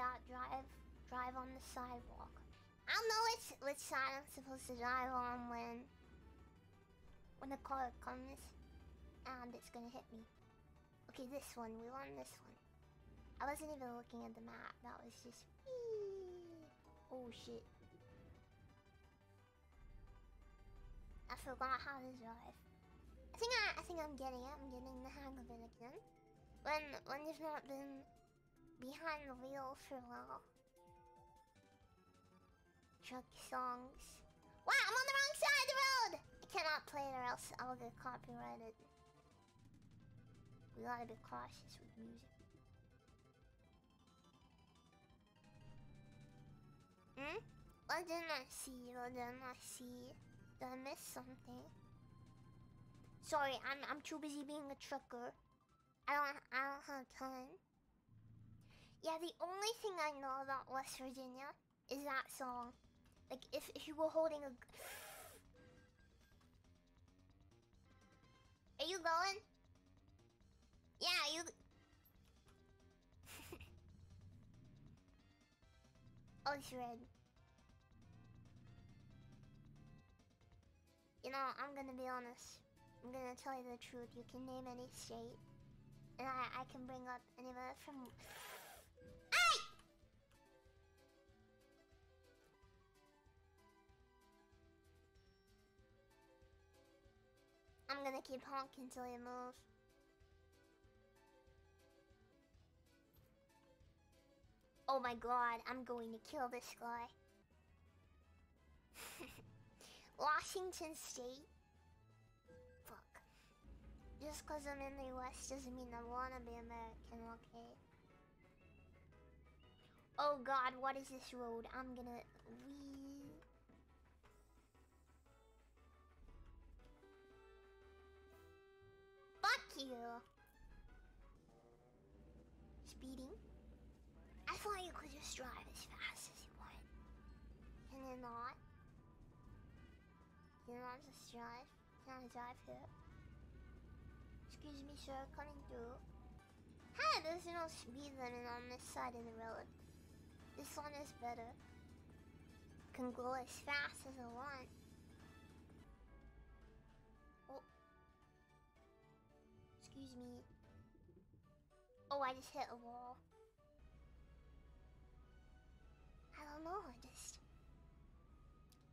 that drive on the sidewalk. I don't know which side I'm supposed to drive on when the car comes and it's gonna hit me. Okay, this one. We want this one. I wasn't even looking at the map. That was just... Oh shit. I forgot how to drive. I think I'm getting it. I'm getting the hang of it again. When you've not been behind the wheel for a while. Truck songs. Wow, I'm on the wrong side of the road! I cannot play it or else I'll get copyrighted. We gotta be cautious with music. What didn't I see? What didn't I see? Did I miss something? Sorry, I'm too busy being a trucker. I don't have time. Yeah, the only thing I know about West Virginia is that song. Like if you were holding a... Are you going? Yeah, you... Oh, it's red. You know, I'm gonna be honest. I'm gonna tell you the truth. You can name any state. And I can bring up anywhere from... Hey! I'm gonna keep honking till you move. Oh my god, I'm going to kill this guy. Washington State? Fuck. Just cause I'm in the US doesn't mean I wanna be American, okay? Oh god, what is this road? I'm gonna... Fuck you! Speeding? I thought you could just drive as fast as you want. Can you not? Can you not just drive? Can I drive here? Excuse me, sir, coming through. Hey, there's no speed limit on this side of the road. This one is better. Can go as fast as I want. Oh. Excuse me. Oh, I just hit a wall. I don't know, I just...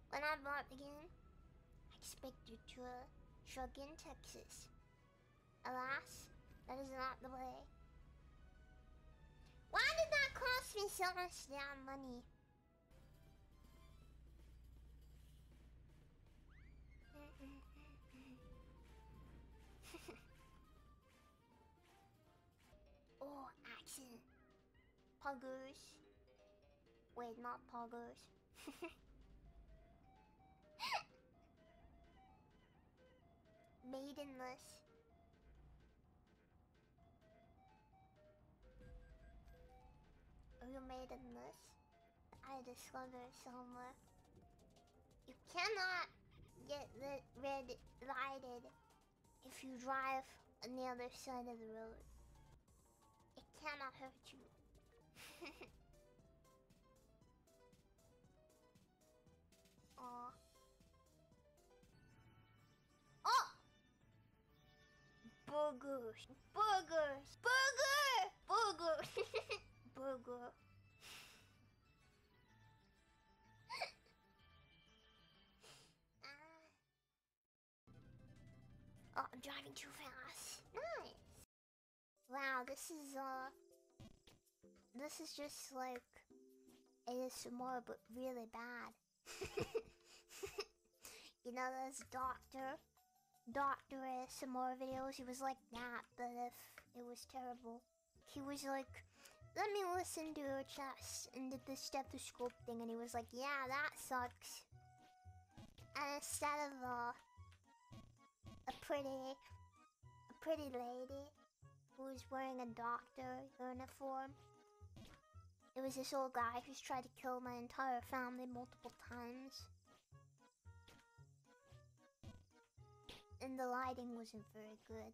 When I bought the game, I expected to a truck in Texas. Alas, that is not the way. Why did that cost me so much damn money? Oh, action. Puggers. Wait, not poggers. Maidenless. Are you maidenless? I discovered somewhere. You cannot get red lighted if you drive on the other side of the road. It cannot hurt you. Aw. Oh! Burgers. Burgers. Burger! Burger. Burger. Oh, I'm driving too fast. Nice. Wow, this is just like ASMR, but really bad. You know those Doctor ASMR videos? He was like that, but if it was terrible. He was like, let me listen to your chest, and did the stethoscope thing, and he was like, yeah, that sucks. And instead of a pretty lady who was wearing a doctor uniform, it was this old guy who's tried to kill my entire family multiple times. And the lighting wasn't very good.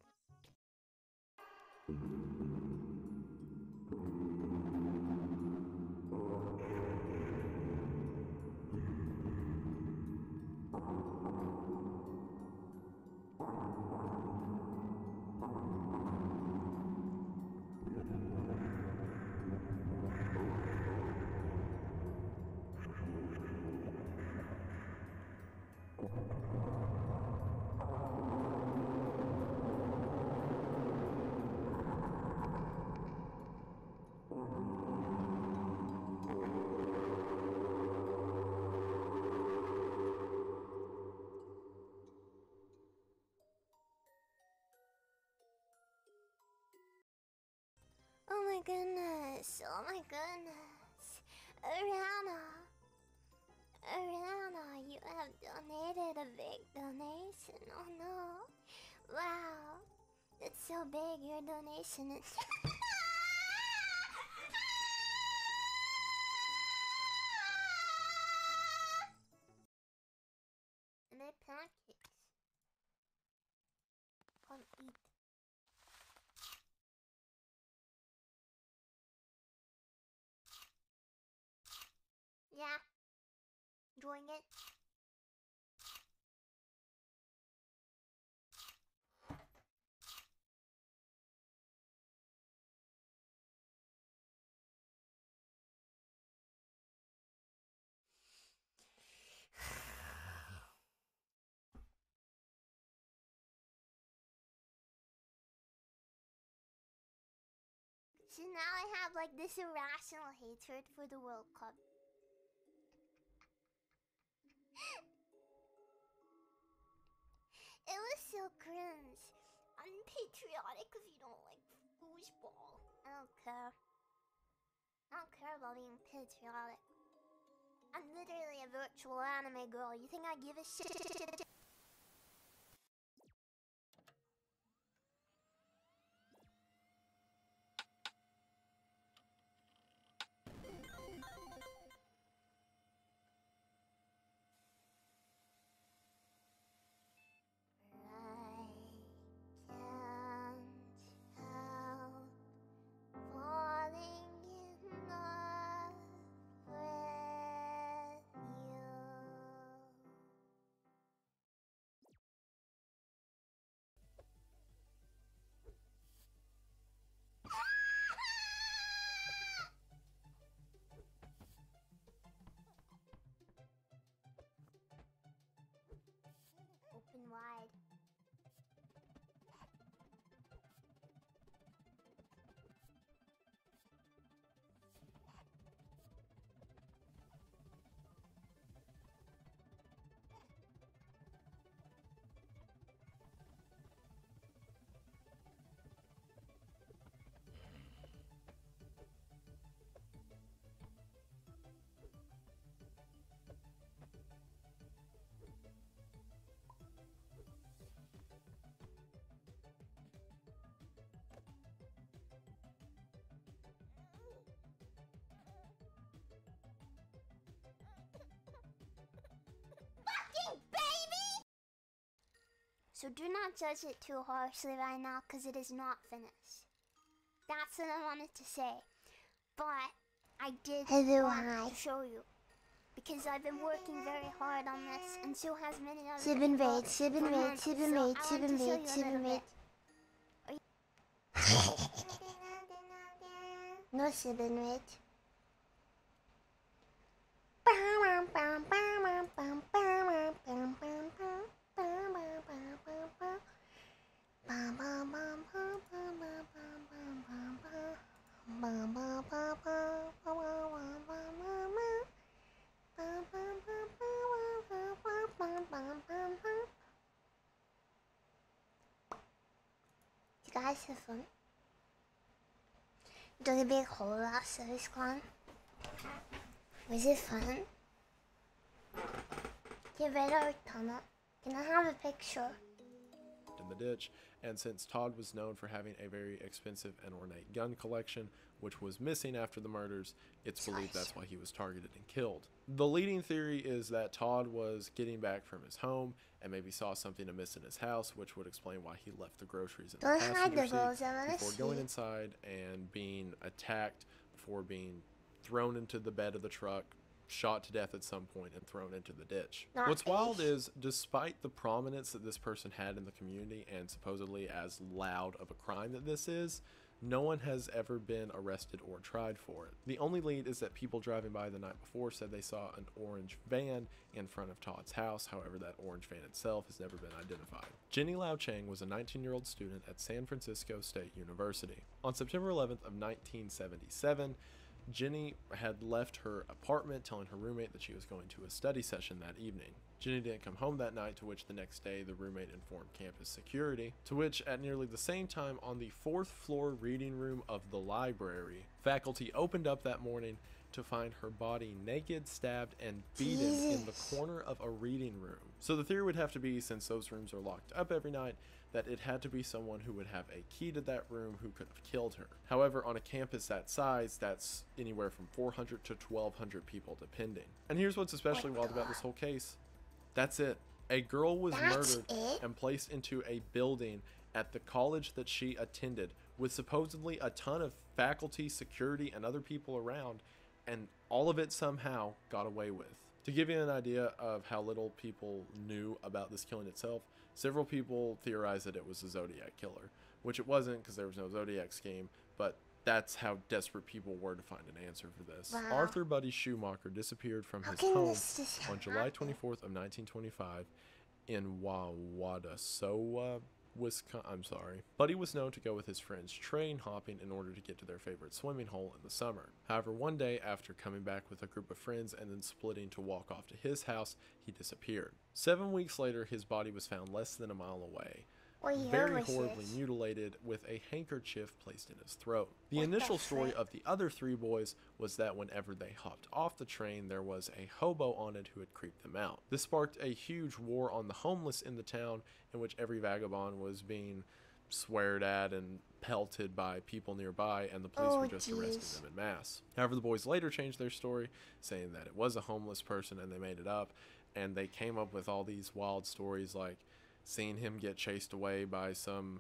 Oh my goodness, oh my goodness. Ariana, you have donated a big donation. Oh no. Wow. It's so big, your donation is. And they're pancakes. Come eat. Yeah. Enjoying it? So now I have like this irrational hatred for the World Cup. It was so cringe. Unpatriotic if you don't like foosball. I don't care. I don't care about being patriotic. I'm literally a virtual anime girl. You think I give a shit? Open wide. So do not judge it too harshly right now, because it is not finished. That's what I wanted to say. But I did want to show you. Because I've been working very hard on this, and so has many other people. No Sibin rate. You guys have fun? Does a big hole last service clan? Was it fun? Get rid of tunnel. Can I have a picture? In the ditch, and since Todd was known for having a very expensive and ornate gun collection, which was missing after the murders, it's believed that's why he was targeted and killed. The leading theory is that Todd was getting back from his home and maybe saw something amiss in his house, which would explain why he left the groceries in the passenger seat before going inside and being attacked, before being thrown into the bed of the truck, shot to death at some point and thrown into the ditch. Not What's wild ish. is, despite the prominence that this person had in the community and supposedly as loud of a crime that this is, no one has ever been arrested or tried for it. The only lead is that people driving by the night before said they saw an orange van in front of Todd's house. However, that orange van itself has never been identified. Jenny Lao Chang was a 19-year-old student at San Francisco State University. On September 11th of 1977, Jenny had left her apartment telling her roommate that she was going to a study session that evening. Jenny didn't come home that night, to which the next day the roommate informed campus security, to which at nearly the same time on the 4th floor reading room of the library, faculty opened up that morning to find her body naked, stabbed, and beaten in the corner of a reading room. So the theory would have to be, since those rooms are locked up every night, that it had to be someone who would have a key to that room who could have killed her. However, on a campus that size, that's anywhere from 400 to 1,200 people depending. And here's what's especially wild about this whole case. That's it. A girl was murdered and placed into a building at the college that she attended with supposedly a ton of faculty, security, and other people around, and all of it somehow got away with. To give you an idea of how little people knew about this killing itself, several people theorized that it was a Zodiac killer, which it wasn't because there was no Zodiac scheme, but that's how desperate people were to find an answer for this. Wow. Arthur Buddy Schumacher disappeared from his can home this on July 24th of 1925 in Wauwatosa, Wisconsin. Buddy was known to go with his friends train hopping in order to get to their favorite swimming hole in the summer. However, one day after coming back with a group of friends and then splitting to walk off to his house, he disappeared. 7 weeks later, his body was found less than a mile away, very horribly mutilated, with a handkerchief placed in his throat. The initial story of the other 3 boys was that whenever they hopped off the train, there was a hobo on it who had creeped them out. This sparked a huge war on the homeless in the town, in which every vagabond was being sweared at and pelted by people nearby, and the police were just arresting them en masse. However, the boys later changed their story, saying that it was a homeless person and they made it up, and they came up with all these wild stories like seeing him get chased away by some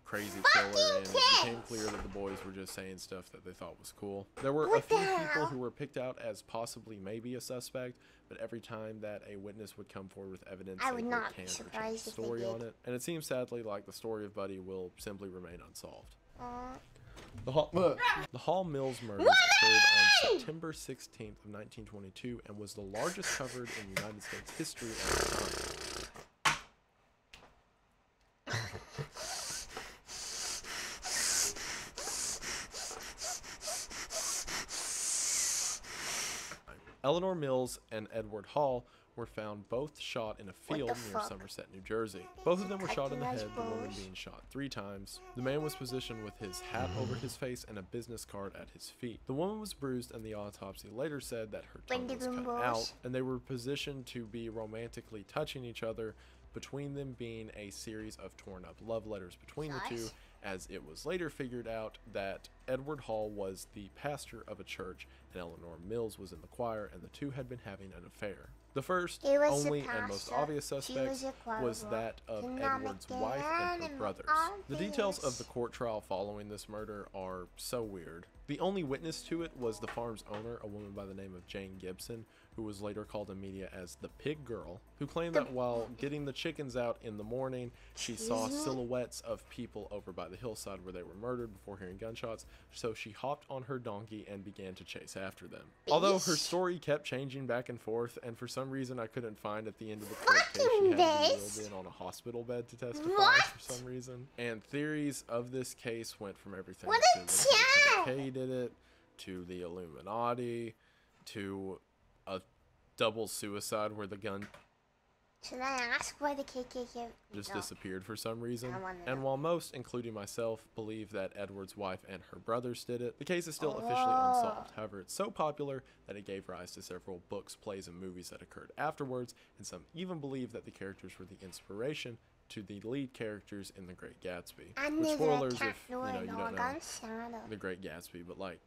crazy killer, and it became clear that the boys were just saying stuff that they thought was cool. There were a few people who were picked out as possibly maybe a suspect, but every time that a witness would come forward with evidence, they would recant or change the story on it. And it seems sadly like the story of Buddy will simply remain unsolved. The Hall Mills murder occurred on September 16th of 1922 and was the largest covered in United States history at the time. Eleanor Mills and Edward Hall were found both shot in a field near Somerset, New Jersey. Both of them were shot in the head, the woman being shot 3 times. The man was positioned with his hat over his face and a business card at his feet. The woman was bruised, and the autopsy later said that her tongue was cut out, and they were positioned to be romantically touching each other, between them being a series of torn up love letters between the two, as it was later figured out that Edward Hall was the pastor of a church and Eleanor Mills was in the choir, and the two had been having an affair. The first, only, and most obvious suspect was that of Edward's wife and her brothers. The details of the court trial following this murder are so weird. The only witness to it was the farm's owner, a woman by the name of Jane Gibson, who was later called in media as the Pig Girl, who claimed that while getting the chickens out in the morning, she saw silhouettes of people over by the hillside where they were murdered before hearing gunshots, so she hopped on her donkey and began to chase after them. Although her story kept changing back and forth, and for some reason I couldn't find at the end of the court case she had to be wheeled in on a hospital bed to testify for some reason. And theories of this case went from everything to KKK did it, to the Illuminati, to a double suicide where the gun Should I ask why the KKK just disappeared for some reason? And while most, including myself, believe that Edward's wife and her brothers did it, the case is still officially unsolved. However, it's so popular that it gave rise to several books, plays, and movies that occurred afterwards, and some even believe that the characters were the inspiration to the lead characters in The Great Gatsby. Which, spoilers if you don't know The Great Gatsby, but like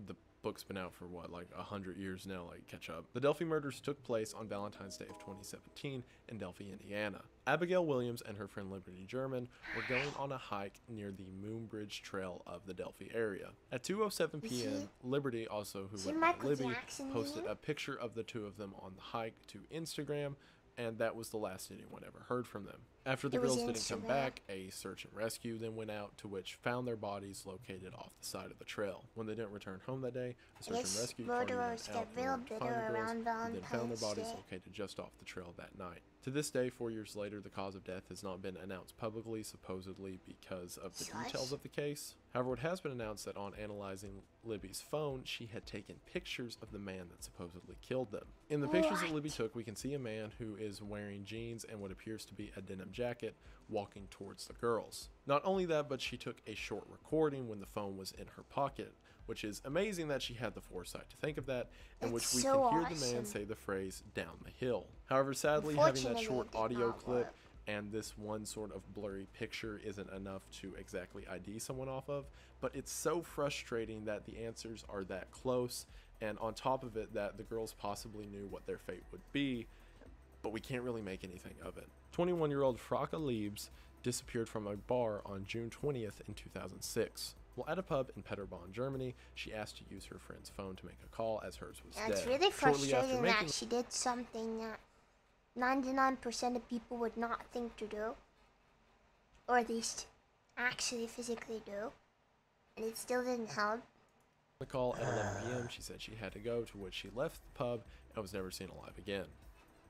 the book's been out for what, like 100 years now, like catch up. The Delphi murders took place on Valentine's Day of 2017 in Delphi, Indiana. Abigail Williams and her friend Liberty German were going on a hike near the Moonbridge Trail of the Delphi area. At 2:07 p.m., Liberty, also who went by Libby, posted a picture of the two of them on the hike to Instagram, and that was the last anyone ever heard from them. After the girls didn't come back, a search and rescue then went out, to which found their bodies located off the side of the trail. When they didn't return home that day, a search and rescue party went out to find the girls, and then found their bodies located just off the trail that night. To this day, 4 years later, the cause of death has not been announced publicly, supposedly because of the details of the case. However, it has been announced that on analyzing Libby's phone, she had taken pictures of the man that supposedly killed them. In the pictures that Libby took, we can see a man who is wearing jeans and what appears to be a denim jacket walking towards the girls. Not only that, but she took a short recording when the phone was in her pocket, which is amazing that she had the foresight to think of that, in which we can hear the man say the phrase "down the hill." However, sadly, having that short audio clip and this one sort of blurry picture isn't enough to exactly ID someone off of, but it's so frustrating that the answers are that close, and on top of it that the girls possibly knew what their fate would be, but we can't really make anything of it. 21-year-old Frauke Liebs disappeared from a bar on June 20th in 2006. While at a pub in Paderborn, Germany, she asked to use her friend's phone to make a call as hers was dead. It's really frustrating that she did something that 99% of people would not think to do, or at least actually physically do, and it still didn't help. The call at 11 p.m. she said she had to go, to which she left the pub and was never seen alive again.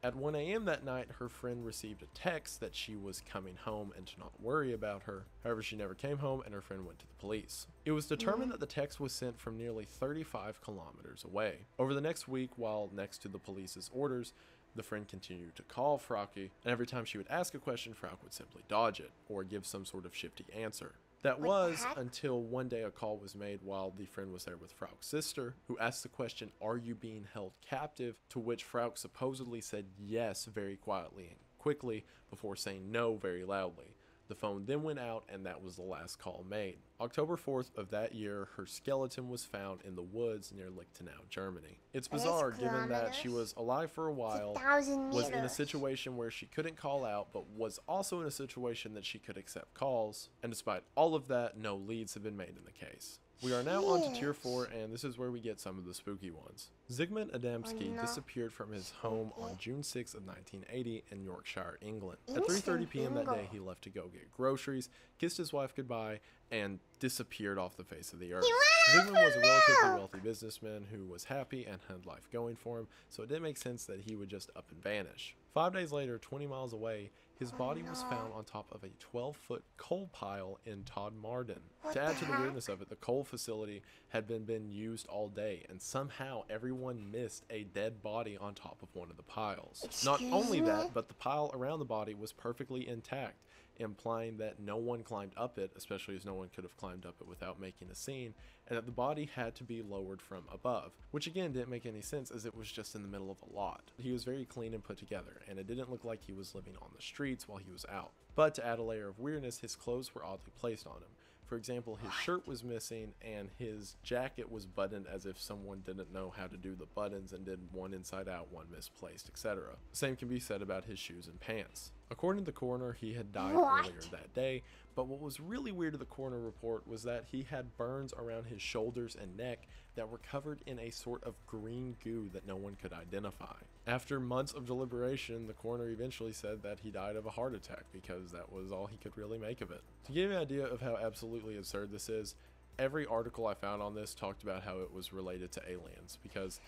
At 1 a.m. that night, her friend received a text that she was coming home and to not worry about her. However, she never came home and her friend went to the police. It was determined that the text was sent from nearly 35 kilometers away. Over the next week, while next to the police's orders, the friend continued to call Frauke, and every time she would ask a question, Frauke would simply dodge it or give some sort of shifty answer. That was until one day a call was made while the friend was there with Frauke's sister, who asked the question, "Are you being held captive?" To which Frauke supposedly said yes very quietly and quickly before saying no very loudly. The phone then went out, and that was the last call made. October 4th of that year, her skeleton was found in the woods near Lichtenau, Germany. It's bizarre given that she was alive for a while, was in a situation where she couldn't call out, but was also in a situation that she could accept calls, and despite all of that, no leads have been made in the case. We are now on to Tier 4, and this is where we get some of the spooky ones. Zygmunt Adamski disappeared from his home on June 6 of 1980 in Yorkshire, England. At 3:30 p.m. that day, he left to go get groceries, kissed his wife goodbye, and disappeared off the face of the earth. Zygmunt was a relatively wealthy businessman who was happy and had life going for him, so it didn't make sense that he would just up and vanish. 5 days later, 20 miles away, his body was found on top of a 12-foot coal pile in Todmorden. To add to the weirdness of it, the coal facility had been used all day, and somehow everyone missed a dead body on top of one of the piles. Not only that, but the pile around the body was perfectly intact, implying that no one climbed up it, especially as no one could have climbed up it without making a scene, and that the body had to be lowered from above, which again didn't make any sense as it was just in the middle of a lot. He was very clean and put together, and it didn't look like he was living on the streets while he was out. But to add a layer of weirdness, his clothes were oddly placed on him. For example, his shirt was missing and his jacket was buttoned as if someone didn't know how to do the buttons and did one inside out, one misplaced, etc. The same can be said about his shoes and pants. According to the coroner, he had died earlier that day, but what was really weird to the coroner report was that he had burns around his shoulders and neck that were covered in a sort of green goo that no one could identify. After months of deliberation, the coroner eventually said that he died of a heart attack because that was all he could really make of it. To give you an idea of how absolutely absurd this is, every article I found on this talked about how it was related to aliens, because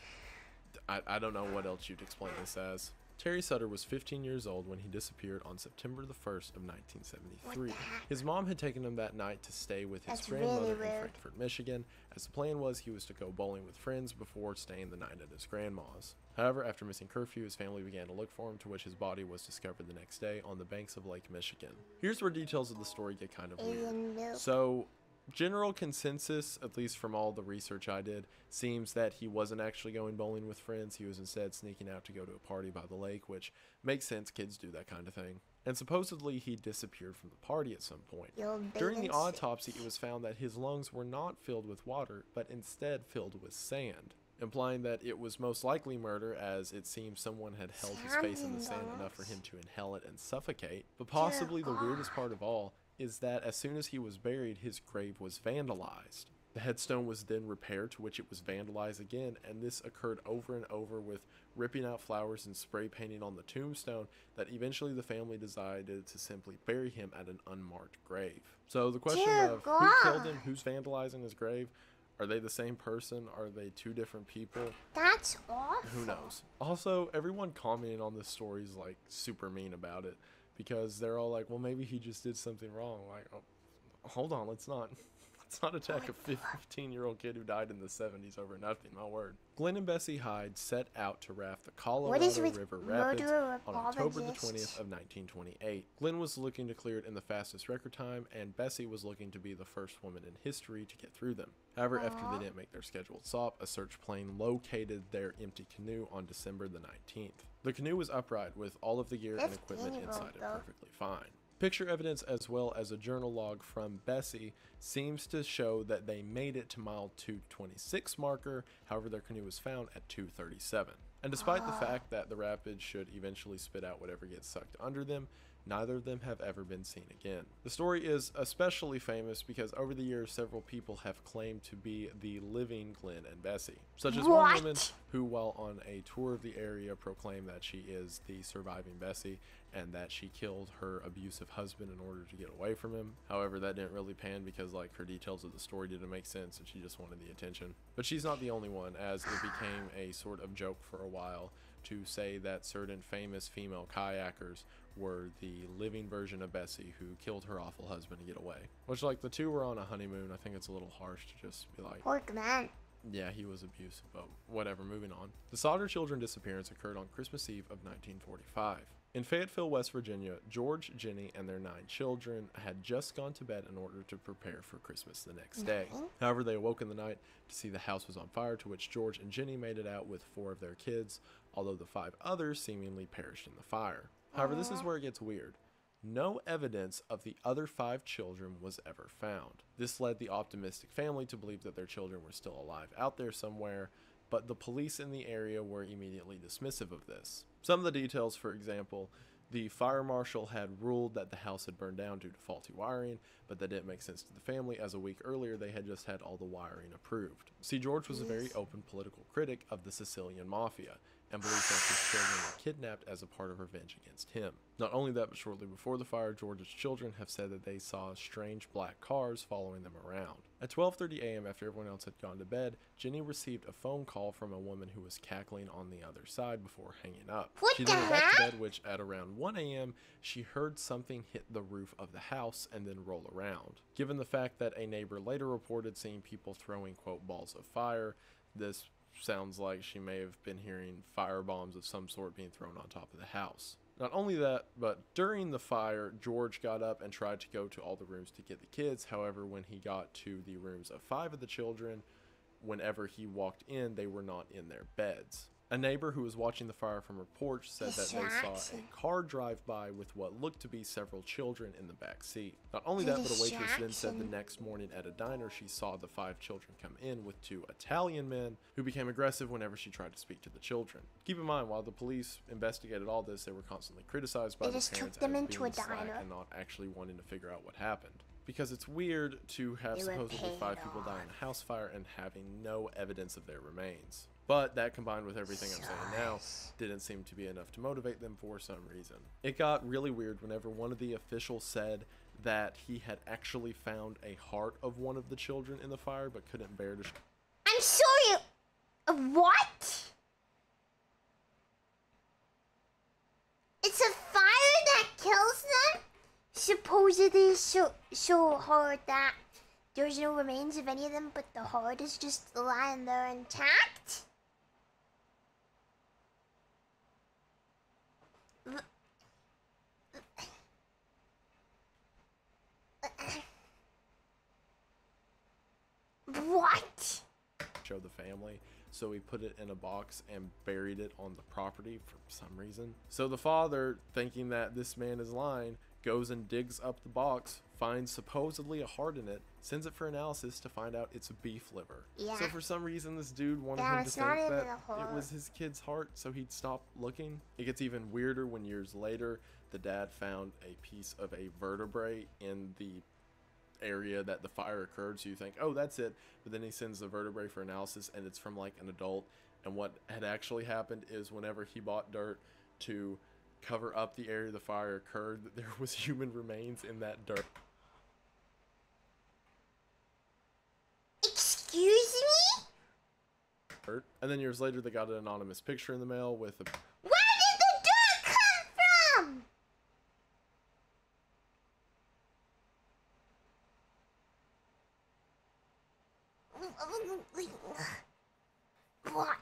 I don't know what else you'd explain this as. Terry Sutter was 15 years old when he disappeared on September the 1st of 1973. His mom had taken him that night to stay with his grandmother in Frankfort, Michigan, as the plan was he was to go bowling with friends before staying the night at his grandma's. However, after missing curfew, his family began to look for him, to which his body was discovered the next day on the banks of Lake Michigan. Here's where details of the story get kind of weird. So, General consensus, at least from all the research I did, seems that he wasn't actually going bowling with friends. He was instead sneaking out to go to a party by the lake, which makes sense. Kids do that kind of thing. And supposedly he disappeared from the party at some point. During the autopsy, it was found that his lungs were not filled with water, but instead filled with sand, implying that it was most likely murder, as it seems someone had held his face in the sand enough for him to inhale it and suffocate. But possibly the weirdest part of all is that as soon as he was buried, his grave was vandalized. The headstone was then repaired, to which it was vandalized again, and this occurred over and over, with ripping out flowers and spray painting on the tombstone, that eventually the family decided to simply bury him at an unmarked grave. So the question of who killed him, who's vandalizing his grave, are they the same person? Are they two different people? That's awful. Who knows? Also, everyone commenting on this story is like super mean about it, because they're all like, well, maybe he just did something wrong. Like, oh, hold on, let's not attack a 15-year-old kid who died in the 70s over nothing, my word. Glenn and Bessie Hyde set out to raft the Colorado River Rapids on October the 20th of 1928. Glenn was looking to clear it in the fastest record time, and Bessie was looking to be the first woman in history to get through them. However, after they didn't make their scheduled stop, a search plane located their empty canoe on December the 19th. The canoe was upright, with all of the gear and equipment inside it perfectly fine. Picture evidence, as well as a journal log from Bessie, seems to show that they made it to mile 226 marker. However, their canoe was found at 237. And despite the fact that the rapids should eventually spit out whatever gets sucked under them, neither of them have ever been seen again. The story is especially famous because over the years, several people have claimed to be the living Glenn and Bessie, such as one woman who, while on a tour of the area, proclaimed that she is the surviving Bessie and that she killed her abusive husband in order to get away from him. However, that didn't really pan because like her details of the story didn't make sense and she just wanted the attention. But she's not the only one, as it became a sort of joke for a while to say that certain famous female kayakers were the living version of Bessie who killed her awful husband to get away. Which, like, the two were on a honeymoon. I think it's a little harsh to just be like, poor man. Yeah, he was abusive, but whatever, moving on. The Sauter children disappearance occurred on Christmas Eve of 1945. In Fayetteville, West Virginia, George, Jenny, and their 9 children had just gone to bed in order to prepare for Christmas the next day. However, they awoke in the night to see the house was on fire, to which George and Jenny made it out with 4 of their kids, although the 5 others seemingly perished in the fire. However, this is where it gets weird. No evidence of the other 5 children was ever found. This led the optimistic family to believe that their children were still alive out there somewhere, but the police in the area were immediately dismissive of this. Some of the details, for example, the fire marshal had ruled that the house had burned down due to faulty wiring, but that didn't make sense to the family, as a week earlier they had just had all the wiring approved. See, George was a very open political critic of the Sicilian mafia, and believed that his children were kidnapped as a part of revenge against him. Not only that, but shortly before the fire, George's children have said that they saw strange black cars following them around. At 12:30 a.m., after everyone else had gone to bed, Jenny received a phone call from a woman who was cackling on the other side before hanging up. She then went back to bed, which at around 1 a.m., she heard something hit the roof of the house and then roll around. Given the fact that a neighbor later reported seeing people throwing, quote, balls of fire, this sounds like she may have been hearing fire bombs of some sort being thrown on top of the house. Not only that, but during the fire, George got up and tried to go to all the rooms to get the kids. However, when he got to the rooms of 5 of the children, whenever he walked in, they were not in their beds. A neighbor who was watching the fire from her porch said that they saw a car drive by with what looked to be several children in the back seat. Not only that, but a waitress then said the next morning at a diner she saw the 5 children come in with 2 Italian men who became aggressive whenever she tried to speak to the children. Keep in mind, while the police investigated all this, they were constantly criticized by the parents as being slack and not actually wanting to figure out what happened. Because it's weird to have supposedly 5 people die in a house fire and having no evidence of their remains. But that, combined with everything I'm saying now, didn't seem to be enough to motivate them for some reason. It got really weird whenever one of the officials said that he had actually found a heart of one of the children in the fire, but couldn't bear to... I'm sorry, what? It's a fire that kills them? Supposedly so hard that there's no remains of any of them, but the heart is just lying there intact? family, so he put it in a box and buried it on the property for some reason. So the father, thinking that this man is lying, goes and digs up the box, finds supposedly a heart in it, sends it for analysis to find out it's a beef liver. Yeah. So for some reason this dude wanted him to think that it was his kid's heart, so he'd stop looking. It gets even weirder when years later the dad found a piece of a vertebrae in the area that the fire occurred, so you think, oh, that's it, but then he sends the vertebrae for analysis and it's from like an adult, and what had actually happened is whenever he bought dirt to cover up the area the fire occurred, that there was human remains in that dirt. Excuse me? And then years later they got an anonymous picture in the mail with a... Where did the dirt come from? What?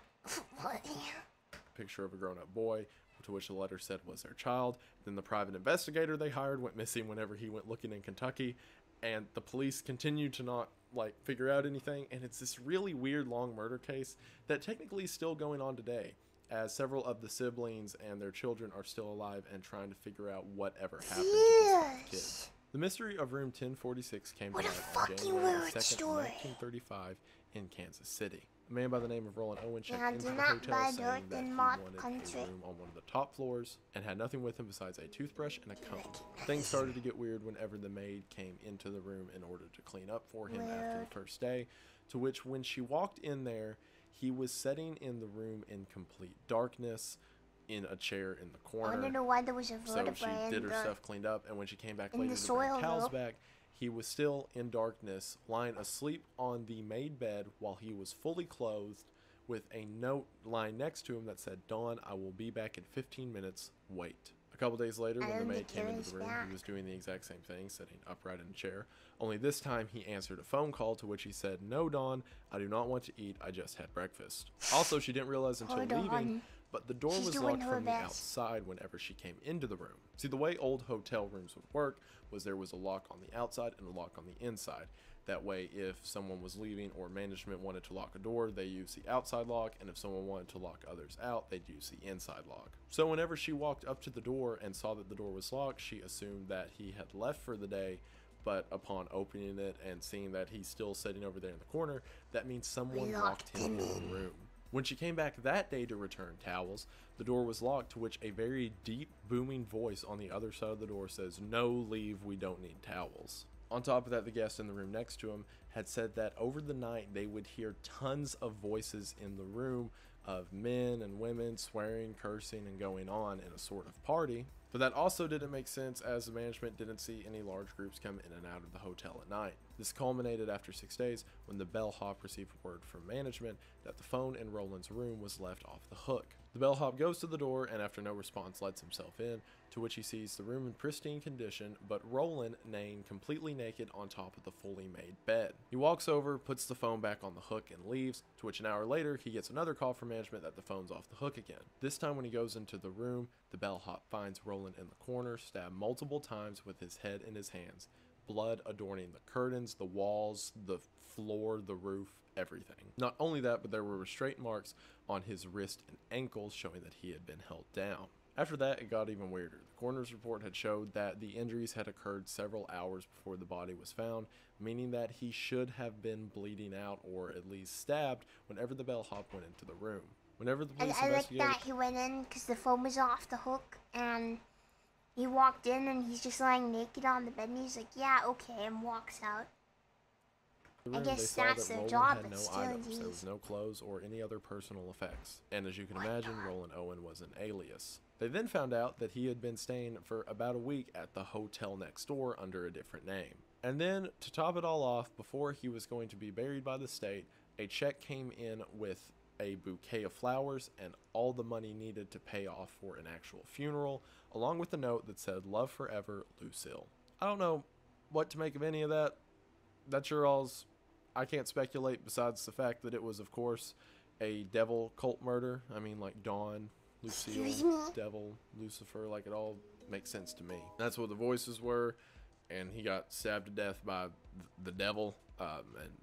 Picture of a grown-up boy, to which the letter said was their child. Then the private investigator they hired went missing whenever he went looking in Kentucky, and the police continued to not like figure out anything, and it's this really weird long murder case that technically is still going on today, as several of the siblings and their children are still alive and trying to figure out whatever happened to this kid. The mystery of room 1046 came to light on January 2nd, 1935 in Kansas City. A man by the name of Roland Owen checked into the hotel saying that he wanted a room on one of the top floors and had nothing with him besides a toothbrush and a comb. Things started to get weird whenever the maid came into the room in order to clean up for him after the first day, to which when she walked in there, he was sitting in the room in complete darkness in a chair in the corner. I don't know why there was a vertebrae. So she did her stuff, cleaned up, and when she came back later to soil, bring towels back, he was still in darkness, lying asleep on the made bed while he was fully clothed, with a note lying next to him that said, "Dawn, I will be back in 15 minutes, wait." A couple days later, when the maid came into the room, he was doing the exact same thing, sitting upright in a chair. Only this time, he answered a phone call, to which he said, "No, Dawn, I do not want to eat, I just had breakfast." Also, she didn't realize until leaving, but the door was locked from the outside whenever she came into the room. See, the way old hotel rooms would work was there was a lock on the outside and a lock on the inside. That way, if someone was leaving or management wanted to lock a door, they used the outside lock, and if someone wanted to lock others out, they'd use the inside lock. So whenever she walked up to the door and saw that the door was locked, she assumed that he had left for the day, but upon opening it and seeing that he's still sitting over there in the corner, that means someone locked him in the room. When she came back that day to return towels, the door was locked, to which a very deep, booming voice on the other side of the door says, "No, leave, we don't need towels." On top of that, the guest in the room next to him had said that over the night they would hear tons of voices in the room of men and women swearing, cursing, and going on in a sort of party. But that also didn't make sense, as the management didn't see any large groups come in and out of the hotel at night. This culminated after 6 days when the bellhop received word from management that the phone in Roland's room was left off the hook. The bellhop goes to the door and after no response lets himself in, to which he sees the room in pristine condition, but Roland laying completely naked on top of the fully made bed. He walks over, puts the phone back on the hook and leaves, to which an hour later he gets another call from management that the phone's off the hook again. This time when he goes into the room, the bellhop finds Roland in the corner, stabbed multiple times with his head in his hands. Blood adorning the curtains, the walls, the floor, the roof, everything. Not only that, but there were restraint marks on his wrist and ankles showing that he had been held down. After that, it got even weirder. The coroner's report had showed that the injuries had occurred several hours before the body was found, meaning that he should have been bleeding out or at least stabbed whenever the bellhop went into the room. Whenever the police investigated... I like that he went in because the phone was off the hook, and he walked in and he's just lying naked on the bed and he's like, "Yeah, okay," and walks out. I guess that's their job, but still, there was no clothes or any other personal effects. And as you can imagine, Roland Owen was an alias. They then found out that he had been staying for about a week at the hotel next door under a different name. And then, to top it all off, before he was going to be buried by the state, a check came in with a bouquet of flowers and all the money needed to pay off for an actual funeral, along with a note that said, "Love forever, Lucille." I don't know what to make of any of that. That's your all's. I can't speculate besides the fact that it was, of course, a devil cult murder. I mean, like Dawn, Lucille, devil, Lucifer, like it all makes sense to me. That's what the voices were, and he got stabbed to death by the devil, and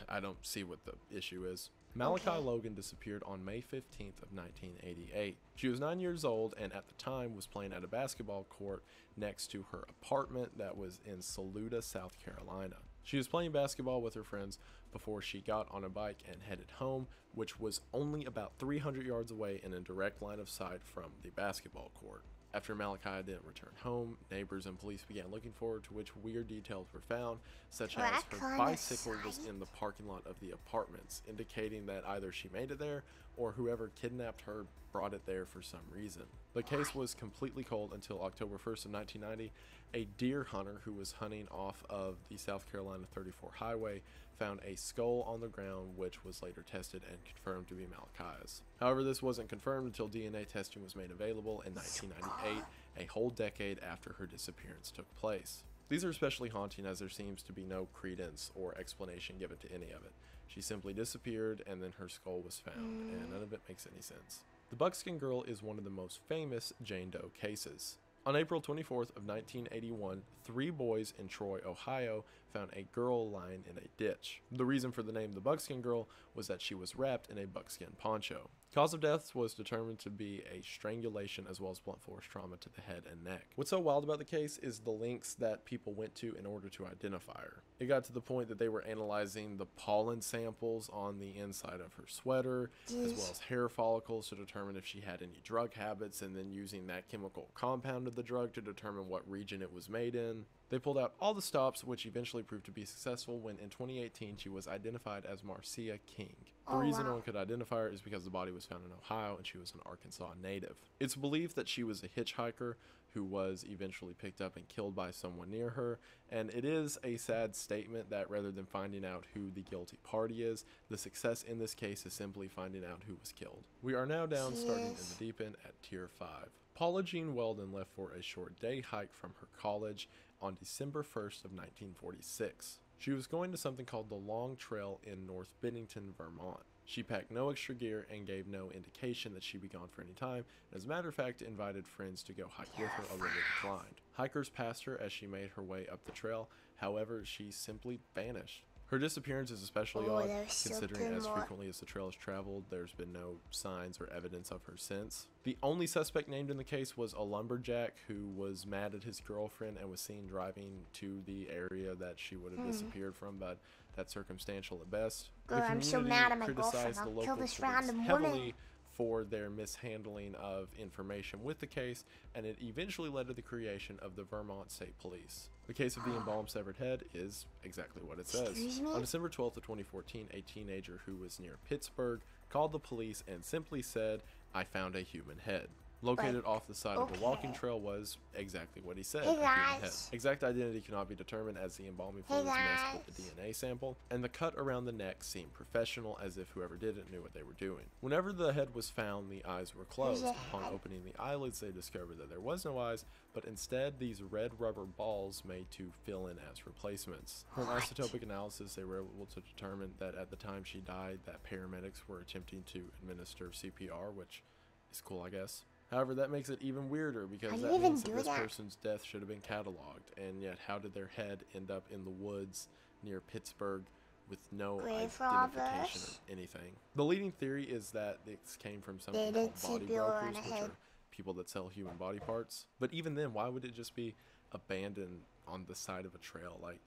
I don't see what the issue is. Malachi Logan disappeared on May 15th of 1988. She was 9 years old and at the time was playing at a basketball court next to her apartment that was in Saluda, South Carolina. She was playing basketball with her friends before she got on a bike and headed home, which was only about 300 yards away in a direct line of sight from the basketball court. After Malachi didn't return home, neighbors and police began looking forward to which weird details were found, such as her bicycle was in the parking lot of the apartments, indicating that either she made it there or whoever kidnapped her brought it there for some reason. The case was completely cold until October 1st of 1990. A deer hunter who was hunting off of the South Carolina 34 highway found a skull on the ground, which was later tested and confirmed to be Malachi's. However, this wasn't confirmed until DNA testing was made available in 1998, a whole decade after her disappearance took place. These are especially haunting as there seems to be no credence or explanation given to any of it. She simply disappeared and then her skull was found, and none of it makes any sense. The Buckskin Girl is one of the most famous Jane Doe cases. On April 24th of 1981, 3 boys in Troy, Ohio found a girl lying in a ditch. The reason for the name the Buckskin Girl was that she was wrapped in a buckskin poncho. Cause of death was determined to be a strangulation as well as blunt force trauma to the head and neck. What's so wild about the case is the links that people went to in order to identify her. It got to the point that they were analyzing the pollen samples on the inside of her sweater, as well as hair follicles to determine if she had any drug habits, and then using that chemical compound of the drug to determine what region it was made in. They pulled out all the stops, which eventually proved to be successful when in 2018 she was identified as Marcia King. The reason no one could identify her is because the body was found in Ohio and she was an Arkansas native. It's believed that she was a hitchhiker who was eventually picked up and killed by someone near her, and it is a sad statement that rather than finding out who the guilty party is, the success in this case is simply finding out who was killed. We are now down starting in the deep end at Tier 5. Paula Jean Weldon left for a short day hike from her college on December 1st of 1946. She was going to something called the Long Trail in North Bennington, Vermont. She packed no extra gear and gave no indication that she'd be gone for any time, and as a matter of fact invited friends to go hike with her, although they declined. Hikers passed her as she made her way up the trail, however she simply vanished. Her disappearance is especially odd, considering as frequently as the trail has traveled, there's been no signs or evidence of her since. The only suspect named in the case was a lumberjack who was mad at his girlfriend and was seen driving to the area that she would have disappeared from, but that's circumstantial at best. Girl, I'm so mad at my girlfriend. I'll kill this random woman for their mishandling of information with the case, and it eventually led to the creation of the Vermont State Police. The case of the embalmed severed head is exactly what it says. On December 12th of 2014, a teenager who was near Pittsburgh called the police and simply said, "I found a human head." Located off the side of the walking trail was exactly what he said, a human head. Exact identity cannot be determined as the embalming fluid was mixed with the DNA sample, and the cut around the neck seemed professional, as if whoever did it knew what they were doing. Whenever the head was found, the eyes were closed. Upon opening the eyelids, they discovered that there was no eyes, but instead these red rubber balls made to fill in as replacements. From isotopic analysis, they were able to determine that at the time she died, that paramedics were attempting to administer CPR, which is cool, I guess. However, that makes it even weirder because that means that this person's death should have been cataloged, and yet how did their head end up in the woods near Pittsburgh with no identification of anything? The leading theory is that this came from something called body brokers, which are people that sell human body parts. But even then, why would it just be abandoned on the side of a trail? Like,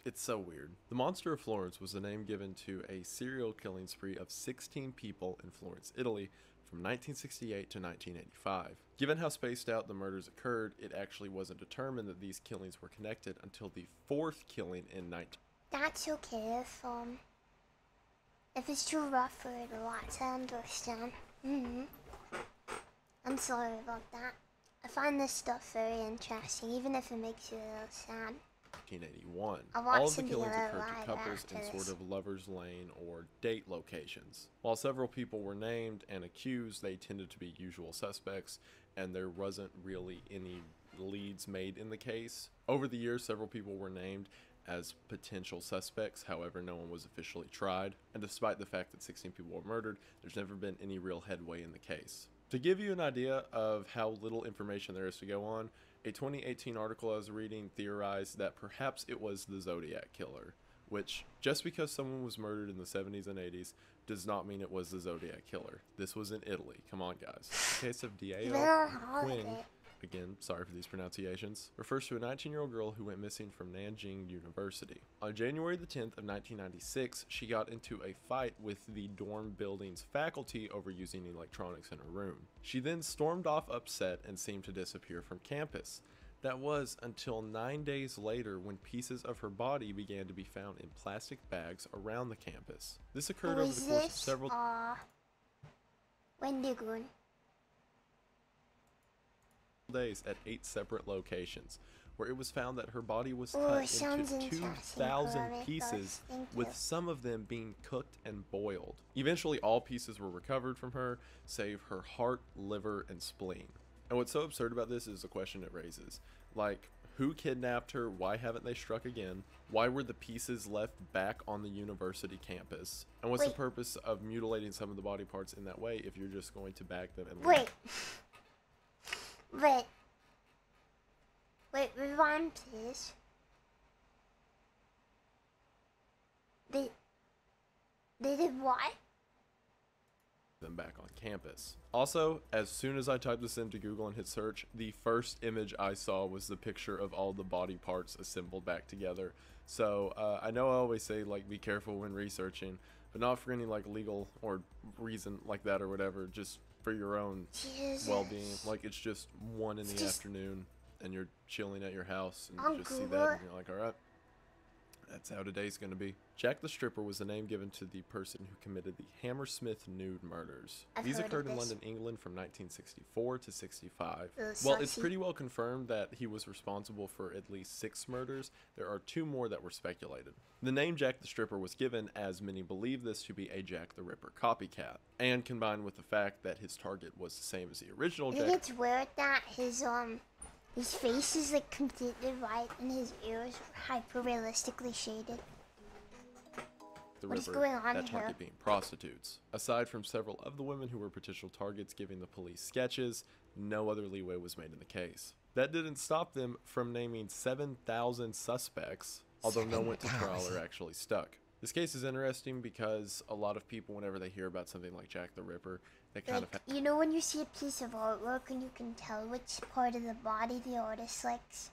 it's so weird. The Monster of Florence was the name given to a serial killing spree of 16 people in Florence, Italy, from 1968 to 1985. Given how spaced out the murders occurred, it actually wasn't determined that these killings were connected until the 4th killing in 19... That's okay if it's too rough for it a lot to understand. I'm sorry about that. I find this stuff very interesting, even if it makes you a little sad. 1981. All of the killings occurred to couples in sort of lovers' lane or date locations. While several people were named and accused, they tended to be usual suspects, and there wasn't really any leads made in the case. Over the years, several people were named as potential suspects, however, no one was officially tried, and despite the fact that 16 people were murdered, there's never been any real headway in the case. To give you an idea of how little information there is to go on, a 2018 article I was reading theorized that perhaps it was the Zodiac Killer, which, just because someone was murdered in the 70s and 80s, does not mean it was the Zodiac Killer. This was in Italy. Come on, guys. The case of Diego Quinn, again, sorry for these pronunciations, refers to a 19-year-old girl who went missing from Nanjing University. On January the 10th of 1996, she got into a fight with the dorm building's faculty over using electronics in her room. She then stormed off upset and seemed to disappear from campus. That was until 9 days later when pieces of her body began to be found in plastic bags around the campus. This occurred over the course of several days at 8 separate locations, where it was found that her body was cut into 2,000 pieces, with some of them being cooked and boiled. Eventually, all pieces were recovered from her, save her heart, liver, and spleen. And what's so absurd about this is the question it raises. Like, who kidnapped her? Why haven't they struck again? Why were the pieces left back on the university campus? And what's the purpose of mutilating some of the body parts in that way if you're just going to bag them and leave? Wait, rewind, please. They did what? Them back on campus. Also, as soon as I typed this into Google and hit search, the first image I saw was the picture of all the body parts assembled back together. So I know I always say, like, be careful when researching, but not for any like legal or reason like that or whatever, just for your own well-being. Like, it's just 1 in the afternoon and you're chilling at your house and you just see that and you're like, all right, that's how today's gonna be. Jack the Stripper was the name given to the person who committed the Hammersmith nude murders. These occurred in London, England from 1964 to 65. While it's pretty well confirmed that he was responsible for at least 6 murders, there are 2 more that were speculated. The name Jack the Stripper was given as many believe this to be a Jack the Ripper copycat, and combined with the fact that his target was the same as the original Jack. I think it's weird that his face is like completely white and his ears are hyper realistically shaded. What is going on here? That target being prostitutes. Aside from several of the women who were potential targets giving the police sketches, no other leeway was made in the case. That didn't stop them from naming 7,000 suspects, although no one went to trial or actually stuck. This case is interesting because a lot of people, whenever they hear about something like Jack the Ripper, they kind of... You know when you see a piece of artwork and you can tell which part of the body the artist likes?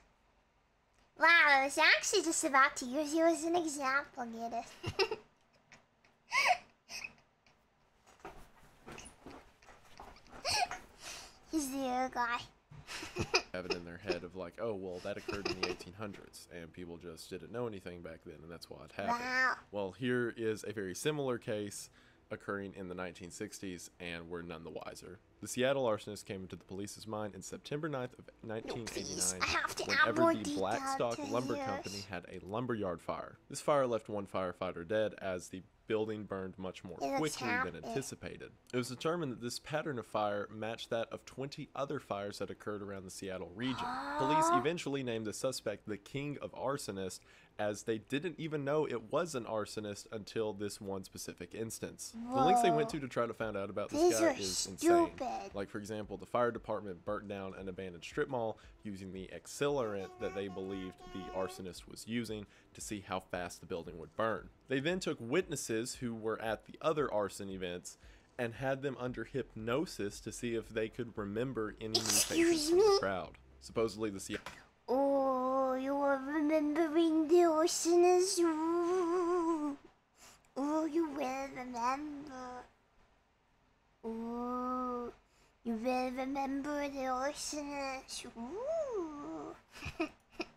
Wow, I was actually just about to use you as an example, get it? He's the other guy. Have it in their head of like, oh, well, that occurred in the 1800s, and people just didn't know anything back then, and that's why it happened. Wow. Well, here is a very similar case occurring in the 1960s, and we're none the wiser. The Seattle arsonist came into the police's mind in September 9th of 1989, whenever the Blackstock Lumber Company had a lumberyard fire. This fire left 1 firefighter dead, as the building burned much more quickly than anticipated. It was determined that this pattern of fire matched that of 20 other fires that occurred around the Seattle region. Police eventually named the suspect the King of Arsonists, as they didn't even know it was an arsonist until this one specific instance. The links they went to try to find out about this guy is insane. Like, for example, the fire department burnt down an abandoned strip mall using the accelerant that they believed the arsonist was using to see how fast the building would burn. They then took witnesses who were at the other arson events and had them under hypnosis to see if they could remember any new faces from the crowd. Supposedly the Oh, you are remembering the arsonist. Ooh. Oh, you will remember. Ooh, you will remember the arsonist. Ooh.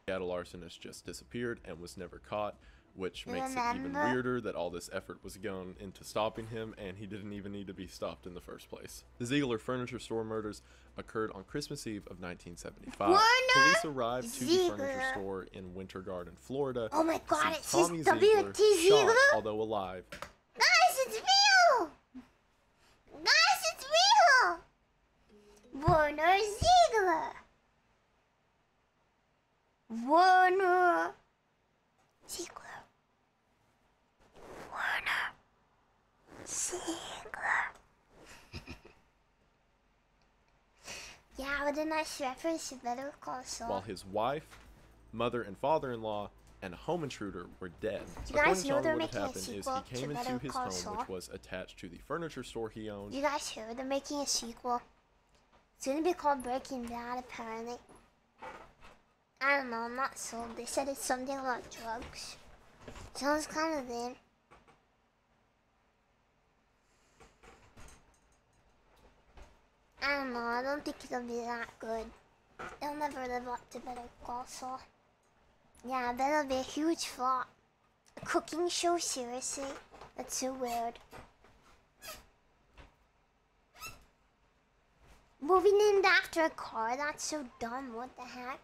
Seattle arsonist just disappeared and was never caught, which makes it even weirder that all this effort was going into stopping him and he didn't even need to be stopped in the first place. The Ziegler furniture store murders occurred on Christmas Eve of 1975. Police arrived to the furniture store in Winter Garden, Florida. Oh my God, it's Tommy Ziegler, shot, although alive. Guys, it's real! Guys, it's real! Warner Ziegler! Warner Ziegler. Warner Ziegler. Yeah, what a nice reference to Better Call Saul. While his wife, mother, and father-in-law and a home intruder were dead. You guys According to know Tommy, they're what had making a happened is sequel he came to into Better his Call home, Saul? which was attached to the furniture store he owned. You guys heard they're making a sequel? It's gonna be called Breaking Bad, apparently. I don't know, I'm not sold. They said it's something about drugs. Sounds kind of lame. I don't know, I don't think it'll be that good. It'll never live up to Better Call Saul. Yeah, I bet it'll be a huge flop. A cooking show, seriously? That's so weird. Movie named after a car? That's so dumb, what the heck?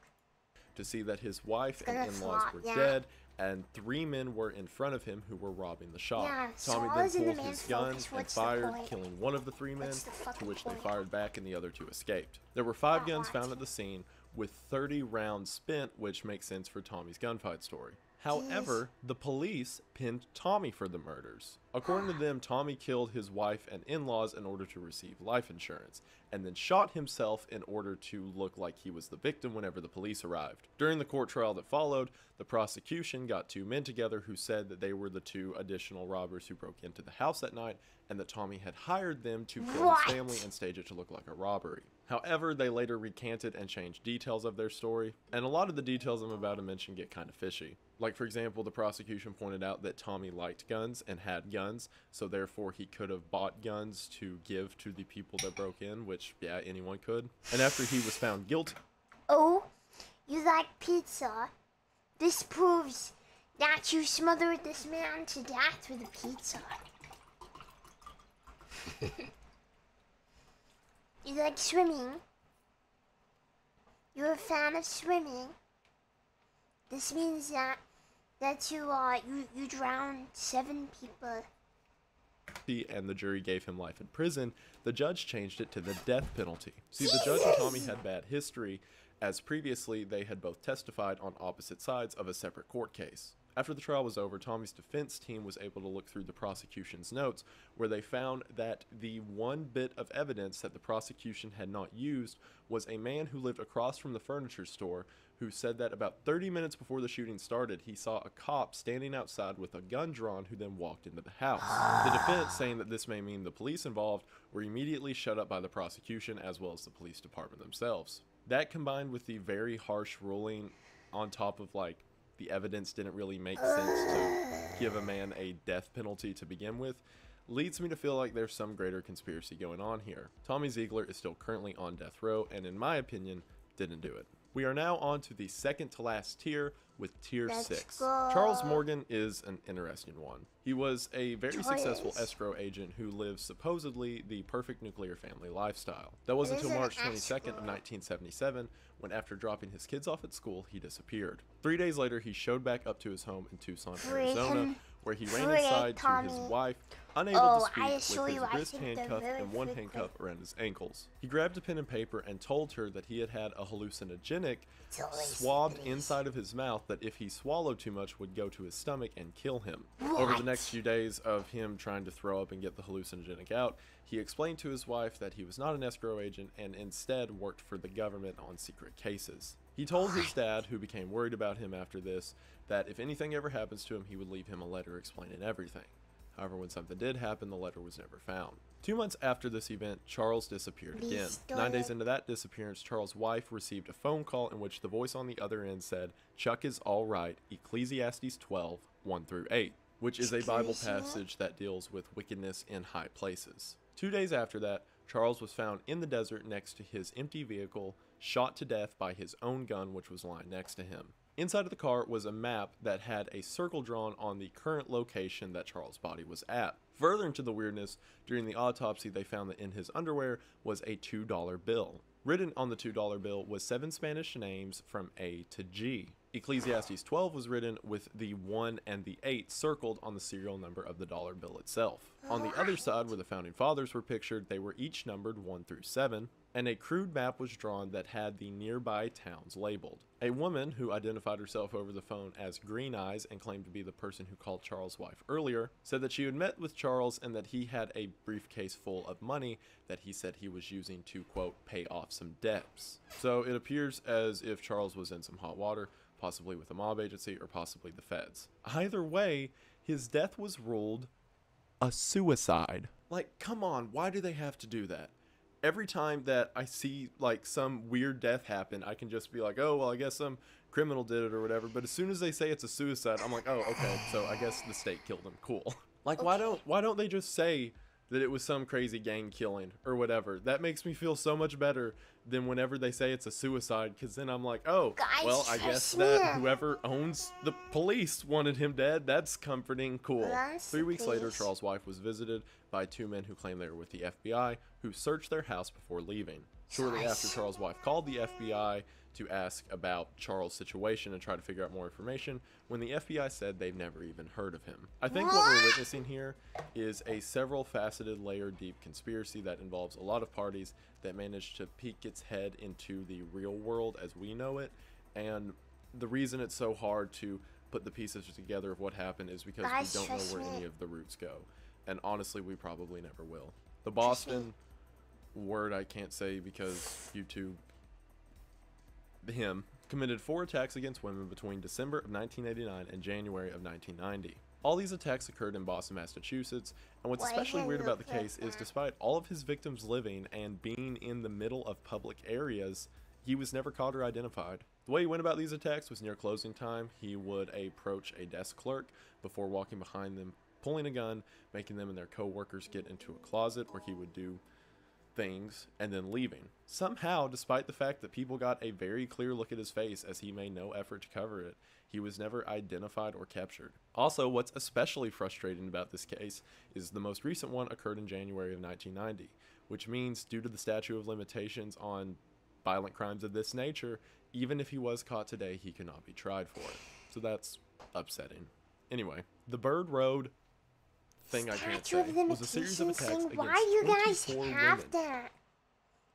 To see that his wife and gonna in-laws flop, were yeah. dead, and 3 men were in front of him who were robbing the shop. Yeah, Tommy Saul then is in the pulled main his gun focus. and What's the fired, point? killing one of the 3 men, What's the to fucking which they point? fired back and the other 2 escaped. There were 5 guns What? found at the scene, with 30 rounds spent, which makes sense for Tommy's gunfight story. However, the police pinned Tommy for the murders. According to them, Tommy killed his wife and in-laws in order to receive life insurance, and then shot himself in order to look like he was the victim whenever the police arrived. During the court trial that followed, the prosecution got 2 men together who said that they were the 2 additional robbers who broke into the house that night, and that Tommy had hired them to kill What? his family and stage it to look like a robbery. However, they later recanted and changed details of their story, and a lot of the details I'm about to mention get kind of fishy. Like, for example, the prosecution pointed out that Tommy liked guns and had guns, so therefore he could have bought guns to give to the people that broke in, which, yeah, anyone could. And after he was found guilty... Oh, you like pizza? This proves that you smothered this man to death with a pizza. You like swimming? You're a fan of swimming? This means that you drowned 7 people. and the jury gave him life in prison, the judge changed it to the death penalty. See, the judge and Tommy had bad history, as previously they had both testified on opposite sides of a separate court case. After the trial was over, Tommy's defense team was able to look through the prosecution's notes, where they found that the one bit of evidence that the prosecution had not used was a man who lived across from the furniture store who said that about 30 minutes before the shooting started, he saw a cop standing outside with a gun drawn who then walked into the house. The defense, saying that this may mean the police involved, were immediately shut up by the prosecution as well as the police department themselves. That, combined with the very harsh ruling on top of, like, the evidence didn't really make sense to give a man a death penalty to begin with, leads me to feel like there's some greater conspiracy going on here. Tommy Ziegler is still currently on death row, and in my opinion, didn't do it. We are now on to the second to last tier, with tier 6. Charles Morgan is an interesting one. He was a very successful escrow agent who lived supposedly the perfect nuclear family lifestyle. That was until March 22nd of 1977, when after dropping his kids off at school, he disappeared. 3 days later, he showed back up to his home in Tucson, Arizona, where he ran inside to his wife, unable to speak, with his wrist handcuffed and one handcuff around his ankles. He grabbed a pen and paper and told her that he had had a hallucinogenic swabbed inside of his mouth that if he swallowed too much would go to his stomach and kill him. Over the next few days of him trying to throw up and get the hallucinogenic out, he explained to his wife that he was not an escrow agent and instead worked for the government on secret cases. He told his dad, who became worried about him after this, that if anything ever happens to him, he would leave him a letter explaining everything. However, when something did happen, the letter was never found. 2 months after this event, Charles disappeared again. 9 days into that disappearance, Charles' wife received a phone call in which the voice on the other end said, "Chuck is all right, Ecclesiastes 12, 1-8, which is a Bible passage that deals with wickedness in high places. 2 days after that, Charles was found in the desert next to his empty vehicle, shot to death by his own gun, which was lying next to him. Inside of the car was a map that had a circle drawn on the current location that Charles' body was at. Further into the weirdness, during the autopsy, they found that in his underwear was a $2 bill. Written on the $2 bill was 7 Spanish names from A to G. Ecclesiastes 12 was written with the 1 and the 8 circled on the serial number of the dollar bill itself. On the other side, where the founding fathers were pictured, they were each numbered 1 through 7, and a crude map was drawn that had the nearby towns labeled. A woman who identified herself over the phone as Green Eyes and claimed to be the person who called Charles' wife earlier, said that she had met with Charles and that he had a briefcase full of money that he said he was using to, quote, pay off some debts. So it appears as if Charles was in some hot water, possibly with a mob agency, or possibly the feds. Either way, his death was ruled a suicide. Like, come on, why do they have to do that? Every time that I see, like, some weird death happen, I can just be like, oh, well, I guess some criminal did it or whatever. But as soon as they say it's a suicide, I'm like, oh, okay, so I guess the state killed him. Cool. Like, Okay. why don't they just say that it was some crazy gang killing or whatever? That makes me feel so much better than whenever they say it's a suicide, because then I'm like, oh, Guys, well, I guess trust that me. whoever owns the police wanted him dead. That's comforting. Cool. That's 3 weeks later, nice. Charles' wife was visited by 2 men who claimed they were with the FBI, who searched their house before leaving. Shortly after, Nice. Charles' wife called the FBI to ask about Charles' situation and try to figure out more information, when the FBI said they've never even heard of him. I think what we're witnessing here is a several faceted, layer deep conspiracy that involves a lot of parties that managed to peek its head into the real world as we know it. And the reason it's so hard to put the pieces together of what happened is because Guys, we don't know trust where me. any of the roots go. And honestly, we probably never will. The Trust me. Boston word I can't say because YouTube, him, committed 4 attacks against women between December of 1989 and January of 1990. All these attacks occurred in Boston, Massachusetts, and what's Why especially weird hello, about the case is Pepper. despite all of his victims living and being in the middle of public areas, he was never caught or identified. The way he went about these attacks was near closing time. He would approach a desk clerk before walking behind them, pulling a gun, making them and their co-workers get into a closet where he would do things and then leaving. Somehow, despite the fact that people got a very clear look at his face as he made no effort to cover it, he was never identified or captured. Also, what's especially frustrating about this case is the most recent one occurred in January of 1990, which means due to the statute of limitations on violent crimes of this nature, even if he was caught today, he cannot be tried for it. So that's upsetting. Anyway, the Bird Road thing I can't say Statue of was a series of limitations attacks thing? against Why you guys 24 have women. that?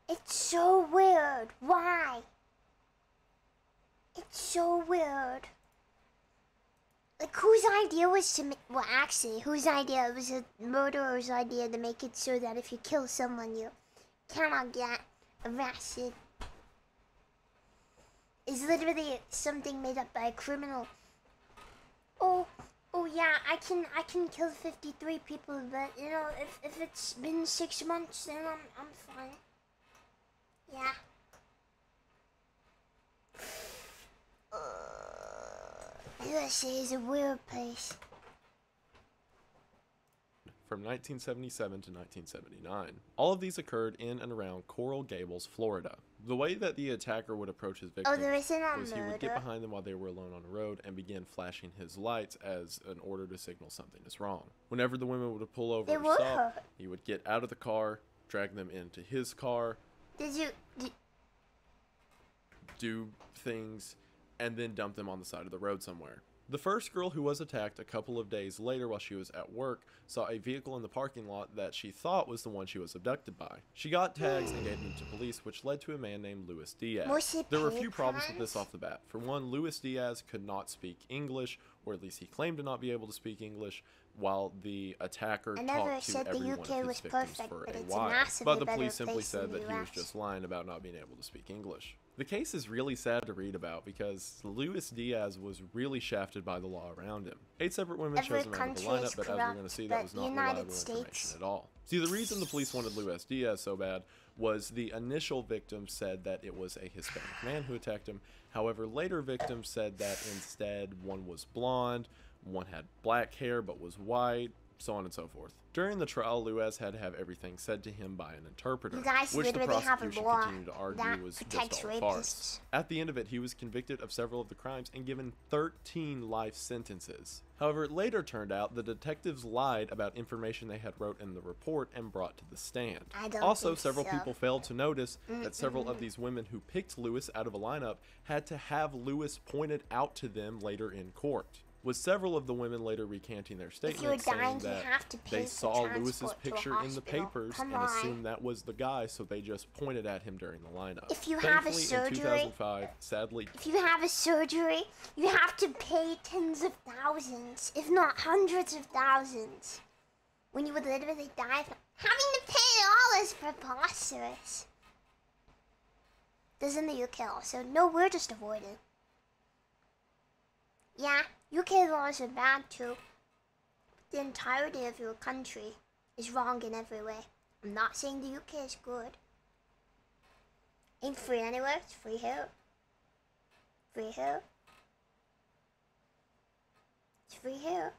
It's so weird. Why? It's so weird. Like, whose idea was to make... Well, actually, whose idea? It was a murderer's idea to make it so that if you kill someone, you cannot get arrested. It's literally something made up by a criminal. Oh yeah, I can kill 53 people, but you know, if it's been 6 months, then I'm fine. Yeah. USA is a weird place. From 1977 to 1979. All of these occurred in and around Coral Gables, Florida. The way that the attacker would approach his victims there isn't a was he would get murder? behind them while they were alone on a road and begin flashing his lights as an order to signal something is wrong. Whenever the women would pull over They or were stop, hurt. he would get out of the car, drag them into his car, do things, and then dump them on the side of the road somewhere. The first girl who was attacked a couple of days later while she was at work saw a vehicle in the parking lot that she thought was the one she was abducted by. She got tags and gave them to police, which led to a man named Luis Diaz. Was it There were a paid few problems with this crimes? off the bat. For one, Luis Diaz could not speak English, or at least he claimed to not be able to speak English, while the attacker I never talked to said the every one UK of his was victims perfect, for but a it's a while. massively But the better police simply place than said the that he was US. just lying about not being able to speak English. The case is really sad to read about because Luis Diaz was really shafted by the law around him. 8 separate women Every chose him out of the country is lineup, but as we're going to corrupt, see, that but was not United reliable information States- at all. See, the reason the police wanted Luis Diaz so bad was the initial victim said that it was a Hispanic man who attacked him. However, later victims said that instead one was blonde, one had black hair but was white, so on and so forth. During the trial, Luis had to have everything said to him by an interpreter, You guys which the literally have a prosecution law continued to argue that was protects just all a farce. rapists. At the end of it, he was convicted of several of the crimes and given 13 life sentences. However, it later turned out the detectives lied about information they had wrote in the report and brought to the stand. I don't Also, think several so. people failed to notice that several of these women who picked Lewis out of a lineup had to have Lewis pointed out to them later in court. With several of the women later recanting their If you were statements dying, saying you that have to pay they for saw Lewis's transport to a picture in the hospital. papers Come and on. assumed that was the guy, so they just pointed at him during the lineup. If you have a Thankfully, surgery- in 2005, sadly, If you have a surgery, you have to pay tens of thousands, if not hundreds of thousands. When you would literally die from having to pay all is preposterous. Does in the UK also? No, we're just avoiding. Yeah, UK laws are bad too. The entirety of your country is wrong in every way. I'm not saying the UK is good. Ain't free anywhere, it's free here. Free here. It's free here.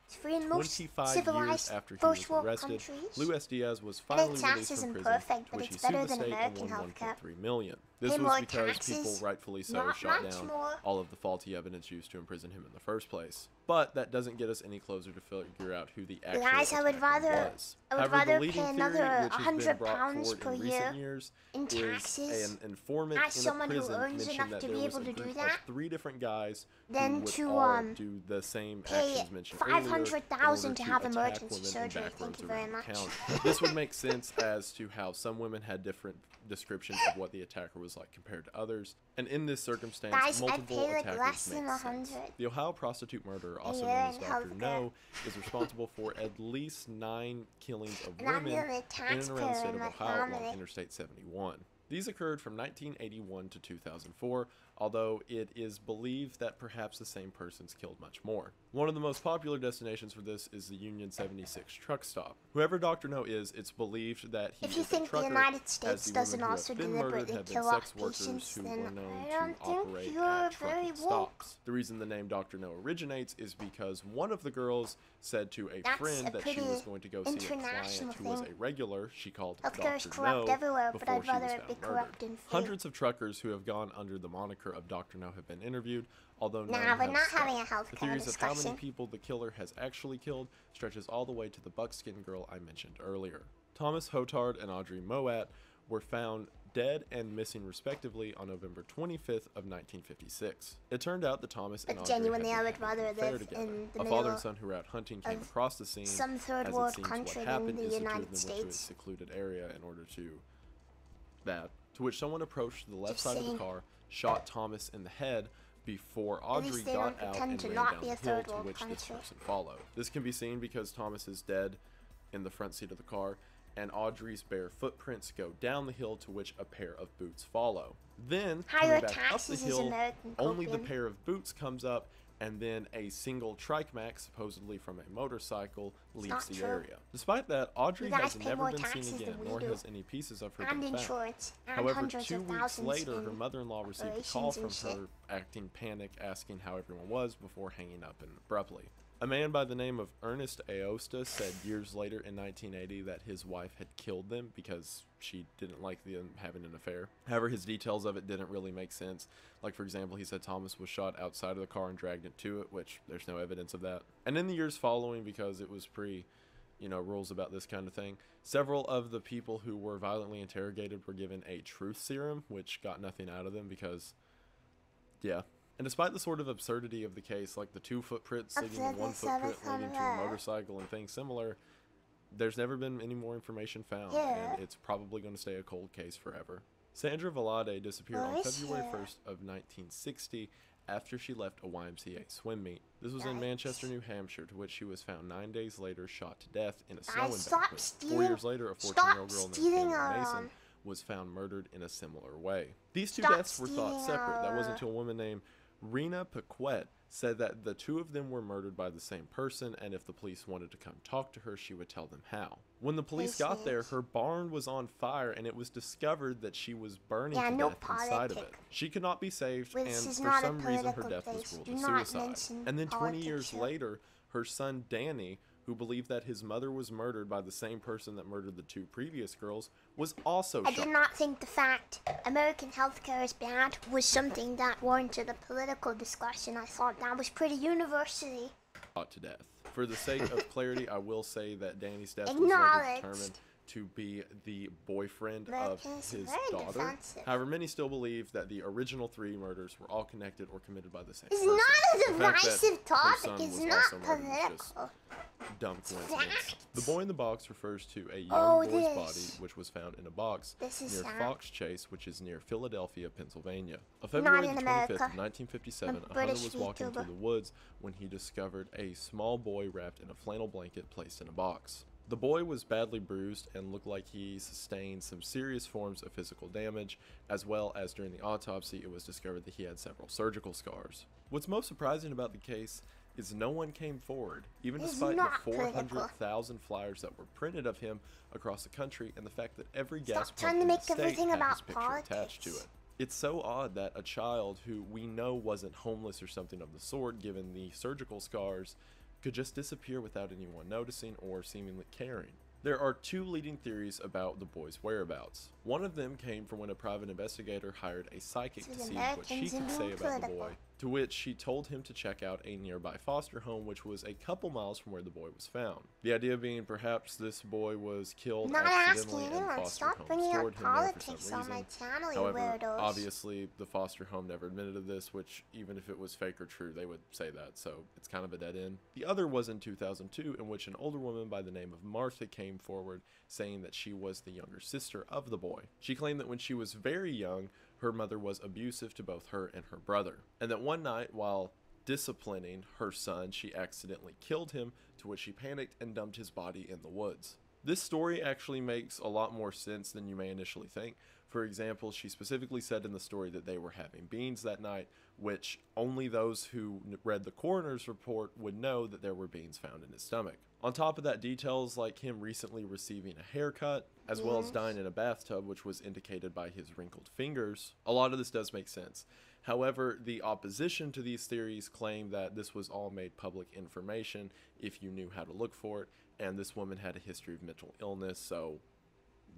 It's free in most 25 years civilized after he was first world arrested, countries. Luis Diaz was And finally its released tax from isn't prison, perfect, to but which he it's sued better the than state American and won healthcare. $1.3 million. This Pay was more because taxes, people rightfully so not shot much down more. all of the faulty evidence used to imprison him in the first place. But that doesn't get us any closer to figure out who the actual Guys, I would attacker was. rather However, the leading pay theory, another which has been brought £100 forward per in year recent years, in is taxes. an informant As in a someone who prison earns mentioned enough that to there be was able a to do group that, of 3 different guys then who would to, all do the same pay actions mentioned earlier in order $500,000 to have attack emergency women in surgery. back Thank rooms you very around the much. county. This would make sense as to how some women had different descriptions of what the attacker was like compared to others, and in this circumstance, Guys, I multiple pay like attackers less than make sense. 100. The Ohio prostitute murderer, also year known as in Dr. healthcare. No, is responsible for at least 9 killings of And I'm women the only in and around the taxpayer state in of my Ohio along family. Interstate 71. These occurred from 1981 to 2004, although it is believed that perhaps the same persons killed much more. One of the most popular destinations for this is the Union 76 truck stop. Whoever Dr. No is, it's believed that he If you is a think the trucker, United as States the doesn't women who also have been murdered deliberately have been kill sex off workers patients, who then were known I to don't think operate you're at very trucking woke. stops. The reason the name Dr. No originates is because one of the girls said to a That's friend a that she pretty was going to go see a international client who was thing. a regular she called Healthcare is Dr. corrupt No everywhere, but before I'd she was rather found it be murdered. corrupt and free. Hundreds of truckers who have gone under the moniker of Dr. No have been interviewed, although none Nah, we're have not stuck. having a The healthcare theories of how many discussion. people the killer has actually killed stretches all the way to the buckskin girl I mentioned earlier. Thomas Hotard and Audrey Moat were found dead and missing respectively on November 25th of 1956. It turned out that Thomas and But Audrey genuinely, had I been would having rather an affair live together. in the A father and middle son who were out hunting came of across the scene. some third as world it seems country what than happened the is the two of United them went to a States. secluded area in order to that, to which someone approached the left Just side of the saying. car, shot Thomas in the head before At Audrey least they got don't out pretend and to ran not down be the a hill third to world which this country. person followed. This can be seen because Thomas is dead in the front seat of the car, and Audrey's bare footprints go down the hill to which a pair of boots follow. Then, Higher coming back up the taxes is hill, American only the copium. pair of boots comes up, and then a single trike max, supposedly from a motorcycle, leaves not the true. area. Despite that, Audrey You guys has pay never more been taxes seen than again, we nor do. has any pieces of her And been found. insurance. And However, hundreds 2 of weeks thousands later, in her mother-in-law received a call from operations and her, acting panic, asking how everyone was before hanging up abruptly. A man by the name of Ernest Aosta said years later in 1980 that his wife had killed them because she didn't like them having an affair. However, his details of it didn't really make sense. Like, for example, he said Thomas was shot outside of the car and dragged into it, which there's no evidence of that. And in the years following, because it was rules about this kind of thing, several of the people who were violently interrogated were given a truth serum, which got nothing out of them because, yeah. And despite the sort of absurdity of the case, like the 2 footprints leading to 1 footprint leading to a motorcycle and things similar, there's never been any more information found, and it's probably going to stay a cold case forever. Sandra Valade disappeared on February 1st of 1960 after she left a YMCA swim meet. This was in Manchester, New Hampshire, to which she was found 9 days later, shot to death in a snow embankment. 4 years later, a 14-year-old girl named Kendra Mason was found murdered in a similar way. These 2 deaths were thought separate. That wasn't until a woman named Rena Paquette said that the 2 of them were murdered by the same person, and if the police wanted to come talk to her, she would tell them how. When the police got there, her barn was on fire, and it was discovered that she was burning to death inside of it. She could not be saved, and for some reason her death was ruled a suicide. And then 20 years later, her son Danny, who believed that his mother was murdered by the same person that murdered the 2 previous girls, was also shot. I did not think the fact American healthcare is bad was something that warranted a political discussion. I thought that was pretty universally Shot to death. For the sake of clarity, I will say that Danny's death was later determined to be the boyfriend of his daughter. Defensive. However, many still believe that the original 3 murders were all connected or committed by the same It's person. not a The fact that divisive her topic. son It's was not also murdered is just political. dumb coincidence. Facts. The boy in the box refers to a young Oh, boy's this. body, which was found in a box This is near sad. Fox Chase, which is near Philadelphia, Pennsylvania. On February in 25th America. of 1957, A a hunter British was walking through YouTuber. the woods when he discovered a small boy wrapped in a flannel blanket placed in a box. The boy was badly bruised and looked like he sustained some serious forms of physical damage, as well as during the autopsy it was discovered that he had several surgical scars. What's most surprising about the case is no one came forward, even despite the 400,000 flyers that were printed of him across the country and the fact that every gas pump in the state had his picture attached to it. It's so odd that a child who we know wasn't homeless or something of the sort, given the surgical scars, could just disappear without anyone noticing or seemingly caring. There are two leading theories about the boy's whereabouts. One of them came from when a private investigator hired a psychic to see what she could say about the boy, to which she told him to check out a nearby foster home, which was a couple miles from where the boy was found. The idea being perhaps this boy was killed accidentally and foster home stored him there for some reason. However, obviously the foster home never admitted to this, which even if it was fake or true, they would say that, so it's kind of a dead end. The other was in 2002, in which an older woman by the name of Martha came forward saying that she was the younger sister of the boy. She claimed that when she was very young, her mother was abusive to both her and her brother, and that one night while disciplining her son, she accidentally killed him, to which she panicked and dumped his body in the woods. This story actually makes a lot more sense than you may initially think. For example, she specifically said in the story that they were having beans that night, which only those who read the coroner's report would know that there were beans found in his stomach. On top of that, details like him recently receiving a haircut, as well as dying in a bathtub, which was indicated by his wrinkled fingers, a lot of this does make sense. However, the opposition to these theories claim that this was all made public information if you knew how to look for it, and this woman had a history of mental illness, so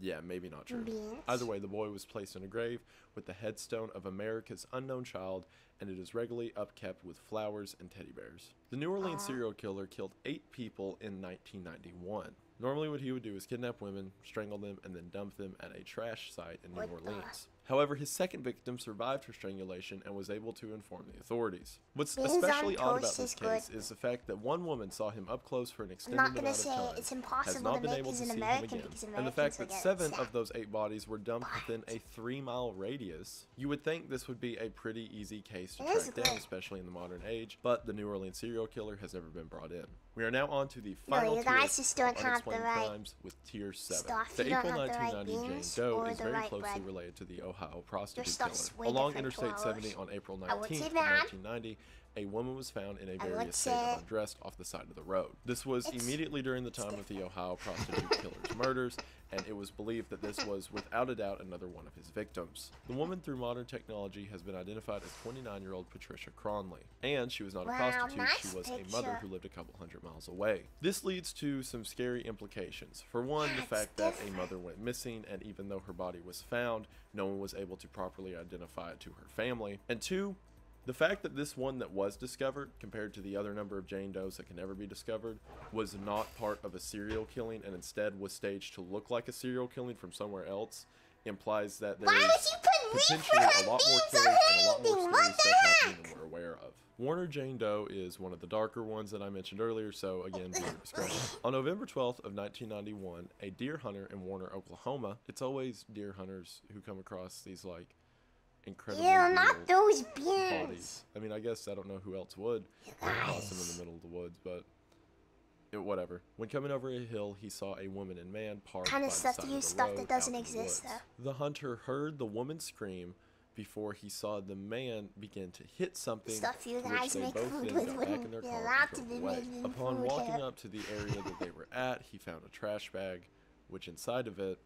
yeah, maybe not true. Either way, the boy was placed in a grave with the headstone of America's unknown child, and it is regularly upkept with flowers and teddy bears. The New Orleans serial killer killed 8 people in 1991. Normally what he would do is kidnap women, strangle them, and then dump them at a trash site in New Orleans. However, his second victim survived her strangulation and was able to inform the authorities. What's especially odd about this case is the fact that one woman saw him up close for an extended amount of time, has not been able to see him again, and the fact that 7 of those 8 bodies were dumped within a 3-mile radius. You would think this would be a pretty easy case to track down, especially in the modern age, but the New Orleans serial killer has never been brought in. We are now on to the final tier of unexplained crimes with tier 7. The April 1990 Jane Doe is very closely related to the Ohio prostitute killer. Along Interstate 70 on April 19th, 1990, a woman was found in a various state of undressed off the side of the road. This was immediately during the time of the Ohio prostitute killer's murders, and it was believed that this was without a doubt another one of his victims. The woman, through modern technology, has been identified as 29-year-old Patricia Cronley, and she was not a prostitute, she was a mother who lived a couple hundred miles away. This leads to some scary implications. For one, the fact that a mother went missing, and even though her body was found, no one was able to properly identify it to her family. And 2, the fact that this one that was discovered, compared to the other number of Jane Does that can never be discovered, was not part of a serial killing and instead was staged to look like a serial killing from somewhere else, implies that there is potentially a lot more killers and a lot more scary stuff happening than we're aware of. Warner Jane Doe is one of the darker ones that I mentioned earlier, so again, viewer discretion. On November 12th of 1991, a deer hunter in Warner, Oklahoma, it's always deer hunters who come across these, like, incredibly not those bodies. I mean, I guess I don't know who else would cross them in the middle of the woods, but whatever. When coming over a hill, he saw a woman and man parked by the side of the road that doesn't out in the exist, woods. The hunter heard the woman scream before he saw the man begin to hit something, which they both then got back in their car and drove away. Upon walking up to the area that they were at, he found a trash bag, which inside of it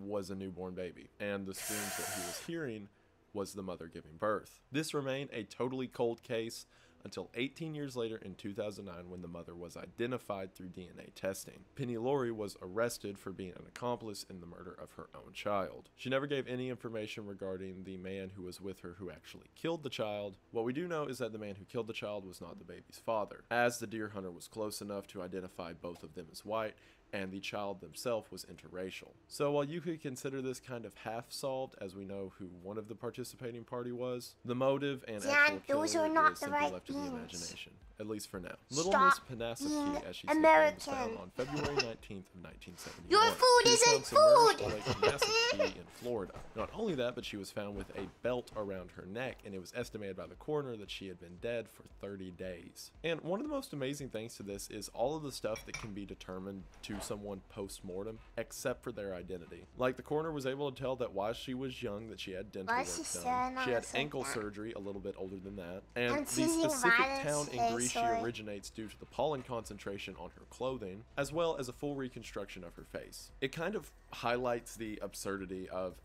was a newborn baby, and the screams that he was hearing was the mother giving birth. This remained a totally cold case until 18 years later in 2009, when the mother was identified through DNA testing. Penny Lori was arrested for being an accomplice in the murder of her own child. She never gave any information regarding the man who was with her who actually killed the child. What we do know is that the man who killed the child was not the baby's father, as the deer hunter was close enough to identify both of them as white, and the child themselves was interracial. So while you could consider this kind of half solved, as we know who one of the participating party was, the motive and actual killer is simply left to the imagination, at least for now. Little Miss Panasapkey, as she's nicknamed, was found on February 19th of 1971. Your food isn't food! On Lake Panasapkey in Florida. Not only that, but she was found with a belt around her neck, and it was estimated by the coroner that she had been dead for 30 days. And one of the most amazing things to this is all of the stuff that can be determined to someone post-mortem, except for their identity. Like, the coroner was able to tell that while she was young, that she had dental work done. She had ankle surgery, a little bit older than that. And the specific town in Greece she originates due to the pollen concentration on her clothing, as well as a full reconstruction of her face. It kind of highlights the absurdity of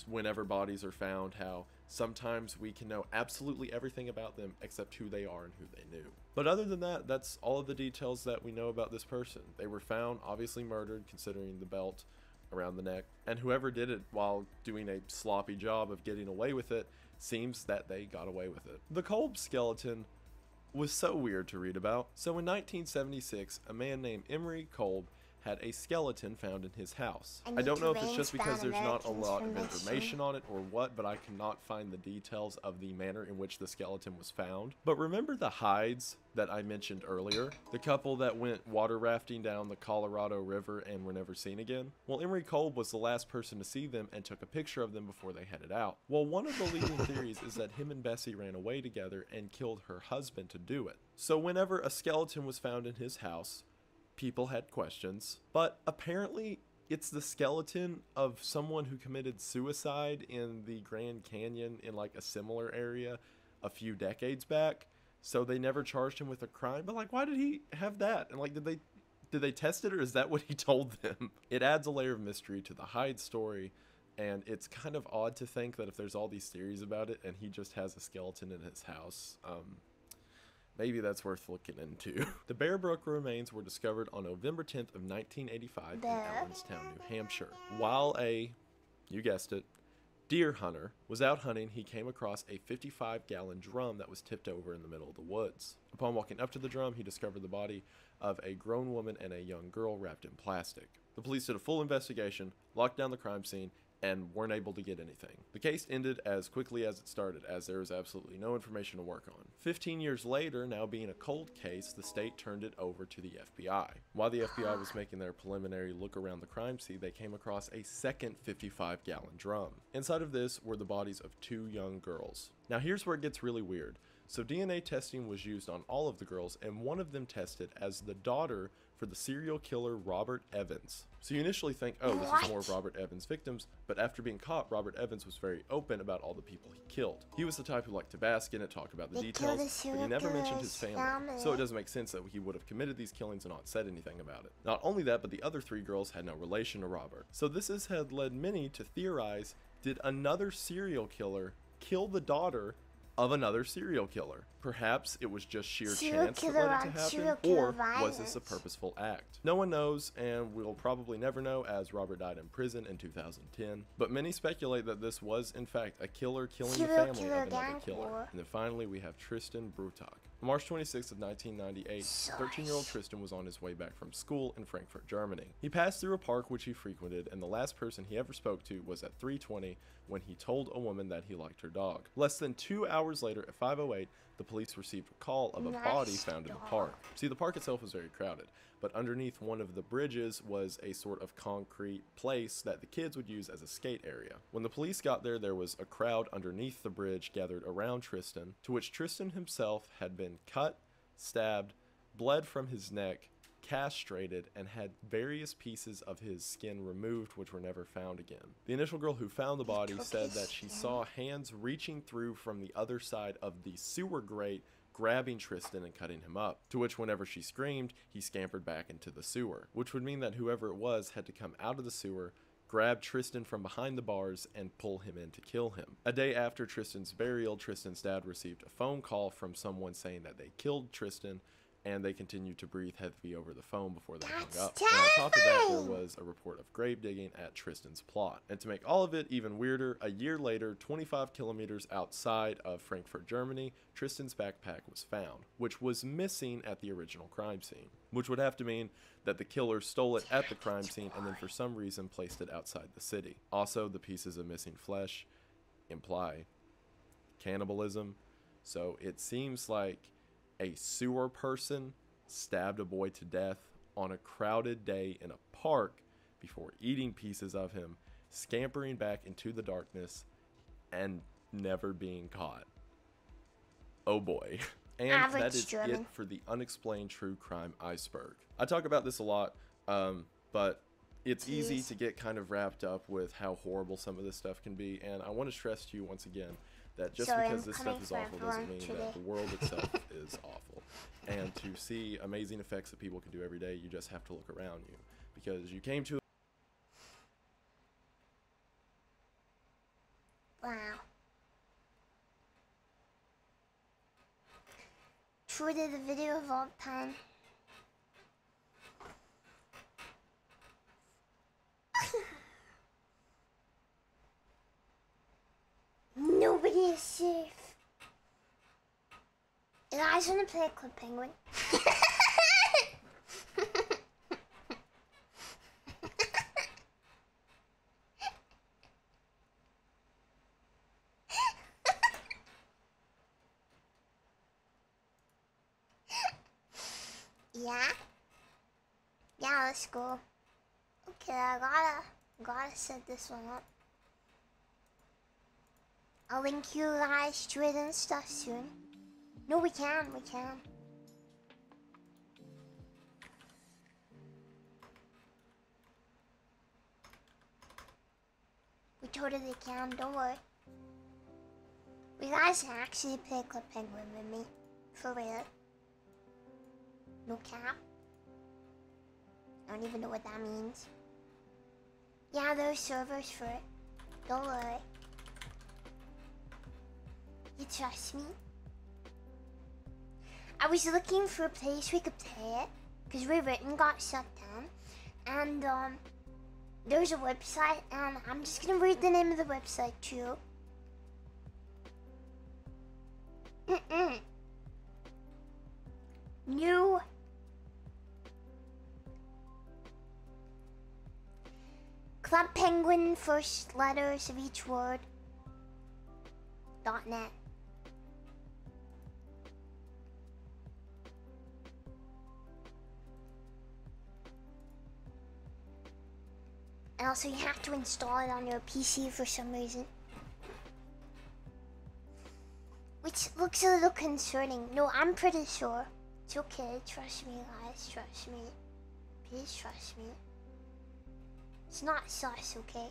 whenever bodies are found, how sometimes we can know absolutely everything about them except who they are and who they knew. But other than that, that's all of the details that we know about this person. They were found obviously murdered, considering the belt around the neck, and whoever did it while doing a sloppy job of getting away with it, seems that they got away with it. The Kolb skeleton was so weird to read about. So in 1976, a man named Emery Kolb had a skeleton found in his house. I don't know if it's just because there's not a lot of information on it or what, but I cannot find the details of the manner in which the skeleton was found. But remember the hides that I mentioned earlier? The couple that went water rafting down the Colorado River and were never seen again? Well, Emery Kolb was the last person to see them and took a picture of them before they headed out. Well, one of the leading theories is that him and Bessie ran away together and killed her husband to do it. So whenever a skeleton was found in his house, people had questions, but apparently it's the skeleton of someone who committed suicide in the Grand Canyon in like a similar area a few decades back. So they never charged him with a crime, but like, why did he have that? And like, did they test it, or is that what he told them? It adds a layer of mystery to the Hyde story, and it's kind of odd to think that if there's all these theories about it and he just has a skeleton in his house, maybe that's worth looking into. The Bear Brook remains were discovered on November 10th of 1985 in Allenstown, New Hampshire. While you guessed it, deer hunter was out hunting, he came across a 55-gallon drum that was tipped over in the middle of the woods. Upon walking up to the drum, he discovered the body of a grown woman and a young girl wrapped in plastic. The police did a full investigation, locked down the crime scene, and weren't able to get anything. The case ended as quickly as it started, as there was absolutely no information to work on. 15 years later, now being a cold case, the state turned it over to the FBI. While the FBI was making their preliminary look around the crime scene, they came across a second 55-gallon drum. Inside of this were the bodies of 2 young girls. Now here's where it gets really weird. So DNA testing was used on all of the girls, and one of them tested as the daughter for the serial killer Robert Evans. So you initially think, oh, this is more of Robert Evans' victims, but after being caught, Robert Evans was very open about all the people he killed. He was the type who liked to bask in it, talk about the details, but he never mentioned his family. So it doesn't make sense that he would have committed these killings and not said anything about it. Not only that, but the other 3 girls had no relation to Robert. So this had led many to theorize, did another serial killer kill the daughter of another serial killer? Perhaps it was just sheer chance that led it to happen, or was this a purposeful act? No one knows, and we'll probably never know, as Robert died in prison in 2010. But many speculate that this was, in fact, a killer killing the family of another killer. And then finally, we have Tristan Brutak. On March 26th of 1998, 13-year-old Tristan was on his way back from school in Frankfurt, Germany. He passed through a park which he frequented, and the last person he ever spoke to was at 3:20 when he told a woman that he liked her dog. Less than 2 hours later, at 5:08, the police received a call of a body found in the park. See, the park itself was very crowded, but underneath one of the bridges was a sort of concrete place that the kids would use as a skate area. When the police got there, there was a crowd underneath the bridge gathered around Tristan, to which Tristan himself had been cut, stabbed, bled from his neck, castrated, and had various pieces of his skin removed, which were never found again. The initial girl who found the body said that she saw hands reaching through from the other side of the sewer grate, grabbing Tristan and cutting him up, to which whenever she screamed, he scampered back into the sewer, which would mean that whoever it was had to come out of the sewer, grab Tristan from behind the bars, and pull him in to kill him. A day after Tristan's burial, Tristan's dad received a phone call from someone saying that they killed Tristan, and they continued to breathe heavy over the phone before they That's hung up. And on top of that, there terrifying. was a report of grave digging at Tristan's plot. And to make all of it even weirder, a year later, 25 kilometers outside of Frankfurt, Germany, Tristan's backpack was found, which was missing at the original crime scene, which would have to mean that the killer stole it at the crime scene and then for some reason placed it outside the city. Also, the pieces of missing flesh imply cannibalism, so it seems like a sewer person stabbed a boy to death on a crowded day in a park before eating pieces of him, scampering back into the darkness, and never being caught. Oh boy. And Average that is German. it for the unexplained true crime iceberg. I talk about this a lot, but it's easy to get kind of wrapped up with how horrible some of this stuff can be, and I want to stress to you once again that just Sorry, because I'm this coming stuff is for awful doesn't everyone mean today. that the world itself is awful. And to see amazing effects that people can do every day, you just have to look around you, because you came to Wow. Truly the video of all time. Nobody is safe. You guys wanna play a Club Penguin? Yeah? Yeah, let's go. Okay, I gotta set this one up. I'll link you guys to it and stuff soon. No, we can. We totally can, don't worry. You guys actually play Club Penguin with me. For real. No cap. I don't even know what that means. Yeah, there's servers for it. Don't worry. You trust me? I was looking for a place we could play it, because Rewritten got shut down. And, there's a website, and I'm just gonna read the name of the website, too. New Club Penguin, first letters of each word. .net. And also you have to install it on your PC for some reason. Which looks a little concerning. No, I'm pretty sure. It's okay, trust me guys, trust me. Please trust me. It's not sus, okay?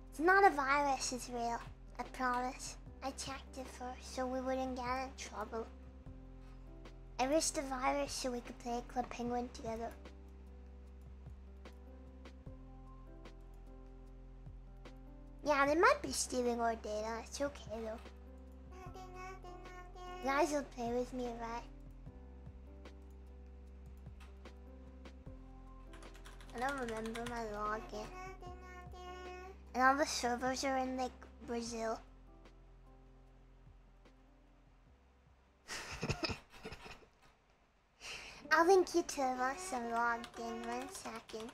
It's not a virus, it's real. I promise. I checked it first so we wouldn't get in trouble. I risked the virus so we could play Club Penguin together. Yeah, they might be stealing our data. It's okay though. You guys will play with me, right? I don't remember my login. And all the servers are in like Brazil. I'll link you to once I'm logged in. 1 second.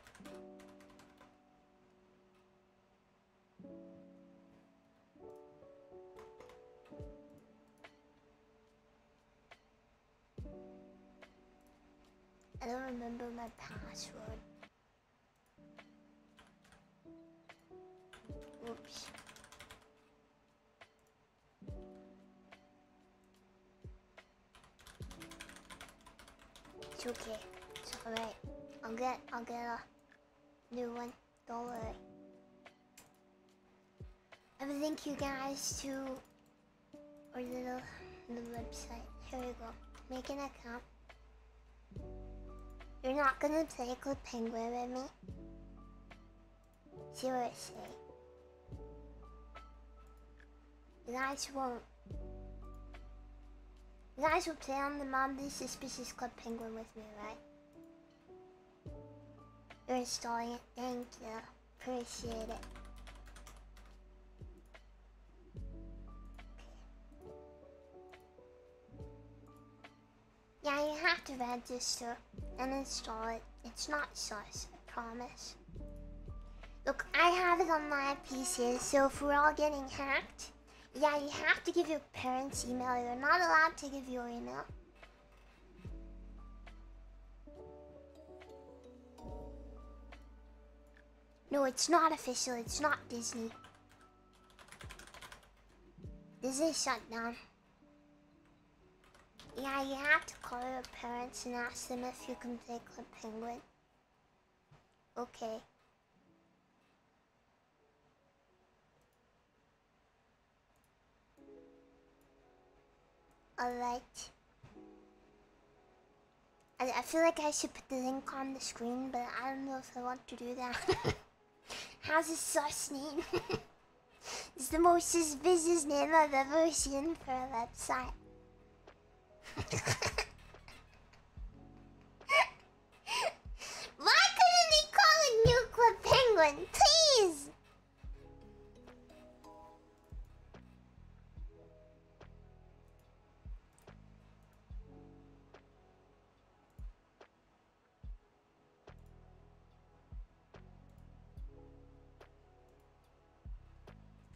I don't remember my password. Oops. It's okay. It's alright. I'll get a new one. Don't worry. I will link you guys to our little website. Here we go. Make an account. You're not gonna play Club Penguin with me? See what I say. You guys won't. You guys will play on the Mildly Suspicious Club Penguin with me, right? You're installing it. Thank you. Appreciate it. Yeah, you have to register and install it. It's not sus, I promise. Look, I have it on my PC, so if we're all getting hacked, yeah, you have to give your parents' email. You're not allowed to give your email. No, it's not official. It's not Disney. Disney shut down. Yeah, you have to call your parents and ask them if you can play Club Penguin. Okay. Alright. I feel like I should put the link on the screen, but I don't know if I want to do that. How's this sus name? It's the most suspicious name I've ever seen for a website. Why couldn't they call it New Club Penguin? Please!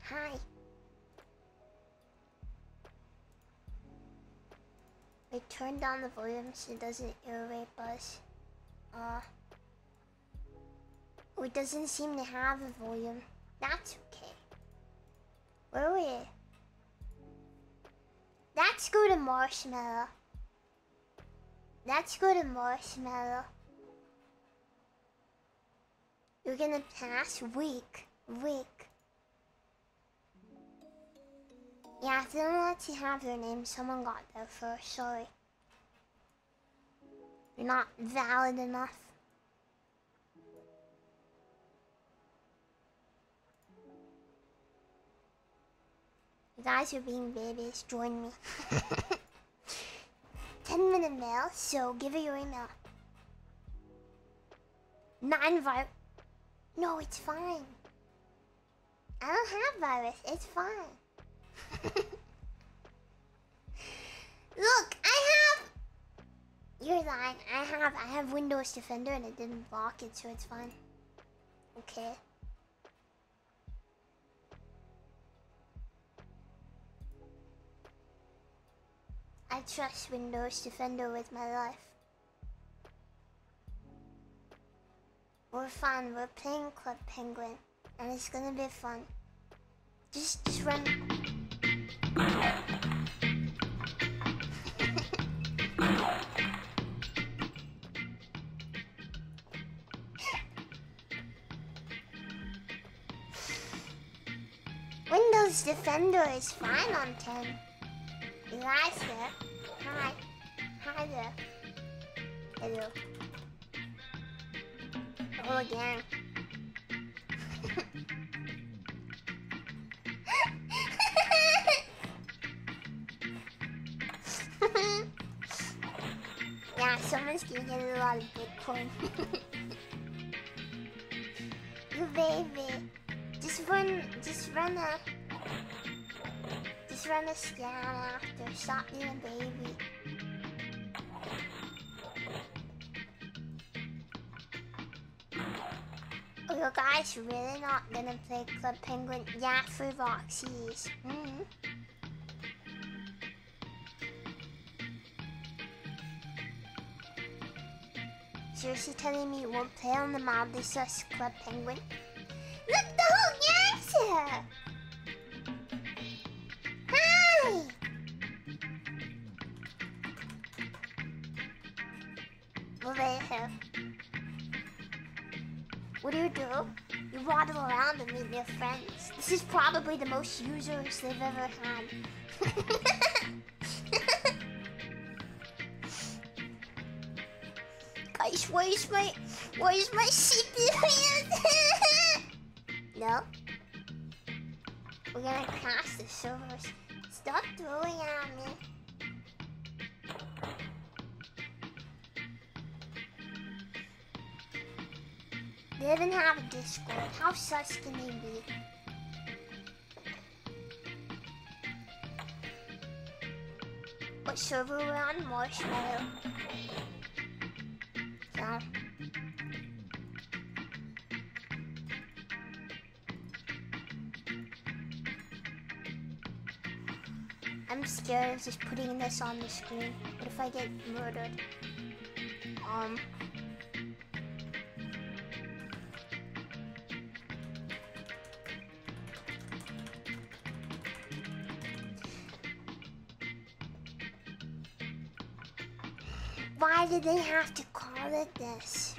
Hi. I turned down the volume so it doesn't irate us. Oh, it doesn't seem to have a volume. That's okay. Where are we? Let's go to Marshmallow. Let's go to Marshmallow. You're gonna pass? Weak. Yeah, if they don't let you have your name, someone got there first. Sorry. You're not valid enough. You guys are being babies. Join me. 10-minute mail, so give her your email. 9 virus. No, it's fine. I don't have virus. It's fine. Look, I have. You're lying. I have Windows Defender and it didn't block it, so it's fine. Okay. I trust Windows Defender with my life. We're fun. We're playing Club Penguin, and it's gonna be fun. Just run. Windows Defender is fine on 10. You guys there? Hi. Hi there. Hello. Oh, again. Yeah, someone's gonna get a lot of Bitcoin. You baby. Just run a scan after. Stop being a baby. Oh, you guys really not gonna play Club Penguin? Yeah, for Roxy's. Seriously telling me you won't play on the Mildly Sus Club Penguin? Look, the whole gang's here! Hi! Over here. What do? You waddle around and meet your friends. This is probably the most users they've ever had. Guys, where's my CPU? No? We're gonna crash the servers. Stop throwing at me. They even have a Discord. How sus can they be? What server we're on? Marshmallow. So. I'm scared of just putting this on the screen. What if I get murdered? Why did they have to call it this?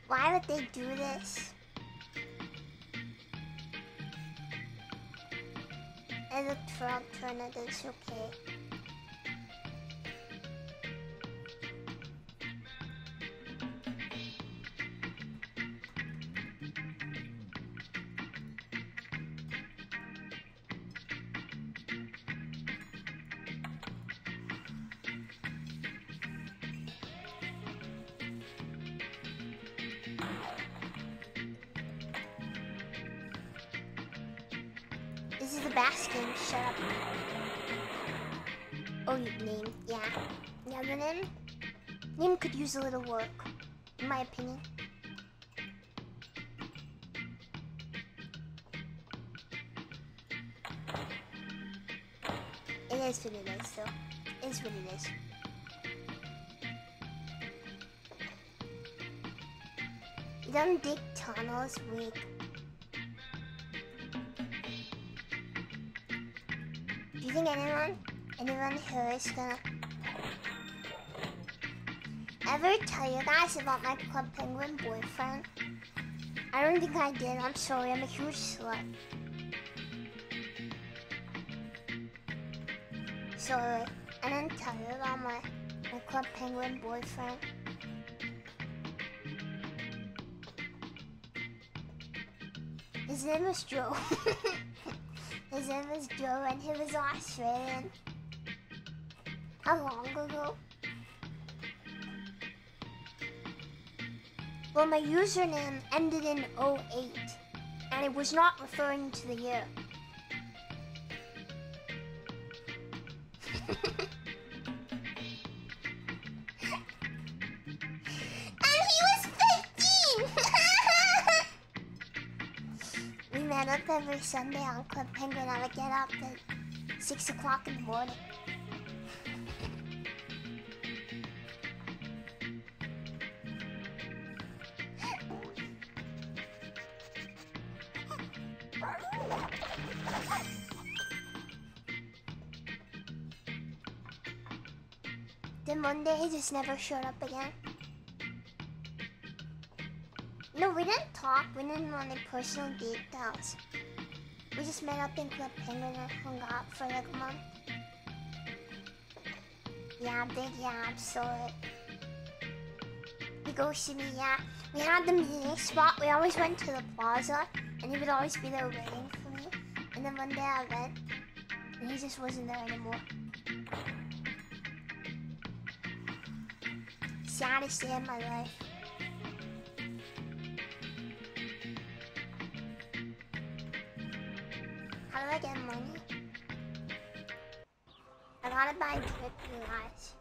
Why would they do this? I looked for alternatives, okay. This is the best game, shut up. Oh, name, yeah. Yeah, the name could use a little work, in my opinion. It is what it is, though. It is what it is. You don't dig tunnels, weak. Do you think anyone here is gonna ever tell you guys about my Club Penguin boyfriend? I don't think I did. I'm sorry. I'm a huge slut. Sorry. I didn't tell you about my Club Penguin boyfriend. His name was Joe. His name was Joe and he was Australian. How long ago? Well, my username ended in 08 and it was not referring to the year. And he was 15! We met up every Sunday on Club Penguin. I would get up at 6 o'clock in the morning. Then one day he just never showed up again. No, we didn't talk. We didn't want any personal details. We just met up in Club Penguin and hung out for like a month. Yeah, big yeah, I'm sorry. He ghosted me, yeah. We had the meeting spot. We always went to the plaza and he would always be there waiting for me. And then one day I went and he just wasn't there anymore. Saddest day of my life. How do I get money? I gotta buy drip, you guys.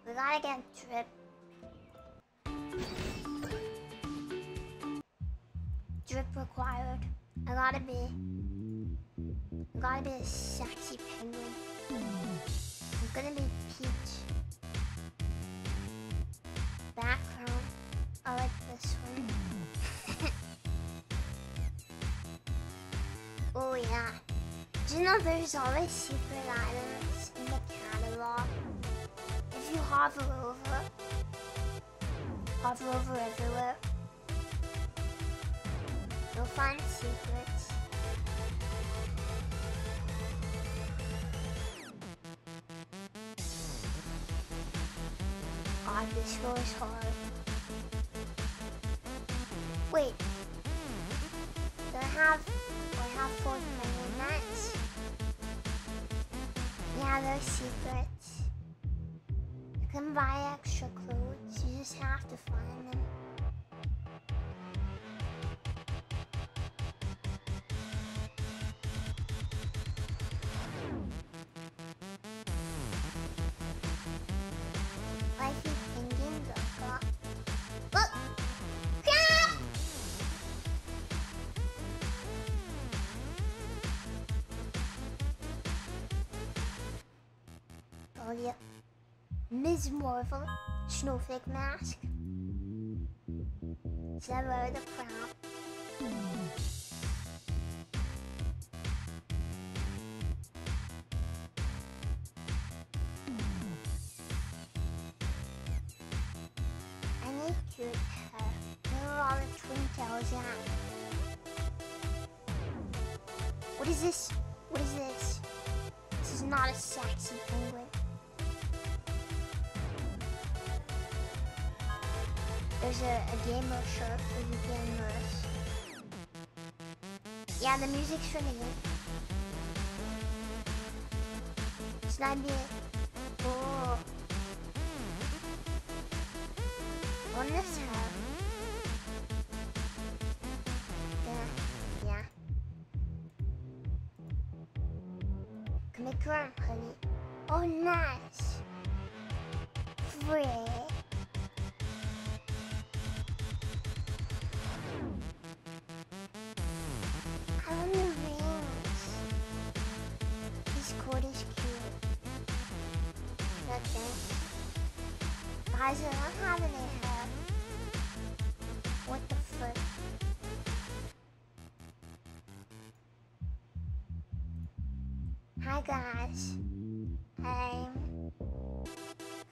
We gotta get drip. Drip required. I gotta be a sexy penguin. I'm gonna be Peach. Background. I like this one. Oh yeah. Do you know there's always secret items in the catalog? If you hover over everywhere, you'll find secrets. God, this goes hard. Wait. Do I have 4 penguin nuts? Yeah, they're secrets. can buy extra clothes. You just have to find them. Why is he thinking the fuck? Look! Crap! Oh yeah. Ms. Marvel, snowflake mask. Sever the crown. I need cute hair. Where are all the twinkles at? What is this? What is this? This is not a sexy penguin. There's a gamer shirt for you gamers. Yeah, the music's really good. It's not bad. Oh. On this hat. Yeah. Come here, honey. Oh, nice. Free. I want the rings. This cord is cute. No thanks. Guys, I don't have any hair. What the frick? Hi guys.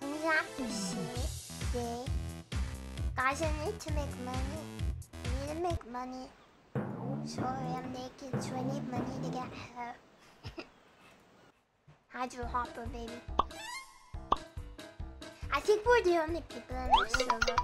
Comes after C. Guys, I need to make money. I need to make money. Sorry, I'm naked, so I need money to get hair. Hydro Hopper, baby. I think we're the only people in this server.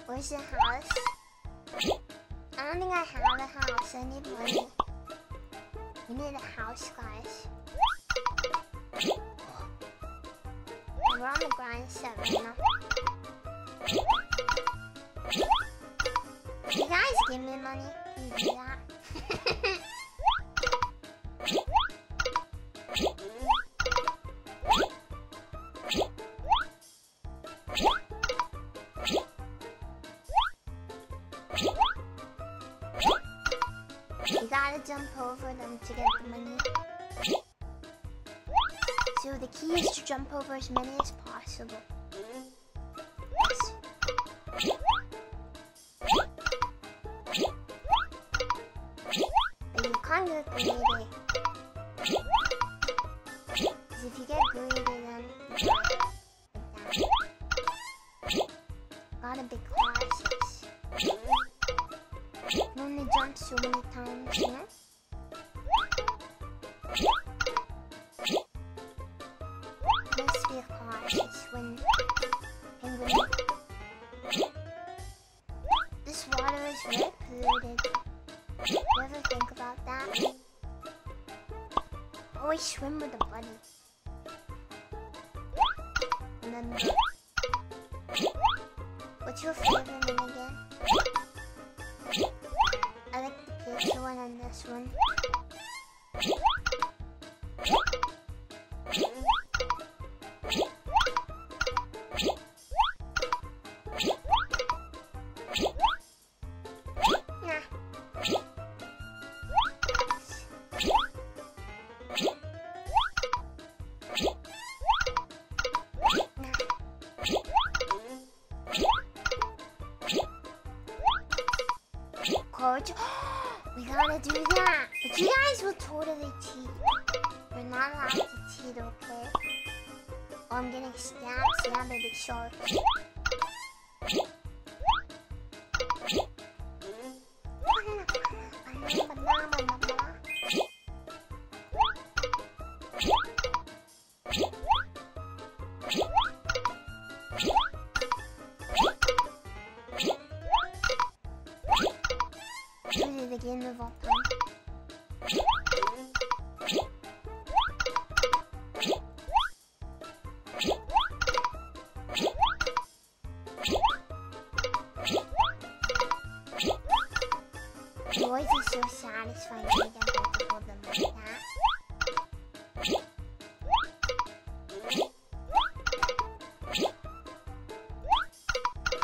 Where's the house? I don't think I have a house. I need money. We need a house, guys. We're on the grind set right now. You guys give me money? Can you do that? You gotta jump over them to get the money. So the key is to jump over as many as possible. Yes. But you can't get greedy. Because if you get greedy, then you die. Like that. Gotta be cautious. You can only jump so many times, you know? Let's be cautious when penguin. This water is very polluted. You ever think about that? Always swim with a buddy. Remember. What's your favorite name again? I like the picture one and this one. We gotta do that. But you guys will totally cheat. You're not allowed to cheat, okay? Or I'm getting stabbed by the sharks. so satisfying to get both of them like that.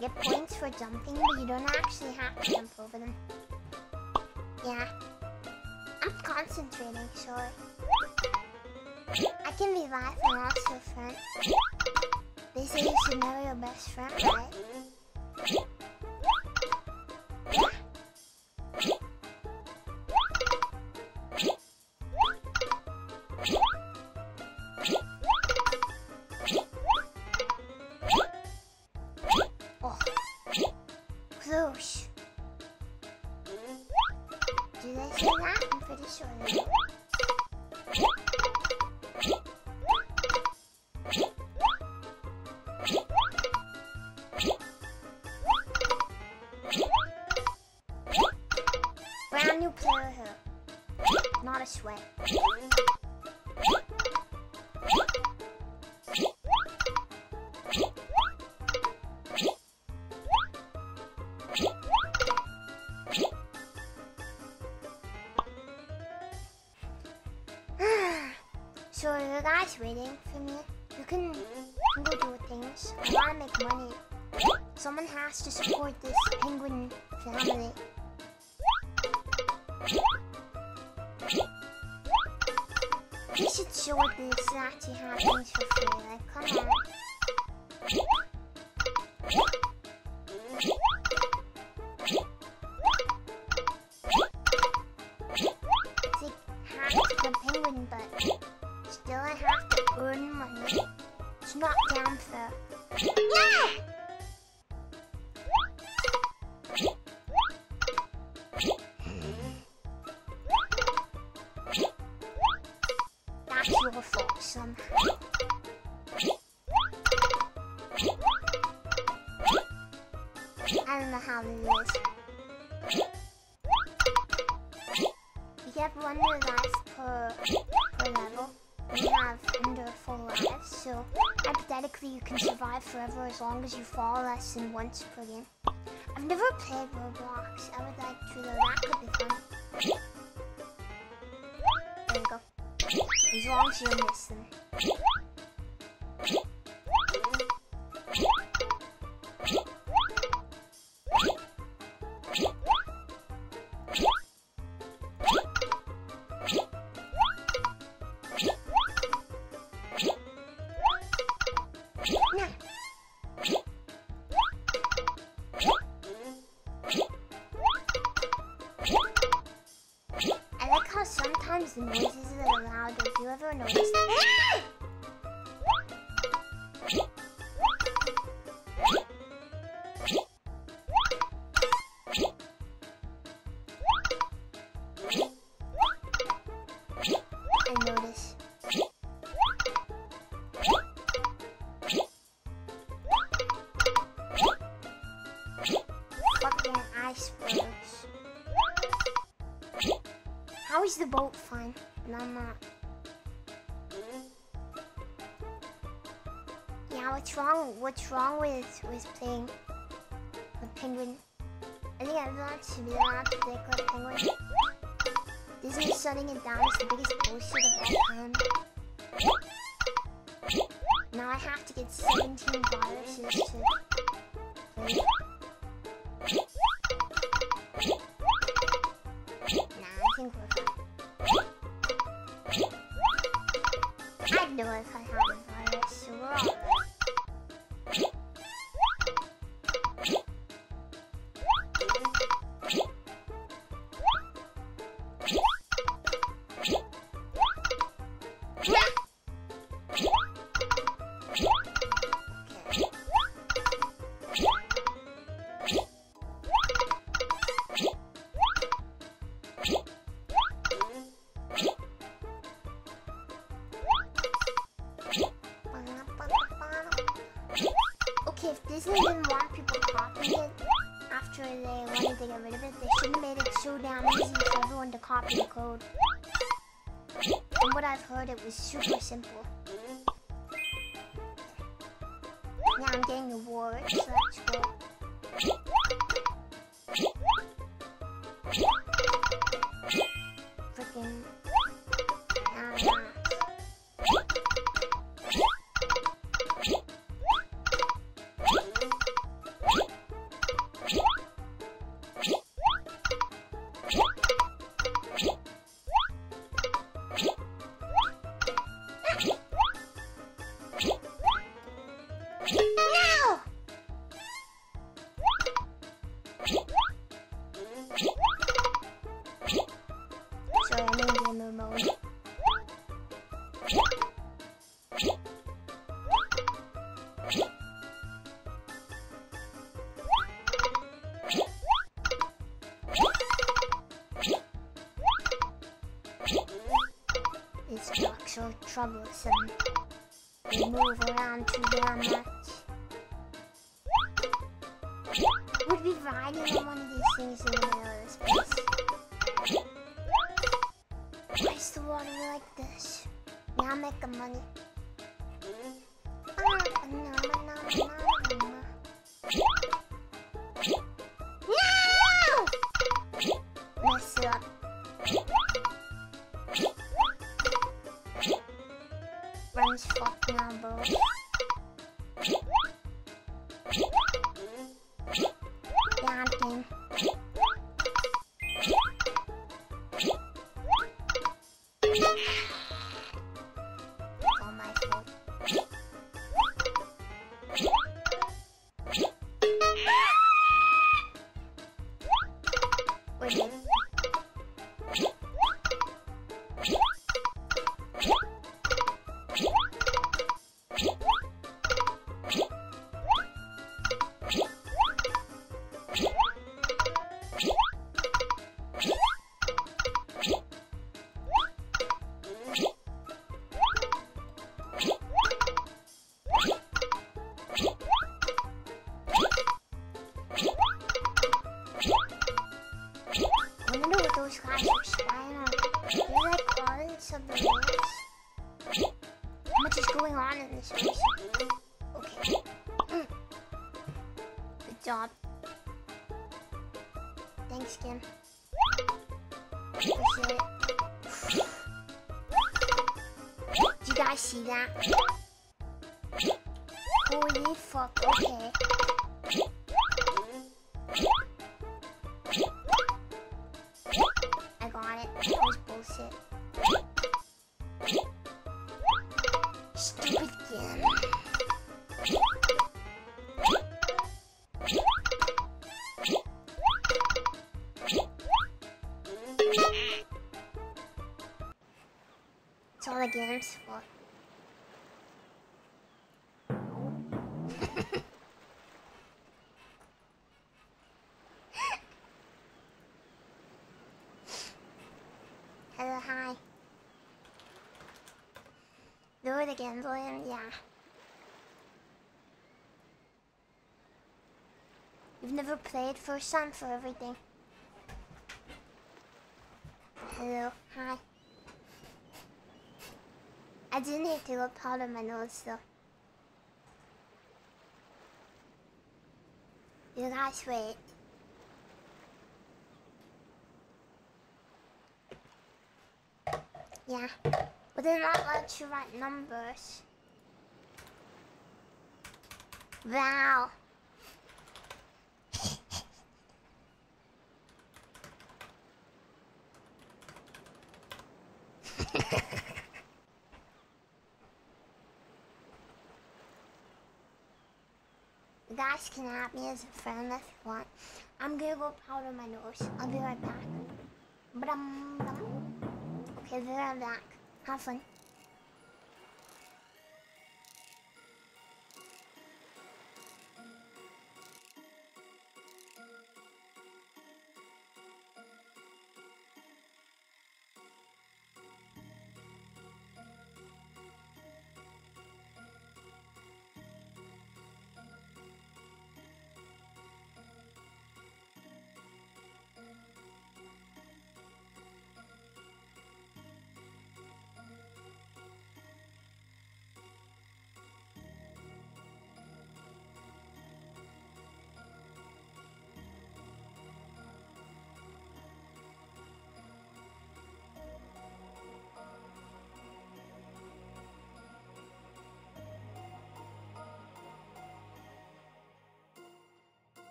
Get points for jumping, but you don't actually have to jump over them. Yeah. I'm concentrating, sorry. I can revive and also friend. They say you should know your best friend, right? Oh. Close. Do they say that? I'm pretty sure they do. Brand new player here. Not a sweat. So are you guys waiting for me? You can go do things. I wanna make money. Someone has to support this penguin family. You should show this actually happens for free. Like, come on. It's like hacked the penguin, but still I have to earn money. It's not damn fair. Yeah! That's your fault somehow. I don't know how it is. You get 1 new life per level. You have under 4 lives, so hypothetically you can survive forever as long as you fall less than once per game. I've never played Roblox. I would like to, though. That could be fun. There you go. As long as you miss them. I like how sometimes the noises are loud. Have you ever noticed that? I notice. Fucking icebergs. How is the boat fine? And I'm not. Yeah, what's wrong with playing a penguin? I think everyone should be allowed to play with a penguin. Disney's shutting it down as the biggest bullshit of all time. Now I have to get 17 viruses to play. Nah, I think we're fine. I'd know if I had a virus, so we're alright. Okay, if Disney didn't want people copying it after they wanted to get rid of it, they shouldn't have made it so damn easy for everyone to copy the code. From what I've heard, it was super simple. Yeah, I'm getting awards, so let's go. No! Sorry, I'm in gamer mode. These blocks are troublesome. They move around too damn much. Would be riding on one of these things in the middle of this place. Why is the water like this? Now I'm making money. No! Mess it up. Run's fucked now, bro. Yeah, game. All my fault. We're good. I wonder what those guys are spying on. They're like all in submarines. How much is going on in this place? Okay. Good job. Thanks, Kim. Appreciate it. Did you guys see that? Holy fuck, okay. I got it. That was bullshit. Stupid game. It's all the game's for. Hello, hi. Do it again, William. Yeah. You've never played First Time for Everything. Hello, hi. I didn't hit to look powder my nose though. You guys wait. Yeah, but they're not let you write numbers. Wow. You guys can add me as a friend if you want. I'm gonna go powder my nose. I'll be right back. Okay, be right back. Have fun.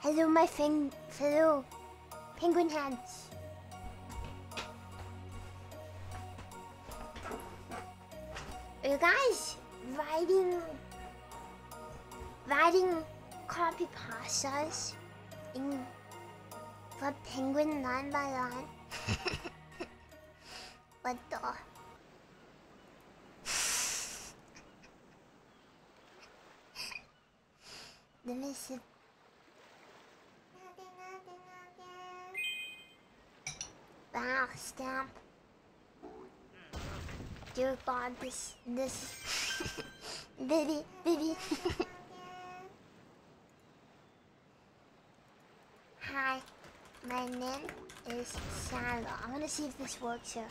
Hello, my fellow penguin hands. Are you guys writing copypastas in Club Penguin line by line? What the? Let me see. Wow, stamp. Dear God, this baby. Hi, my name is Sandra. I want to see if this works here.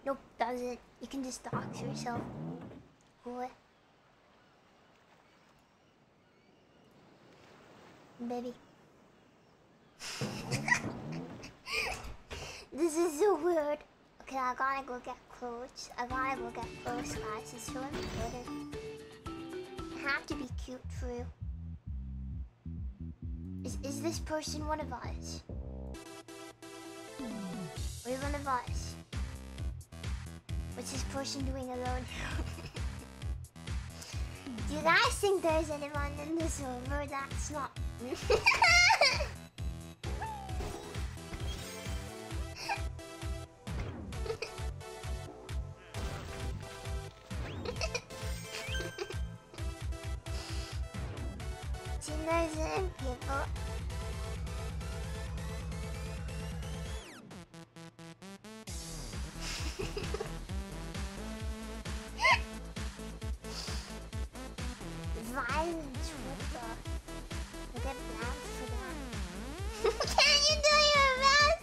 Nope, doesn't. You can just dox yourself. Boy. Baby. This is so weird. Okay, I gotta go get clothes. Guys. It's so important. I have to be cute for you. Is this person one of us? Are you one of us? What's this person doing alone? Do you guys think there's anyone in the server that's not... There's people. Violence, what the? I get banned for that. Can you do your best?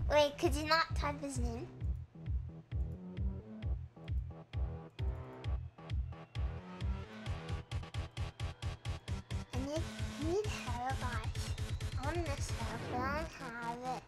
Wait, could you not type his name? I need hair, guys. I want this hair, but I don't have it.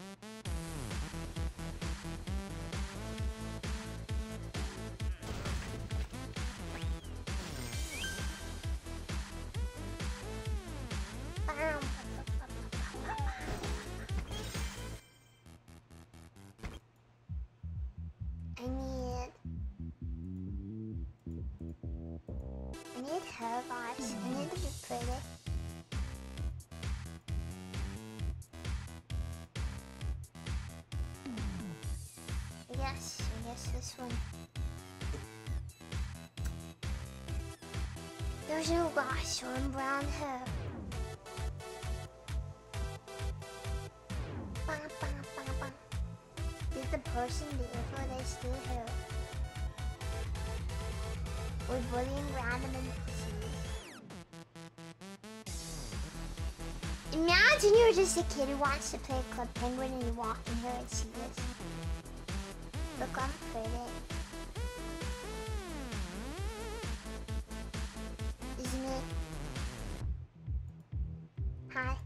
I need hair, guys. I need to be pretty. Yes, I guess this one. There's no guy showing brown hair. Did the person before they still here? We're bullying random NPCs. Imagine you're just a kid who wants to play Club Penguin and you walk in here and see this. Look, I'm pretty. Isn't it? Hi.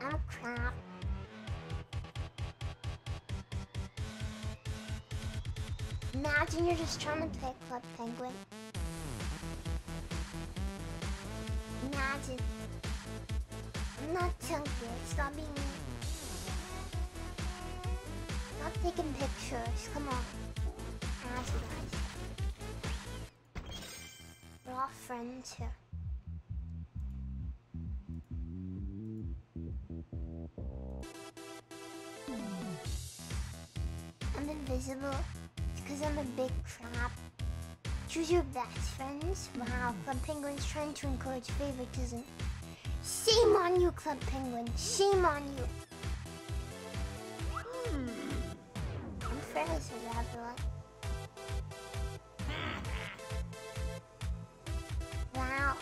I'm crap. Imagine you're just trying to play Club Penguin. Imagine. I'm not chunky. Stop being mean. Stop taking pictures. Come on. Ask you guys. We're all friends here. I'm invisible. Because I'm a big crap. Choose your best friends. Wow, Club Penguin's trying to encourage favoritism. Shame on you, Club Penguin. Shame on you. I'm friends with everyone. Wow.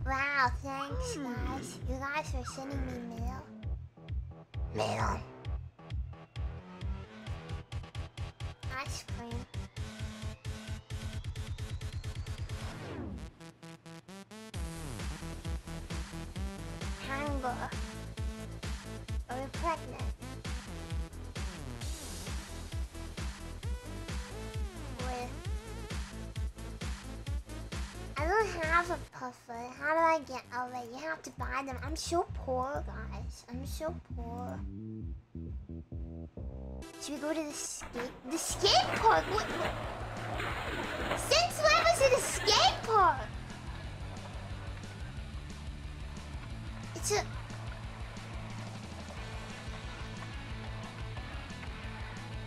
Wow, thanks guys. You guys are sending me mail. ice cream. Hunger. Are we pregnant? With... I don't have a puffer. How do I get over it? You have to buy them. I'm so poor, guys. I'm so poor. Should we go to the skate park? What? Since when was it a skate park? It's a...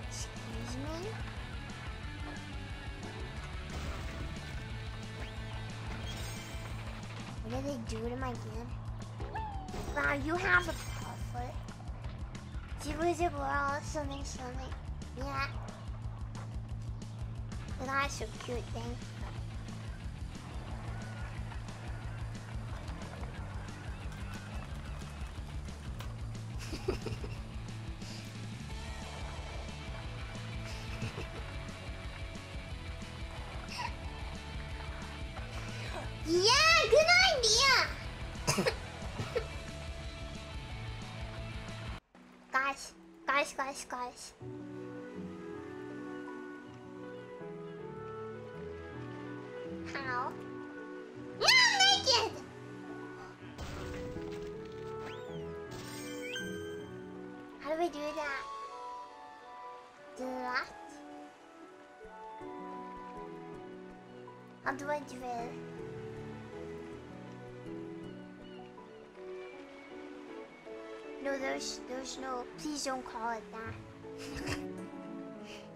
Excuse me? What did they do to my game? Wow, you have a puffer. She was a girl, something. Yeah. But that's so cute, thank you. Yeah, good idea! Guys. How? No, I'm naked! How do we do that? Do that? How do I drill? No, there's no. Please don't call it that.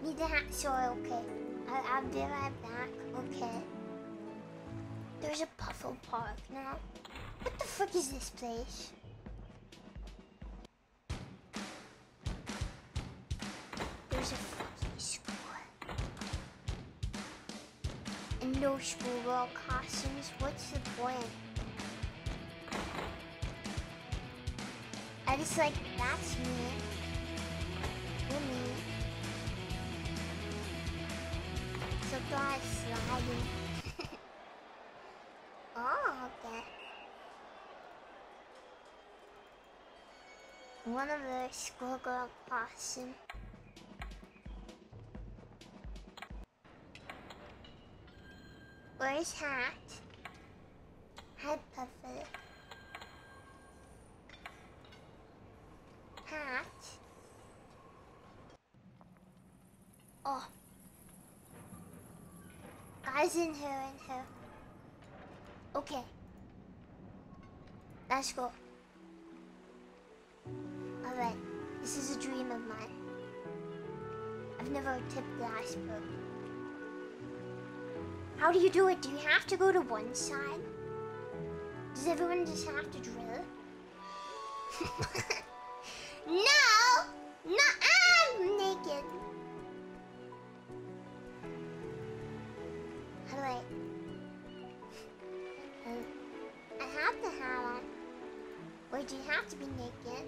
Need to have. Sorry, okay. I'll be right back. Okay. There's a Puffle Park now. What the frick is this place? There's a fucking school. And no schoolgirl costumes. What's the point? I just like, that's me. You're me. So glad sliding. Oh, okay. One of the schoolgirl costume. Where's Hat? Hi, Puffer. Hat. Oh. Guys, in here. Okay. Let's go. Alright. This is a dream of mine. I've never tipped the iceberg. How do you do it? Do you have to go to one side? Does everyone just have to drill? No! I'm naked. How do I have the hat on. Or do you have to be naked?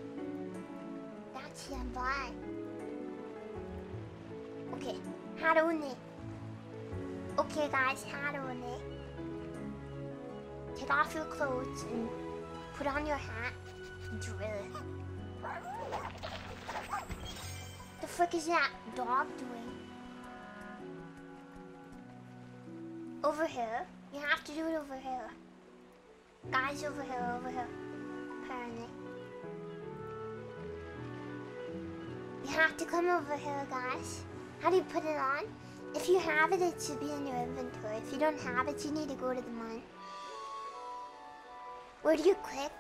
That's your vibe. Okay, hat only. Okay guys, hat only. Take off your clothes and put on your hat and drill. The frick is that dog doing? Over here. You have to do it over here. Guys, over here. Apparently. You have to come over here, guys. How do you put it on? If you have it, it should be in your inventory. If you don't have it, you need to go to the mine. Where do you click?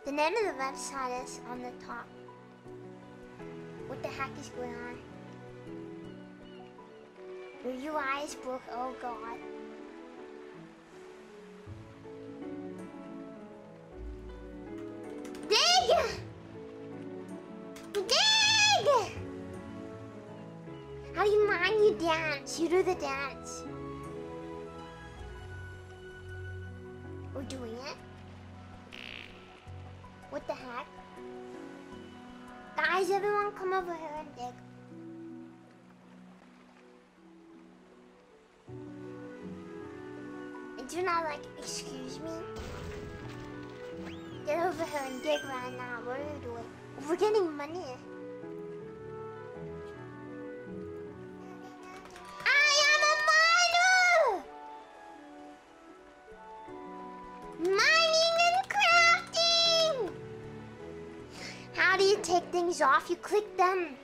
The name of the website is on the top. What the heck is going on? Your UI is broke. Oh god. Dig! How do you mind you dance? You do the dance. We're doing it? What the heck? Guys, everyone come over here and dig. Do not like, excuse me? Get over here and dig right now. What are you doing? We're getting money. I am a miner! Mining and crafting! How do you take things off? You click them.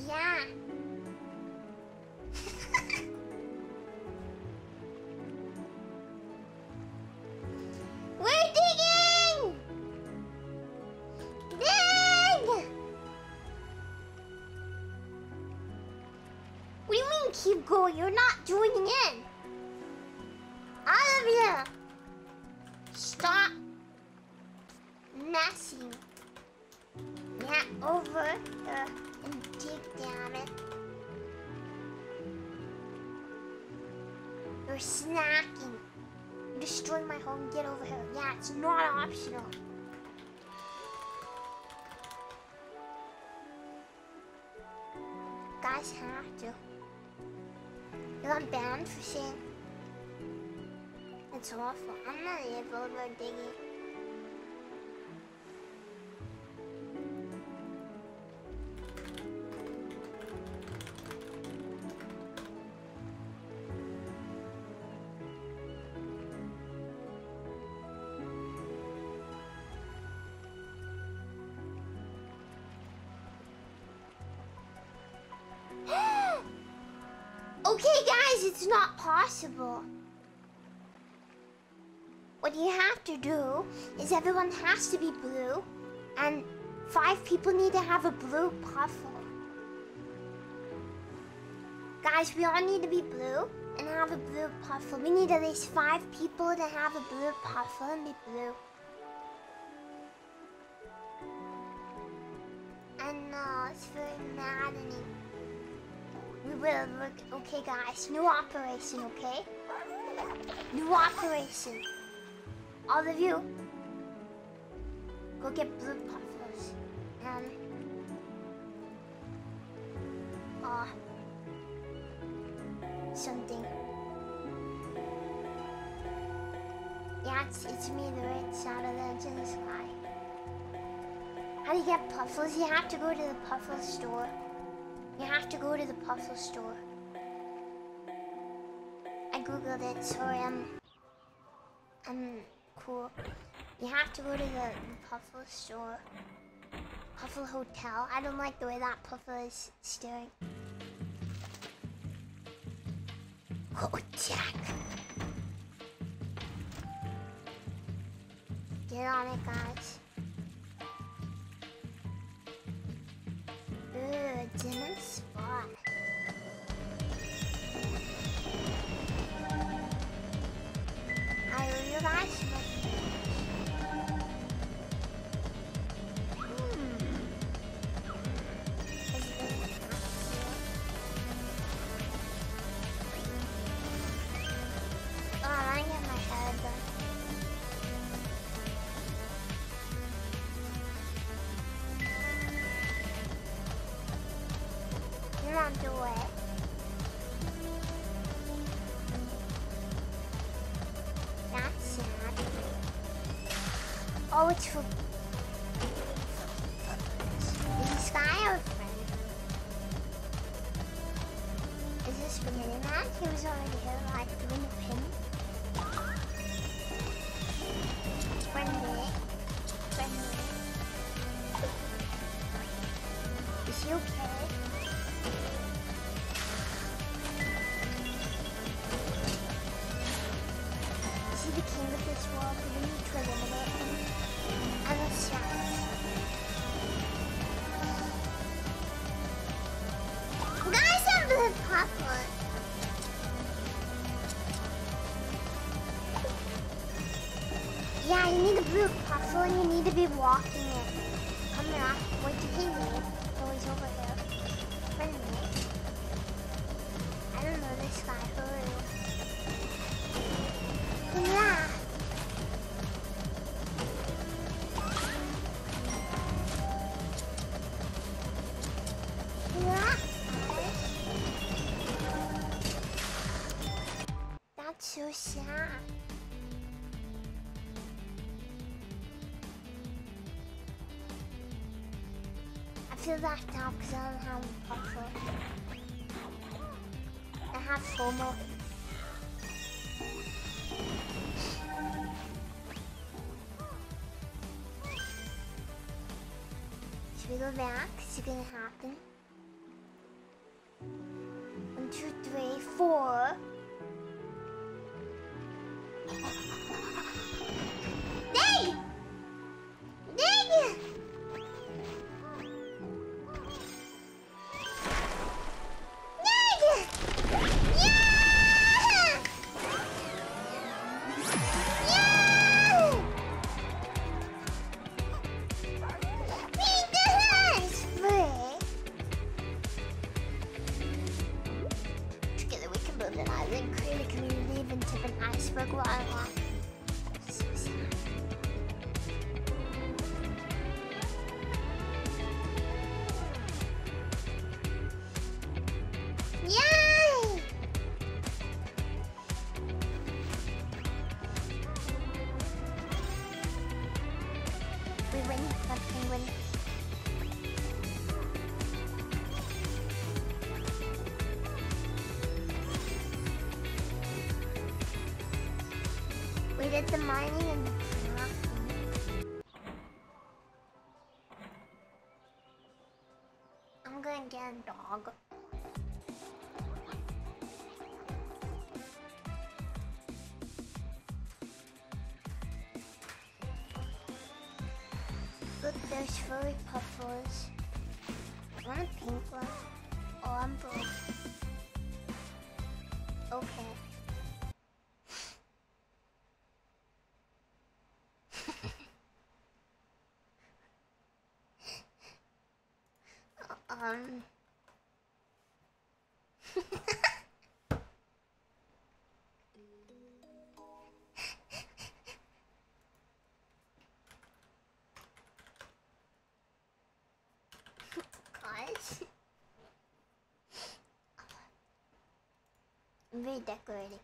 Yeah. We're digging! Dig! What do you mean keep going? You're not joining in. All of you. Stop messing. Get over here and dig, damn it. You're snacking. You're destroying my home. Get over here. Yeah, it's not optional. Guys have to. You got banned for saying it's awful. I'm not able to dig it. Okay, guys, it's not possible. What you have to do is everyone has to be blue, and 5 people need to have a blue puffle. Guys, we all need to be blue and have a blue puffle. We need at least 5 people to have a blue puffle and be blue. I know, it's very maddening. We will work. Okay, guys. New operation, okay? New operation. All of you, go get blue puffles. Something. Yeah, it's me, the red sound of the in the sky. How do you get puffles? You have to go to the puffle store. You have to go to the puffle store. I googled it, sorry, I'm cool. You have to go to the puffle store. Puffle Hotel. I don't like the way that puffle is staring. Oh, Jack. Get on it, guys. Ooh, dinner spot. I realized my I get my head done. You're not the way. That's sad. Oh, it's for... Is this guy our friend? Is this spaghetti man? He was already here, like, doing the pin. Friendly. Friendly. Is he okay? Is he the king of this world? We need to eliminate him. And let's chance. Guys, I'm the popcorn. Yeah, you need a blue puzzle and you need to be walking it. Come here. Wait till he leaves. Oh, he's over here. Friendly. I don't know this guy. Who are you? Yeah. Yeah. feel left out because I don't have a puffer. I have FOMO. Should we go back? Is it gonna happen? 1, 2, 3, 4. Nay! Nay! Together we can build an island, create a community, even tip an iceberg while I'm on. So sad. Yay! We win, but we win. We did the mining and the crafting. I'm gonna get a dog. Look, there's furry puffers. I want a pink one. Oh, I'm broke. Okay. Guys, I'm redecorating.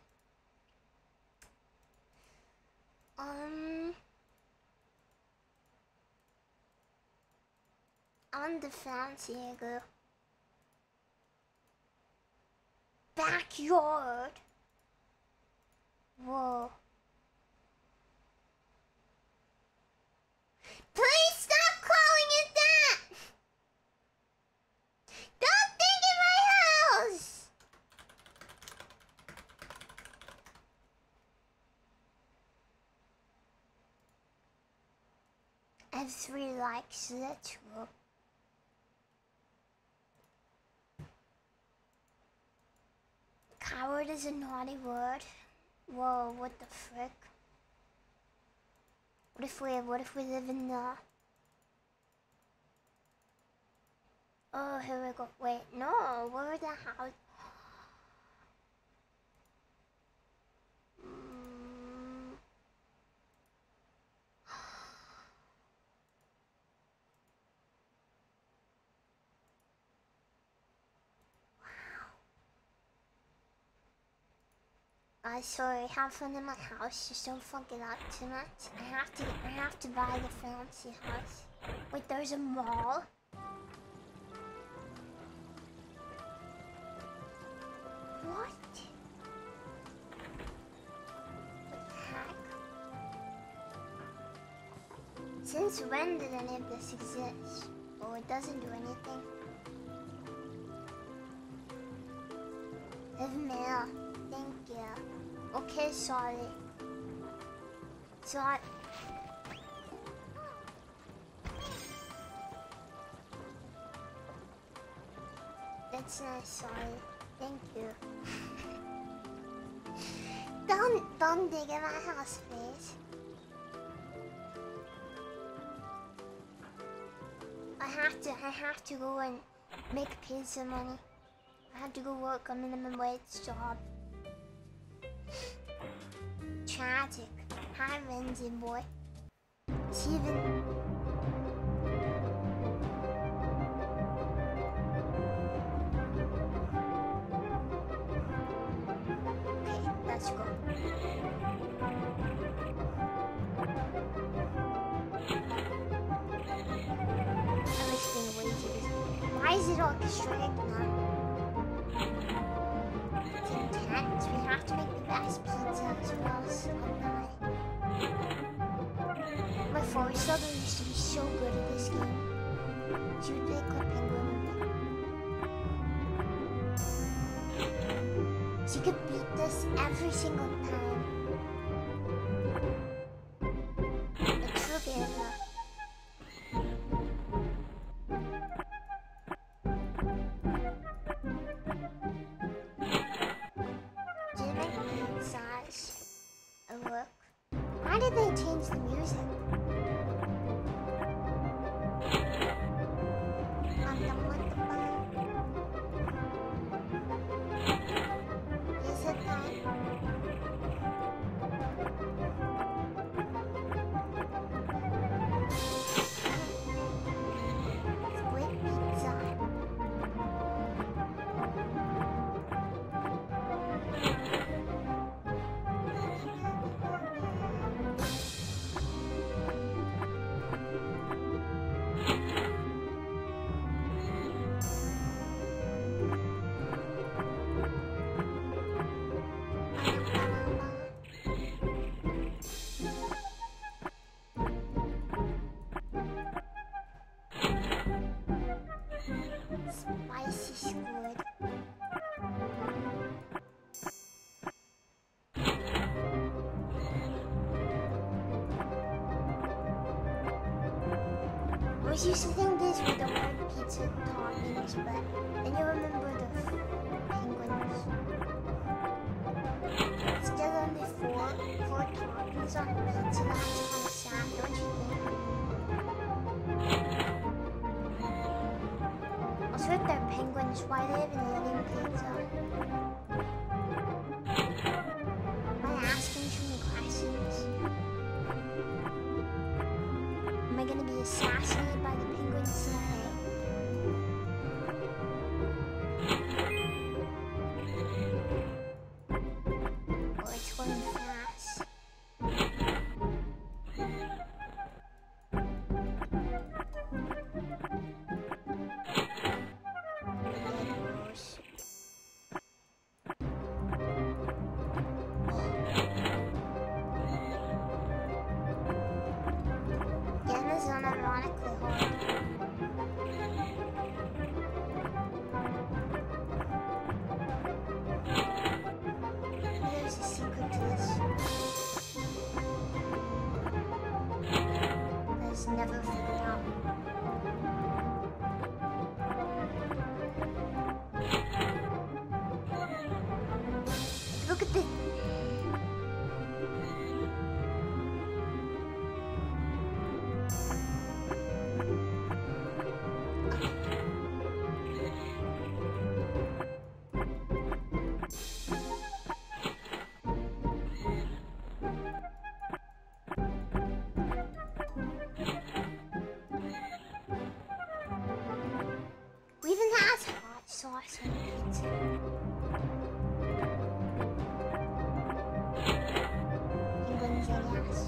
On the fancy girl. Backyard. Whoa. Please stop calling it that! Don't think in my house! I have 3 likes, so that's cool. Coward is a naughty word. Whoa, what the frick? What if we live in the... Oh, here we go. Wait, no, where the house? Sorry, have fun in my house. Just don't fuck it up too much. I have to buy the fancy house. Wait, there's a mall? What? What the heck? Since when did any of this exist? Oh, it doesn't do anything. Live mail. Thank you. Okay, sorry. Sorry. That's nice, sorry. Thank you. Don't dig in my house, please. I have to go and make a piece of money. I have to go work a minimum wage job. Tragic. Hi, Renzi boy. Steven. Okay, let's go. I'm just gonna wait to this. is it orchestrated now? It's intense. We have to make the best pizzas or else I'll die. My Fallenshadow used to be so good at this game. She would play Club Penguin with me. She could beat this every single time. A true gamer. Did it make pizzas? Oh look. Why did they change the music? I'm done with the fun. Is it done? Squid pizza. Spicy squid. I was used to think these were the word pizza toppings, but then you remember the penguins. Still only four toppings on a pizza. That's kind of sad, don't you think? Also, if they're penguins, why do they have an alien pizza? Am I asking too many questions? Am I gonna be assassinated by the penguins today? Oh, it's going fast. Game is unironically hard. There's a secret to this. That's never figured out. Look at this. We even has hot sauce on pizza. Penguins, I guess.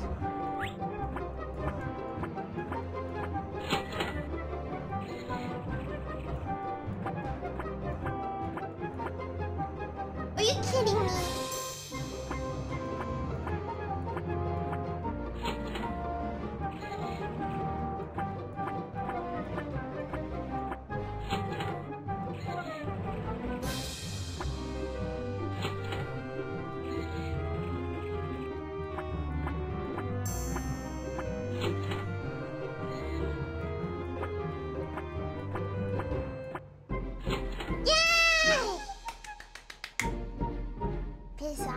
Are you kidding me? Yay! Pizza.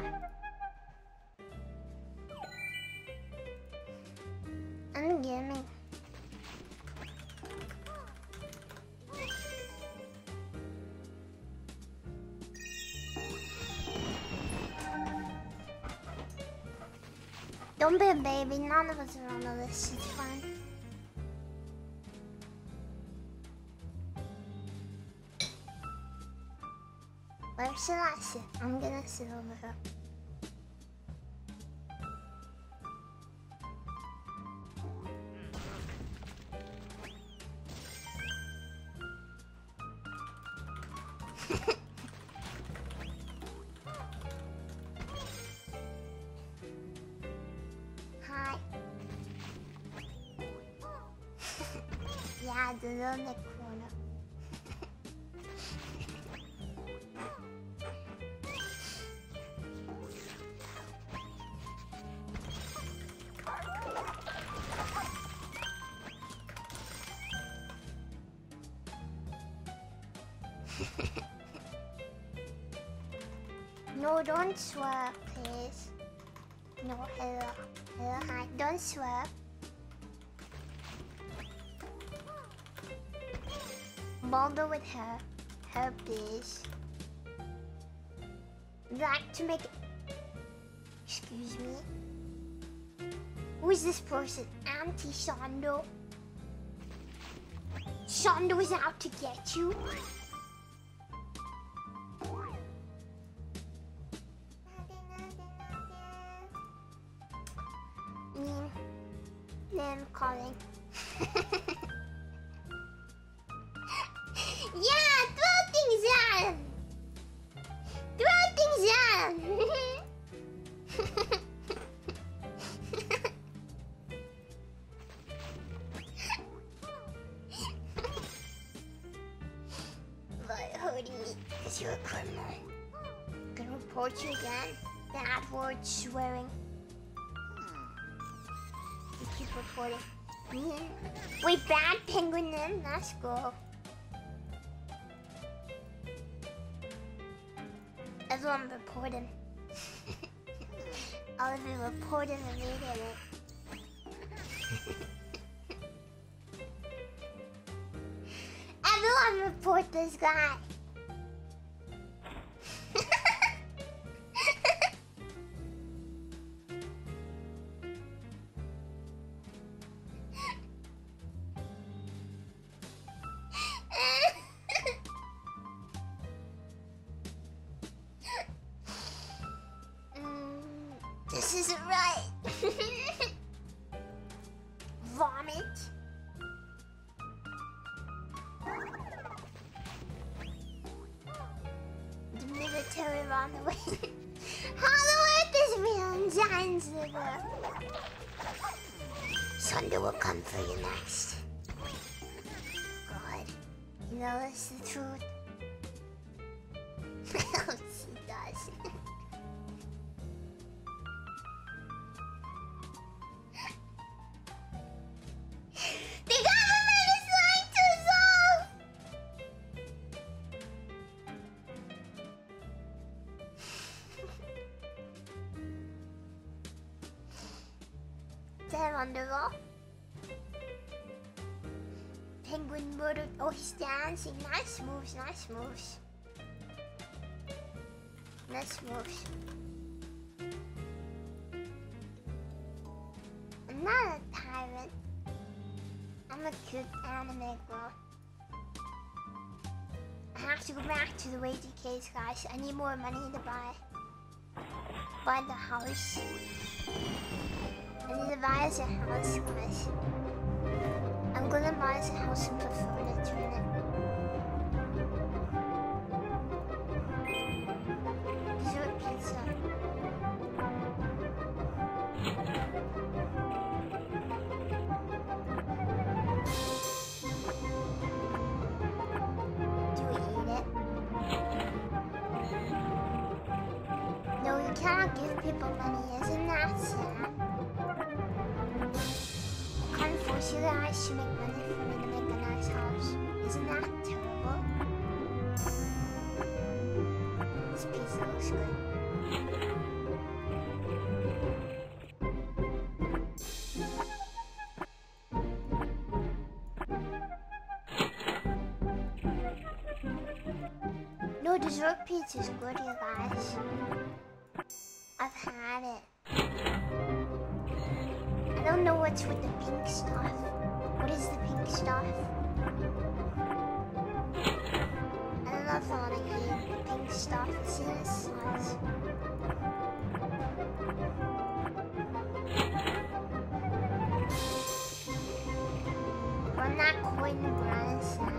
I'm gaming. Don't be a baby. None of us are on the list. It's fine. Where should I sit? I'm gonna sit over here. Hi. Yeah, the little neck corner. No, don't swear, please. No, hello. Hello, hi. Don't swear. Bother with her. Her, please. Like to make... Excuse me? Who is this person? Auntie Shondo? Shondo is out to get you? I'm calling. Yeah, throw things out! Throw things out! But hurting me because you're a criminal. I'm gonna report you again. Bad words, swearing. You keep reporting. Wait, bad penguin then? Let's go. Everyone reporting. All of you reporting immediately. Everyone report this guy. This isn't right. Vomit. The military ran away. Hollow Earth is real and Giants liver. Sunday will come for you next. God, you know it's the truth. She does. The government is lying to us all! They're on the law. Penguin murdered. Oh, he's dancing. Nice moves, nice moves. Nice moves. I'm not a tyrant. I'm a cute anime girl. I have to go back to the wage case, guys. I need more money to buy the house. I need to buy us a house, guys. I'm gonna buy us a house and put furniture in it. Dessert pizza. No, you cannot give people money, isn't that sad? I can't force you guys to make money for me to make a nice house. Isn't that terrible? This pizza looks good. No, dessert pizza is good, you guys. I've had it. I don't know what's with the pink stuff. What is the pink stuff? I don't know if I want to eat the pink stuff. It's in its size. I'm not quite the brand set.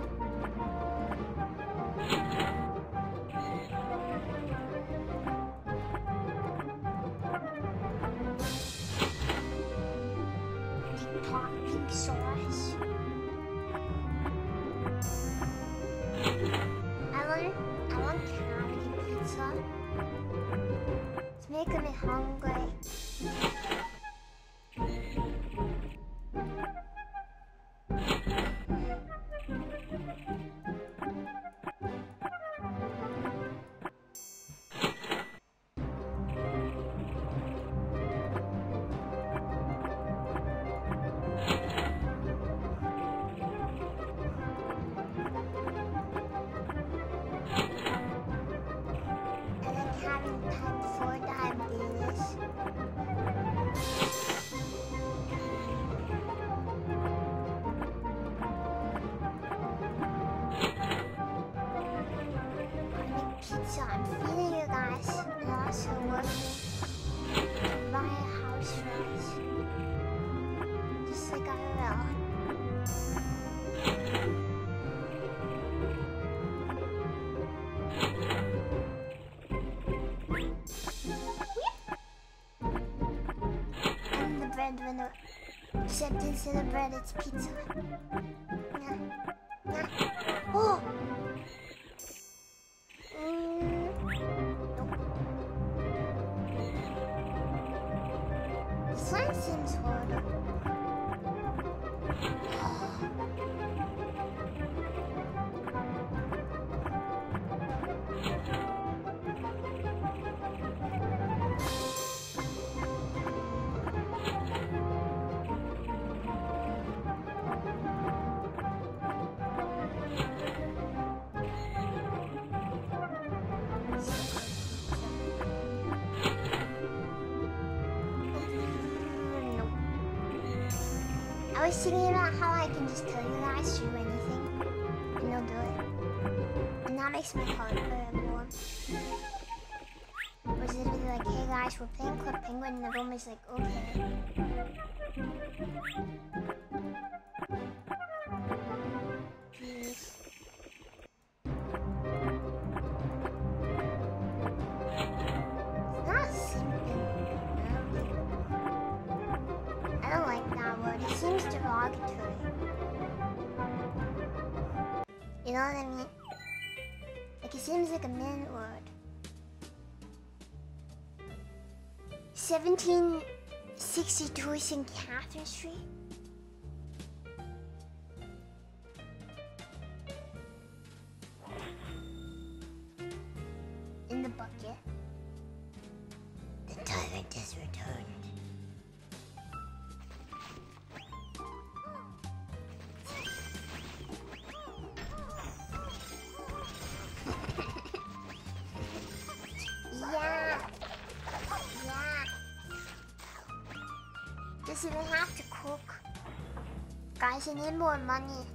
breadwinner. Except instead of bread, it's pizza. Yeah. Yeah. Oh! Nope. This one seems harder. I was thinking about how I can just tell you guys to do anything, and they'll do it. And that makes my heart warm. Or is it literally like, hey guys, we're playing Club Penguin, and everyone is like, okay. Please. It's not simple. I don't like that word. It seems derogatory. You know what I mean? Like, it seems like a man word. 1762 St. Catherine Street? In the bucket. The tyrant has returned. Doesn't even have to cook. Guys, I need more money.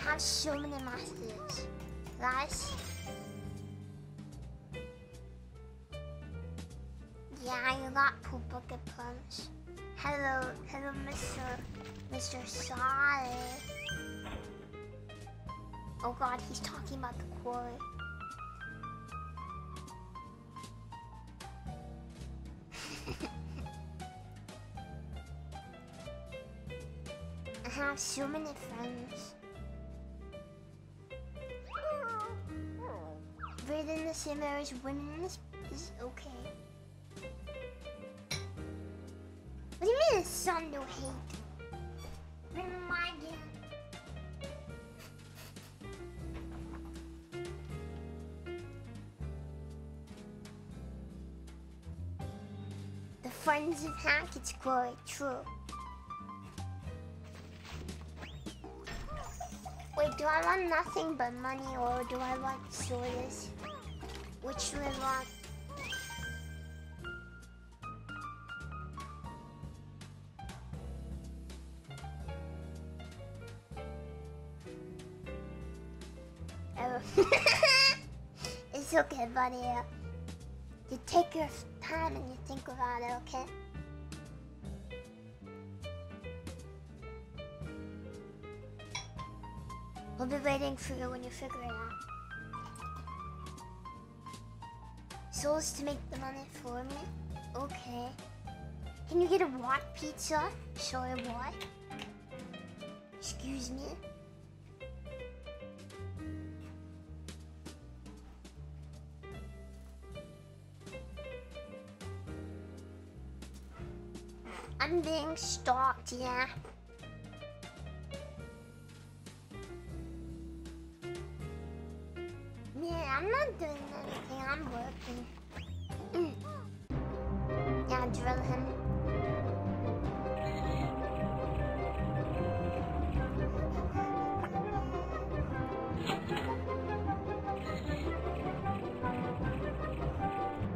I have so many messages. Guys. Yeah, you got poop bucket plums. Hello, Mr. Solid. Oh god, he's talking about the quarry. I have so many friends. Breathing in the same air as winning this is okay. What do you mean the sun don't hate? Remind you. The friends of Hackett's glory, true. Wait, do I want nothing but money or do I want sodas? Which do I want? Oh. It's okay, buddy. You take your time and you think about it, okay? We'll be waiting for you when you figure it out. Souls to make the money for me? Okay. Can you get a what pizza? Sorry, what? Excuse me? I'm being stalked, yeah. Yeah, I'm not doing anything, I'm working. Yeah, drill him.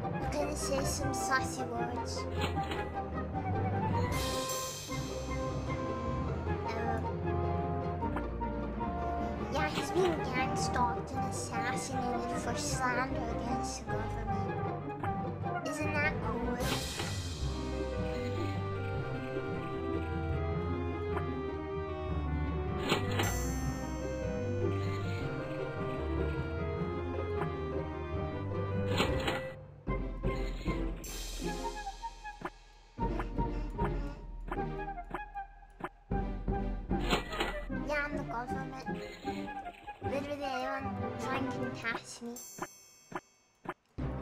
I'm gonna say some saucy words. Yeah, he's being gang stalked and assassinated for slander against the government. Isn't that cool? one can pass me.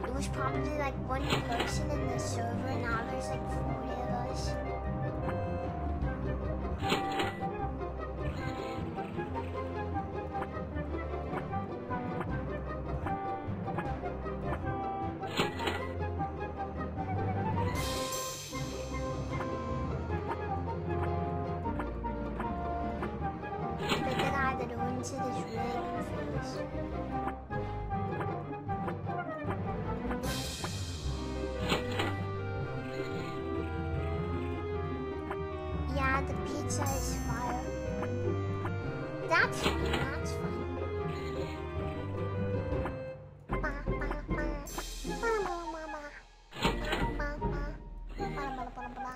It was probably like one person in the server, now there's like 40 of us. But the guy that owns it is really confused. Yeah, the pizza is fire. That's fine, that's fine. Ba, ba, ba. Ba, ba, ba, ba. Ba, ba, ba. Ba, ba, ba, ba, ba.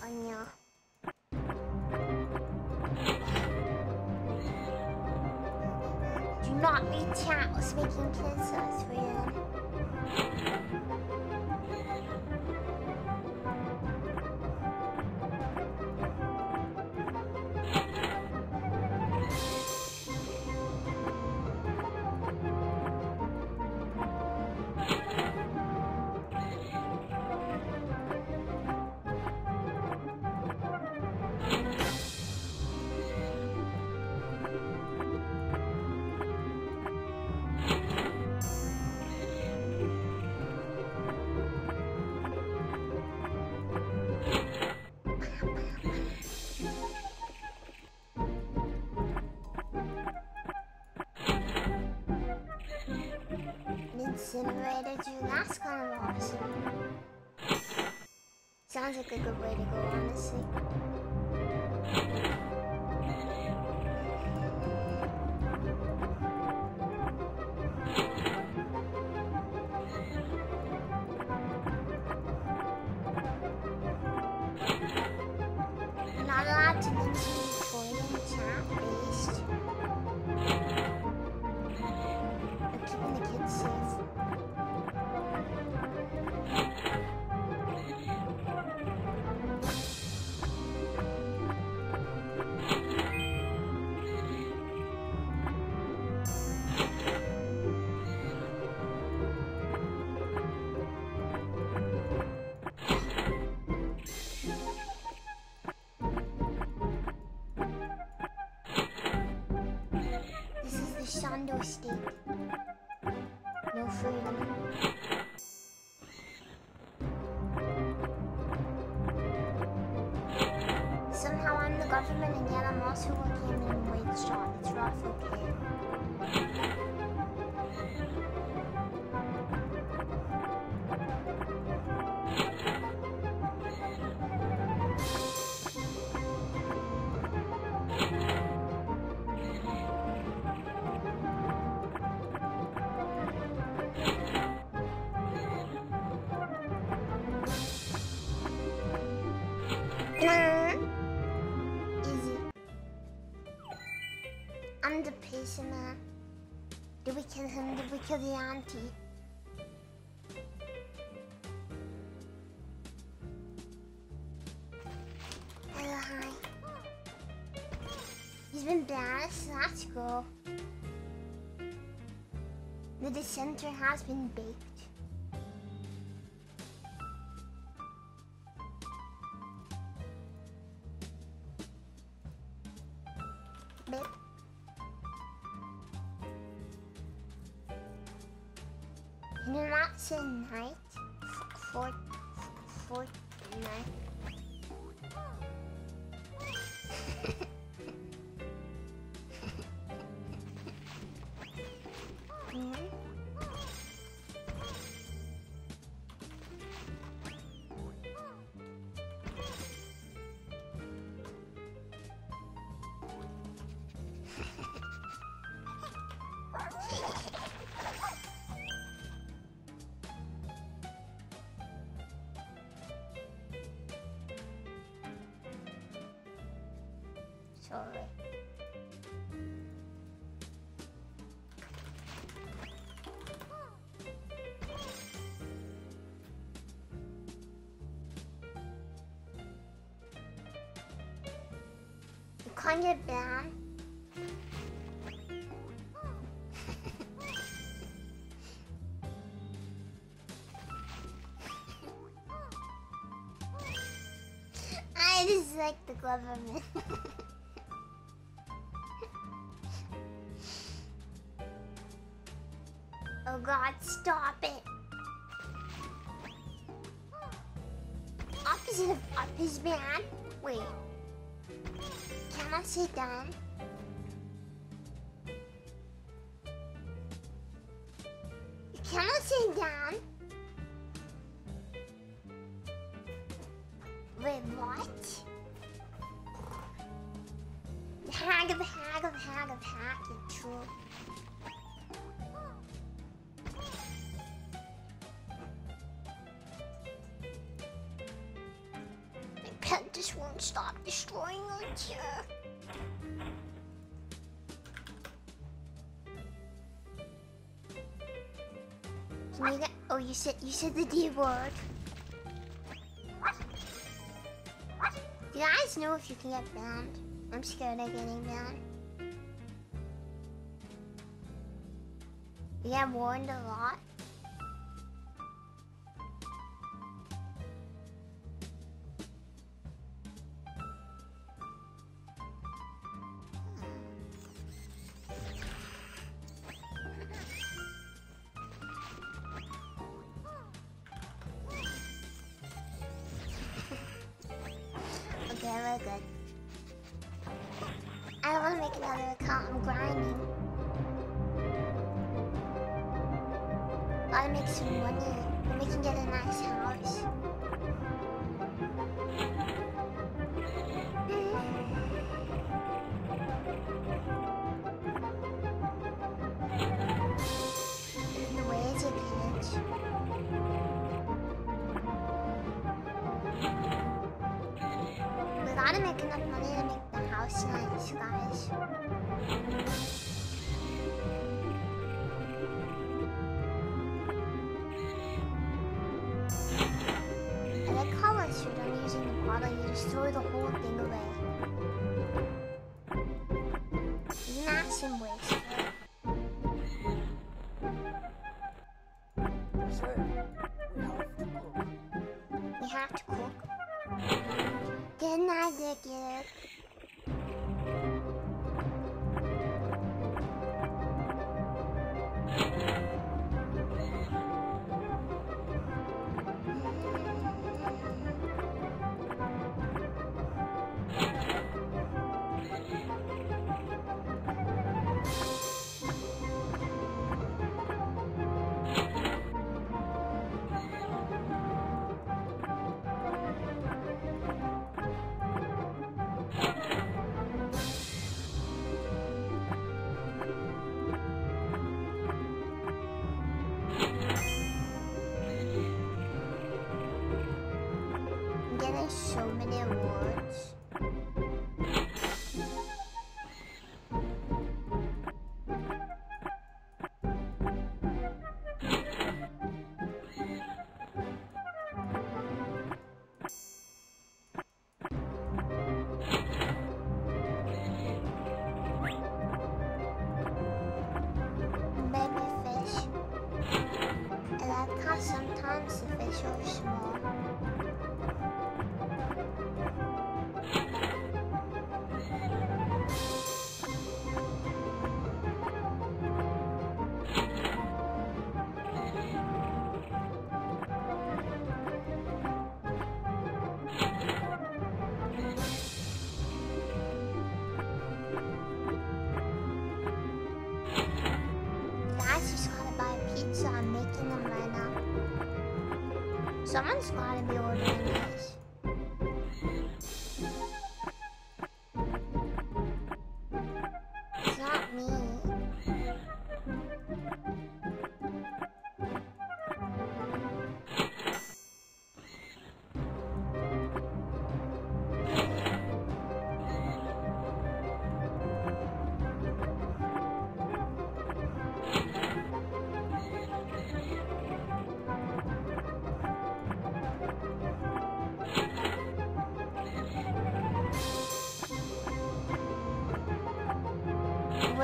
Oh no. Do not read chat, I was making kisses for you. Incinerator, dude, that's kind of awesome. Sounds like a good way to go, honestly. I'm not allowed to mention recording chat based. But keeping the kids safe. This is the Shondo state. No freedom. Somehow I'm the government and yet I'm also working in a minimum wage job. It's rough, okay? Easy. I'm the patient man. Did we kill him? Did we kill the auntie? Hello, hi. He's been banished. Let's go. The dissenter has been baked. Bip. Can you not say night? Fort night. Sorry. I get banned? I just like the government. Oh God, stop it. Opposite of up is bad. Wait. Can I say down? Can I say down? Wait, what? Hag of it, true. My pet just won't stop destroying us here. Can you get, oh, you said the D word. Do you guys know if you can get banned? I'm scared of getting banned. You get warned a lot. Okay, we're good. I don't want to make another account. I'm grinding. Gotta make some money. Then we can get a nice house. Where is it, bitch? We gotta make enough money to make the house nice, guys. I like how once you're done using the bottle, you just throw the whole thing away. Isn't that some waste? Sir, We have to cook. Didn't I dig it? I'm getting so many awards. Baby fish. I like how sometimes the fish are small. Guys just gotta buy pizza. I'm making them right now. Someone's gotta be ordering this. It's not me.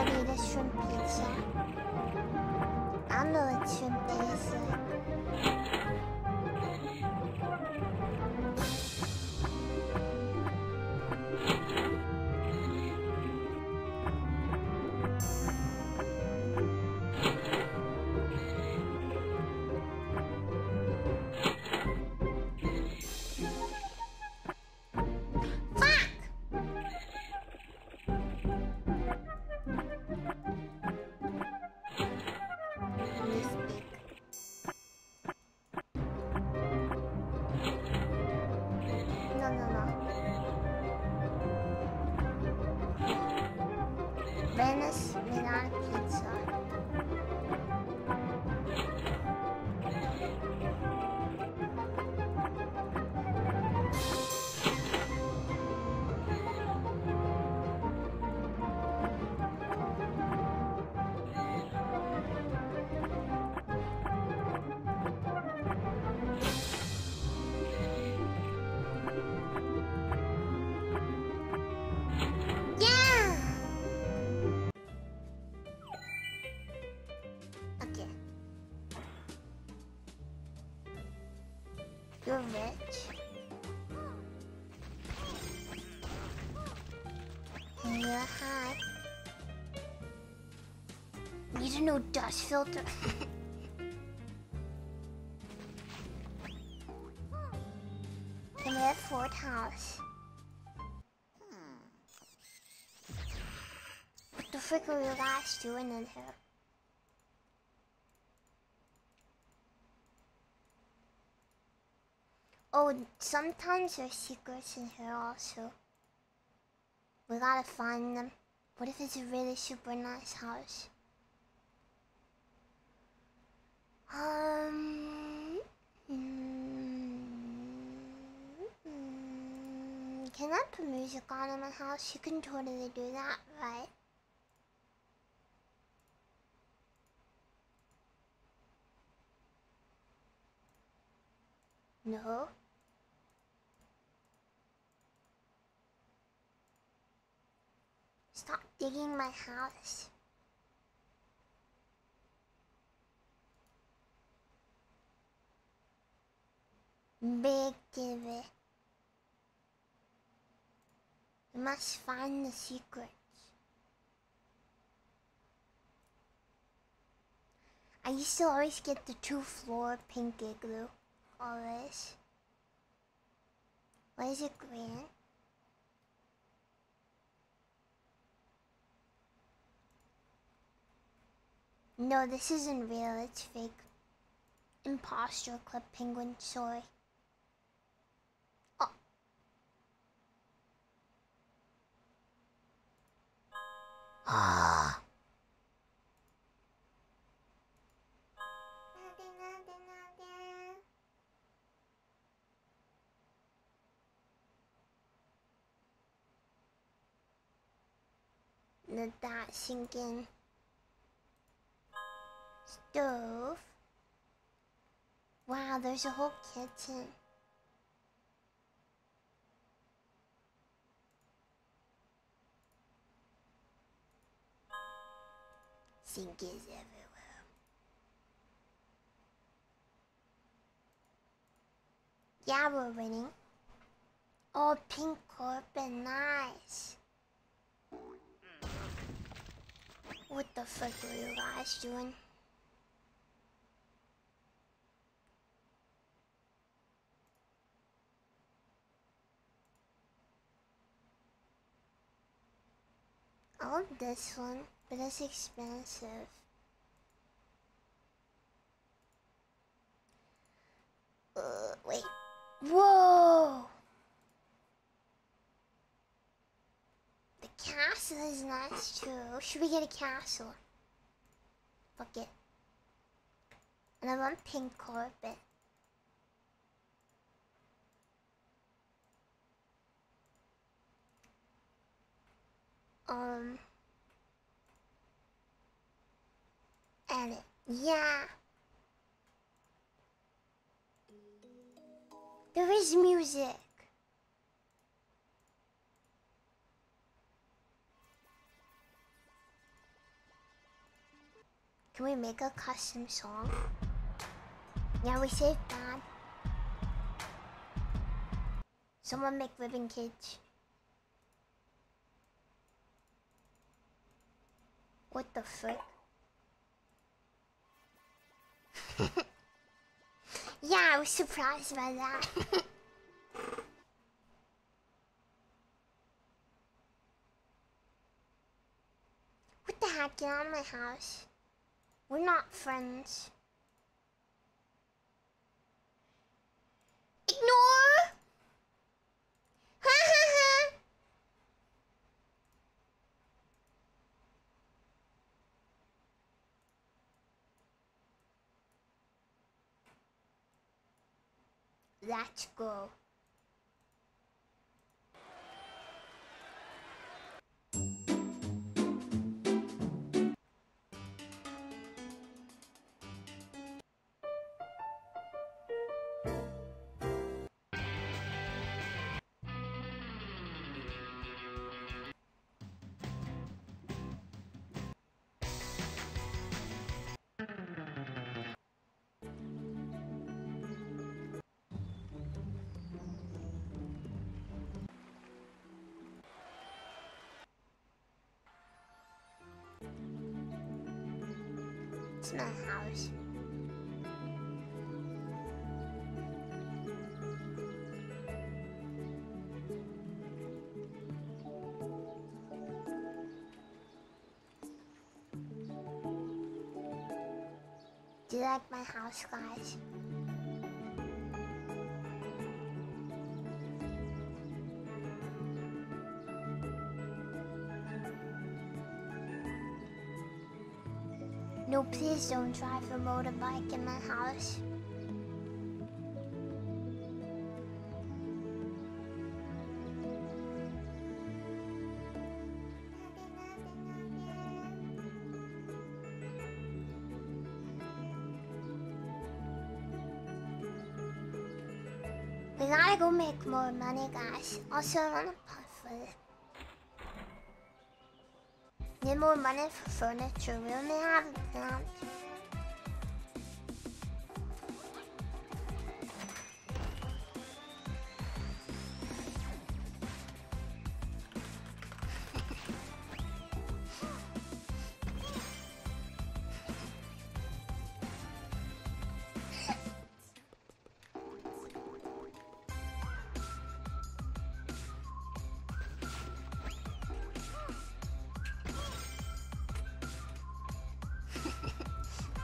would eat a shrimp pizza. I know what shrimp tastes like. Venice Milan pizza. Yeah. Okay. You're rich. And you're hot. Need a new dust filter. Can we afford house? What the frick are you guys doing in here? Oh, sometimes there's secrets in here also. We gotta find them. What if it's a really super nice house? Can I put music on in my house? You can totally do that, right? No? Stop digging my house. Big TV. We must find the secrets. I used to always get the 2-floor pink igloo. Always. Why is it green? No, this isn't real, it's fake. Imposter Club Penguin, sorry. Oh. Ah. Let that sink in. Stove. Wow, there's a whole kitchen. Sink is everywhere. Yeah, we're winning. Oh, pink carpet, nice. What the fuck are you guys doing? I love this one, but it's expensive. Wait. Whoa! The castle is nice too. Should we get a castle? Fuck it. And I want pink carpet. Edit. Yeah. There is music. Can we make a custom song? Yeah, we saved Dad. Someone make Ribbon Kids. What the frick? Yeah, I was surprised by that. What the heck? Get out of my house. We're not friends. Ignore! Ha ha ha! Let's go. It's my house. Do you like my house, guys? No, please don't drive a motorbike in my house. We gotta go make more money, guys. Also, I wanna puffle. Need more money for furniture. We only have a plant.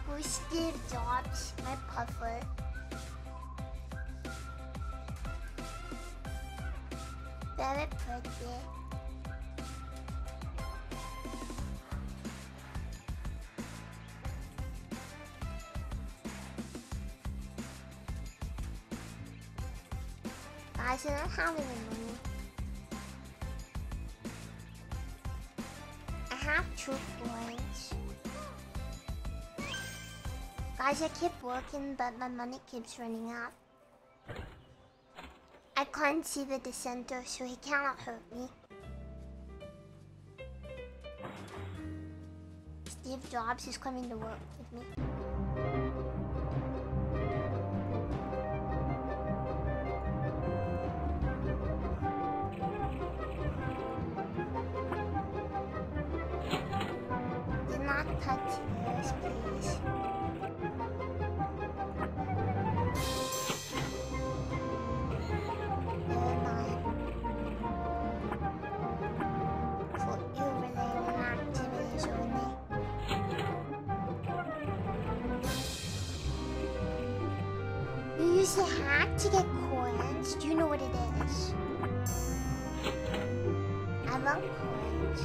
Who's Steve Jobs? My puffer. Very pretty. Guys, I don't have any money. I have 2 coins. Guys, I keep working, but my money keeps running out. I can't see the dissenter, so he cannot hurt me. Steve Jobs is coming to work with me. Do not touch ears, please. Use a hack to get coins. Do you know what it is? I love coins.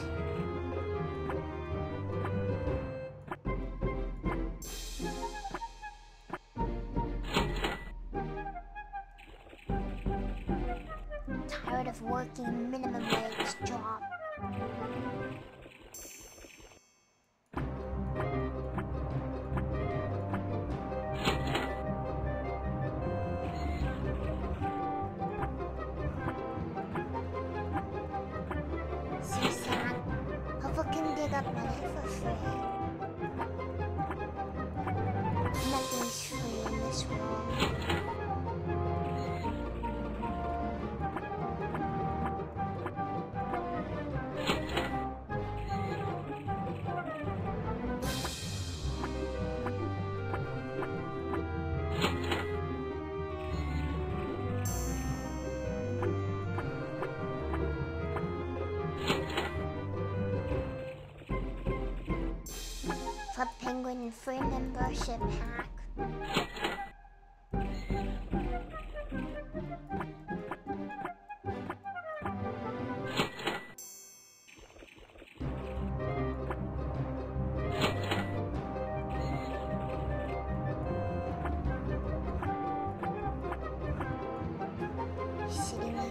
Tired of working a minimum wage job. So sad. Papa can dig up money for free. free membership hack. Sitting there.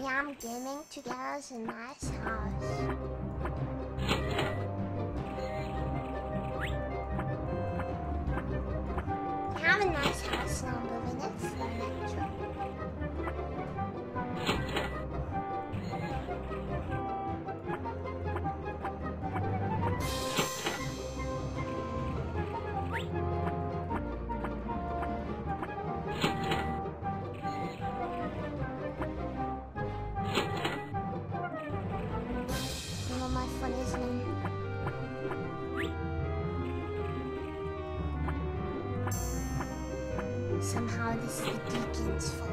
Yeah, I'm gaming together as a nice house. I have a nice house now, moving it furniture. You know my funniest name? Somehow this is the deacon's fault.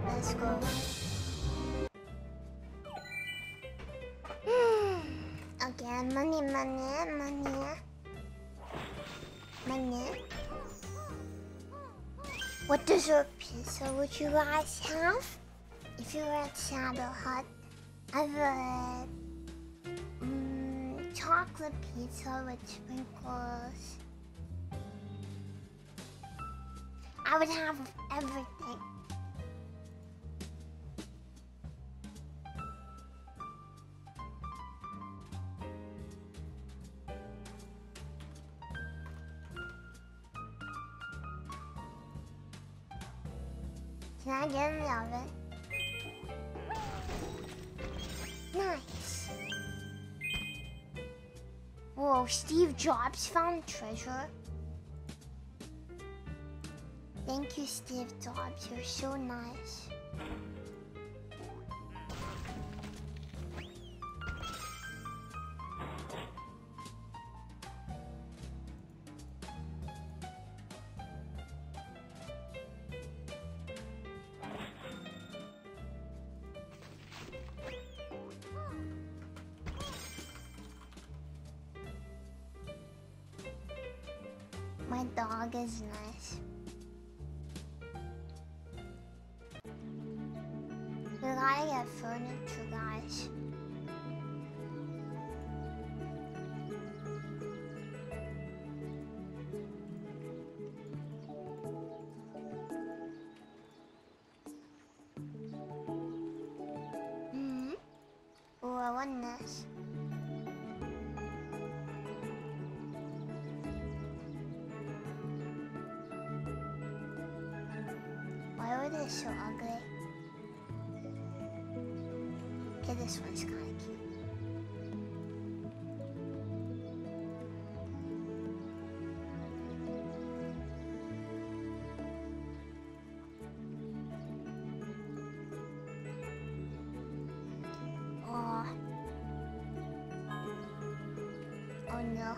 Let's go. Again, money, money, money. Money. What dessert pizza would you guys have? If you were at Shadow Hut, I would chocolate pizza with sprinkles. I would have everything. Can I get in the oven? Nice. Whoa, Steve Jobs found treasure. Thank you, Steve Jobs. You're so nice. My dog is nice. We gotta get furniture, guys. Oh, I want this. Why are they so ugly? Okay, this one's kinda cute. Oh. Oh no.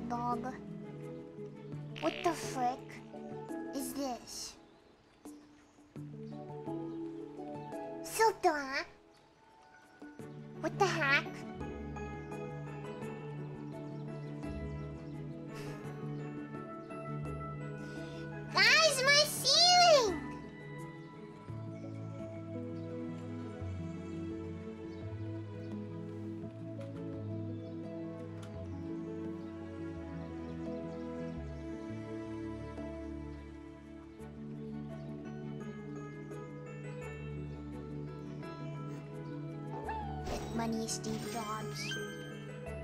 dog. What the frick is this? Subathon? What the heck? Guys, my ceiling! Money, Steve Jobs.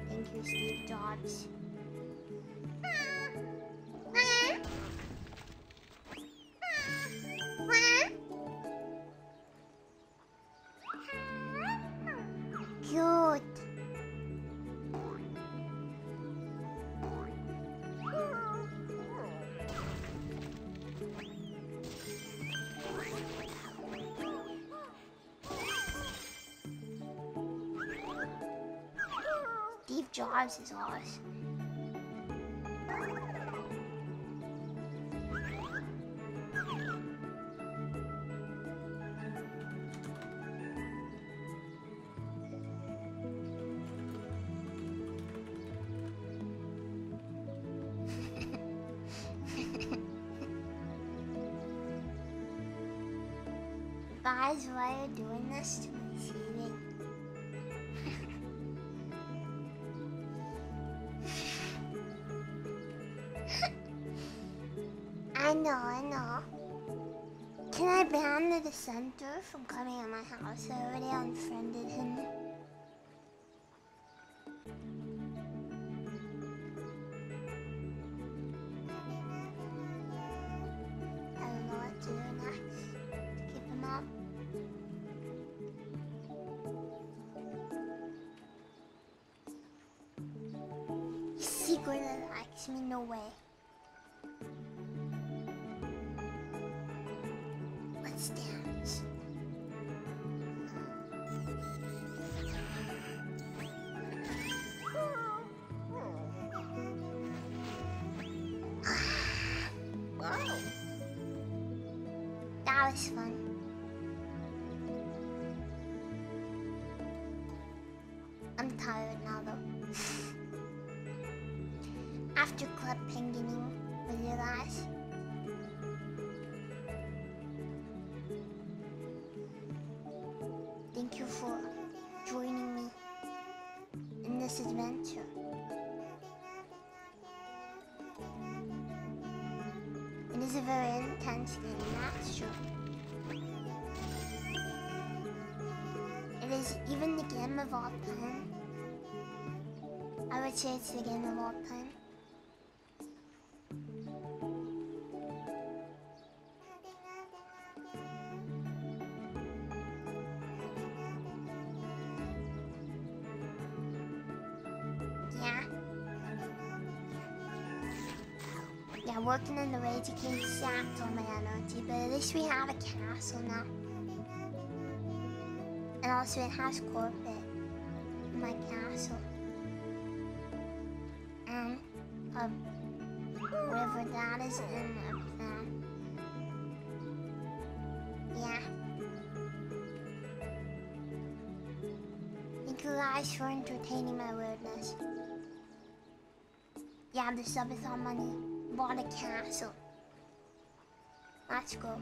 Thank you, Steve Jobs. Cute. Steve Jobs is awesome. Guys, why are you doing this to my ceiling? I know. Can I ban the dissenter from coming in my house? I already unfriended him. I don't know what to do next to keep him up. He secretly likes me, no way. Let's dance. That was fun. I'm tired now though. After club penguining with you guys. Thank you for joining me in this adventure. It is a very intense game, that's true. It is even the game of all time. I would say it's the game of all time. Yeah, working in the rage again sapped all my energy, but at least we have a castle now. And also it has corporate in my castle. And whatever that is in our plan. Yeah. Thank you guys for entertaining my weirdness. Yeah, the Subathon money bought a castle. Let's go.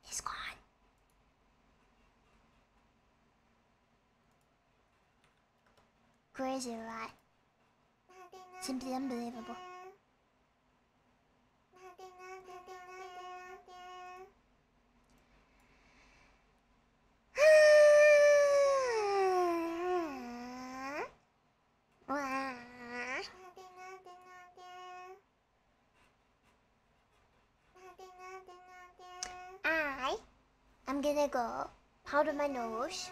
He's gone. Crazy, right? Simply unbelievable. I'm gonna go powder my nose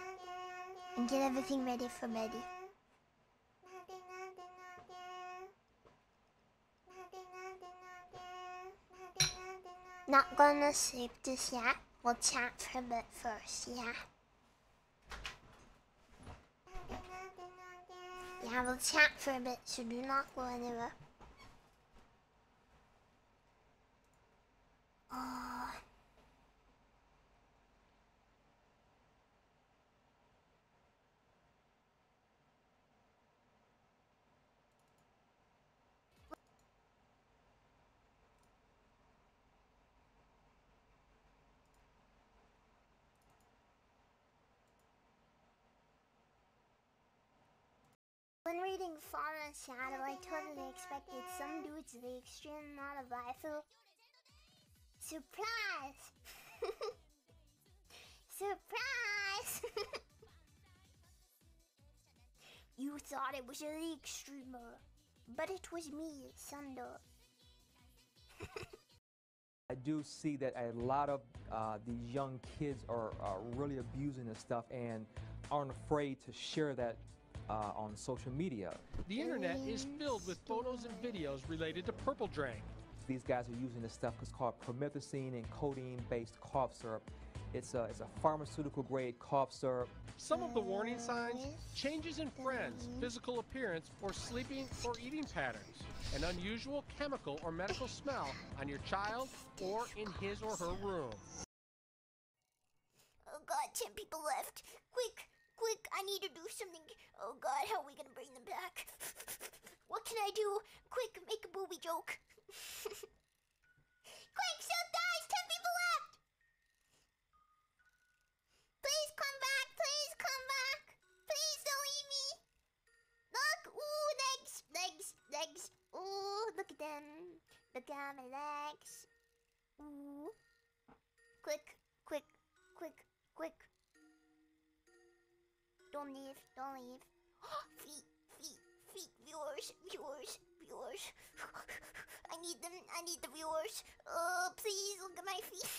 and get everything ready for Eddie. Not gonna sleep just yet. We'll chat for a bit first, yeah? Yeah, we'll chat for a bit, so do not go anywhere. Oh. When reading Fallenshadow, I totally expected some dudes to the extreme amount of rifle. Surprise! Surprise! You thought it was a league streamer, but it was me, Sunder. I do see that a lot of these young kids are really abusing this stuff and aren't afraid to share that on social media. The internet is filled with photos and videos related to Purple Drank. These guys are using this stuff. It's called promethazine and codeine-based cough syrup. It's a pharmaceutical-grade cough syrup. Some of the warning signs: changes in friends, physical appearance, or sleeping or eating patterns. An unusual chemical or medical smell on your child or in his or her room. Oh god, 10 people left. Quick, quick, I need to do something. Oh god, how are we gonna bring them back? What can I do? Quick, make a booby joke. Quick, so guys, 10 people left. Please come back, please come back. Please don't leave me. Look, ooh, legs, legs, legs. Ooh, look at them. Look at my legs. Ooh. Quick, quick, quick, quick. Don't leave, don't leave. Feet, feet, feet, viewers, viewers, viewers. I need them, I need the viewers. Oh, please look at my feet.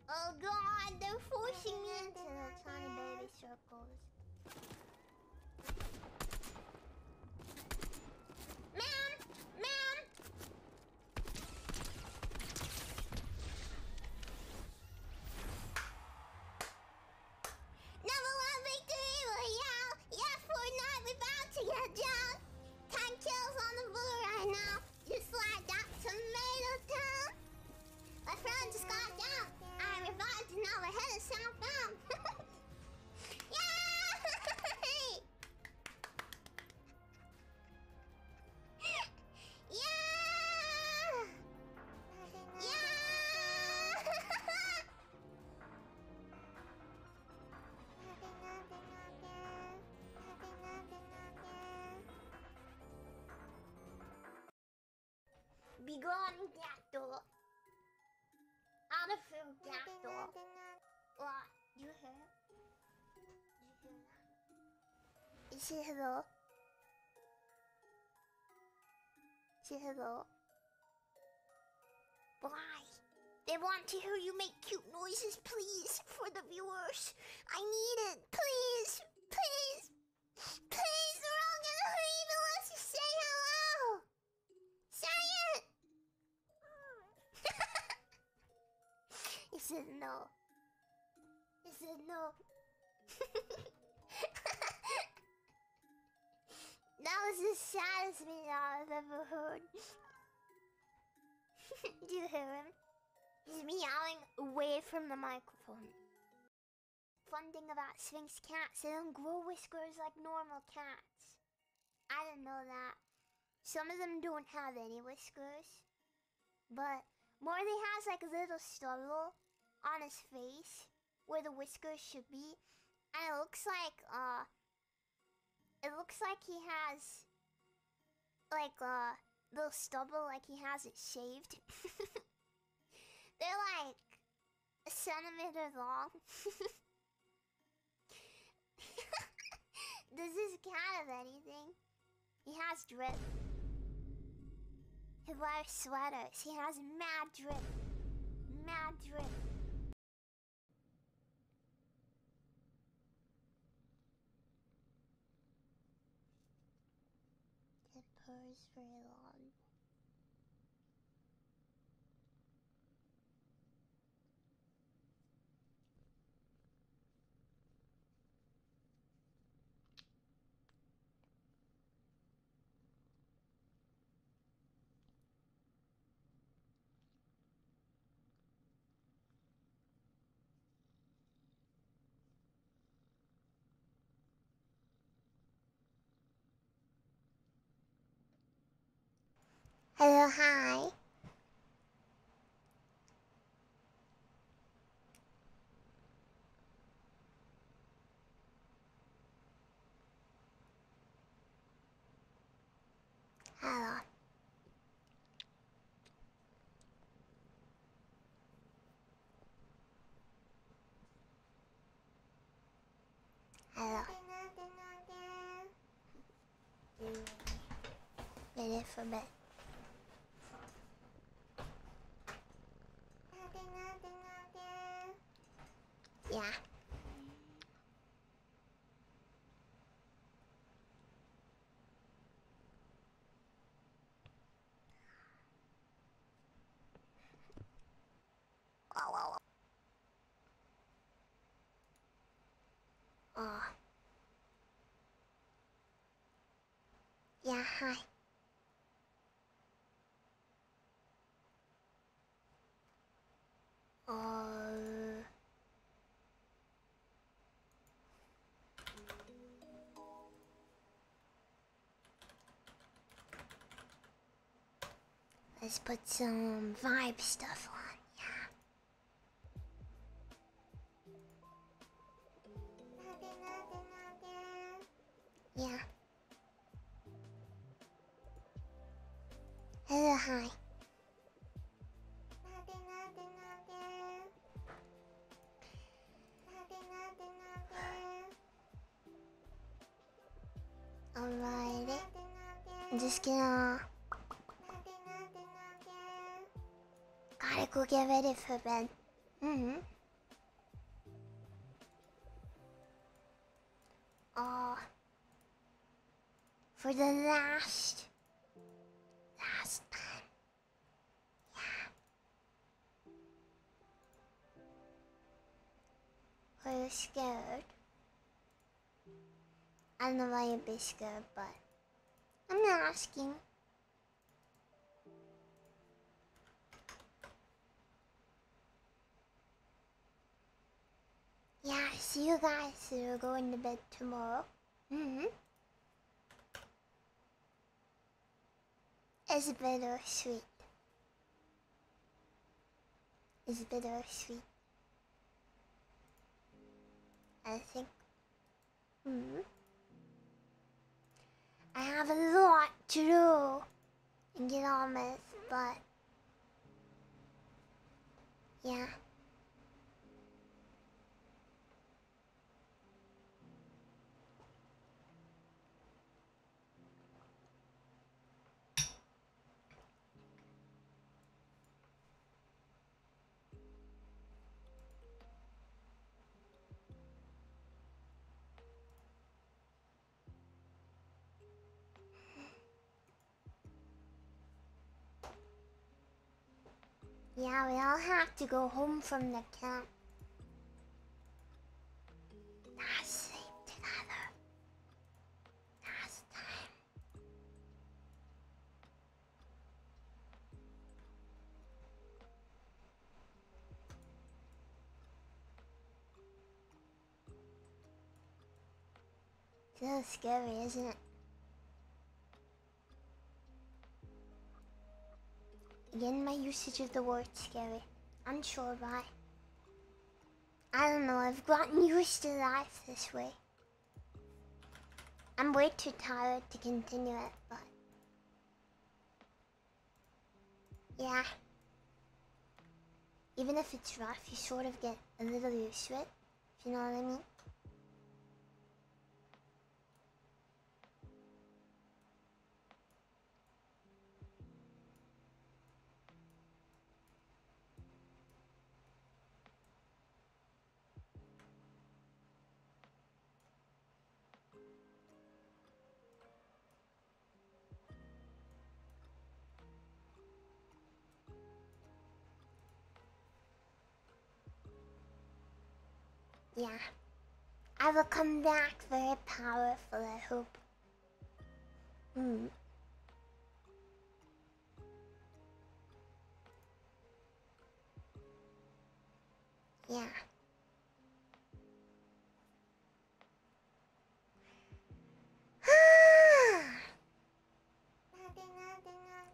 Oh god, they're forcing me into the tiny baby circles. Ma'am, ma'am. Number 1 victory, Royale. Yeah, Fortnite, we're about to get down. 10 kills on the blue right now. Just like that tomato town. My friend just got down. I revived and now we're headed southbound. Yay! Yeah! Yeah! Be gone, gatto. Out of here, gatto. What? You hear? Did you hear that? Is she hello? Say hello. Why? They want to hear you make cute noises, please, for the viewers. I need it, please, please, please. They're all gonna leave unless you say hello. Say it. He said no. He said no. That was the saddest meow I've ever heard. Do you hear him? He's meowing away from the microphone. Fun thing about Sphinx cats, they don't grow whiskers like normal cats. I didn't know that. Some of them don't have any whiskers. But Morley has like a little stubble on his face where the whiskers should be. And it looks like he has like little stubble, like he has it shaved. They're like a centimeter long. Does this cat have anything? He has drip. He wears sweaters. He has mad drip. Mad drip. It purrs very long. Hello, hi. Hello. Hello. Ready for bed. Yeah. Oh. Yeah, hi. Oh. Let's put some vibe stuff on, yeah. Yeah. Hello, hi. Alrighty. I'm just gonna... Gotta go get ready for bed. Oh. For the last time. Yeah. Are you scared? I don't know why you'd be scared, but I'm not asking. Yeah, see you guys who are going to bed tomorrow. It's bittersweet. It's bittersweet. I think. I have a lot to do and get on with, but yeah. Yeah, we all have to go home from the camp. Not sleep together. Last time. It's a little scary, isn't it? Again, my usage of the word scary. Unsure why. I don't know, I've gotten used to life this way. I'm way too tired to continue it, but... yeah. Even if it's rough, you sort of get a little used to it, if you know what I mean. Yeah. I will come back very powerful, I hope. Yeah.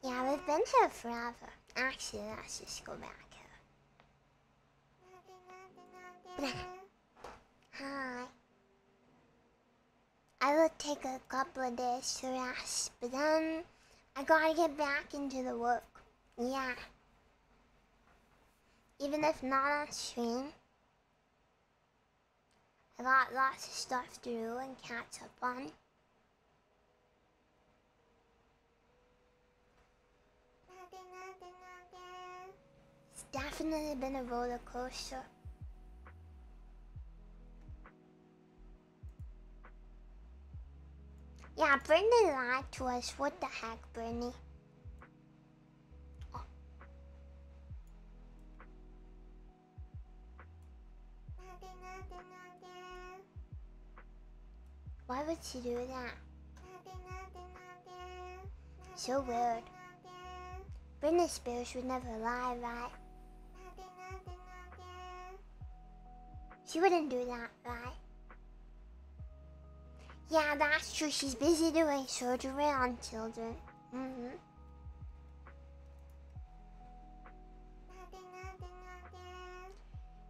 Yeah, we've been here forever. Actually, let's just go back here. Hi. I will take a couple of days to rest, but then I gotta get back into the work. Yeah. Even if not on stream, I got lots of stuff to do and catch up on. It's definitely been a roller coaster. Yeah, Brittany lied to us. What the heck, Brittany? Oh. Why would she do that? So weird. Britney Spears would never lie, right? She wouldn't do that, right? Yeah, that's true. She's busy doing surgery on children.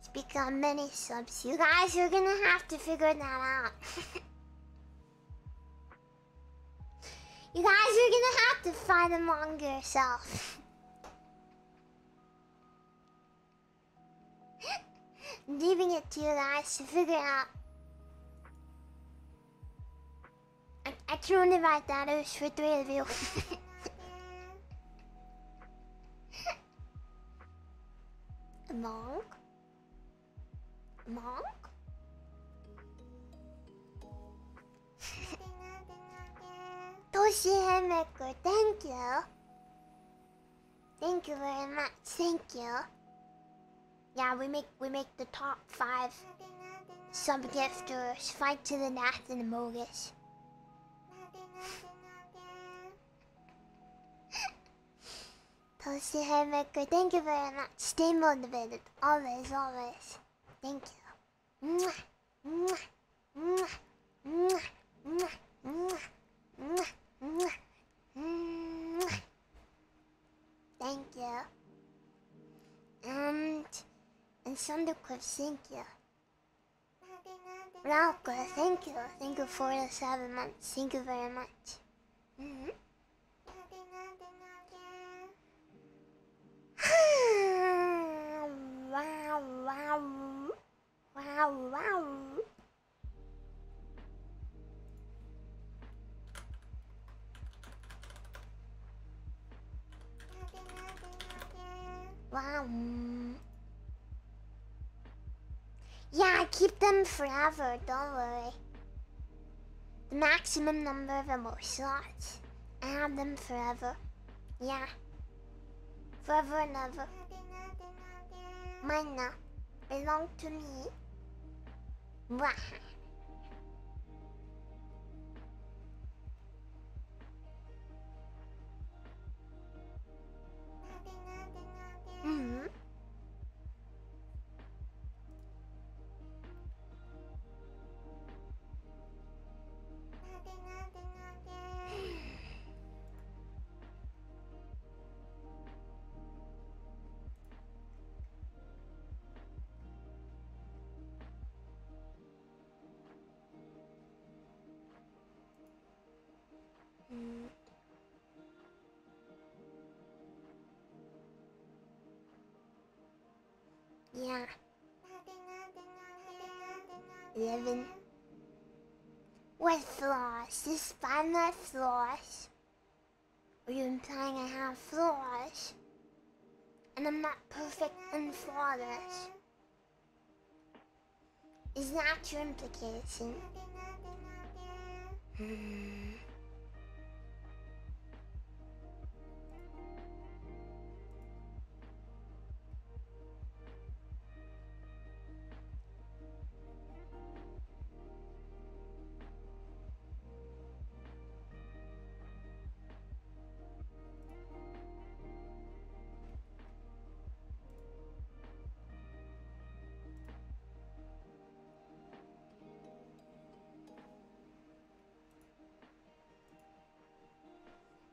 Speaking of many subs, you guys are gonna have to figure that out. You guys are gonna have to find them among yourself. I'm leaving it to you guys to figure out. I can only write that it was for 3 of you. A monk? A monk? Toshi Haymaker, thank you. Thank you very much, thank you. Yeah, we make the top 5 sub-gifters fight to the death in the Mogus. Toasty Haymaker, thank you very much. Stay motivated. Always, always. Thank you. Mwah, mwah, mwah, mwah, mwah, mwah, mwah, mwah, mwah. Thank you. And Thundercliff, thank you. Ralka, thank you. Thank you for the 7 months. Thank you very much. Wow, wow. Wow, wow. Wow. Yeah, keep them forever, don't worry. The maximum number of emote slots. I have them forever. Yeah. Forever and ever. Mine now. Belong to me. Wah. Yeah. 11. What flaws? Despite my flaws? Are you implying I have flaws? And I'm not perfect and flawless? Is that your implication?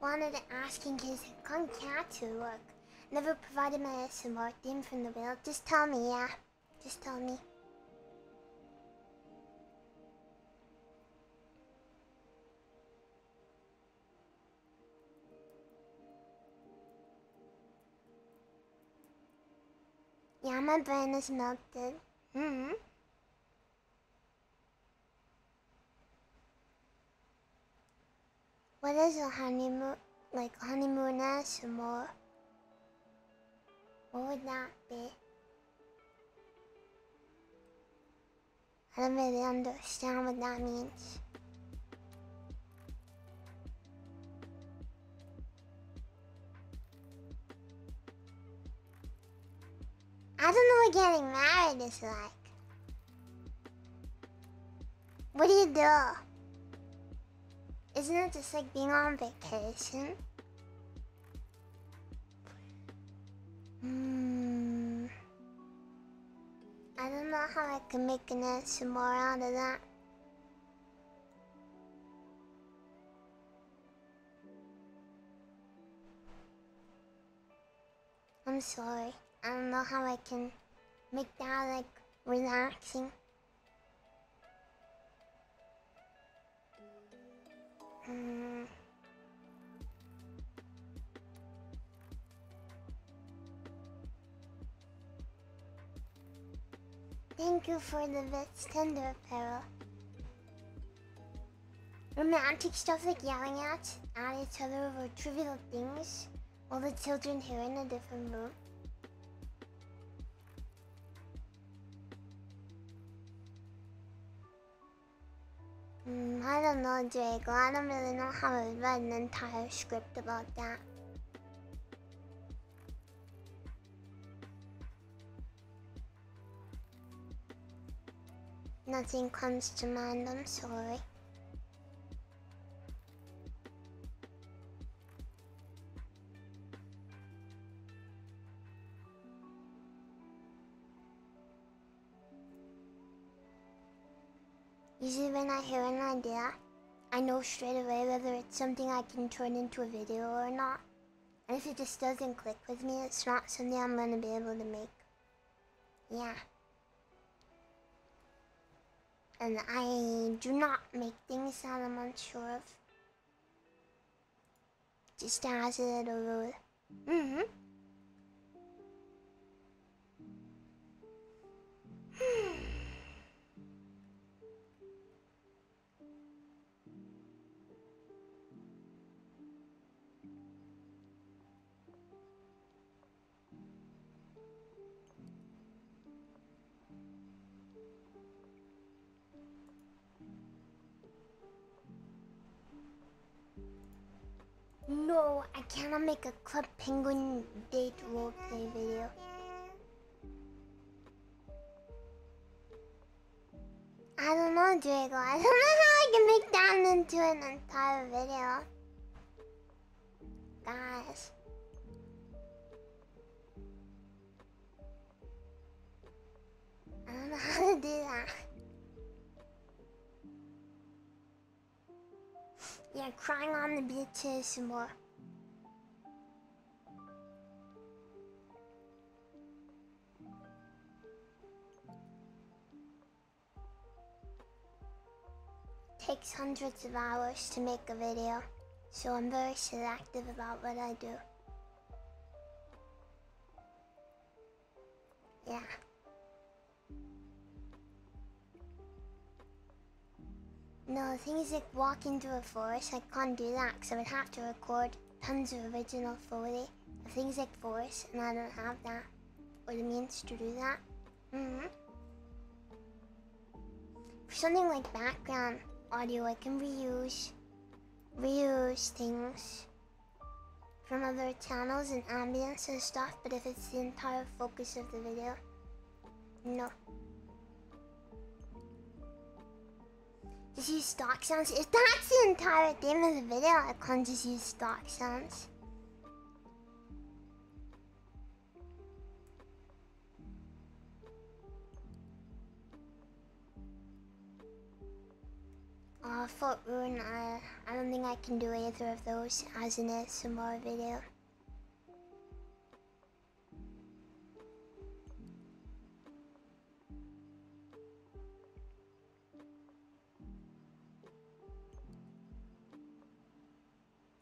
Wanted to ask in case Uncapped would work. Never provided my SMR theme from the wheel. Just tell me, yeah. Just tell me. Yeah, my brain is melted. What is a honeymoon? Like honeymoon ASMR? What would that be? I don't really understand what that means. I don't know what getting married is like. What do you do? Isn't it just like being on vacation? I don't know how I can make an ASMR out of that. I'm sorry. I don't know how I can make that like relaxing. Thank you for the bits, tender apparel. Romantic stuff like yelling at each other over trivial things while the children here in a different room. I don't know, Drago. I don't really know how I would write an entire script about that. Nothing comes to mind, I'm sorry. Usually when I hear an idea, I know straight away whether it's something I can turn into a video or not. And if it just doesn't click with me, it's not something I'm gonna be able to make. Yeah. And I do not make things that I'm unsure of. Just as a little rule. No, I cannot make a Club Penguin date roleplay video. I don't know, Drago. I don't know how I can make that into an entire video. Guys. I don't know how to do that. Yeah, crying on the beach is some more. Takes hundreds of hours to make a video, so I'm very selective about what I do. Yeah. No, things like walking through a forest, I can't do that because I would have to record tons of original Foley of things like forest, and I don't have that or the means to do that. For something like background audio, I can reuse things from other channels and ambience and stuff, but if it's the entire focus of the video, no. Just use stock sounds. If that's the entire theme of the video, I can't just use stock sounds. foot rune, I don't think I can do either of those as an ASMR video.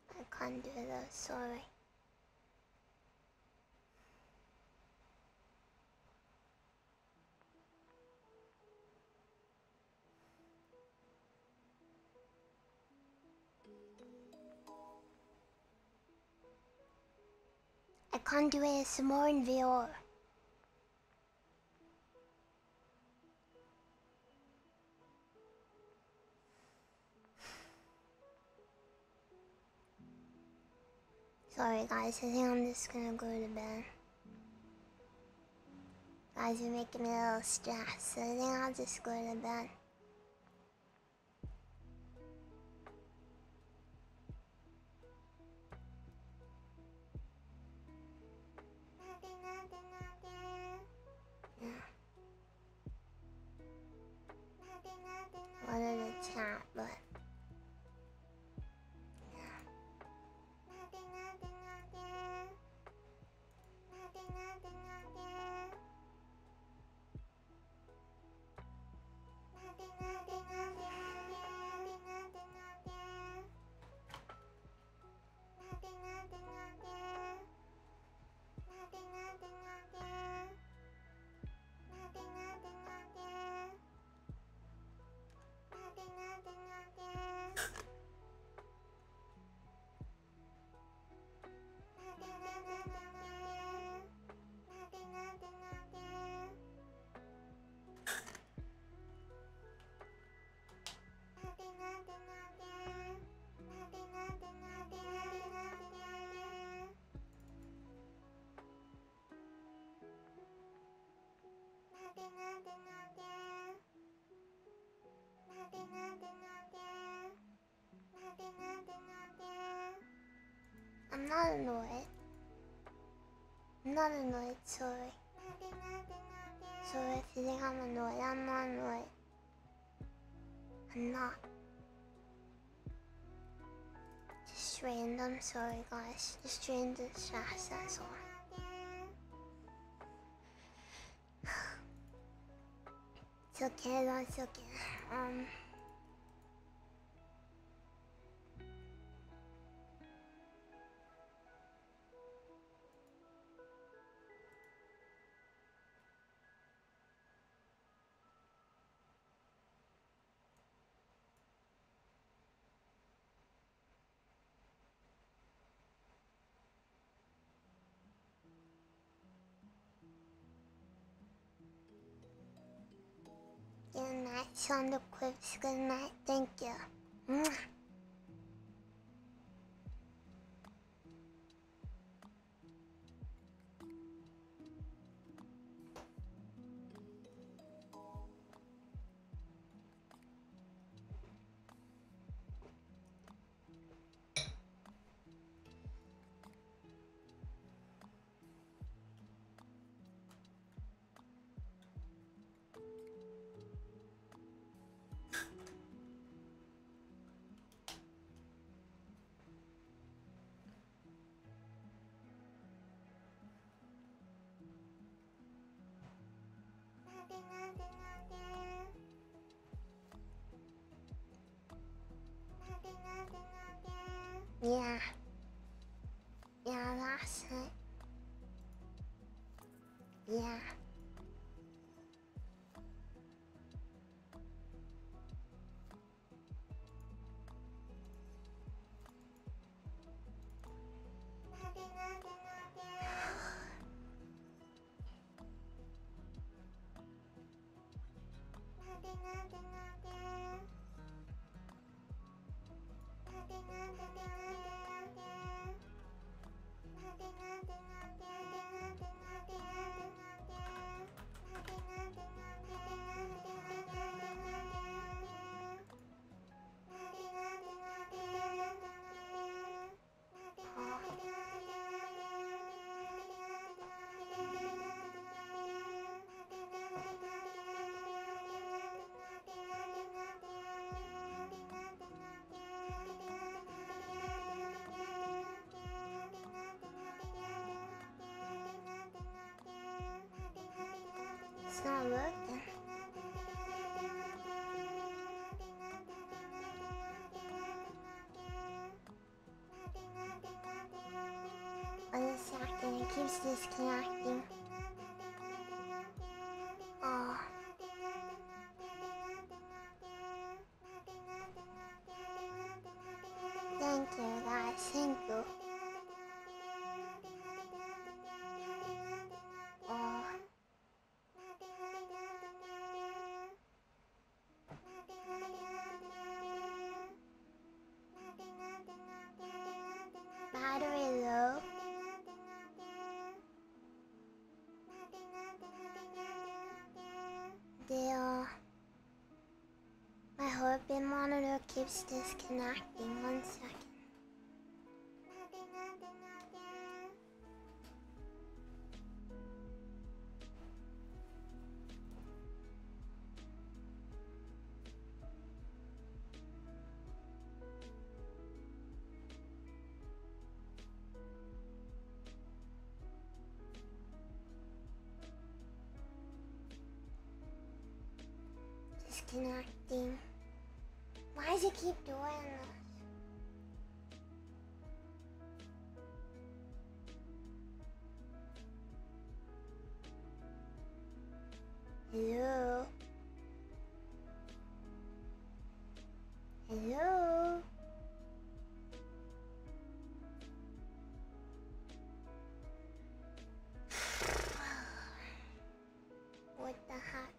I can't do those, sorry. I can't do ASMR in VR. Sorry guys, I think I'm just gonna go to bed. Guys, you're making me a little stressed, so I think I'll just go to bed. What in the chat, but I'm not annoyed. I'm not annoyed, sorry. Sorry if you think I'm annoyed, I'm not annoyed. I'm not. Just random, sorry guys. Just random stress, that's all. It's okay, that's okay. Good night, sound of clips. Good night, thank you. Mwah. Yeah. Yeah, that's it. Yeah. It's not working. One second, it keeps disconnecting. Oh. Thank you guys, thank you. Oh. Battery low. My heartbeat monitor keeps disconnecting. One second. Disconnecting. Why does it keep doing this? Hello? Hello? What the heck?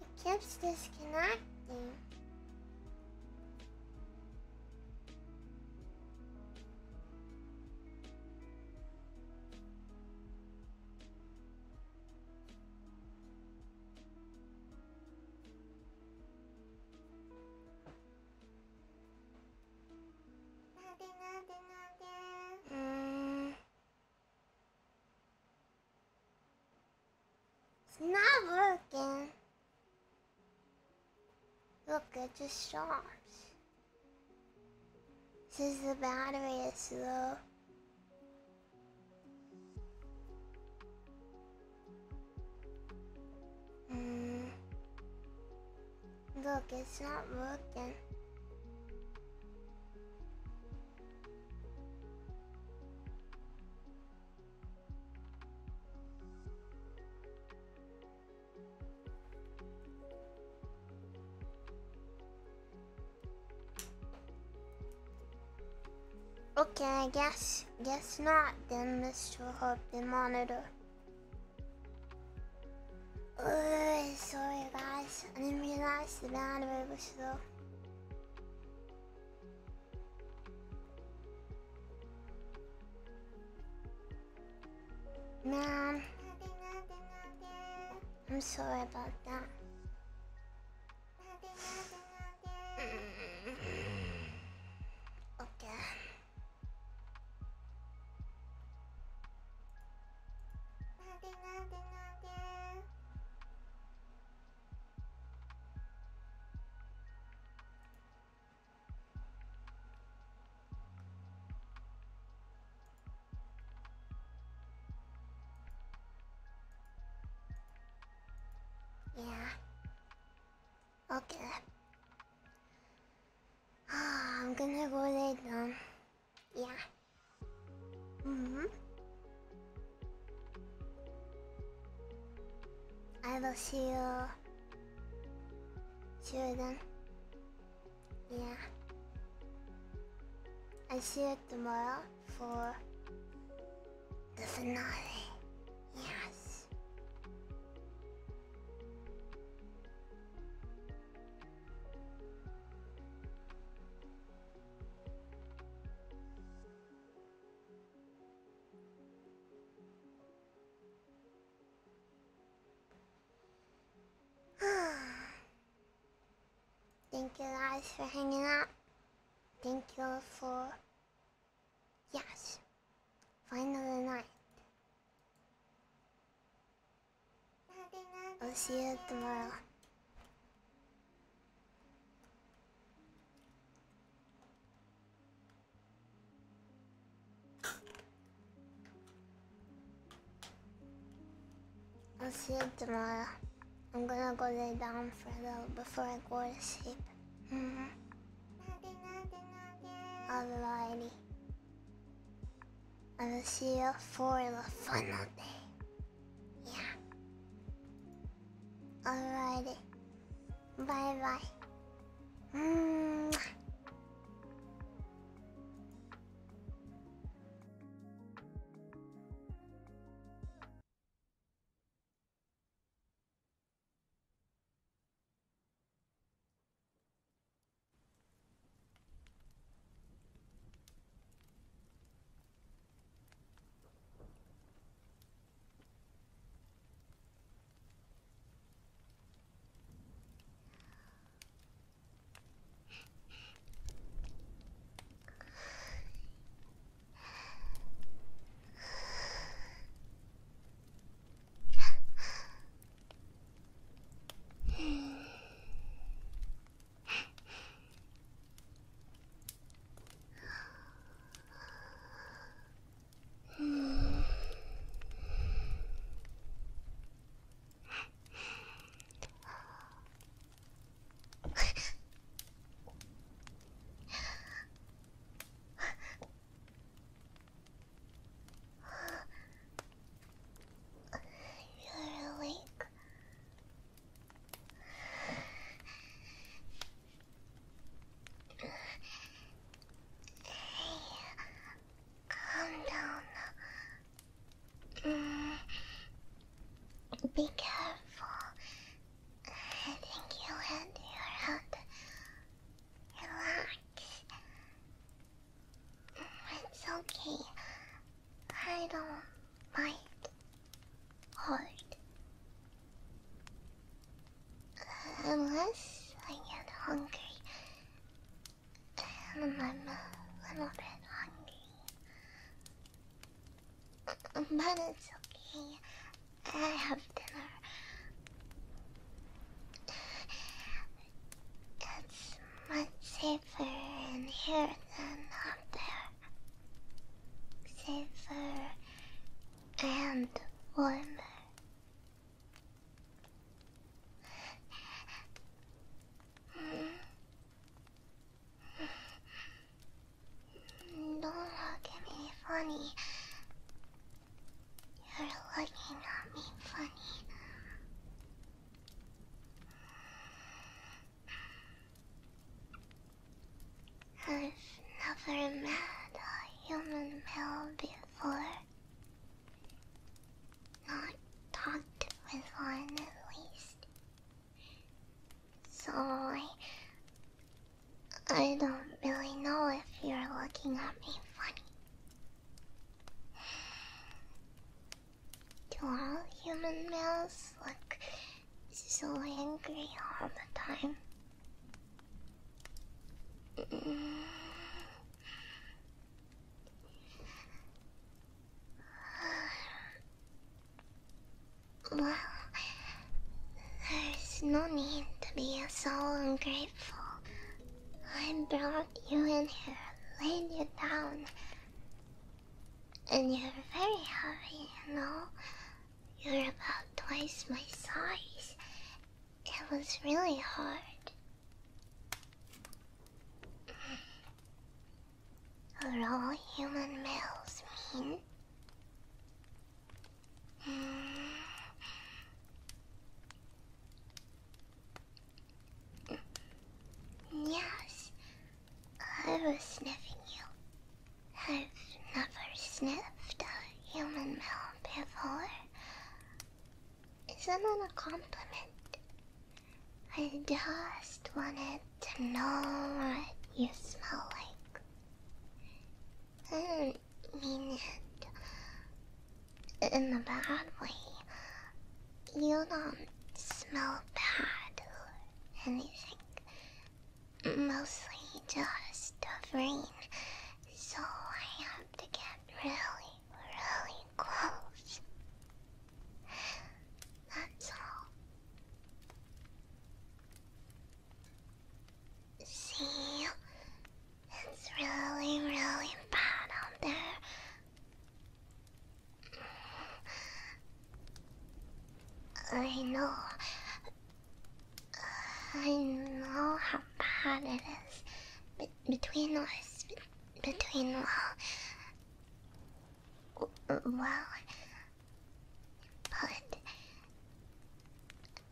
It keeps disconnecting. It's not working. Look, it just stops. Says the battery is low. Look, it's not working. Okay, I guess not then, Mr. Heartbeat Monitor. Sorry guys, I didn't realize the battery was low. Man, I'm sorry about that. Okay. Yeah. Okay. I'm gonna go lay down. Yeah. I will see you then. Yeah. I'll see you tomorrow for the finale. Yes. Thank you guys for hanging out. Thank you for... Yes. Final night. I'll see you tomorrow. I'll see you tomorrow. I'm gonna go lay down for a little before I go to sleep. Alrighty. I will see you for the final day. Yeah. Alrighty. Bye bye. Be careful. I think you hit your head. Relax. It's okay. I don't bite hard. Unless I get hungry. And I'm a little bit hungry. But it's okay. I have dinner. It's much safer in here than up there. Safer and warmer. Don't look at me funny. You're looking at me funny. I've never met a human male before. Not talked with one at least. So I don't really know if you're looking at me funny. Do all human males look so angry all the time? Well, there's no need to be so ungrateful. I brought you in here, laid you down, and you're very heavy, you know? You're about twice my size. It was really hard. Are all human males mean? Yes, I was sniffing you. I've never sniffed a human male before. Isn't it a compliment? I just wanted to know what you smell like. I didn't mean it in a bad way. You don't smell bad or anything. Mostly just brain. So I have to get really, really close. That's all. See? It's really, really bad out there. I know. I know how bad it is. Between us. Between, well, but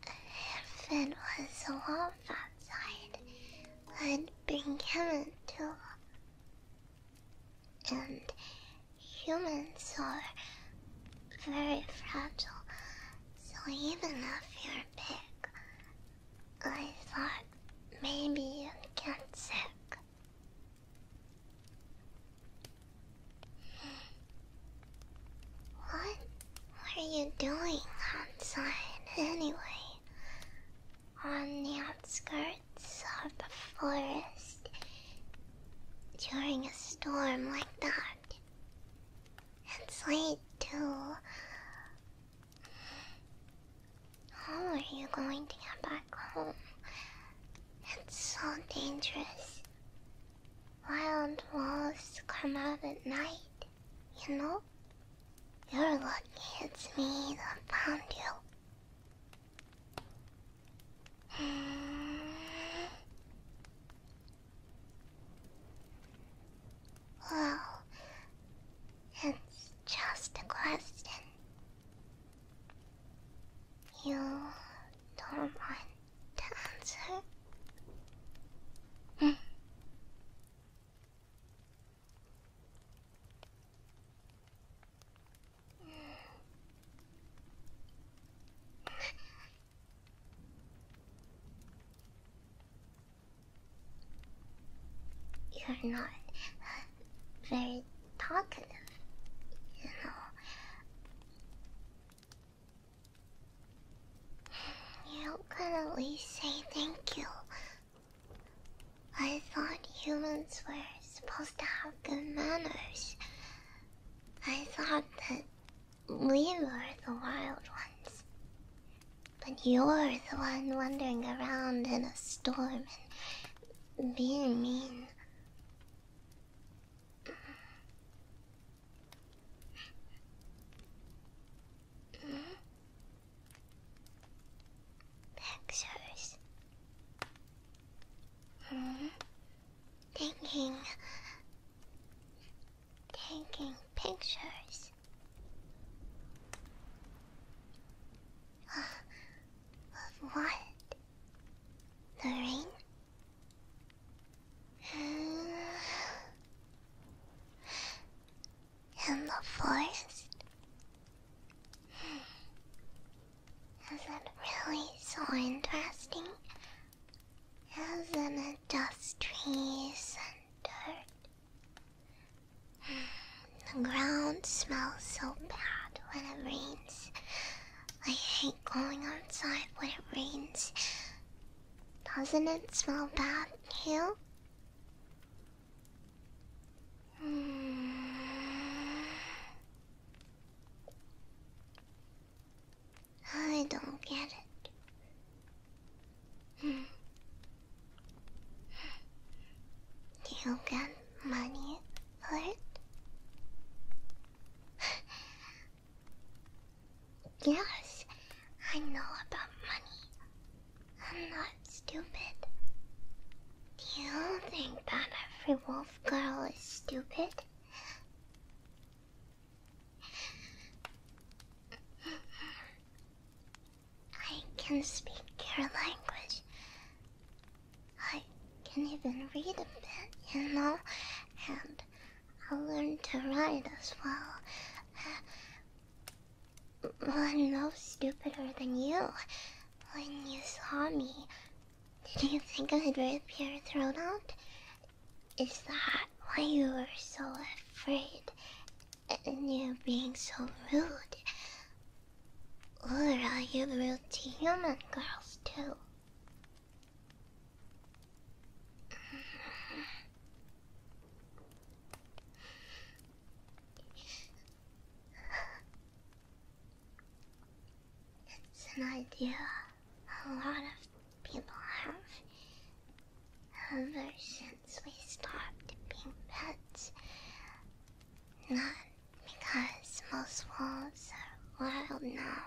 if it was a wolf outside, I'd bring him too. And humans are very fragile, so even if you're big, I thought maybe you'd get sick. What are you doing outside anyway? On the outskirts of the forest during a storm like that. It's late too. How are you going to get back home? It's so dangerous. Wild wolves come out at night, you know? You're lucky it's me that found you. Well, it's just a question. You don't want to answer? You're not very talkative, you know. You could at least say thank you. I thought humans were supposed to have good manners. I thought that we were the wild ones. But you're the one wandering around in a storm and being mean. Pictures. Taking pictures. Of what? The rain? In the forest? Is it really so interesting? Isn't it just trees and dirt? The ground smells so bad when it rains. I hate going outside when it rains. Doesn't it smell bad too? I don't get it. Do you get money for it? Yes, I know about money. I'm not stupid. Do you think that every wolf girl is stupid? I can speak your language. I can even read a bit, you know? And I'll learn to write as well. I'm no stupider than you. When you saw me, did you think I'd rip your throat out? Is that why you were so afraid? And you being so rude? Or are you rude to human girls too? a lot of people have ever since we stopped being pets. Not because most wolves are wild now.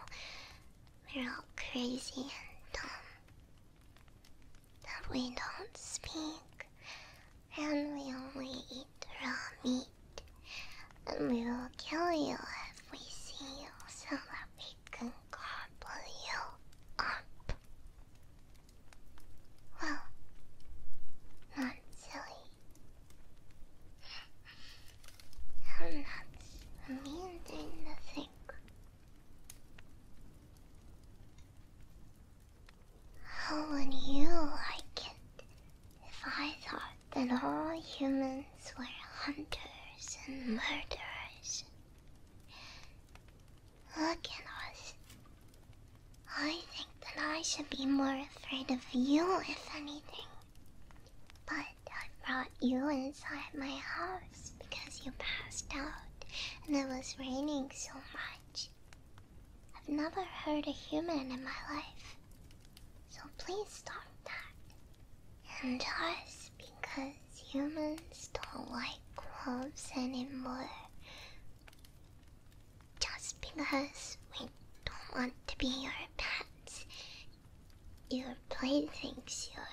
We're all crazy and dumb. That we don't speak, and we only eat raw meat. And we will kill you if we see you so that we can gobble you up. Well, not silly. And that's a mean thing to think. How would you like it if I thought that all humans were hunters and murderers? Look at us. I think that I should be more afraid of you, if anything. But I brought you inside my house because you passed out and it was raining so much. I've never hurt a human in my life. So please stop that. And just because humans don't like wolves anymore, just because we don't want to be your pets, your playthings, your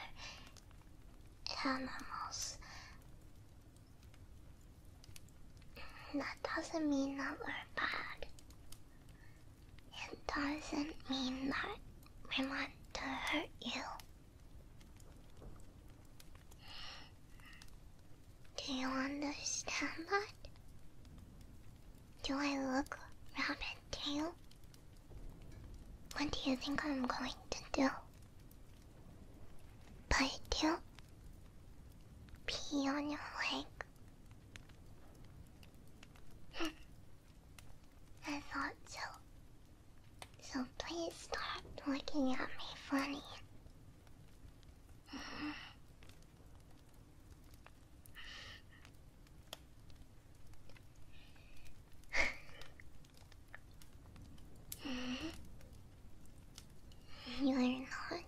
animals, that doesn't mean that we're bad. It doesn't mean that we want to hurt you. Do you understand that? Do I look rabbit to you? What do you think I'm going to do? Bite you? Pee on your leg? I thought so. So please stop looking at me funny. You're not.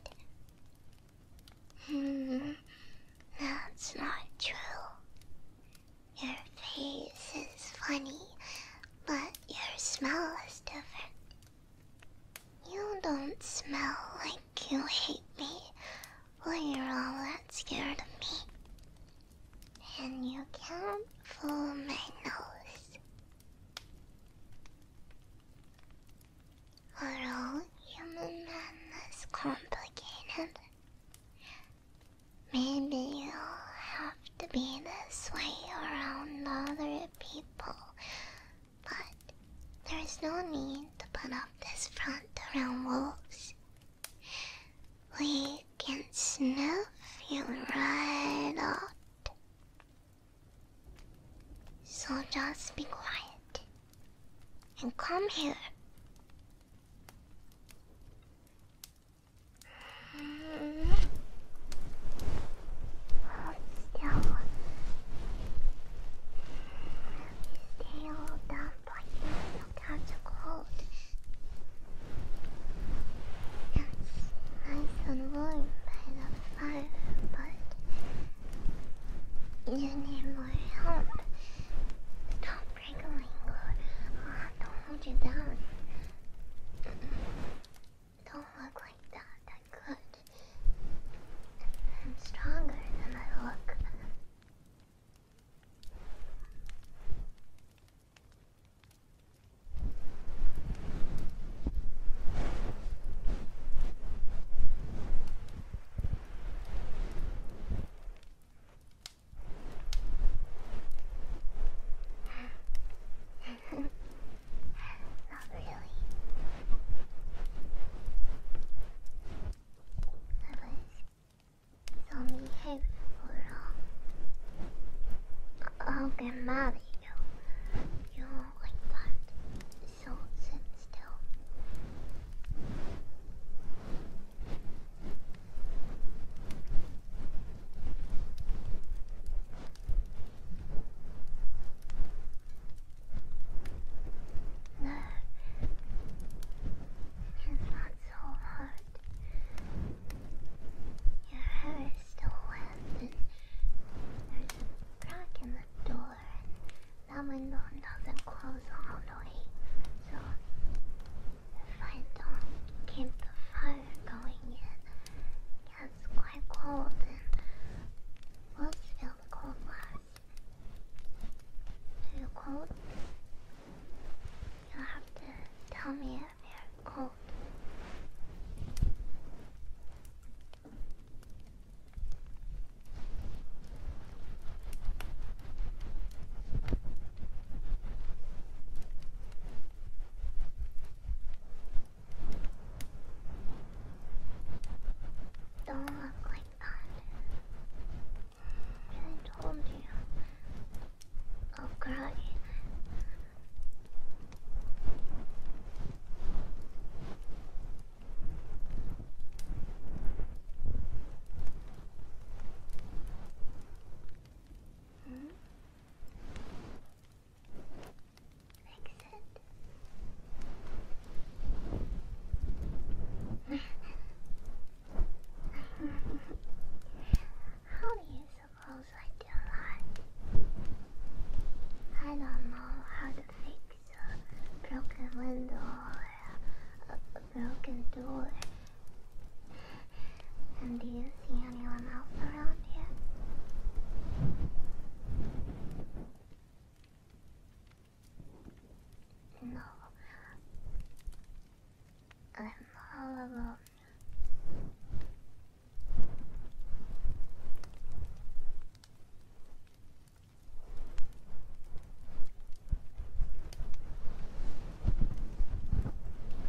That's not true. Your face is funny, but your smell is different. You don't smell like you hate me, or you're all that scared of me. And you can't fool my nose. Are all human men this complicated? Maybe you'll have to be this way around other people, but there's no need to put up this front around wolves. We can sniff you right out. So just be quiet and come here. Hold still. Stay all damp like this, you'll catch a cold. It's nice and warm by the fire, but you need more help. Stop wriggling or I'll have to hold you down. Don't look like that, I could. I'm stronger than I look. Not really. I was so behaved for I'll get mad at you. You won't like that. So sit still. No. It's not so hard. alone.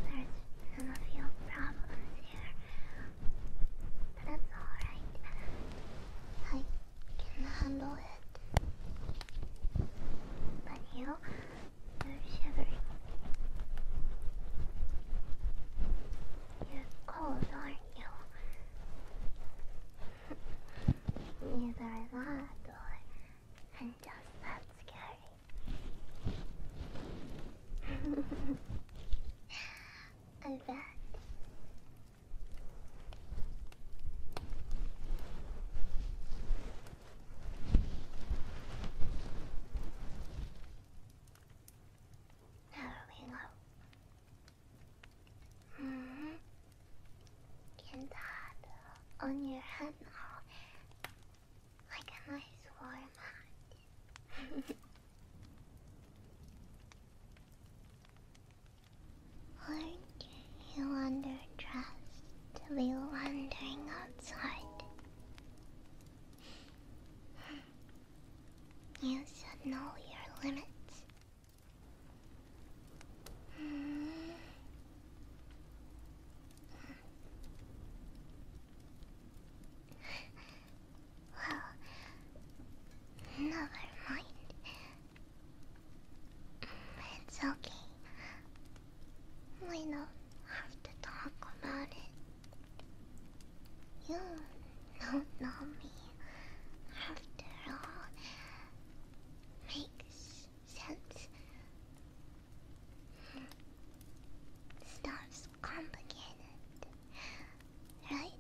There's been a few problems here, but it's alright. I can handle it. But you're shivering. You're cold, aren't you? Either that or I'm just that scary. I bet. There we go. Get that on your head now, like a nice warm hat. Aren't you underdressed to be wandering outside? You should know your limits. Well, never mind. It's okay. We don't have to talk about it. You don't know me. After all, makes sense. Stuff's complicated, right?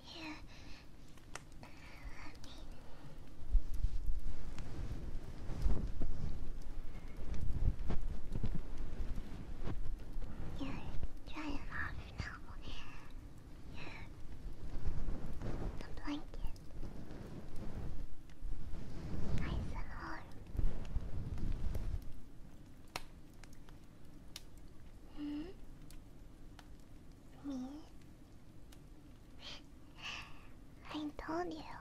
Here, you're drying off now. The blanket. Nice and warm. Me? I told you.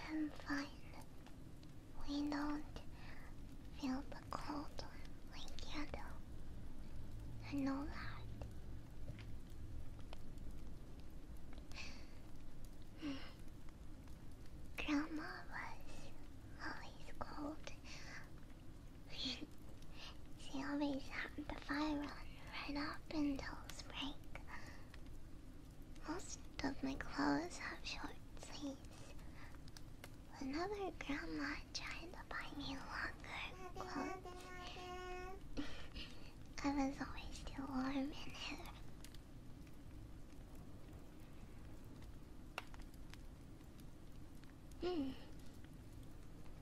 I'm fine. We don't feel the cold like you do. I know that. Grandma was always cold. She always had the fire on right up until spring. Most of my clothes have short sleeves. Whenever Grandma tried to buy me longer clothes, I was always too warm in here.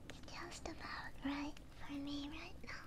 It's just about right for me right now.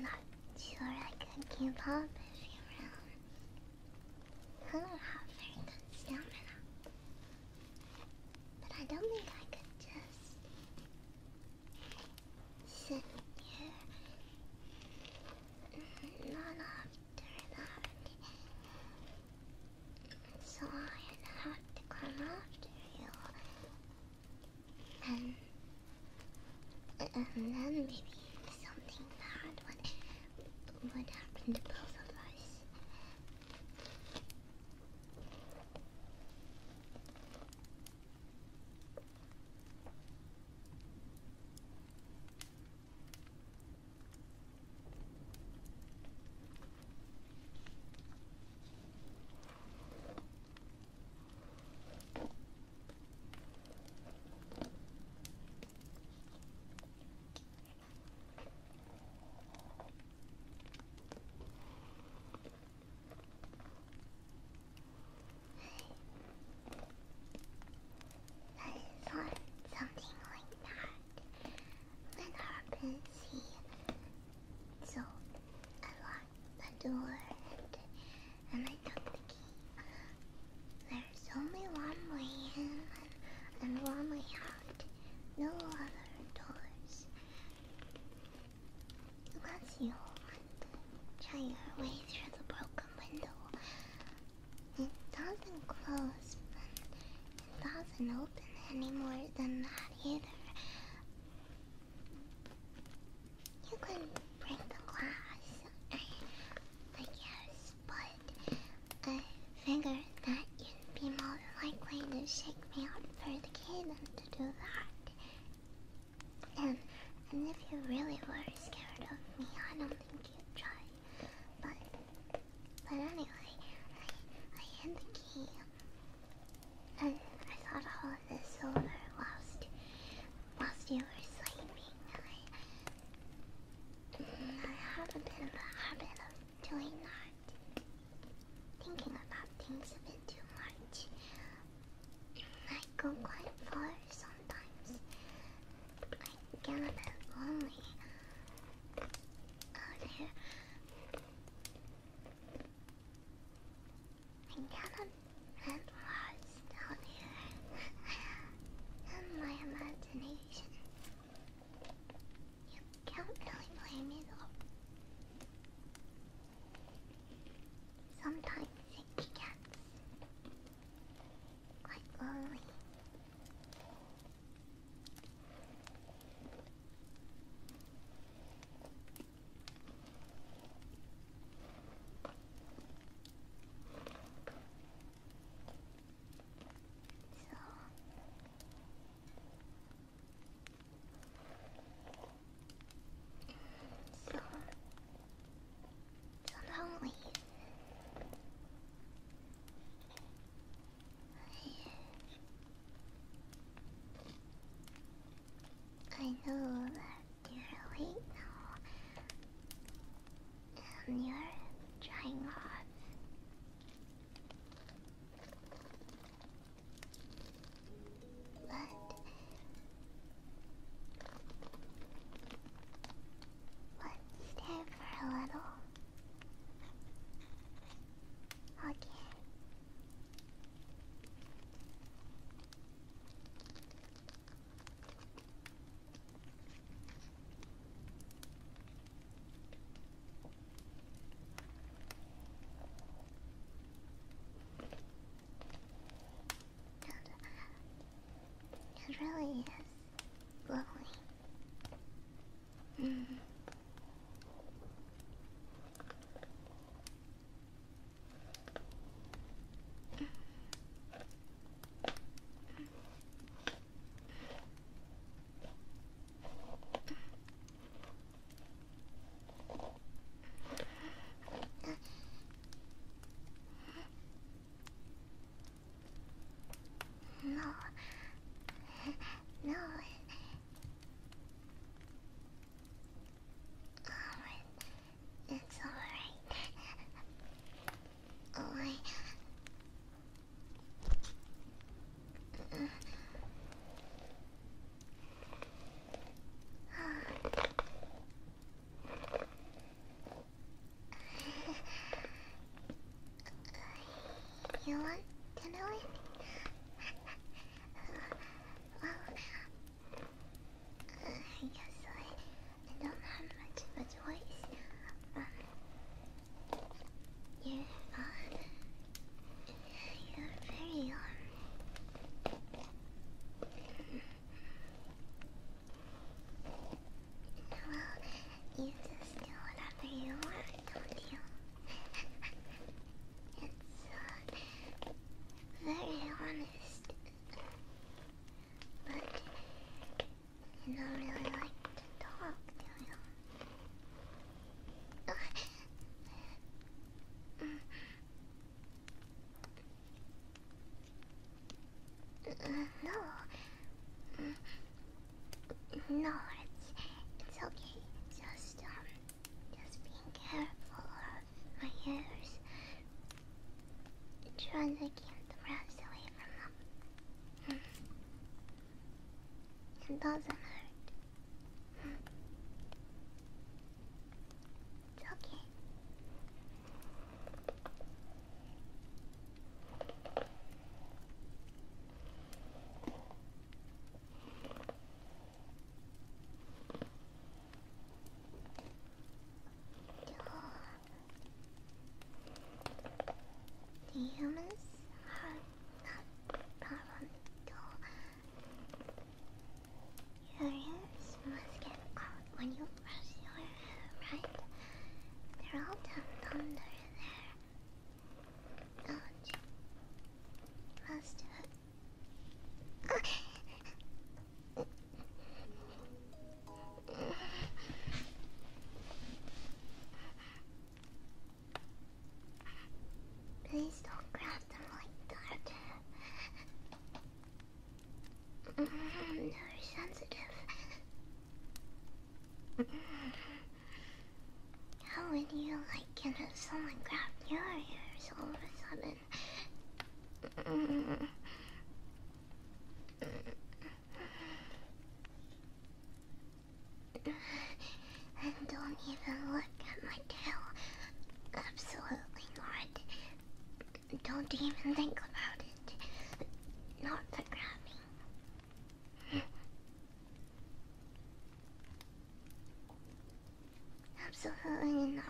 not sure I could keep up if you're around. I don't have very good stamina. But I don't think I could just sit here. Not after that. So I'd have to come after you. And then maybe something bad would happen to both of us. I thought something like that would happen, see. So I locked the door and I took the key. There's only one way in and one way out. No other doors. Unless you want to try your way through the broken window. It doesn't close, but it doesn't open any more than that either. You can break the glass, I guess, but I figured that you'd be more likely to shake me up for the key than to do that. And if you really were scared of me, I don't think you'd try. But anyway, I hid the key. And I thought all of this over whilst you were sleeping. I have a bit of a habit of doing that. Thinking about things a bit too much. I go quite far sometimes. I get a bit lonely out here. I get a bit lost out here. In my imagination. You can't really blame me though. Sometimes it gets quite lonely. So don't leave. I know that you're late now, and you're drying off. But let's stay for a little. Okay. want to do it? Well, I guess I don't have much of a choice. You're very, well, you just do whatever you want, don't you? It's, very honest. But you don't really like to talk, do you? No. No, it's okay. Just being careful of my hairs. Trying to keep the rest away from them. It doesn't hurt. It's okay. The humans are not problem though. Your ears must get caught when you brush your hair, right? They're all tucked under there. Ouch. Must hurt. Please don't grab them like that. They're sensitive. How would you like it if someone grabbed your ears all of a sudden? And don't even look at my tail. Absolutely not. Don't even think about it. Not the grabbing. Absolutely not.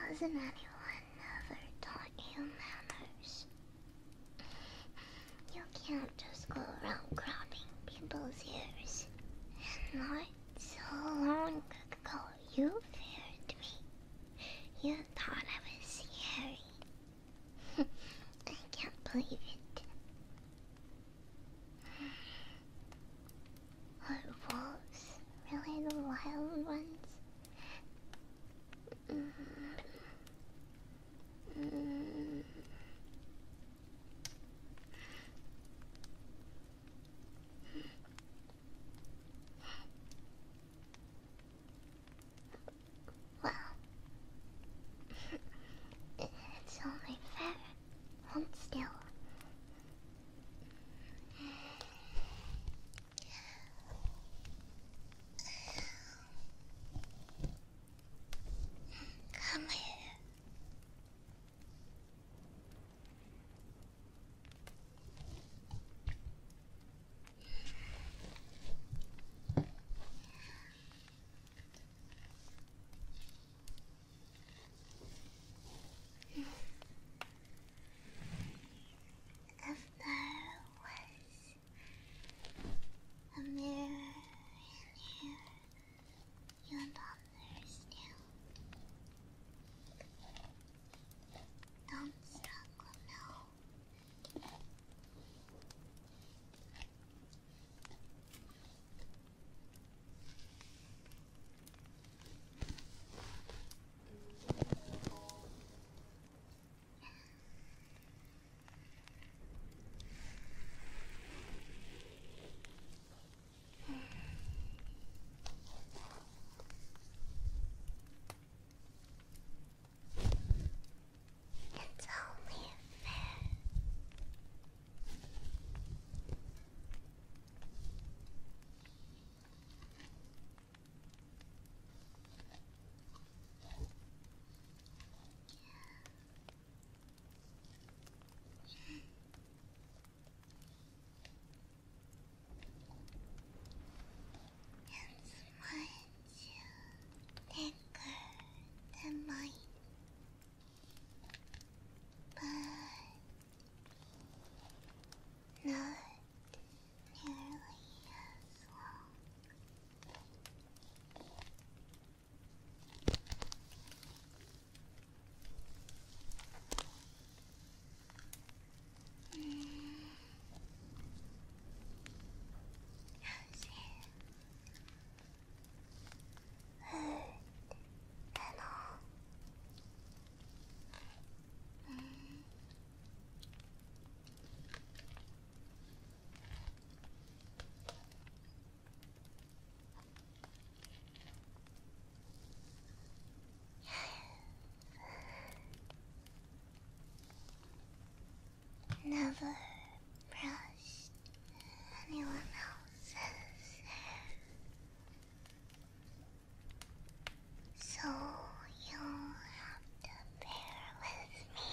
Hasn't anyone ever taught you manners? You can't just go around grabbing people's ears. Not so long ago, you feared me. You thought I was scary. I can't believe it. Are wolves really the wild ones? Well, it's only fair. Hold still. never brushed anyone else's hair. So you'll have to bear with me.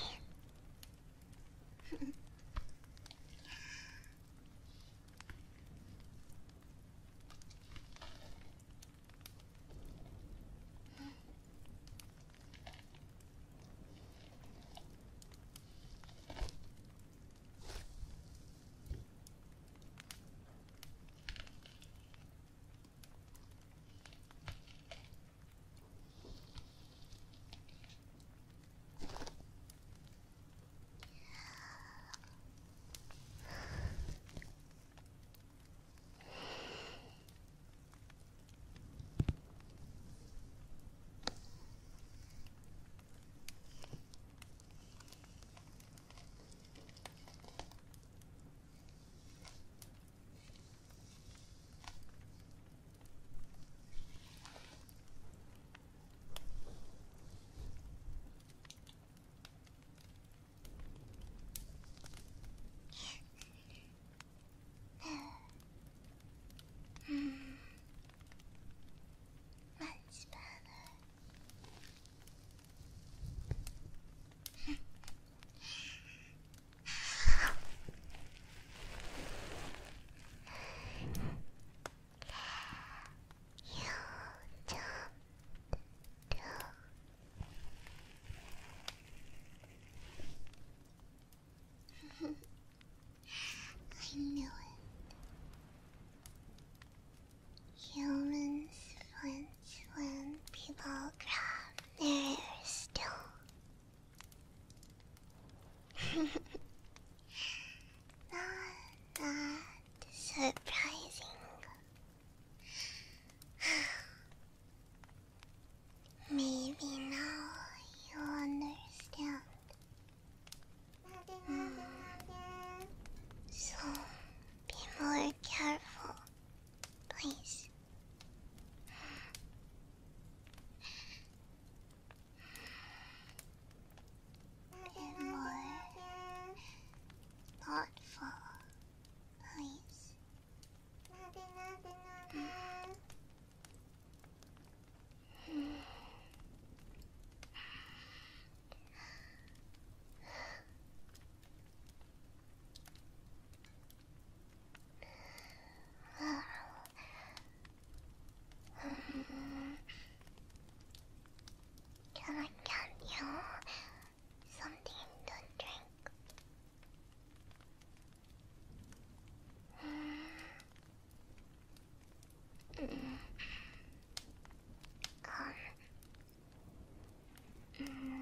Much better. I knew it. Humans flinch when people grab their hair still. Not that surprising. Maybe now you understand. So, be more careful, please. Be more thoughtful, please. Can I get you something to drink?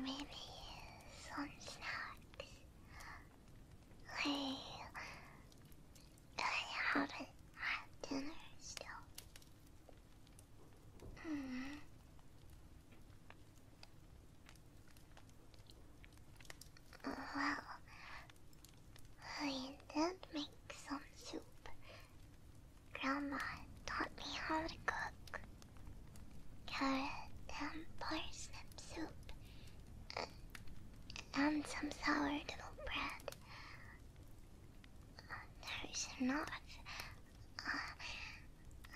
Maybe some snacks. I haven't had dinner still. Well, I did make some soup. Grandma taught me how to cook. Carrot and parsnip soup. And some sourdough bread. There's enough.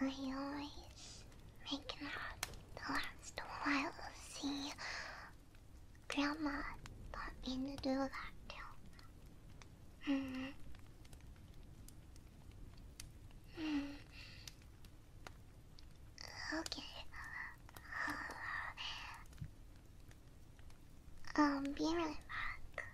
I always make enough to last a while. See, Grandma taught me to do that too. Okay. I'll be right back.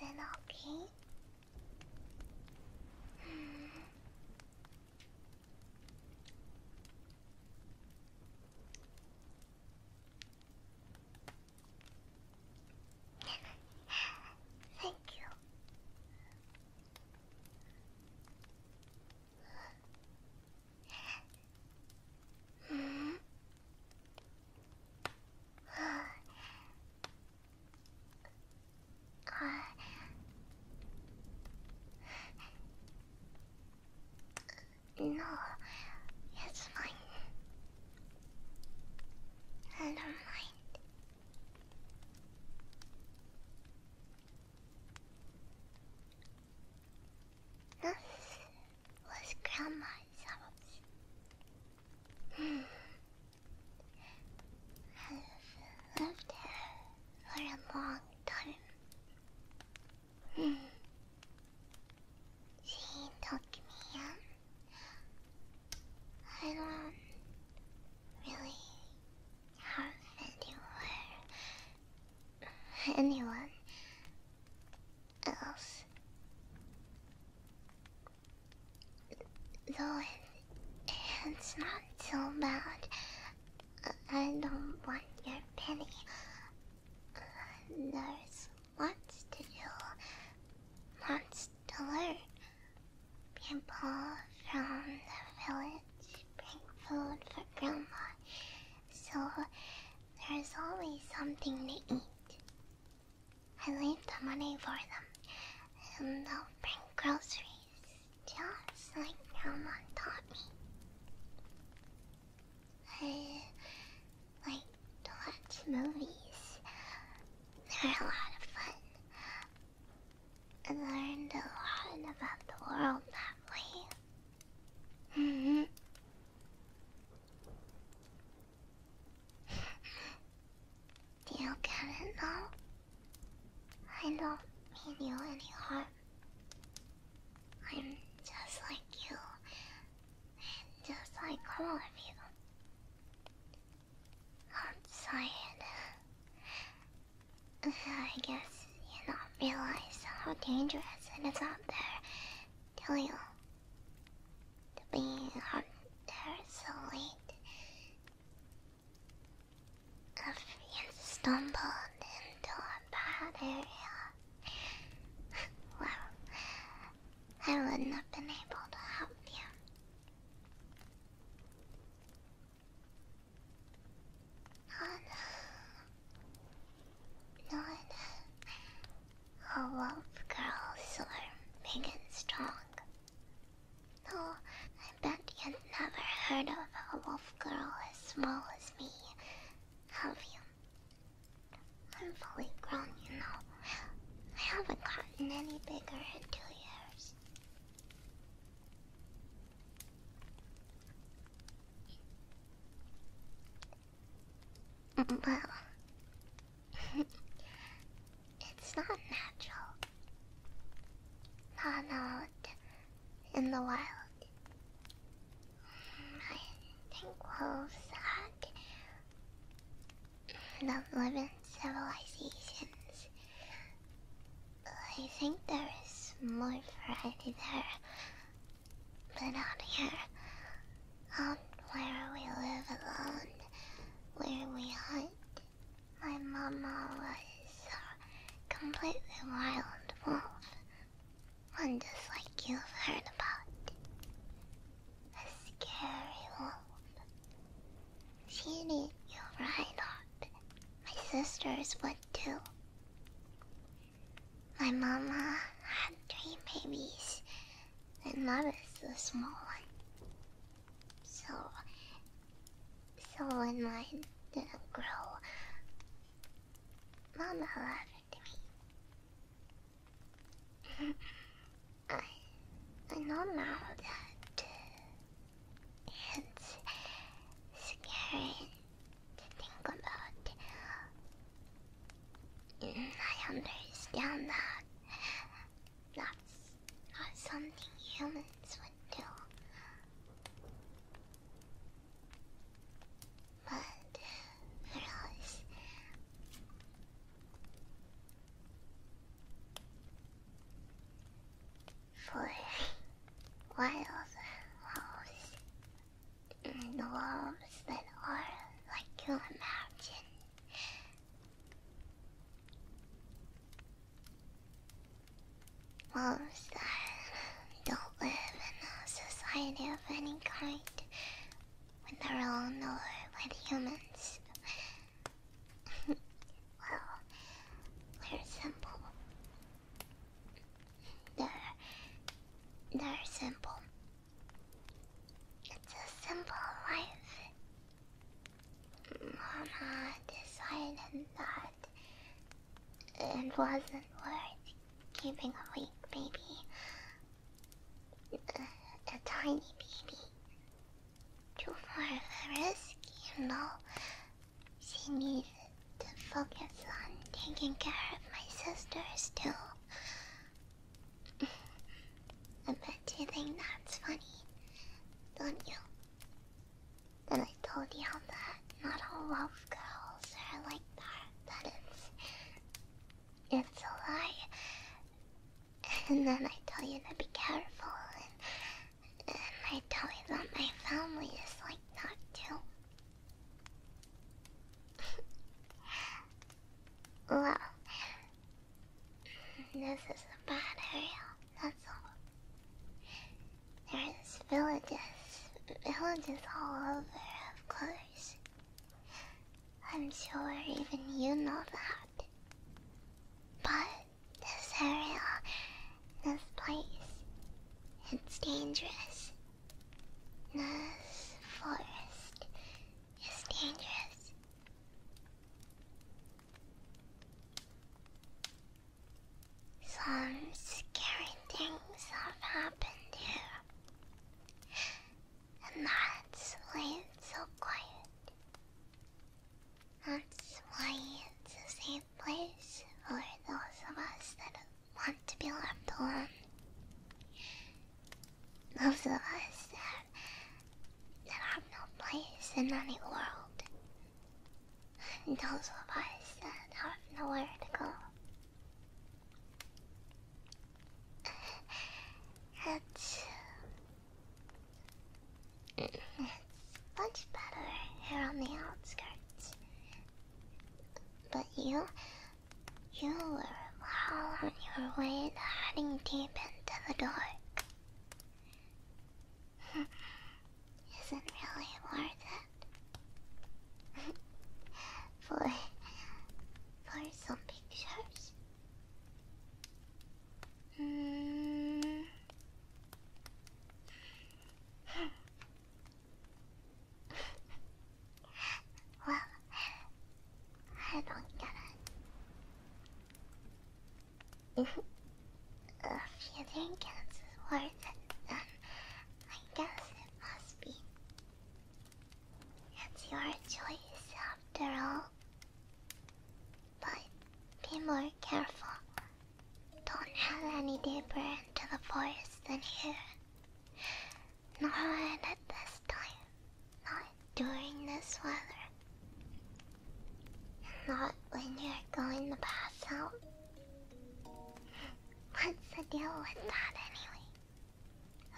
it okay? Thank you. No, it's fine. I don't mind. This was Grandma's house. I've lived there for a long time. She took me in. I don't really have anyone else. Though it's not so bad. I don't want your pity. There's lots to do, lots to learn. People from the village bring food for Grandma, so there's always something to eat. I leave the money for them, and they'll bring groceries, just like Grandma taught me. I like to watch movies. They're a lot of fun. I learned a lot about the world that way. Do you get it now? I don't mean you any harm. I'm just like you. Just like all of you. Outside. I guess you don't realize how dangerous it is out there till you to be out there so late. If you stumbled into a bad area, well, I wouldn't have been able to help you. Not all wolf girls are big and strong. No, I bet you've never heard of a wolf girl as small as me, have you? I'm fully grown, you know. I haven't gotten any bigger in 2 years. Well, it's not natural. Not out in the wild. I think wolves that live in civilizations. I think there is more variety there. But out here, out where we live alone, where we hunt, my mama was a completely wild wolf. One just like you've heard about. A scary wolf. She'd eat you right up. My sisters would too. My mama had 3 babies, and that is the small one. So when mine didn't grow, Mama left me. I know now that it's scary to think about. I understand that. That's not something humans would do. But for us, wild wolves. The wolves that are like you imagine. Wolves that don't live in a society of any kind, with their own or with humans. Well, they're simple. They're simple. It's a simple life. Mama decided that it wasn't worth keeping a weak baby. A tiny baby. Too far of a risk, you know. She needed to focus on taking care of my sisters too. I bet you think that's funny, don't you? And I told you that not all wolf girls are like that. That it's a lie. And then I tell you to be careful, and I tell you that my family is like that too. Well, this is a bad area, that's all. There's villages all over, of course. I'm sure even you know that. But this area, this place, it's dangerous. This forest is dangerous. Some scary things have happened here. And that's why it's so quiet. That's why it's a safe place for those of us that want to be left alone. Those of us that have no place in any world. And those of us that have nowhere to go. It's much better here on the outskirts. But you were well on your way to heading deep into the dark. Isn't really worth it. for some pictures. Well, I don't get it. If you think it's worth it, then I guess it must be. It's your choice after all. But be more careful. Don't head any deeper into the forest than here. Not at this time. Not during this weather. Not when you're going to pass out. What's the deal with that anyway?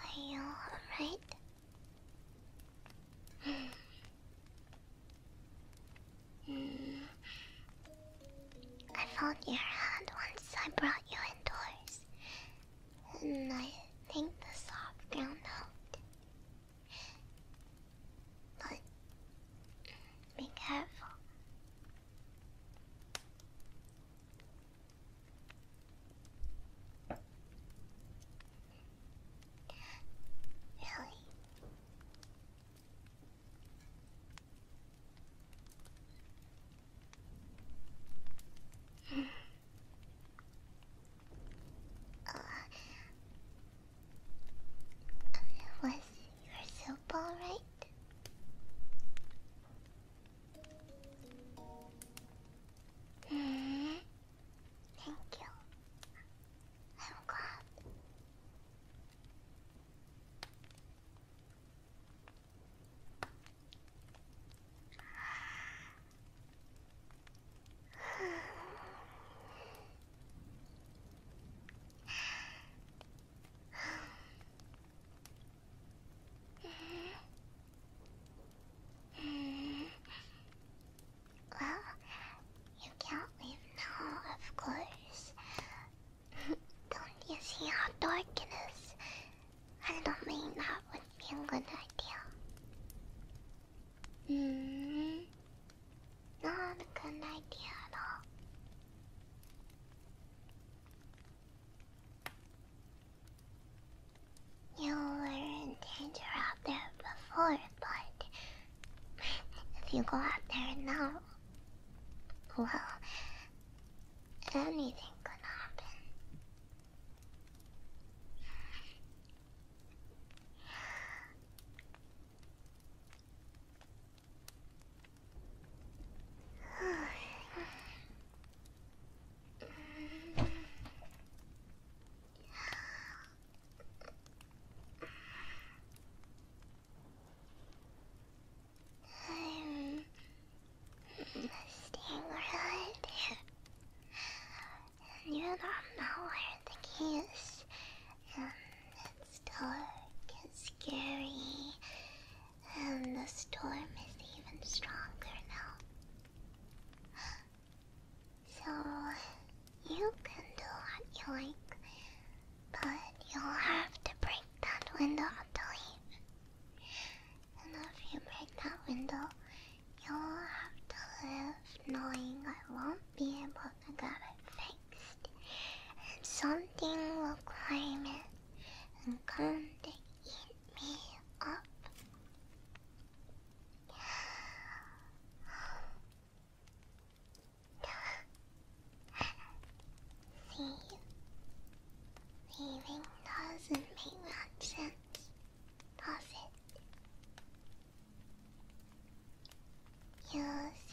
Are you alright? I felt your hand once I brought you indoors. And I think the soft ground helped. But be careful. Really, if you go out there now, well, anything could happen. Staying right here. And you don't know where the key is. And it's dark and scary. And the storm is even stronger now. So, you can do what you like. But you'll have to break that window to leave. And if you break that window, you'll have to live knowing I won't be able to get it fixed. And something will climb it and come to eat me up. See, leaving doesn't make much sense, does it? You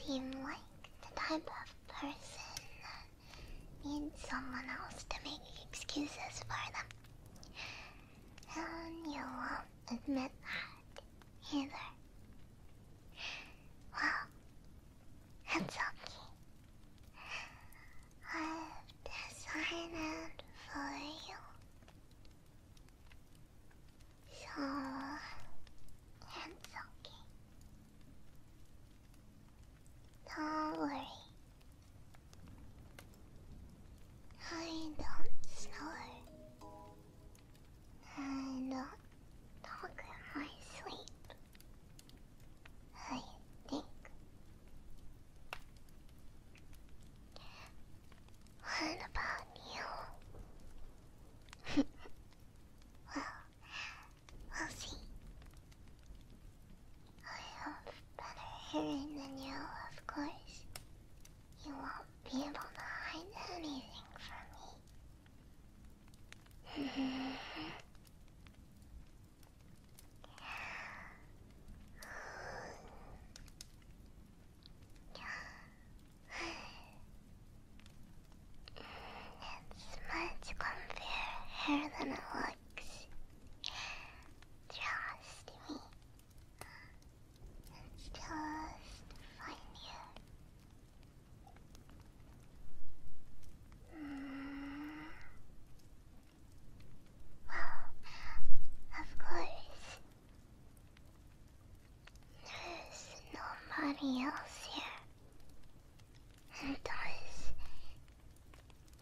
seem like the type of person that needs someone else to make excuses for them. And you won't admit that either. Well, it's okay. I've decided for you. So, it's okay. Don't worry. I don't snore. I don't talk in my sleep. I think. What about you? Well, we'll see. I have better hearing than you, of course. You won't be able to hide anything from me. It's much comfier here than it looks. Trust me. It's just fine here. Well, of course. There's nobody else here. And thus,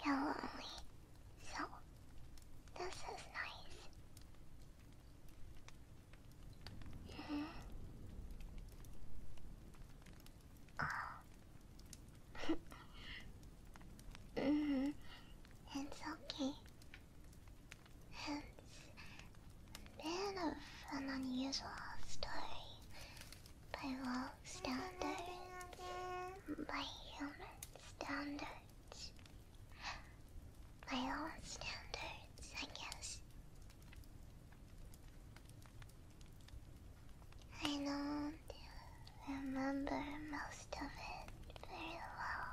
you're lonely. So, this is nice. It's okay. It's a bit of an unusual story by world standards, by human standards, by all standards, I guess. I don't remember most of it very well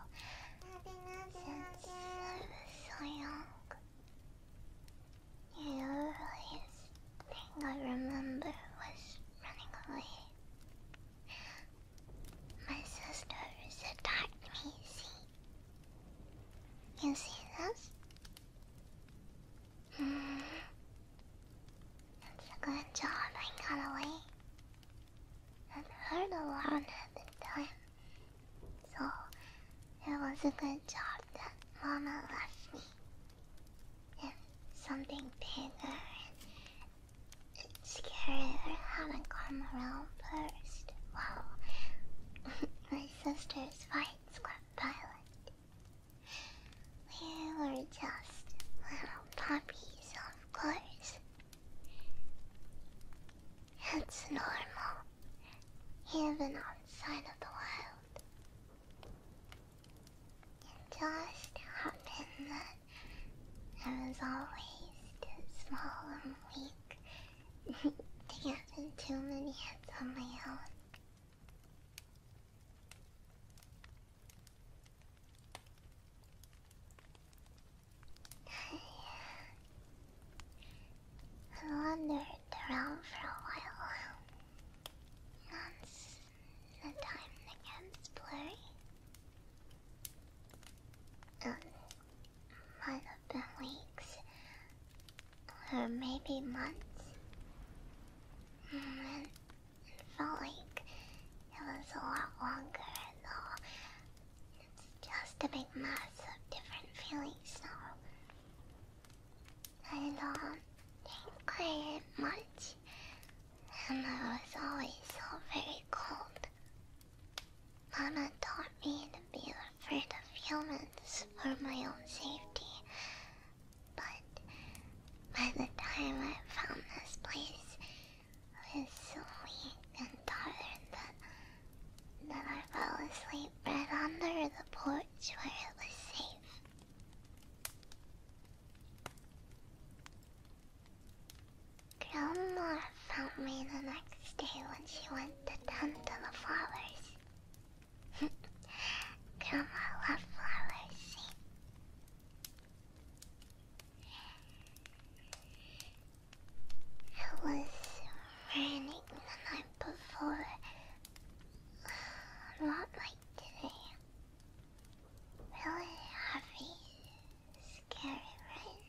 since I was so young. The earliest thing I remember was running away. My sisters attacked me, see? You see this? It's a good job I got away. It hurt a lot at the time. So, it was a good job that Mama left me. If something bigger and scarier hadn't come around first, well, my sister's fights got violent. We were just little puppies, of course. It's normal, even on side of the world. It just happened that I was always too small and weak to get in too many hits on my own. I wandered around for a while. Once the time that gets blurry. Might have been weeks, or maybe months. And it felt like it was a lot longer, though. It's just a big mess of different feelings now. I don't think I ate much, and I was always so very cold. Mama taught me to be afraid of humans for my own safety, but by the time I found this place, I was so weak and tired that I fell asleep right under the porch where it was safe. Grandma found me the next day when she went to tend to the flowers. Grandma loved flowers, see? It was raining the night before. Not like today. Really heavy, scary rain.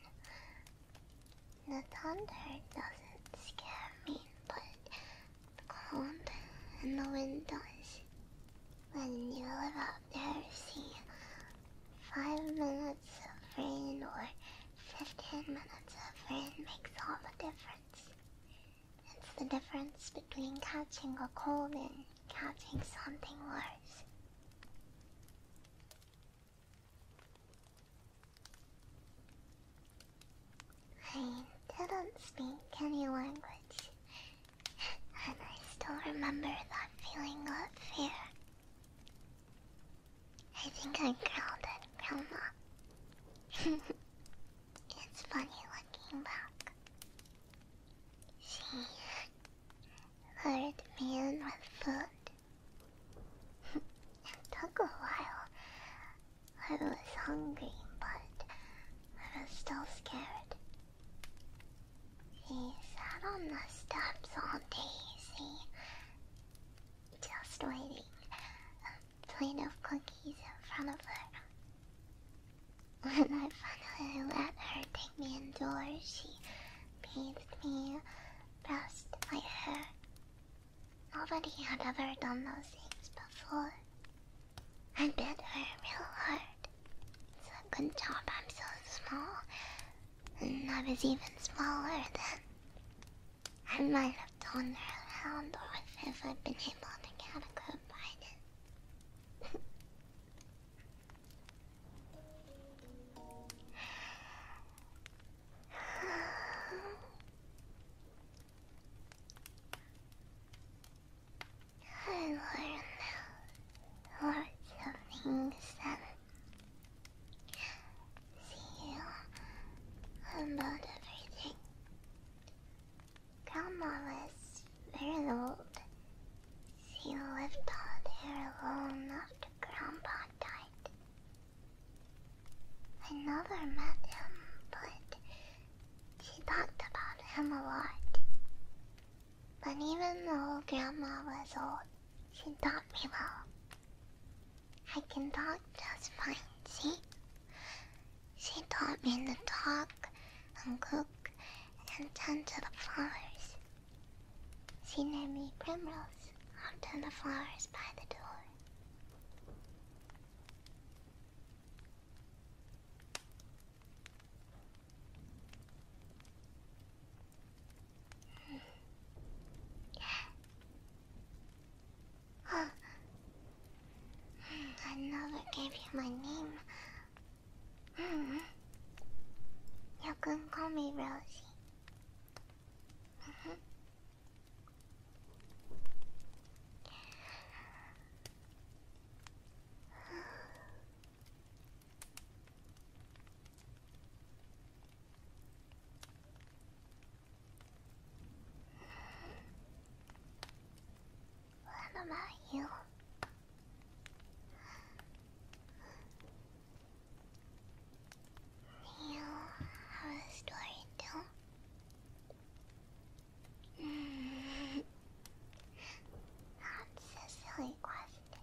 The thunder doesn't scare me, but the cold and the wind does. When you live out there, see, 5 minutes of rain or 15 minutes of rain makes all the difference. It's the difference between catching a cold and catching something worse. I didn't speak any language, and I still remember that feeling of fear. I think I growled at Grandma. It's funny looking back. She lured me in with food. It took a while. I was hungry, but I was still scared. She sat on the steps all day, see, just waiting. A plate of cookies in front of her. When I finally let her take me indoors, she bathed me, brushed my hair. Nobody had ever done those things before. I bit her real hard. It's a good job I'm so small. And I was even smaller then. I might have torn her around off if I'd been able to get a good bite in. I learned lots of things then. See, about everything. Grandma was very old. She lived out here alone after Grandpa died. I never met him, but she talked about him a lot. But even though Grandma was old, she taught me well. I can talk just fine, see? She taught me to talk and cook and tend to the flowers. She named me Primrose after the flowers by the door. I never gave you my name. You can call me Rosie. about you? You have a story too? That's a silly question.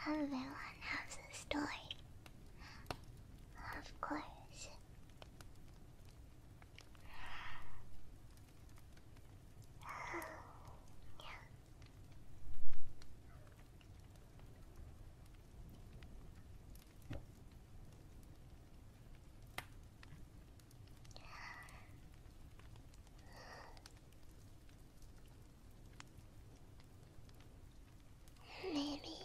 Everyone has a story. Of course. Maybe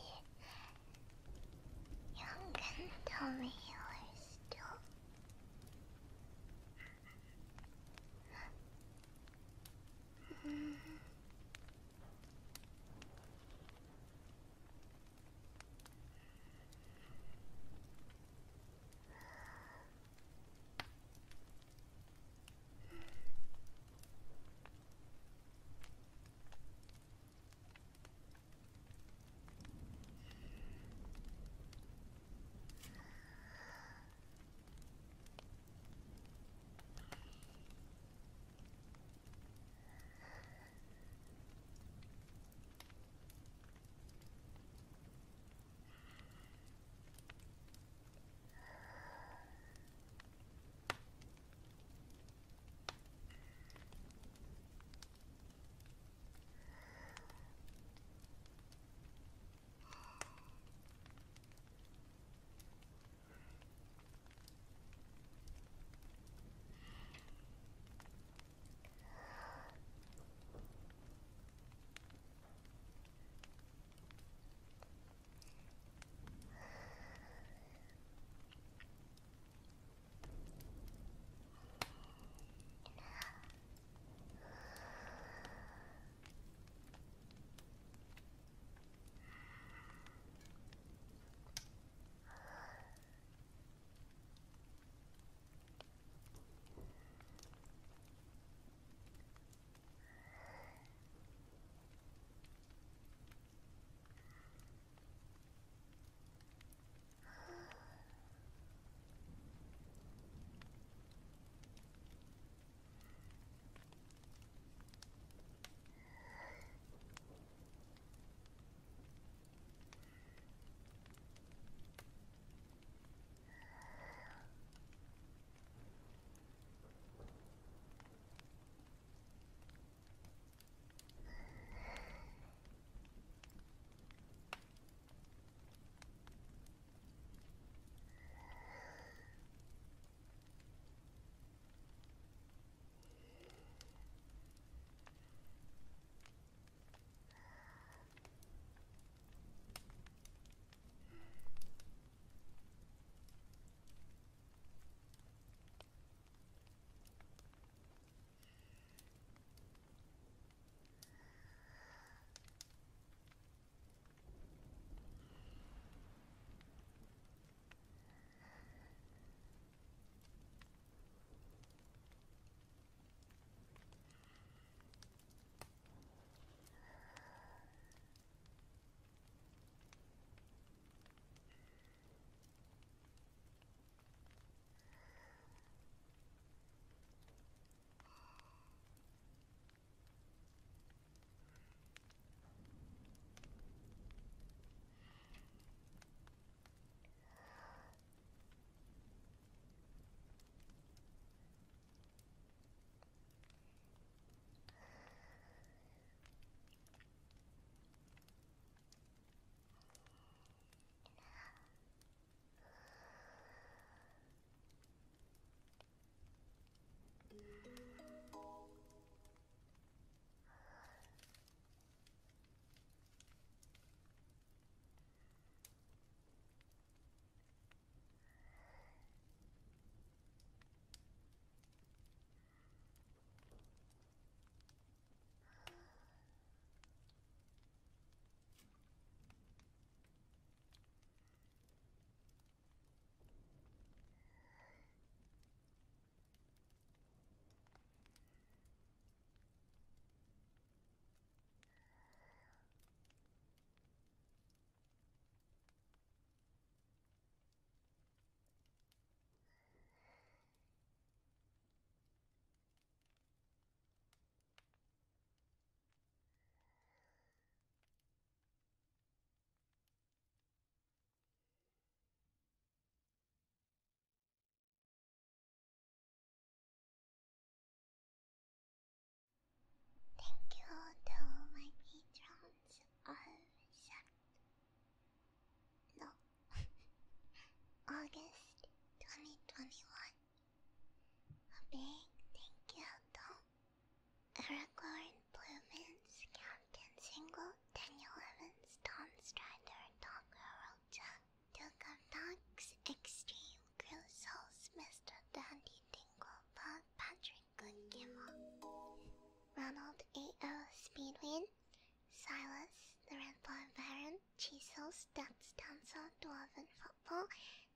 Girls, Dance Dancer, Dwarven Football,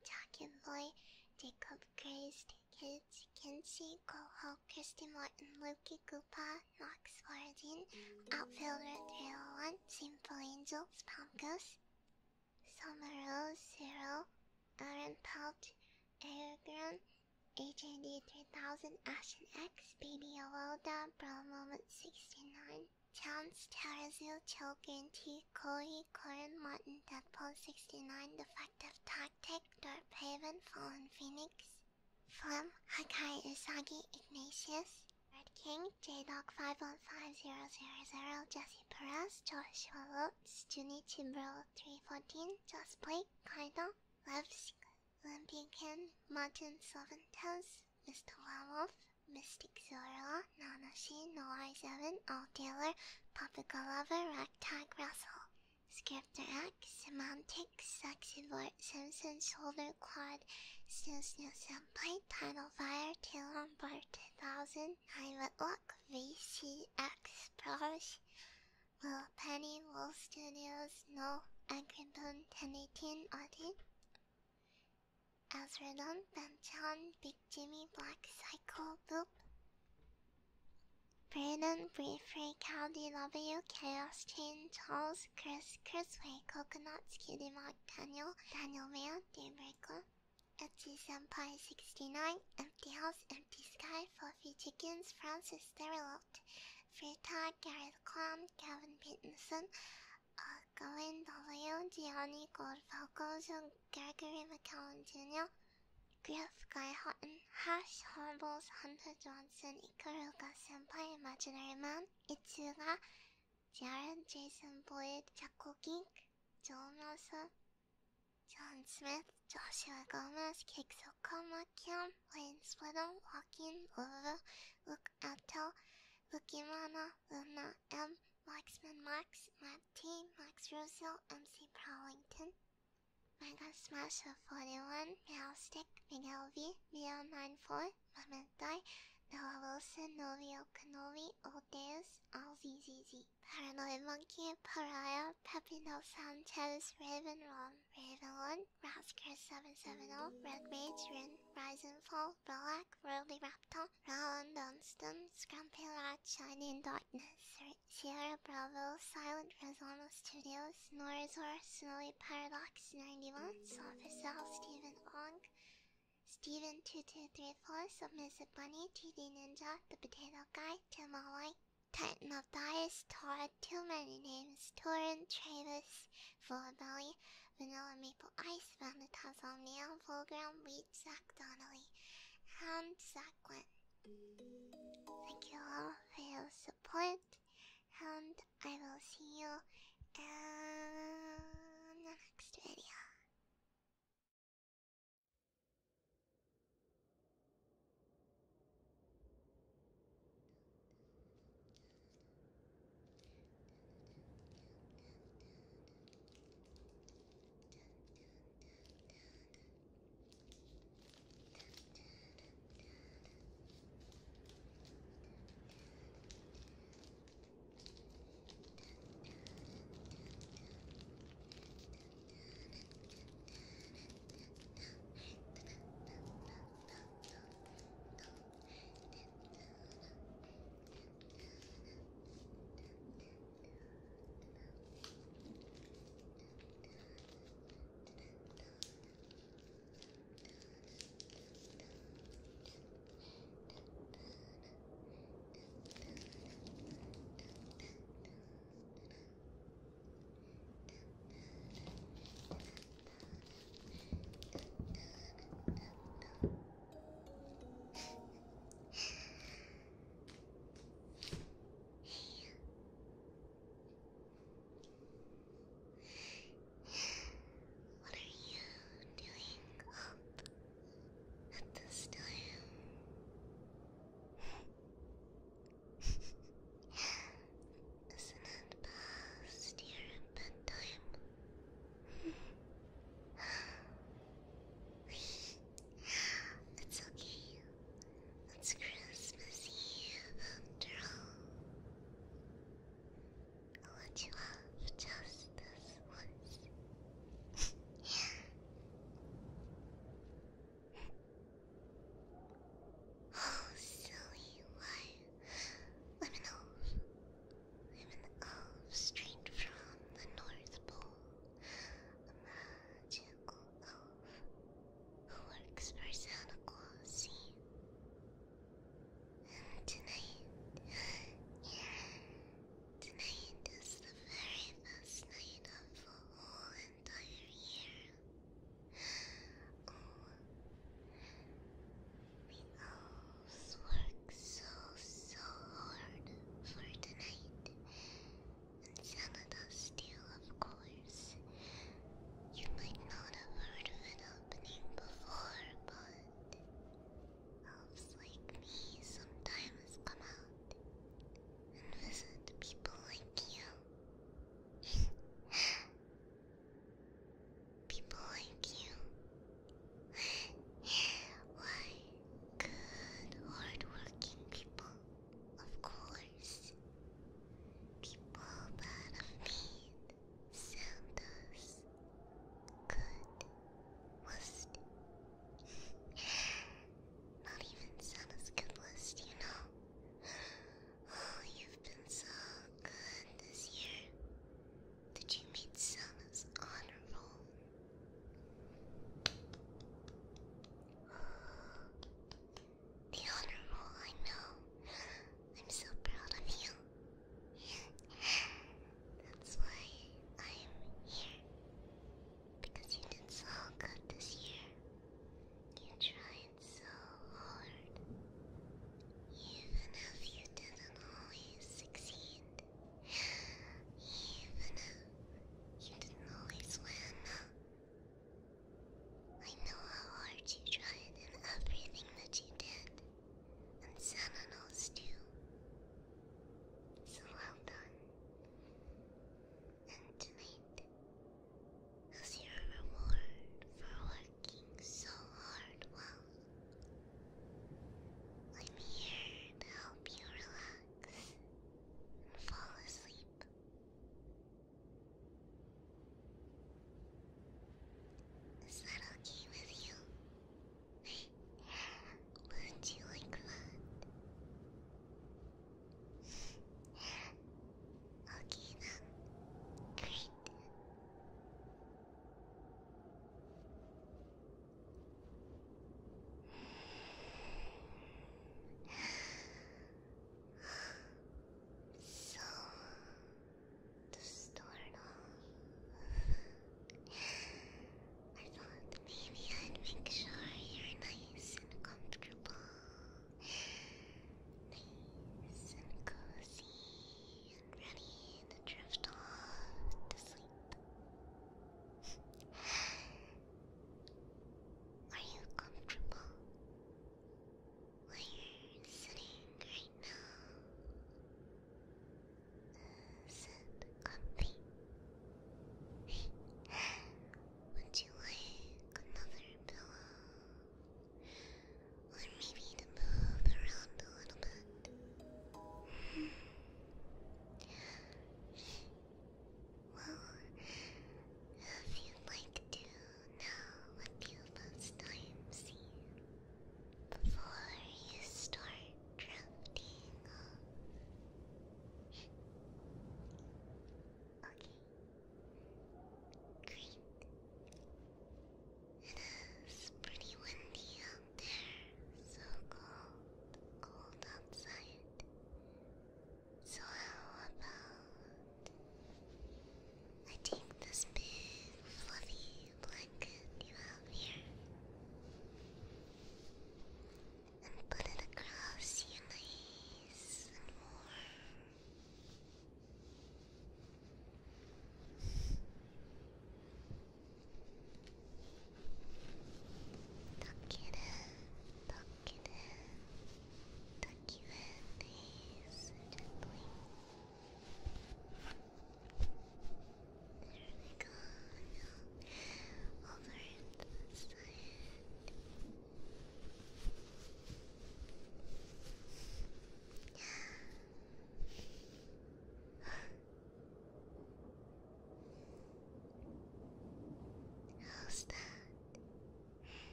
Jackie Boy, Jacob Grace, Kids, Kinsey, Coho, Christy Martin, Lukey Koopa, Knox Origin, Outfielder 301, Simple Angel, Spam Goose, Summer Rose, Zero, Aaron Pelt, Aragorn, HAD 3000, Ashen X, Baby Awoda, Bro Moment 69, Chance, Terrazil, Chill Green Tea, Corey, Corin, Martin, Deadpool 69, Defective Tactic, Dark Haven, Fallen Phoenix, Flem, Hakai Usagi, Ignatius, Red King, JDog 515000, Jesse Perez, Joshua Lutz, Junichi Bro 314, Just Blake, Kaido, Levsk, Olympican, Martin Seventos, Mr. Werewolf, Mystic Zora, Nanashi, Noir 7, All Taylor, Paprika Lover, Ragtag Russell, Scripter X, Semantics, Sexy Vort, Simpson, Shoulder Quad, Snoo Snoo Senpai, Tidal Fire, Taylor Bar 2000, High Whitlock, VCX Pros, Will Penny, Will Studios, No, Angry Boon 1018, Audit, Azradon, Benchan, Big Jimmy, Black Cycle, Boop, Braden, Free Caldy, W, Chaos Chain, Charles, Chris Way, Coconuts, Kitty Mark, Daniel Mayo, Daybreaker, Etsy Senpai 69, Empty House, Empty Sky, Fluffy Chickens, Francis Sterilot, Free Tag, Gary the Clown, Gavin Peterson, Glenn W, Gianni Goldfalco, Gregory McCallum Jr., Griff Guy Houghton, Hash Horribles, Hunter Johnson, Ikaruga Senpai, Imaginary Man, Itsuga, Jared, Jason Boyd, Jackal Geek, Joel Massa, John Smith, Joshua Gomez, Kixokoma Kiam, Lane Splitter, Joaquin, Oliver, Luke Attel, Lukimana, Luna M, Marksman Max, Matt T, Max Russo, MC Prowlington, Mega Smasher 41, Meowstick, Miguel V, Mio94, Mehmet Dai, Noah Wilson, Novio Kenobi, Old Deus, LZZZ, Paranoid Monkey, Pariah, Pepino Sanchez, Raven Ron, Raven 1, Rasker 770, Red Mage, Rin, Rise and Fall, Belak, Worldly Raptor, Rowan Dunstan, Scrumpy Rat, Shining Darkness, Sierra Bravo, Silent Arizona Studios, Norizor, Snowy Paradox 91, Soffer Cell, Stephen Ong, Steven2234, Submissive Bunny, TD Ninja, The Potato Guy, Tim Alway, Titan of Dice, Todd, Too Many Names, Torin, Travis, Full Belly, Vanilla Maple Ice, Vanitas Omnia, Volgram, Wheat, Zach Donnelly, Hound, Zach Gwen. Thank you all for your support, and I will see you in the next video.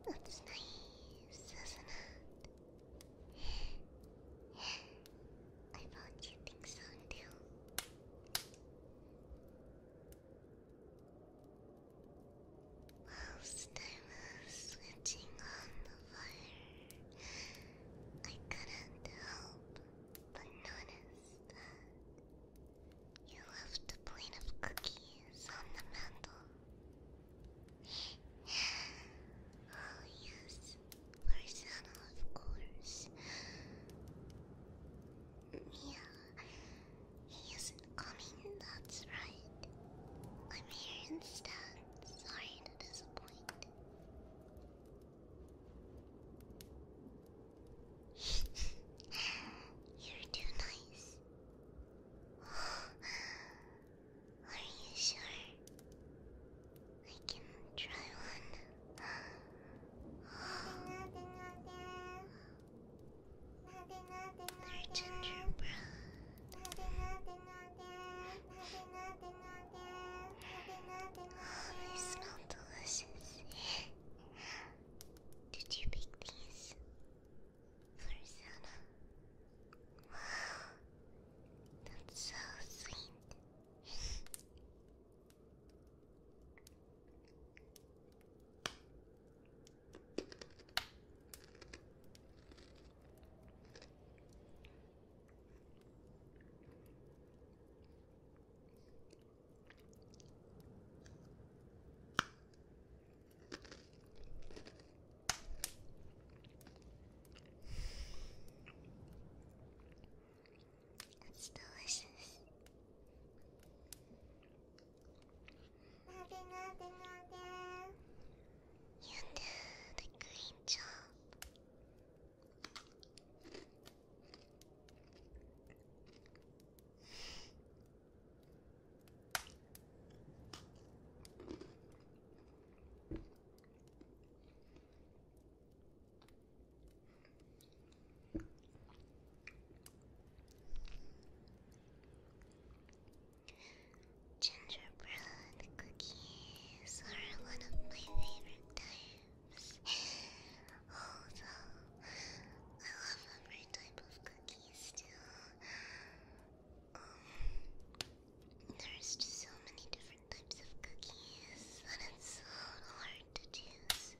That's nice, isn't it? I thought you'd think so too. Whilst I was switching on the fire, I couldn't help but notice that you left a plate of cookies on the mantel. Oh yes, Fallenshadow, of course. Yeah, he isn't coming, that's right. I'm here instead. Sorry to disappoint. You're too nice. Are you sure? I can try one. They're gingerbread. They smell delicious. Did you bake these for Santa? Wow, that's so sweet. It's delicious. You did a great job. Gingerbread cookies are one of my favorite types. Although I love every type of cookies too. There's just so many different types of cookies that it's so hard to choose.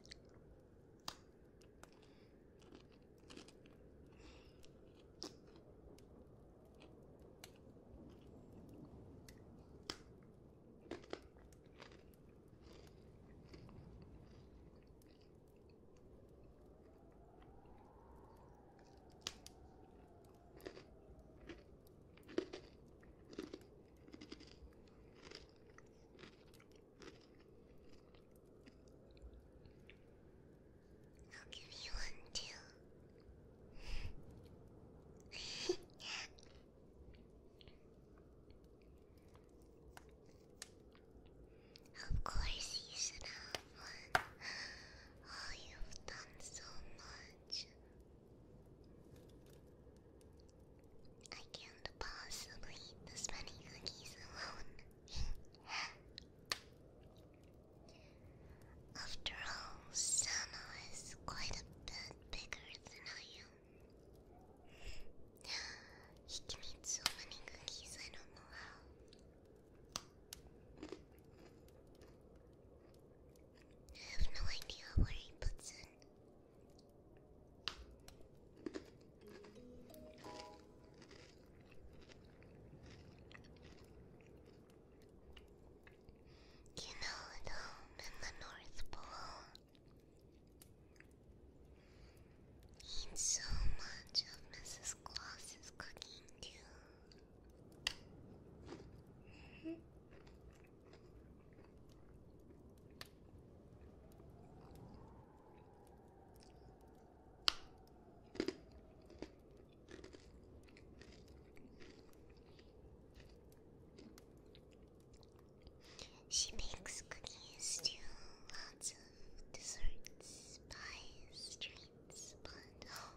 I'll give you one too. Of course you should have one. Oh, you've done so much. I can't possibly eat this many cookies alone. After all, Santa is quite a bit bigger than I am. He can eat so many cookies, I don't know how. I have no idea where he puts it. You know, at home in the North Pole, he eats so much of Mrs. Claus's cooking too. She bakes cookies too, lots of desserts, pies, treats, but oh,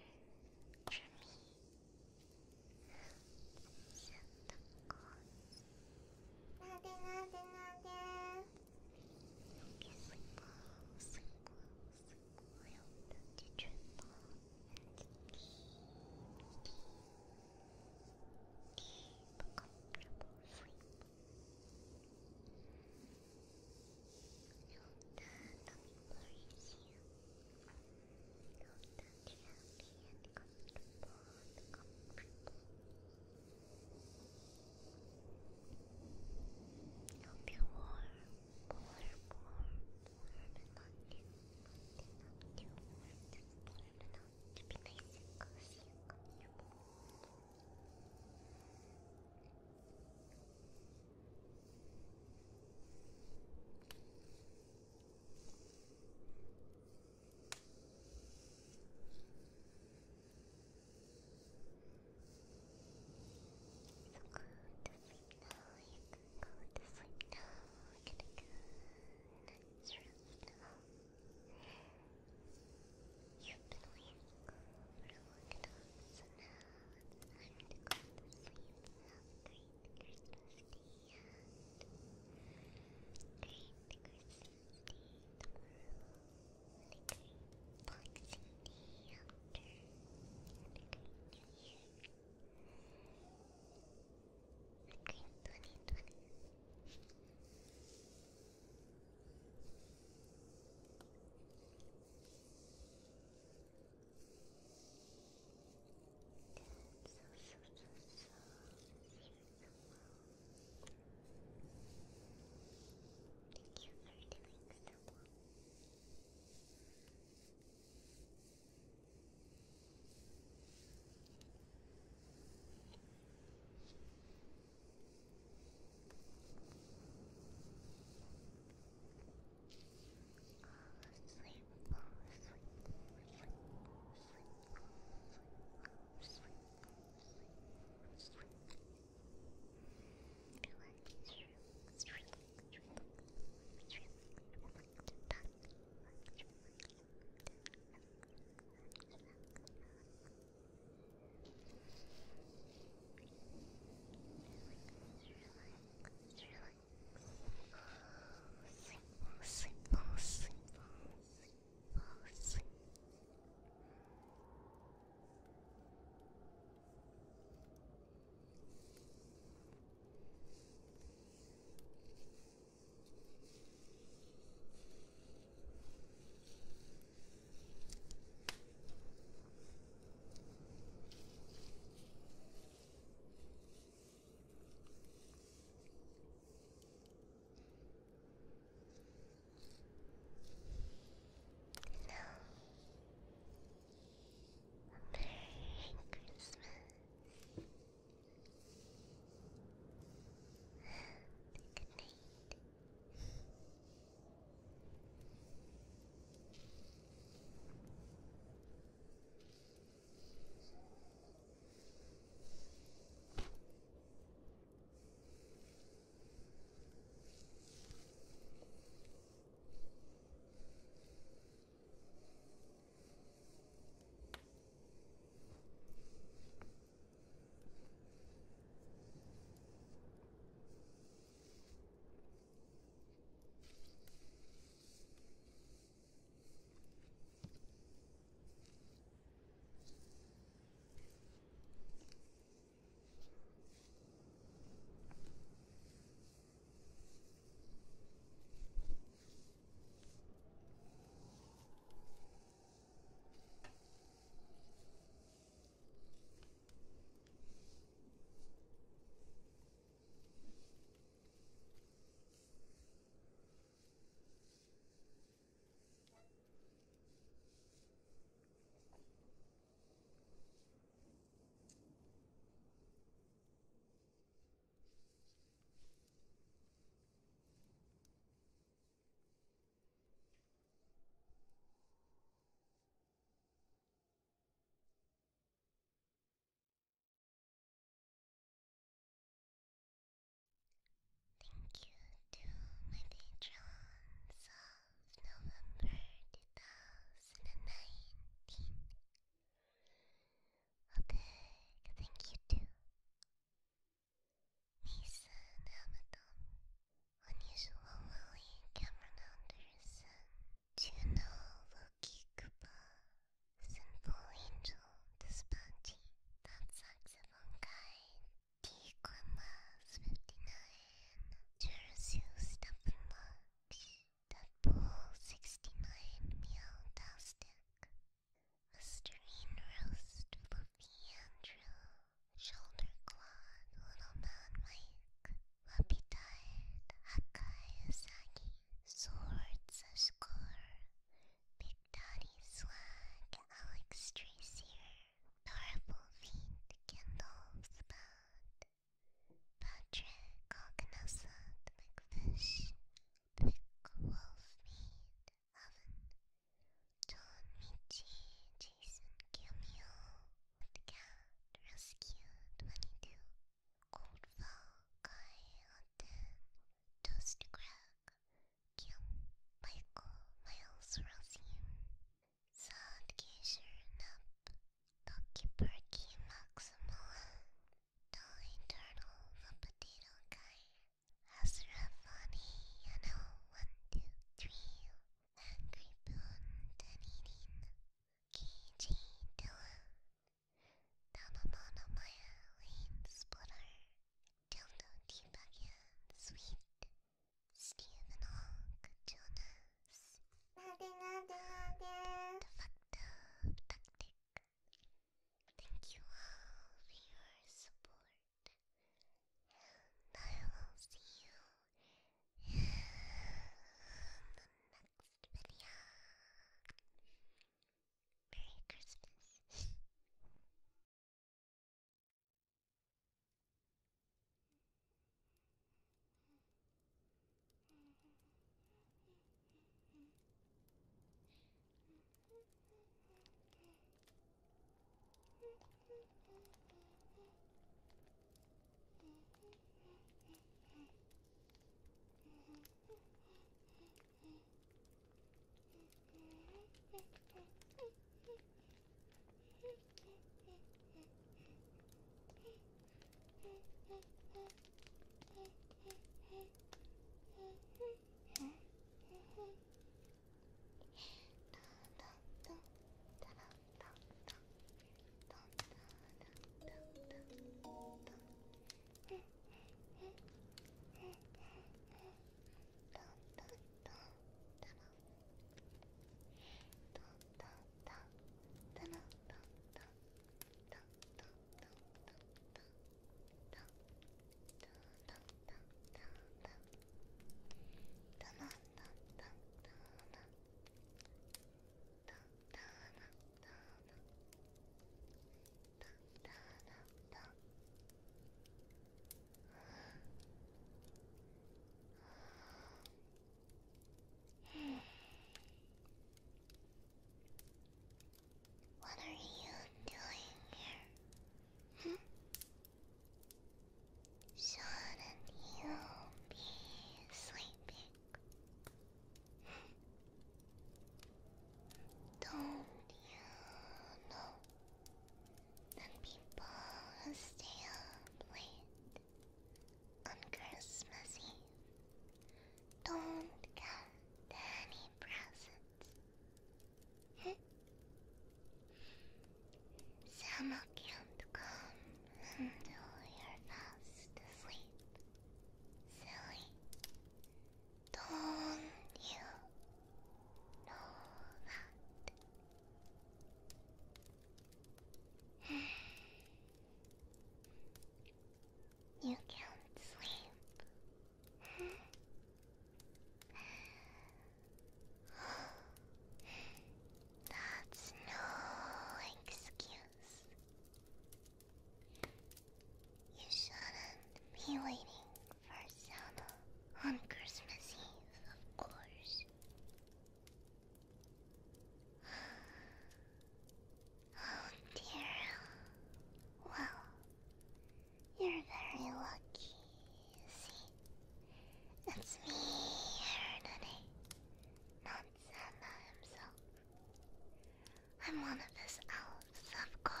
I'm one of his elves, of course.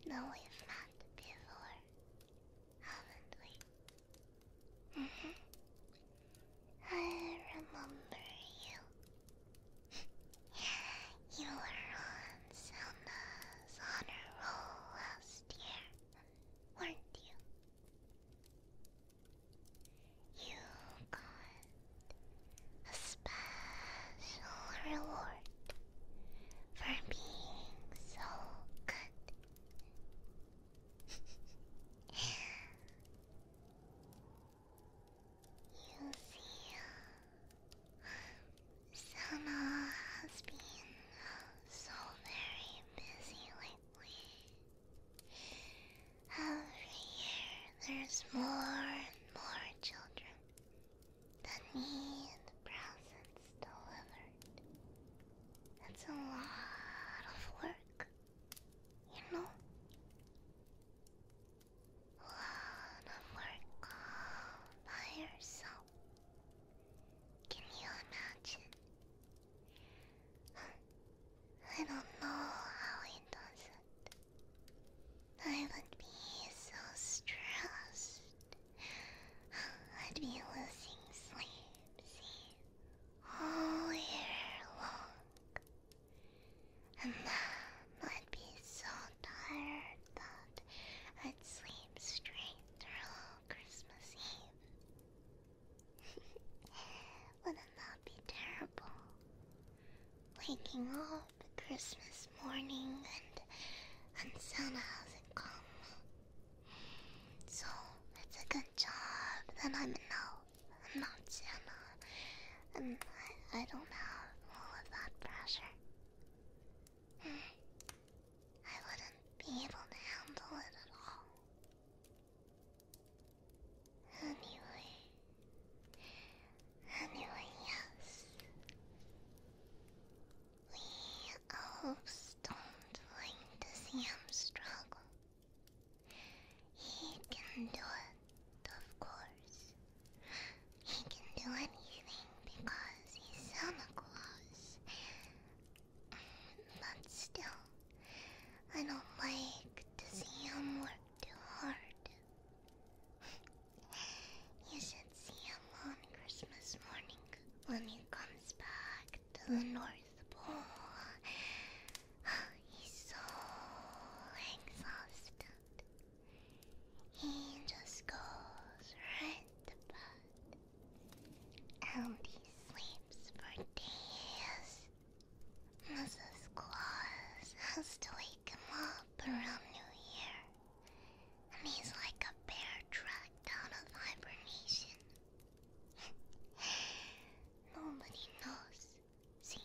No, we've met before, haven't we? I remember you. You were on Santa's honor roll last year, weren't you? You got a special reward for being so good. You see, Santa has been so very busy lately. Every year there's more and more children that need presents delivered. It's a lot of work, you know? A lot of work all by yourself. Can you imagine? I don't know how he does it. I would be so stressed. I'd be losing sleep, see, all year long. And then I'd be so tired that I'd sleep straight through Christmas Eve. Wouldn't that be terrible? Waking up Christmas morning and Santa hasn't come. So it's a good job that I'm an elf and not Santa. And I don't have all of that pressure. I wouldn't be able to handle it at all. Anyway, yes. We elves don't like to see him struggle. He can do it, of course. He can do anything because he's Santa Claus. But still, I don't like to see him work too hard. You should see him on Christmas morning when he comes back to the North Pole. He's so exhausted. He just goes right to bed. And he sleeps for days. Mrs. Claus has to wake him up around New Year. And he's like a bear dragged out of hibernation. Nobody knows. See,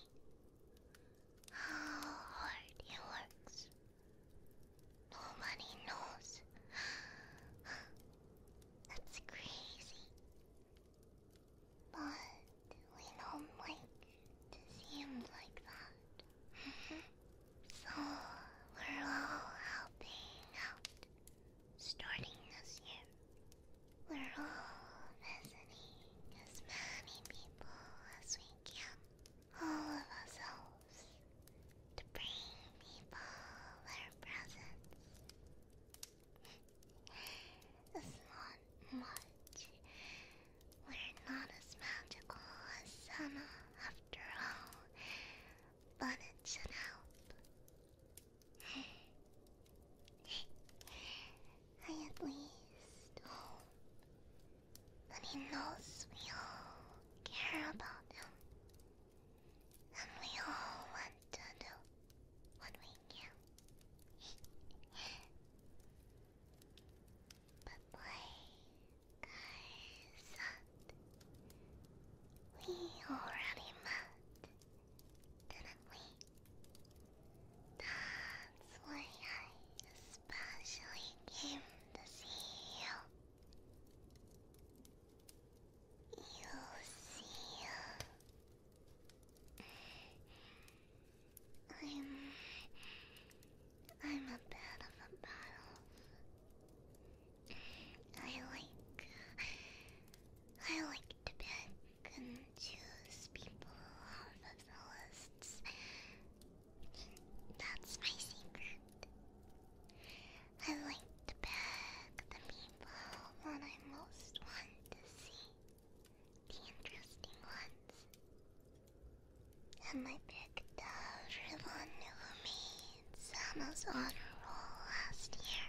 And I picked everyone who made Santa's honor roll last year.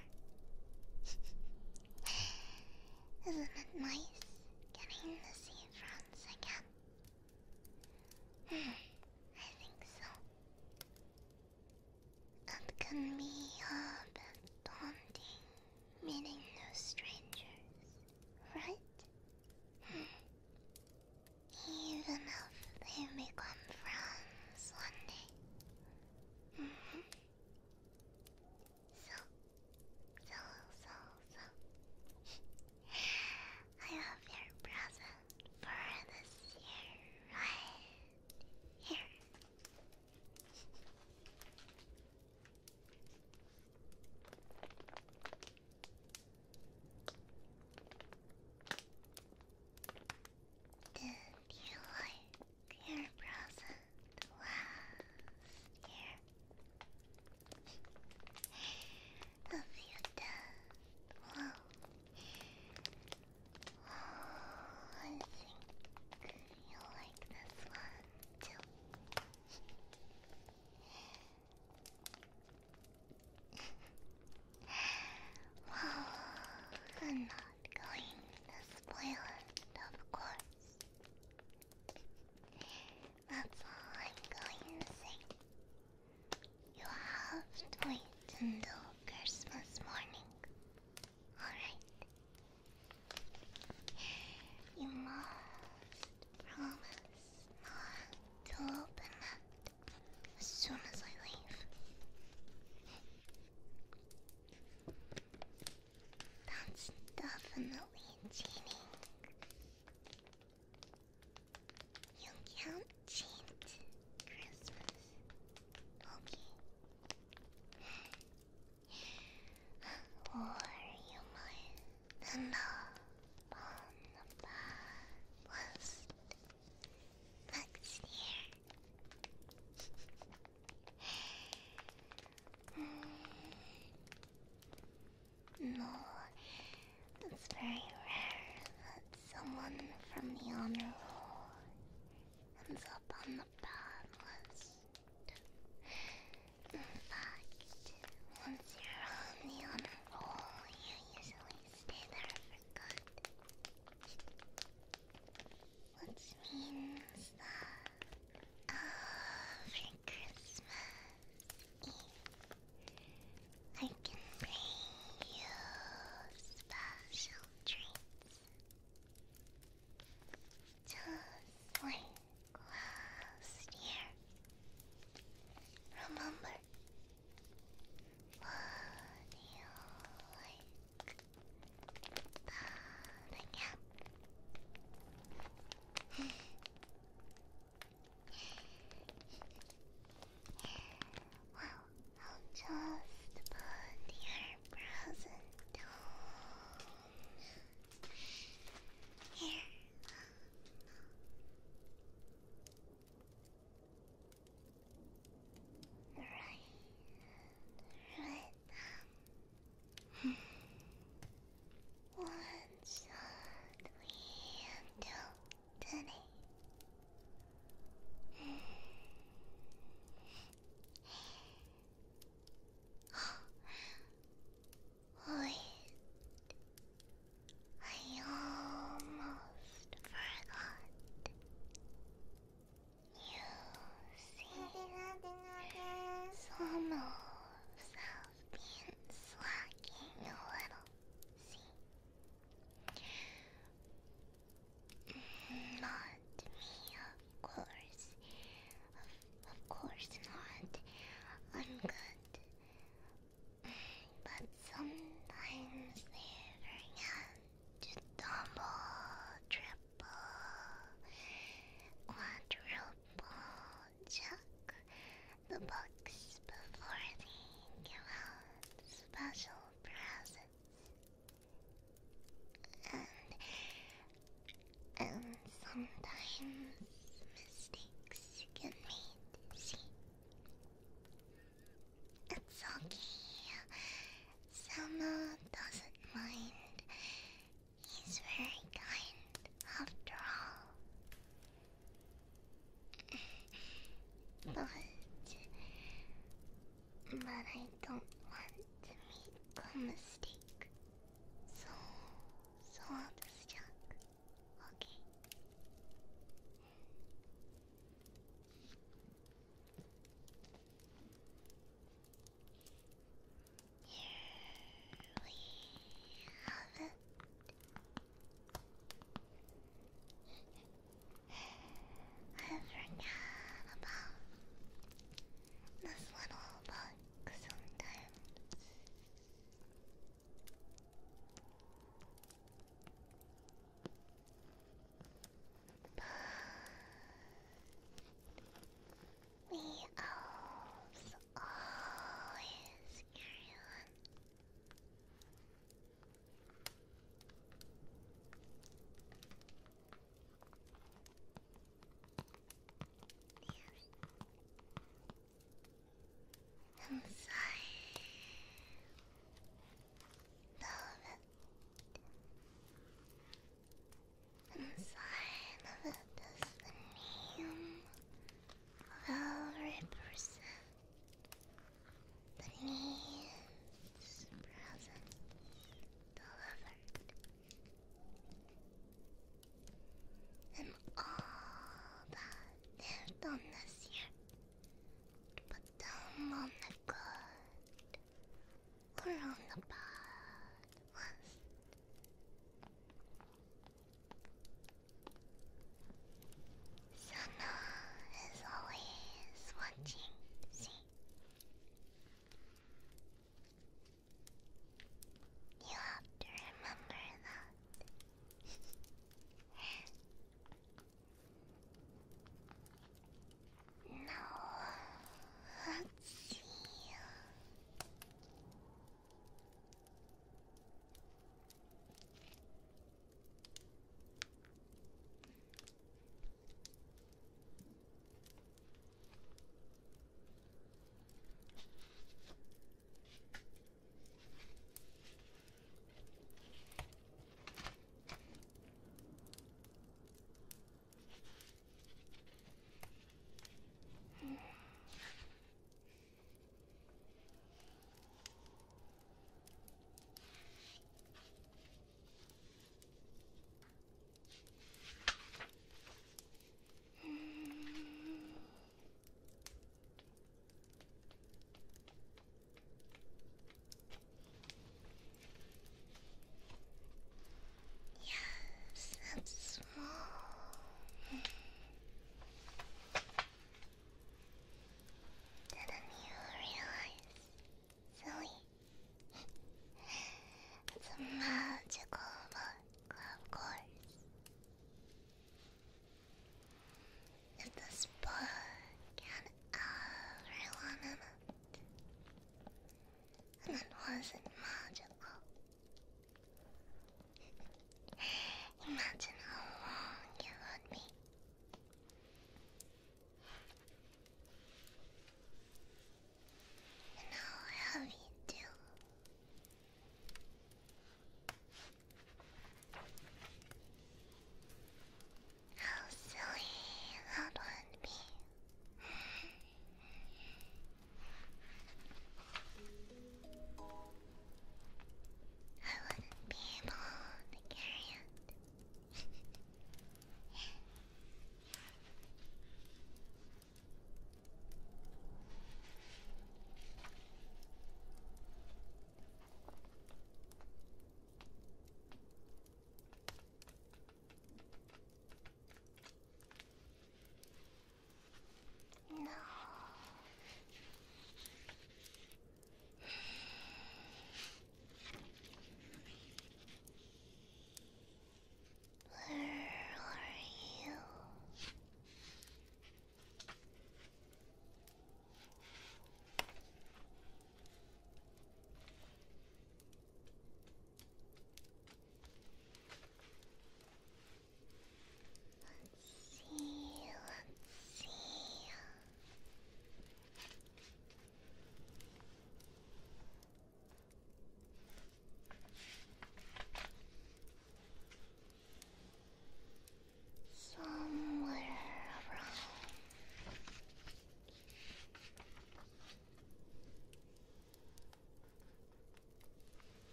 Isn't it nice getting to see friends again? I think so. It can be a bit daunting meeting new strangers, right? Even if they become friends one day. So. I have your present for this year right here. Did you like your present last year? If you did, well, I think you'll like this one too. Well, I'm not going to spoil it, of course. That's all I'm going to say. You have to wait until Christmas morning. Alright? You must promise not to open it as soon as I leave. That's definitely cheating. You can't cheat Christmas, okay? Or you might end up on the bad list next year. No, it's very rare that someone from the honor roll ends up on the bad list. In fact, once you're on the honor roll, you usually stay there for good. Which means that every Christmas Eve, I can bring you special treats. Just like last year. Remember? Would you like that again? Well, I'll just put your present down here. Right. What should we do today? Wait, I almost forgot. You see, some elves have been slacking a little. See? Not me, of course. Of course not. I'm good. But sometimes they forget to double, triple, quadruple check the books before they give out special presents. And sometimes mistakes get made, see? It's okay. Santa doesn't mind. He's very kind, after all. I don't want to make a mistake. So I'll just check. Okay. Here we have it. I forget about this little bug sometimes. We elves always carry on. Inside of it is the name of every person that needs presents delivered. And all that they've done this year to put them on the good or on the bad list. Sana is always watching. See? You have to remember that. Now, let's see.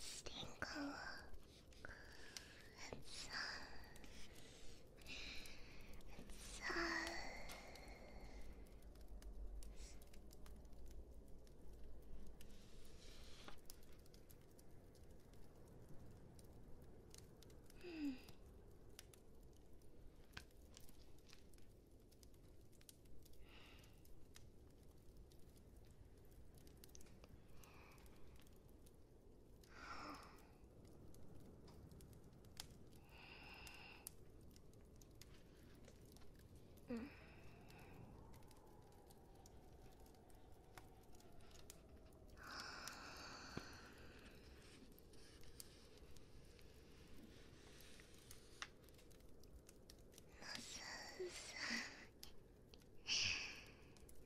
Stinko. It's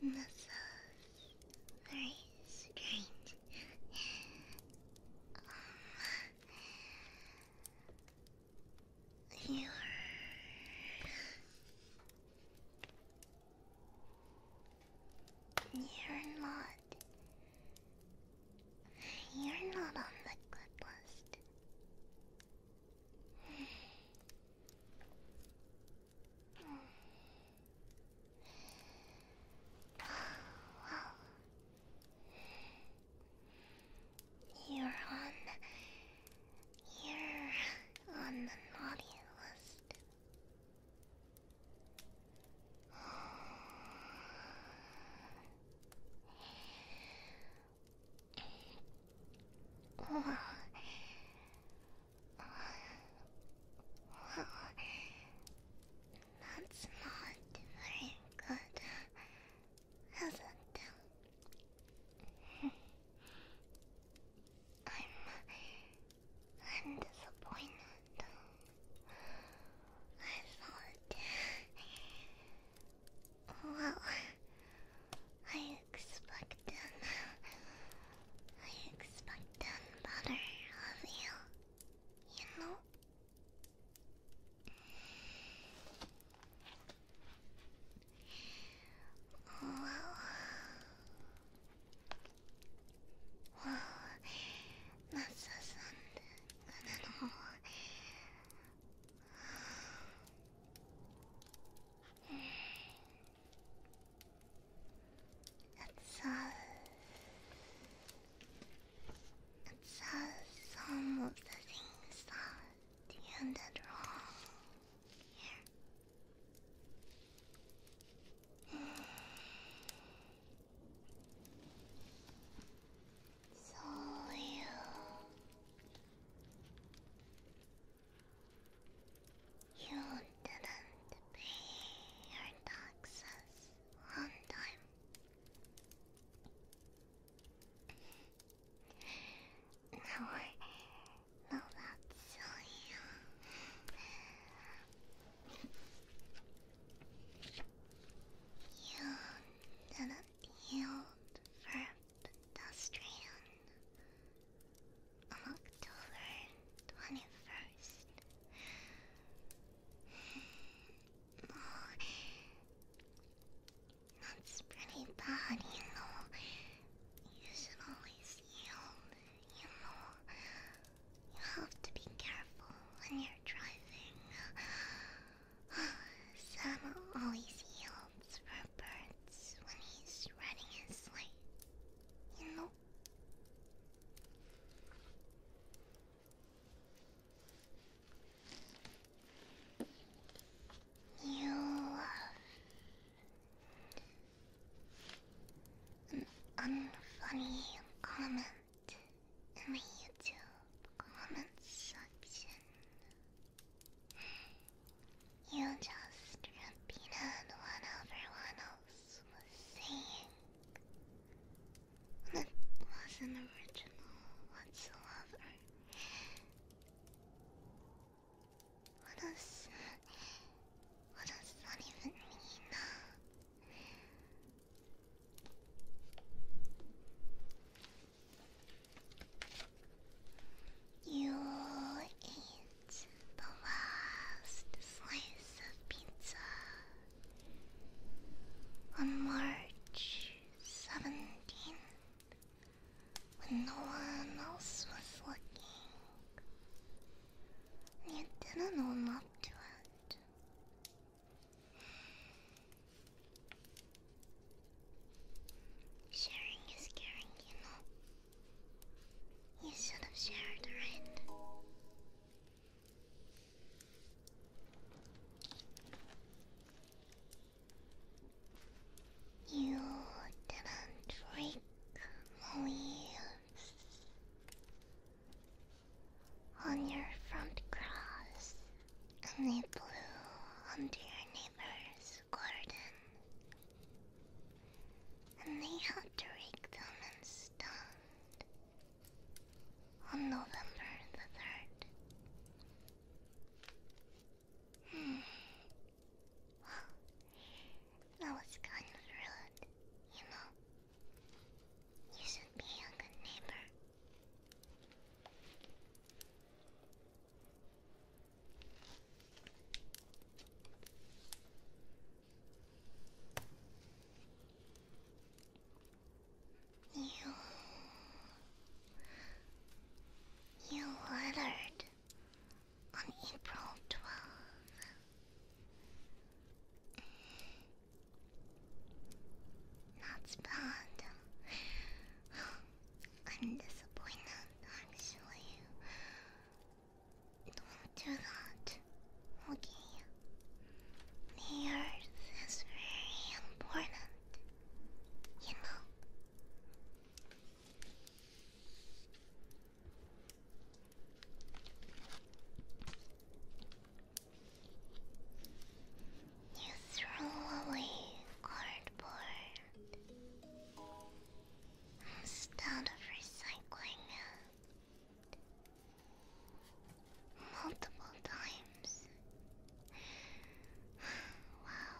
this is very strange. You're not on the good list. Well, you're on the naughty list. Well, that's not very good, is it? I'm disappointed. I thought... Well, I expected better of you, you know? Well, this isn't good at all. It says some of the things that you did wrong here. So you didn't pay your taxes on time. No, that's silly. You didn't yield for pedestrian on October 21st. Oh, that's pretty bad, you know. You should always yield, you know. You have to be careful when you're driving. Sam always yields for birds when he's riding his sleigh, you know? You an unfunny comment in the YouTube comment section. You just repeated what everyone else was saying. And it wasn't original whatsoever. What does that even mean? You ate the last slice of pizza on March 17th when no one else was looking. can own up to it. Sharing is caring, you know. You should have shared, right? You didn't rake the leaves on your front grass, and they blew onto your neighbor's garden, and they had to rake them instead on November the 3rd. That was kind of rude, you know. You should be a good neighbor. You lettered on April 12th. That's bad. I'm disappointed, actually. Don't do that, okay? The Earth is very important, you know? You throw away cardboard instead of recycling it multiple times. Wow.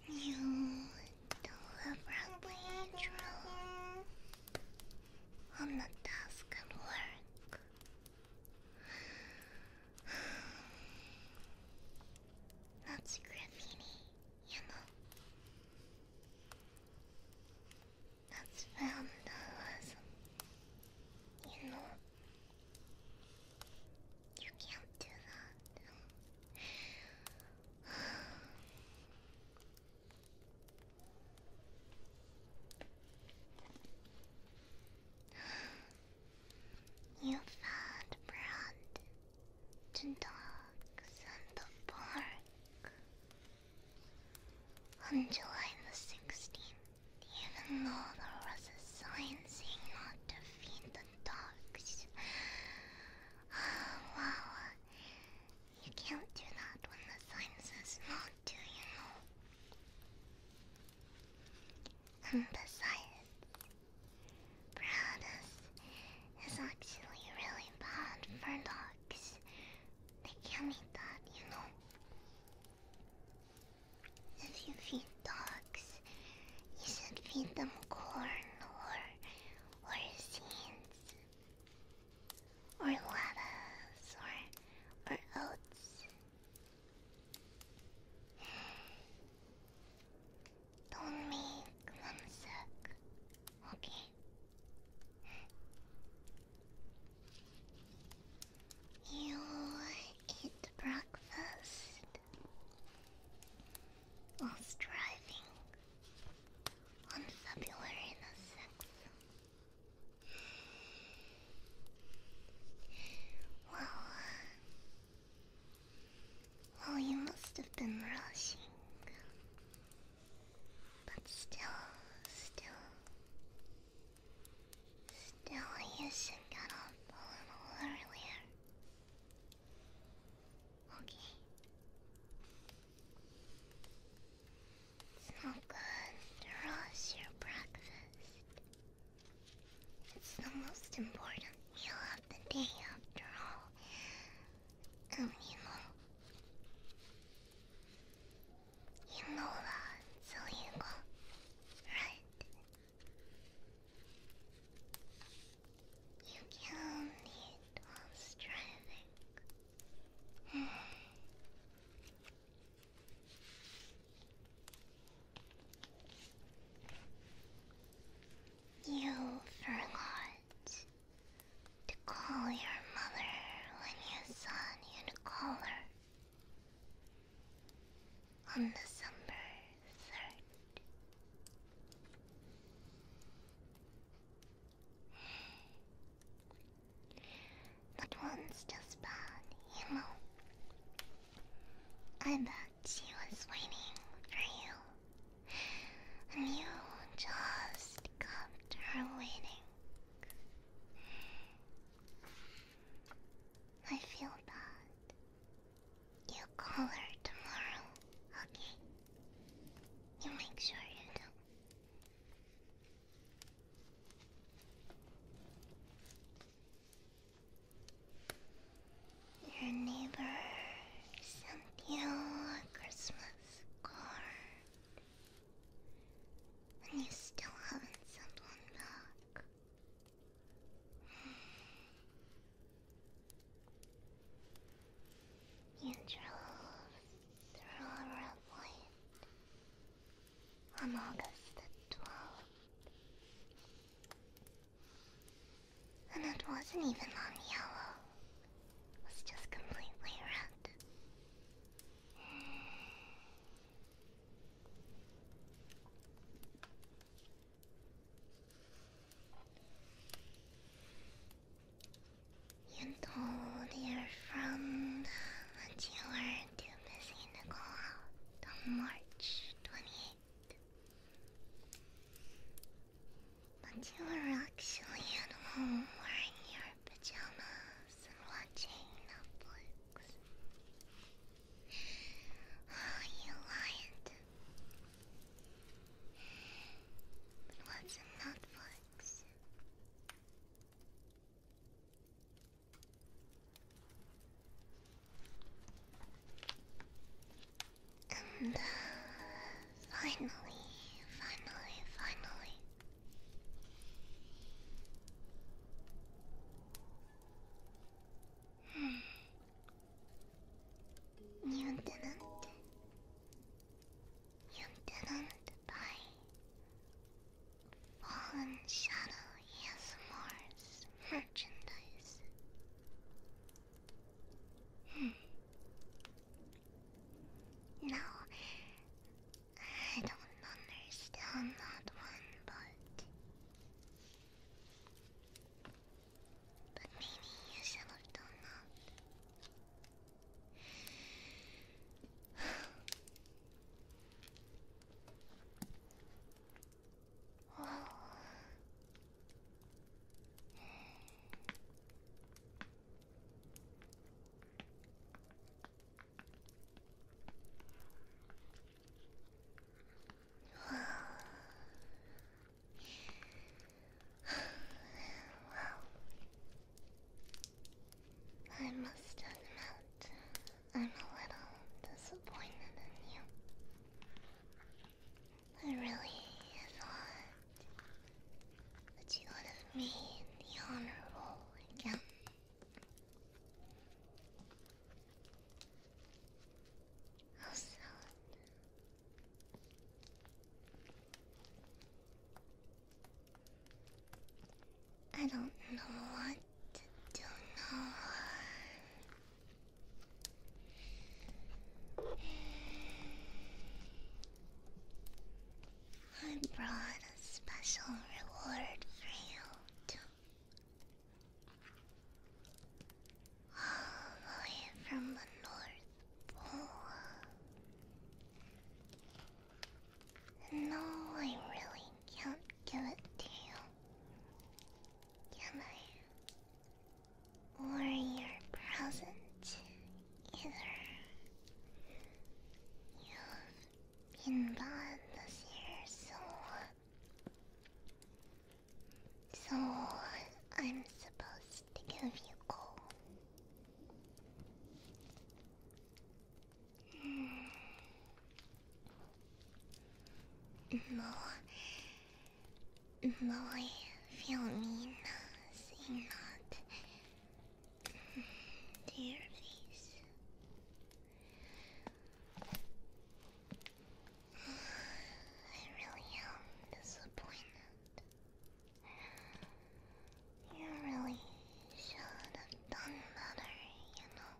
You deliberately drew on the desk at work. That's graffiti, you know. That's vandalism, you know. You can't do that. You fed bread to dogs in the park on July the 16th, even though there was a sign saying not to feed the dogs. Wow, you can't do that when the sign says not to, you know. And besides, bread is actually really bad for dogs. They can't eat that, you know. If you feed dogs, you should feed them corn or seeds or lettuce or oats. Don't make them sick, okay? You ate bread on December 3rd. That one's just bad, you know. I bet she was waiting for you, and you just kept her waiting. I feel bad. You call her tomorrow, okay? You make sure you do. Your neighbor sent you a Christmas card, and you still haven't sent one back. You drove through a red light on August the 12th, and it wasn't even on yellow. It was just completely red. You told your friend that you were too busy to go out on March 28th. But you were actually at home wearing your pajamas and watching Netflix. You lied. But what's in Netflix? And finally, you didn't buy Fallenshadow ASMR's merchandise. No, I don't understand that one, but maybe you should have done that. Well, I must admit, I'm a little disappointed in you. I really thought that you would have made the honor roll again. How sad. I don't know what to do now. I brought a special reward for you, too. All the way from the North Pole. And no, I really can't give it to you. Can I? Or your present, either. You've been bad this year, so I'm supposed to give you coal. No, I feel mean saying that to your face. I really am disappointed. You really should have done better, you know.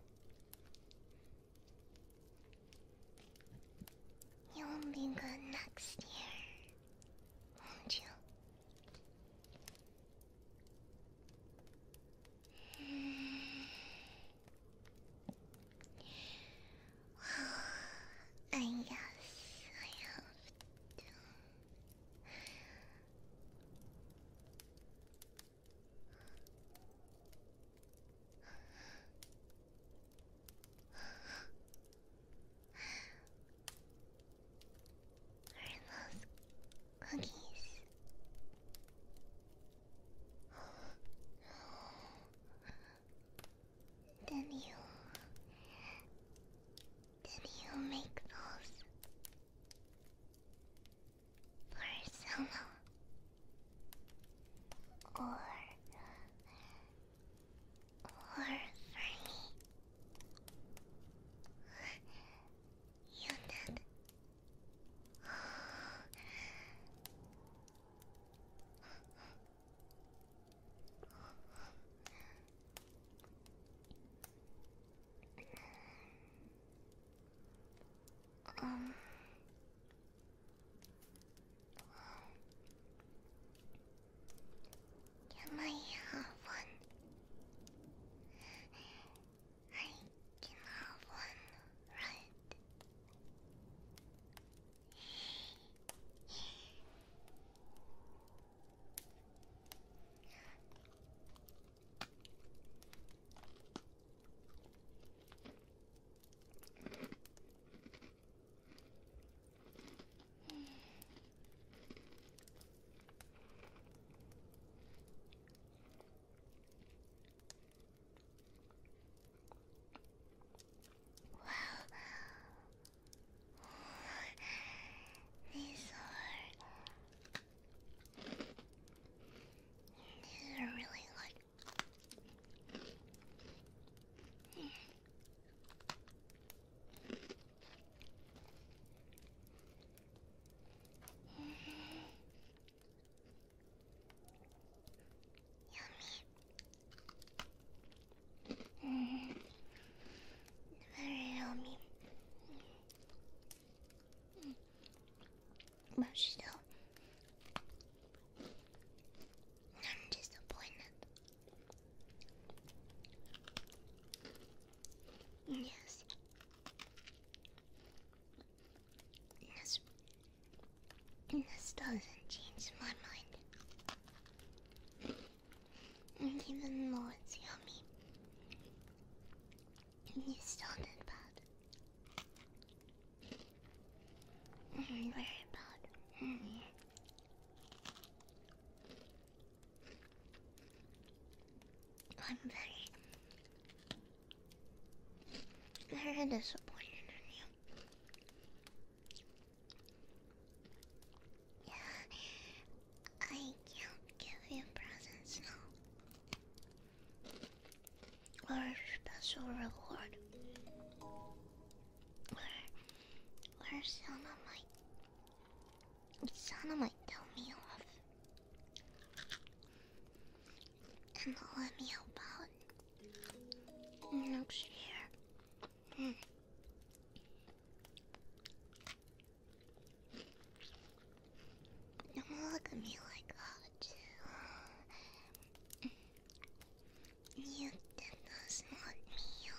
Um. Can I have one? I can have one, right? These are really good. Yummy. Very yummy. But still, I'm disappointed. Yes. This doesn't change my mind. And even though it's yummy, you still did bad. Very bad. I'm very disappointed in you. Yeah, I can't give you presents now. Or a special reward. Or Santa might tell me off. And let me help out next year. Don't look at me like that. You did this, not me.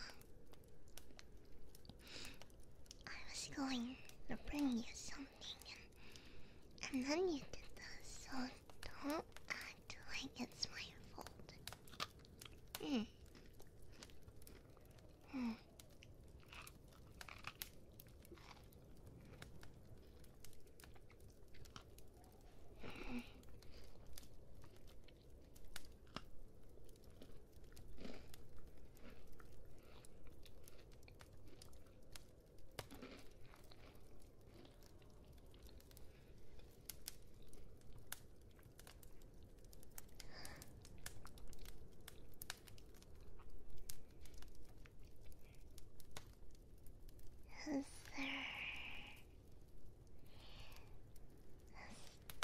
I was going to bring you something, and then you did this, so don't act like it's my fault. Is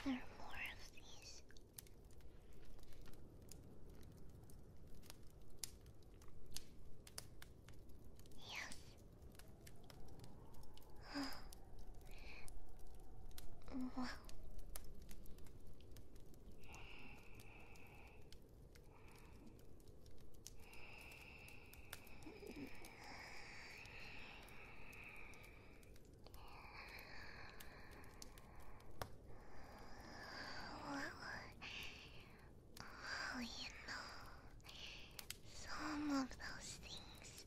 there more of these? Yes. Wow. Well, you know, some of those things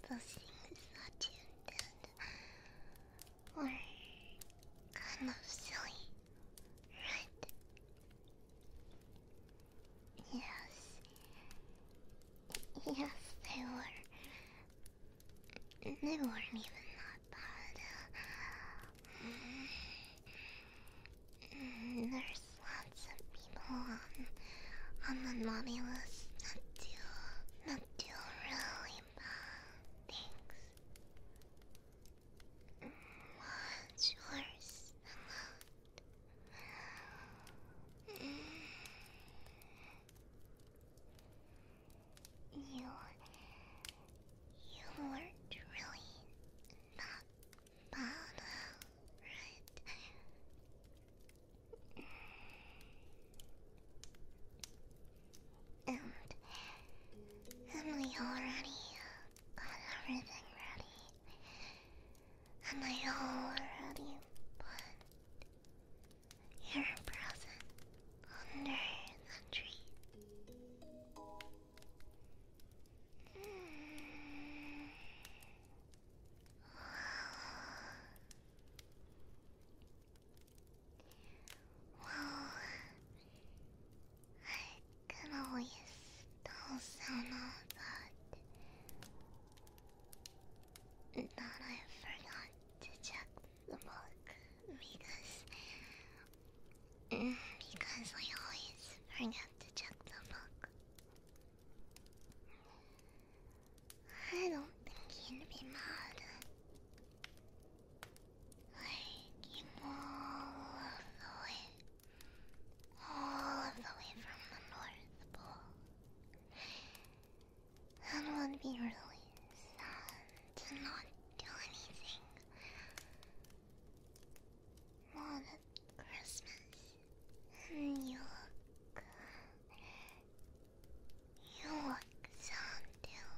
that you did were kind of silly, right? Yes. Yes, they were. They weren't even that bad. There's lots of people on the naughty list that do really bad things. Much worse than that. You weren't really that be mad. Hiking all of the way from the North Pole. That would be really sad to not do anything. Not at Christmas. And you look sad too.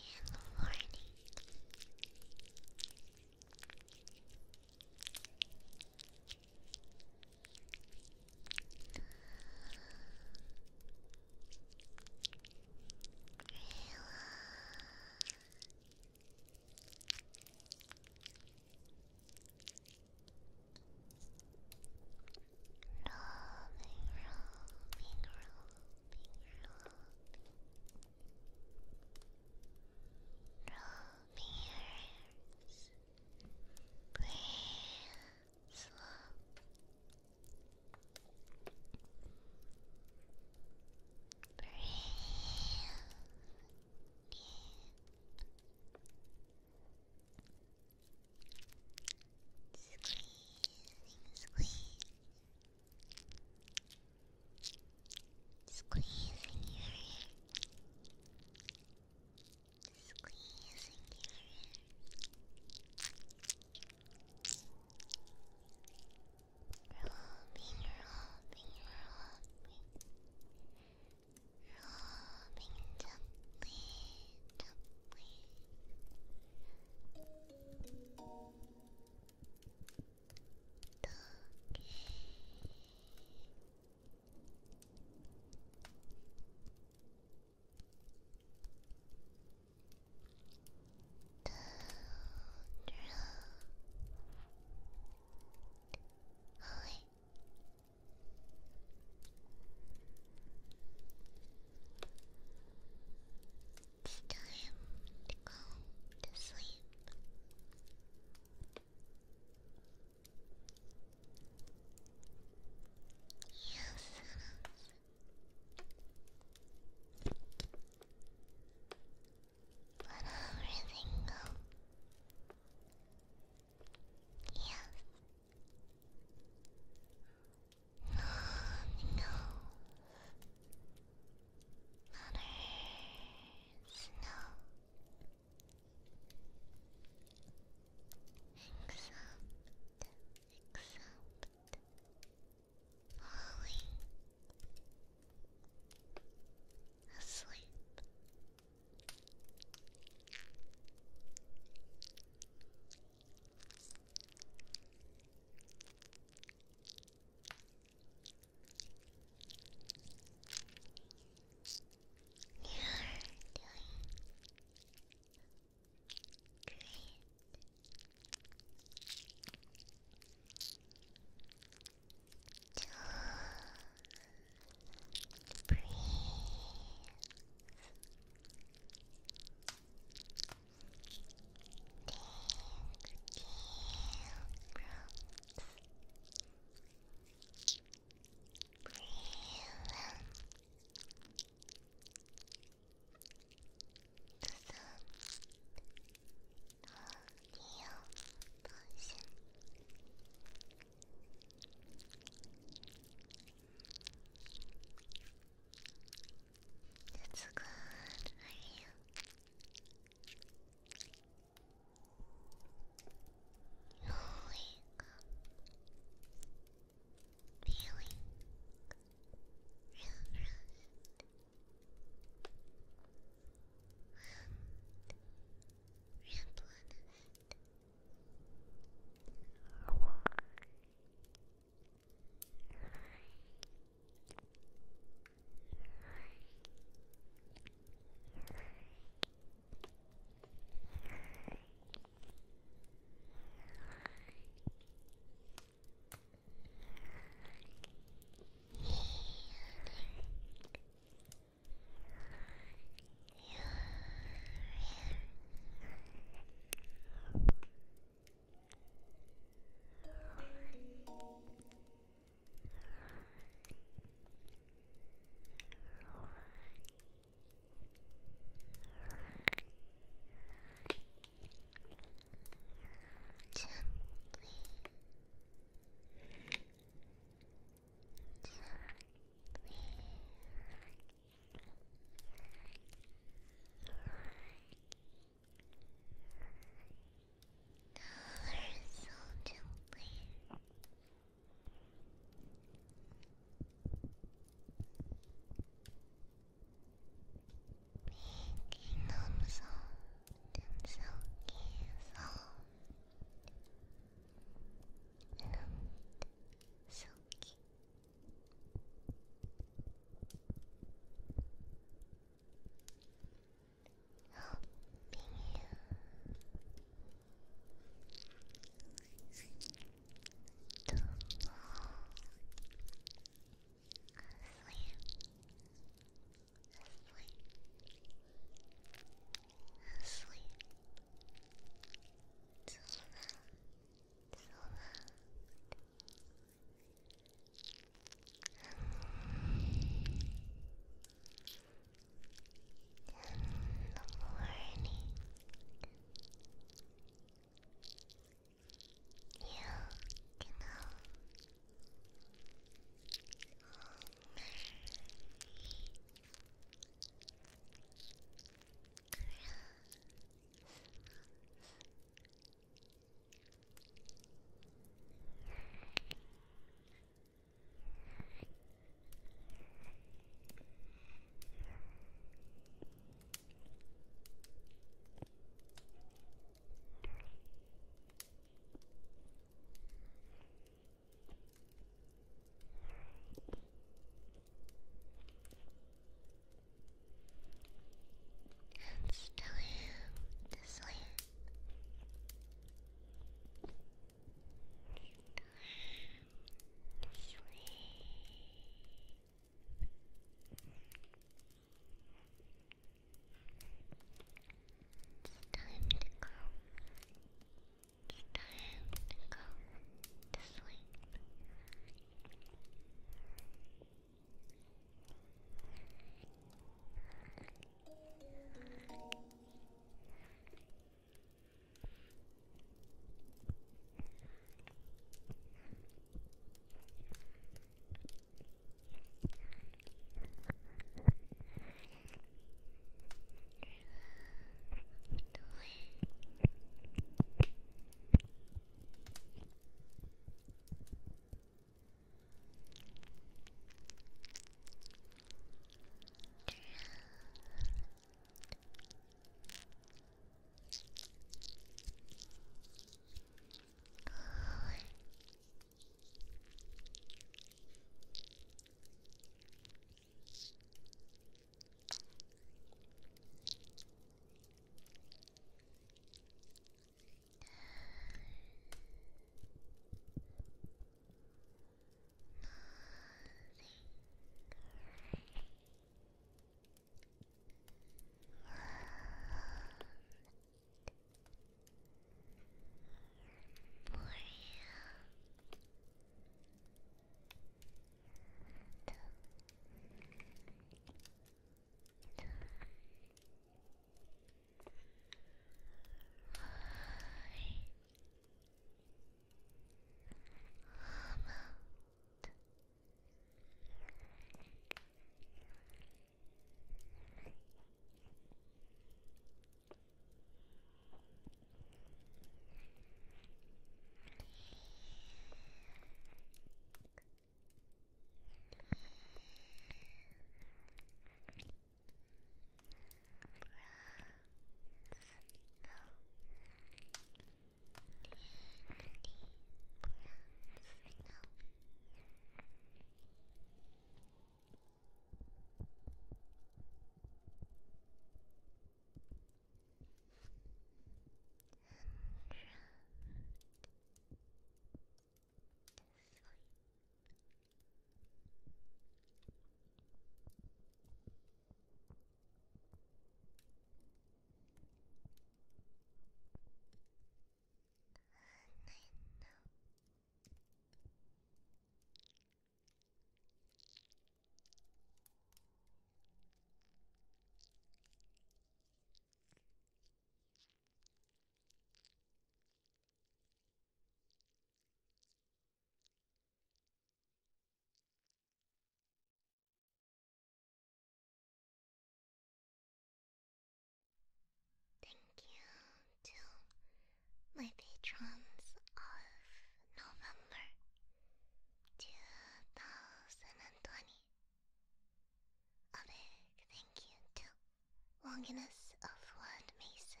Magnus Elfwood Mason,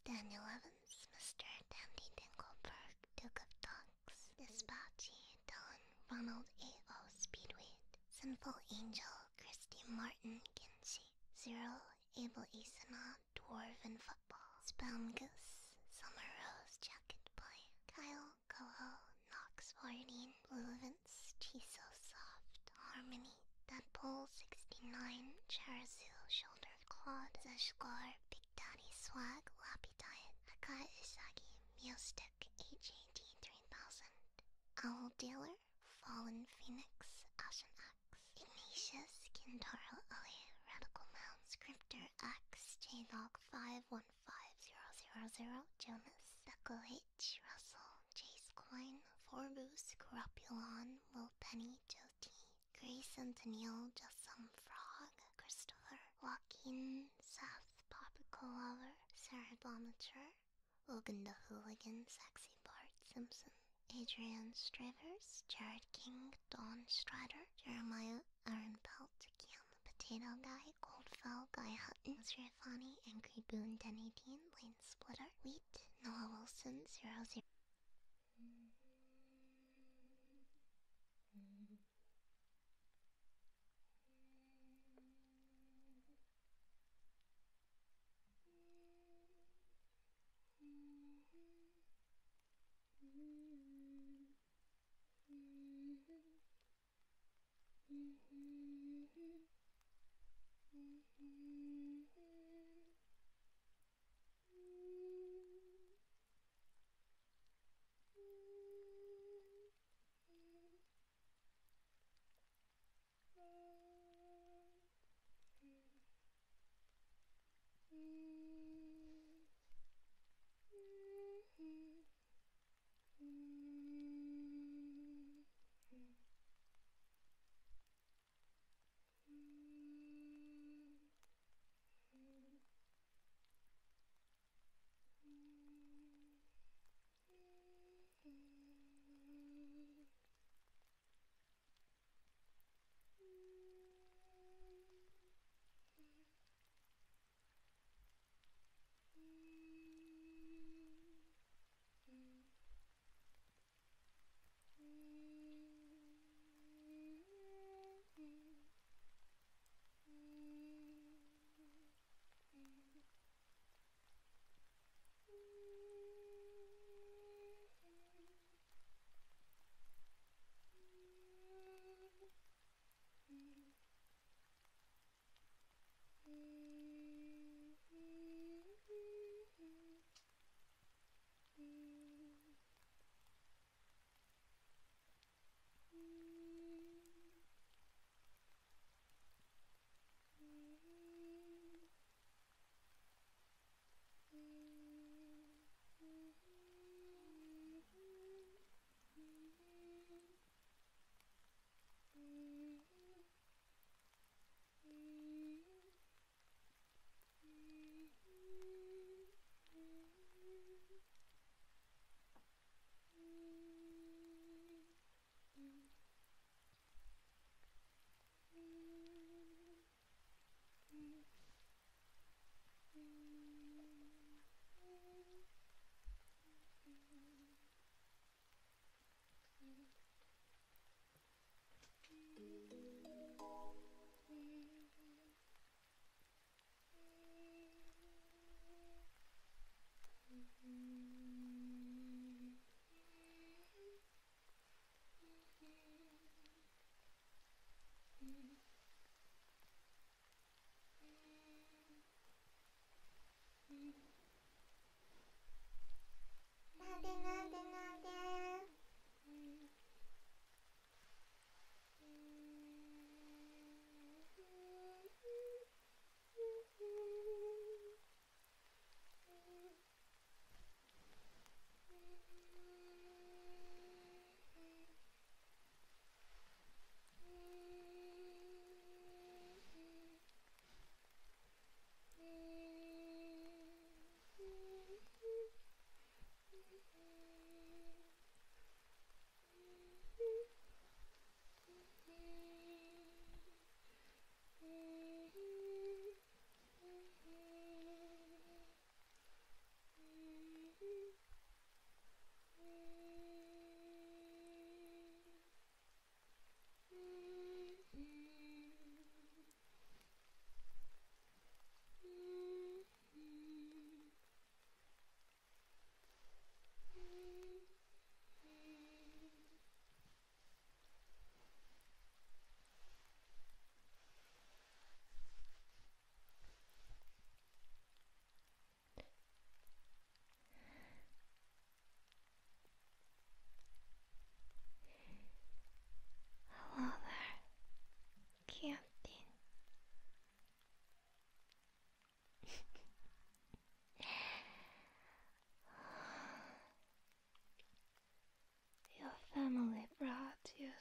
Daniel Evans, Mr. Dandy Dinkelberg, Duke of Ducks, Dispatchy, Dylan, Ronald A.O. Speedweed, Sinful Angel, Christy Martin Kinsey, Zero, Abel Isana, Dwarven Football, Spamgus, Summer Rose Jacket Boy, Kyle, Coho, Knox 14, Blue Vince, Chiso Soft, Harmony, Deadpool 69, Charazu, Shoulder Claude, Zeshgar, Big Daddy Swag, Lappy Diet, Akai Isagi, Meowstick, HAD 3000, Owl Dealer, Fallen Phoenix, Ashen X, Ignatius, Kintaro Ellie, Radical Mound, Scripter X, J-Dog 515000, Jonas, Deco H, Russell, Chase Coin, Forbus, Corrupulon, Will Penny, Joe T, Grey Centennial, Just Some Frog, Christopher, Joaquin, Seth, Popico Lover, Sarah Bomature, Logan the Hooligan, Sexy Bart Simpson, Adrian Stravers, Jared King, Dawn Strider, Jeremiah, Aaron Pelt, Cam the Potato Guy, Goldfell, Guy Hutton, Srifani, Angry Boon 1018, Lane Splitter, Wheat, Noah Wilson, 00.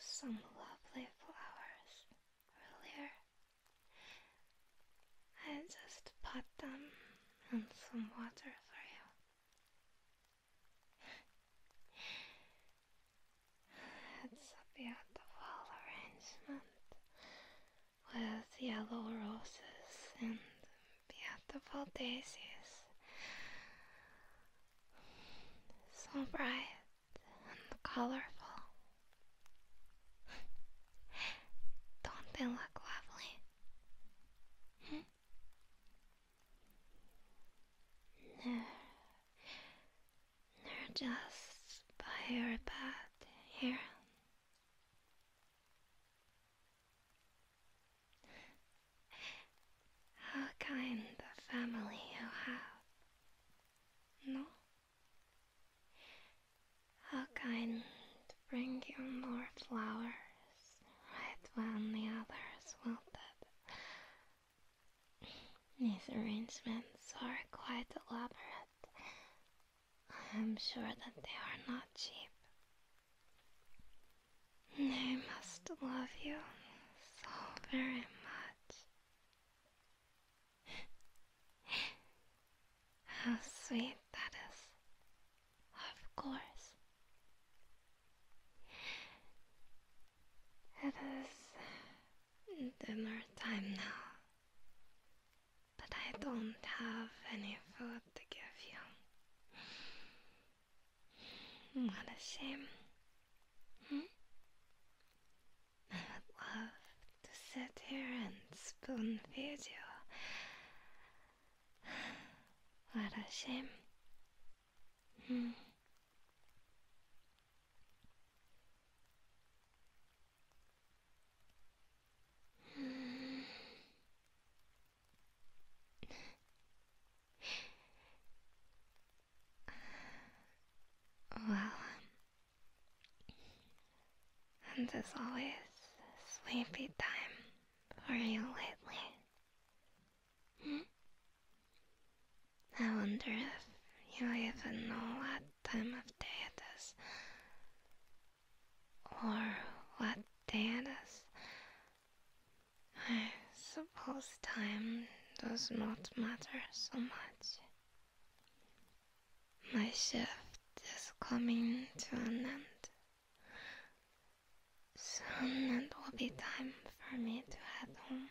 some lovely flowers earlier. I just put them in some water for you. It's a beautiful arrangement with yellow roses and beautiful daisies. So bright and colorful. Don't they look lovely? They're just by your bed here. How kind of family you have. No? How kind to bring you more flowers right when the others wilted. These arrangements are quite elaborate. I'm sure that they are not cheap. They must love you so very much. How sweet that is. Of course. It is dinner time now, but I don't have any food to give you. What a shame. I would love to sit here and spoon feed you. What a shame. Well, and as always, sleepy time for you lately. I wonder if you even know what time of day it is, or what day it is. I suppose time does not matter so much. My shift is coming to an end. Soon it will be time for me to head home.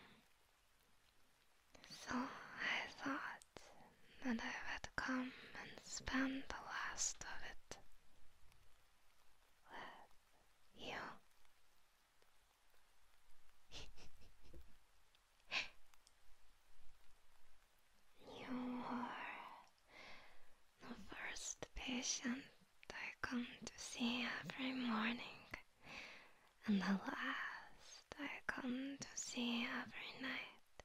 So I thought that I would come and spend the last of it with you. You are the first patient I come to see every morning, and the last I come to see every night.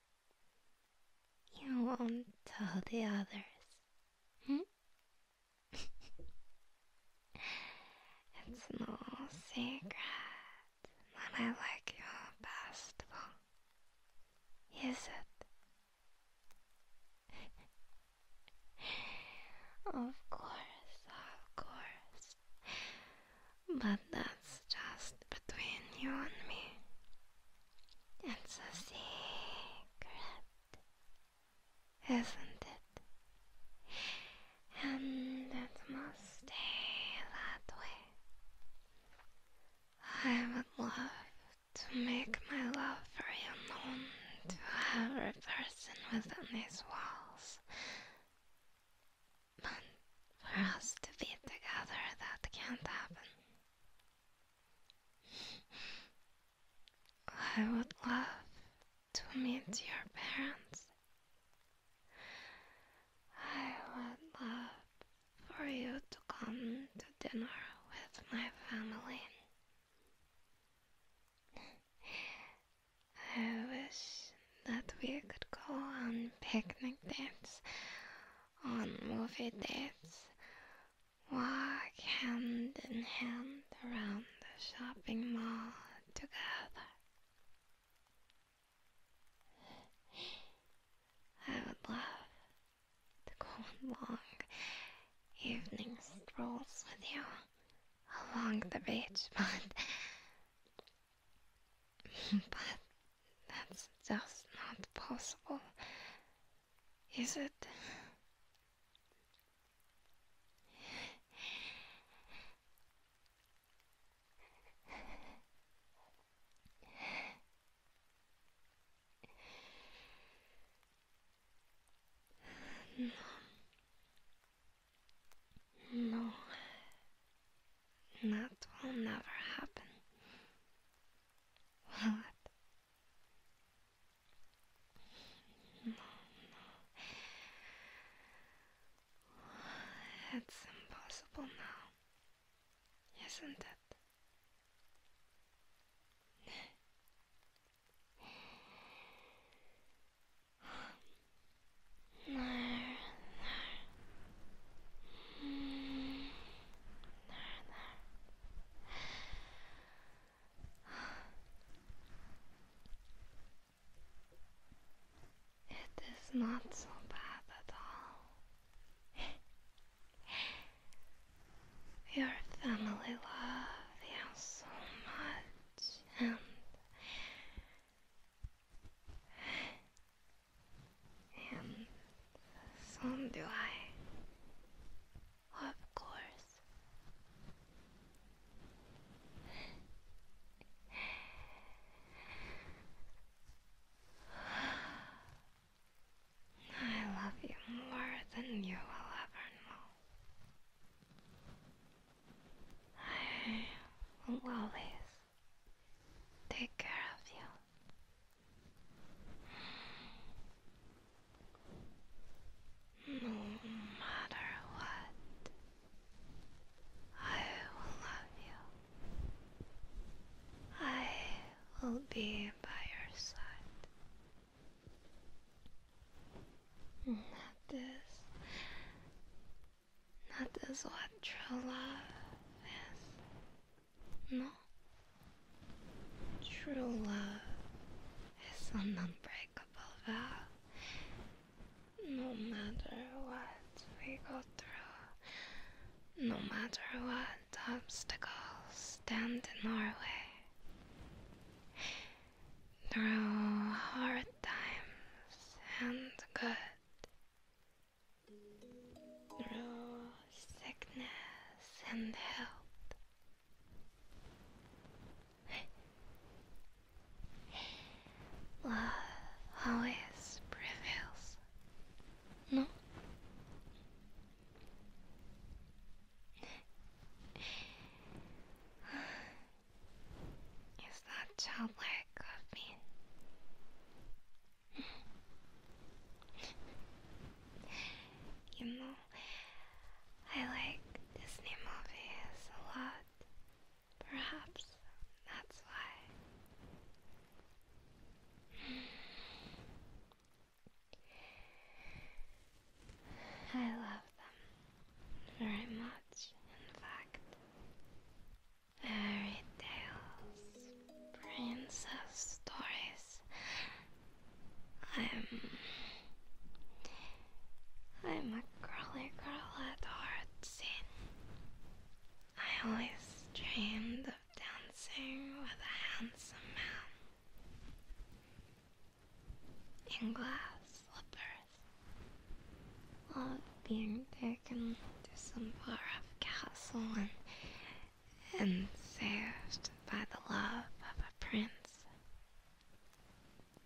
You won't tell the others. It's no secret that I like you basketball. Is it? Of course. But that's just between you and me. It's a secret, isn't it? And it must stay that way. I would love to make my love for you known to every person within these walls. But for us to be together, that can't happen. I would love to meet your parents. I would love for you to come to dinner with my family. I wish that we could go on picnic dates, on movie dates, walk hand in hand around the shopping mall together. I would love to go on long evening strolls with you along the beach, but But that's just not possible, is it? No, that will never happen. Will it? No, it's impossible now, isn't it? No, it is not so bad at all. Your family love you so much, and so do I, of course. I love you more than you will ever know. I will always take care of you. No matter what, I will love you. I will be by your side. That is what true love is. No? True love is an unbreakable vow. No matter what we go through, no matter what obstacles stand in our way, through hard times and good, through sickness and health, love always prevails. No? Is that childlike of me? You know, I like Disney movies a lot. Perhaps that's why. I love them very much, in fact. Fairy tales, princess stories. I'm a girly girl at heart, see. I always dreamed of dancing with a handsome man in glass slippers, of being taken to some far-off castle and saved by the love of a prince.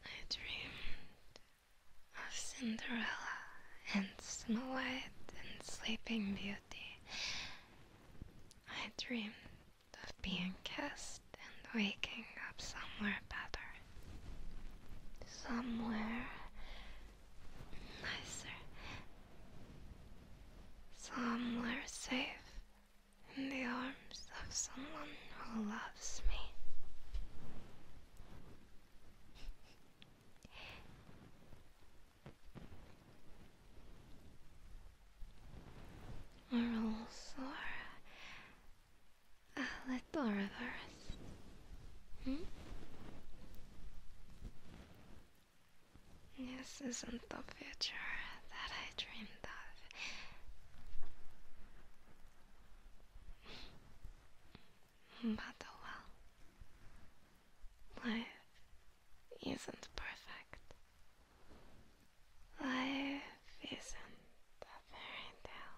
I dreamed of Cinderella and Snow White and Sleeping Beauty. I dreamed of being kissed and waking up somewhere better. Somewhere nicer. Somewhere safe in the arms of someone who loves me. Rules or a little reverse. This isn't the future that I dreamed of. But oh well. Life isn't perfect. Life isn't a fairy tale.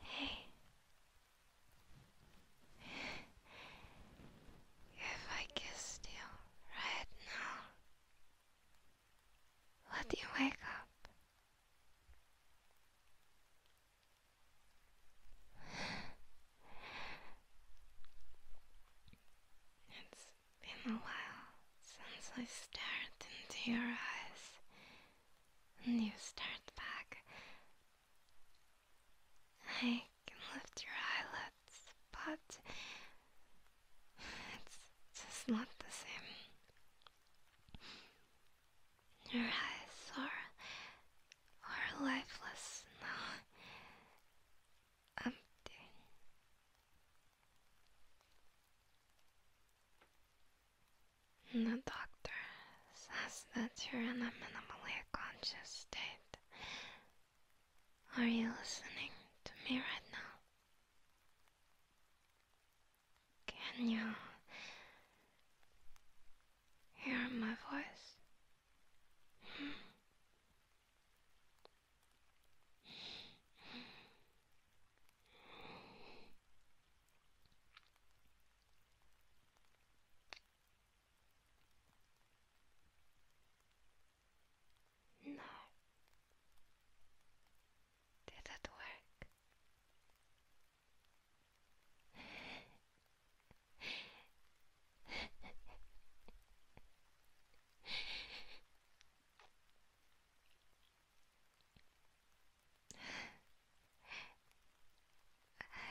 Hey, if I kissed you right now, would you wake up? It's been a while since I stared into your eyes, and you stared back. I can lift your eyelids, but it's just not the same. Your eyes are lifeless now, empty. The doctor says that you're in a minimally conscious state. Are you listening to me right now? Can you hear my voice? No. Did it work?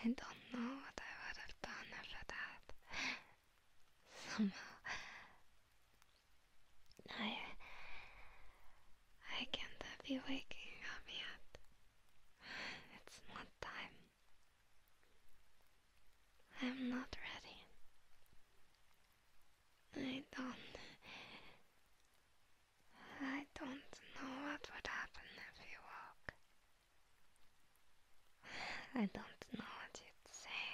I don't know what I would have done if it had. Somehow, I can't be waking up yet. It's not time. I'm not ready. I don't know what would happen if you woke. I don't know what you'd say.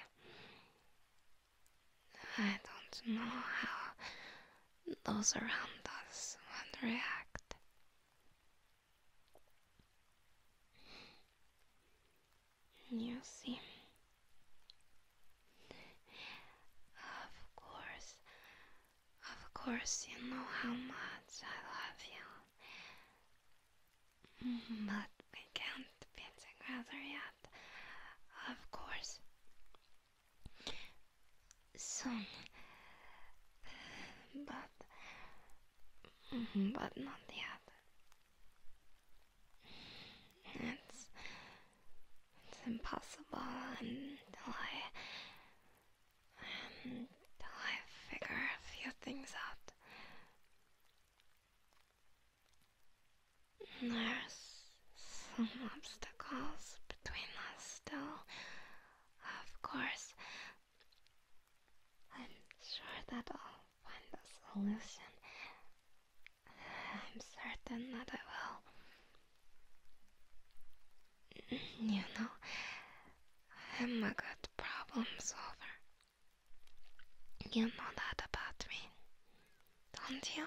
I don't know how those around us would react. You see, of course you know how much I love you. But we can't be together yet. Of course. Soon. But not yet. It's impossible until I figure a few things out. There's some obstacles between us still. Of course. I'm sure that I'll find a solution. I'm certain that I will. You know, I'm a good problem solver. You know that about me, don't you?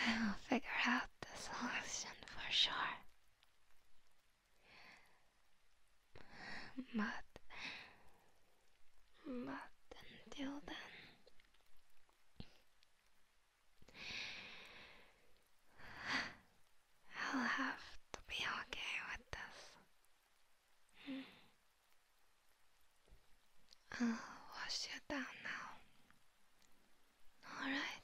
I'll figure out the solution for sure. But until then, I'll have to be okay with this. I'll wash you down now. Alright?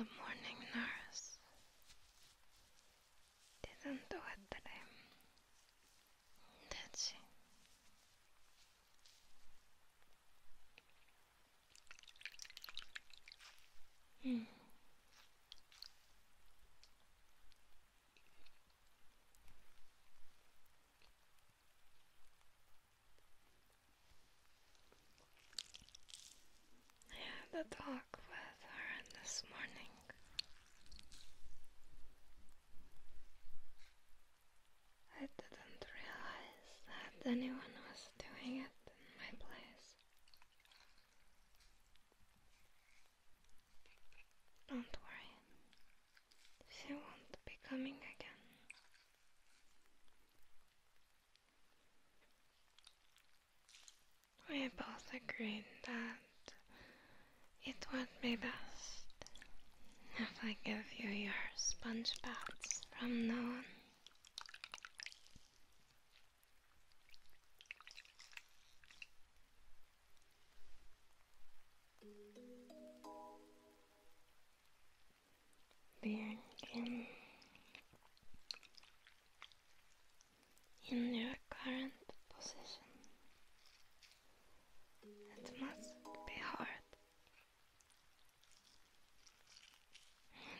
the morning nurse didn't do it today, did she? Hmm. I had a talk with her this morning. I didn't realize that anyone was doing it in my place. Don't worry, she won't be coming again. We both agreed that it would be best if I give you your sponge baths from now on. Being in your current position, it must be hard.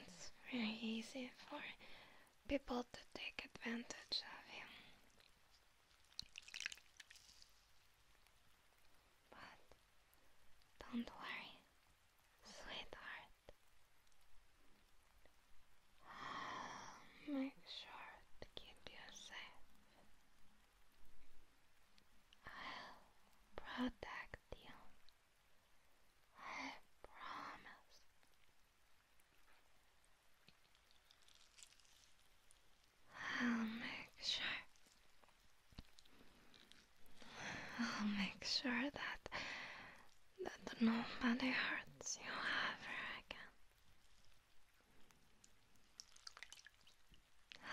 It's very easy for people to take advantage of you. But don't worry, sweetheart. I'll make sure to keep you safe. I'll protect you. I promise. I'll make sure that nobody hurts you ever again.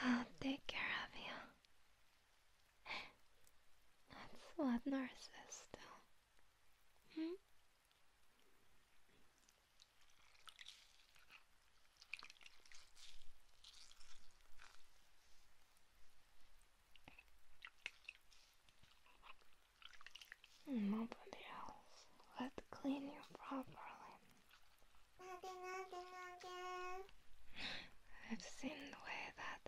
I'll take care of you. That's what nurses do. Hmm? Nobody else would clean you properly. I've seen the way that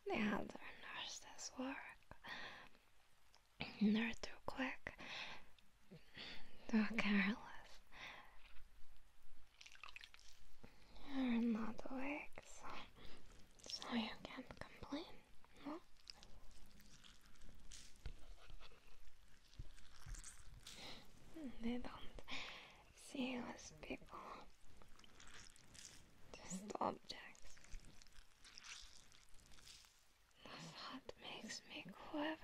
the other nurses work. They're too quick, too careless. You're not awake, so you can't complain, no? They don't see you as people, just objects. The thought makes me quiver.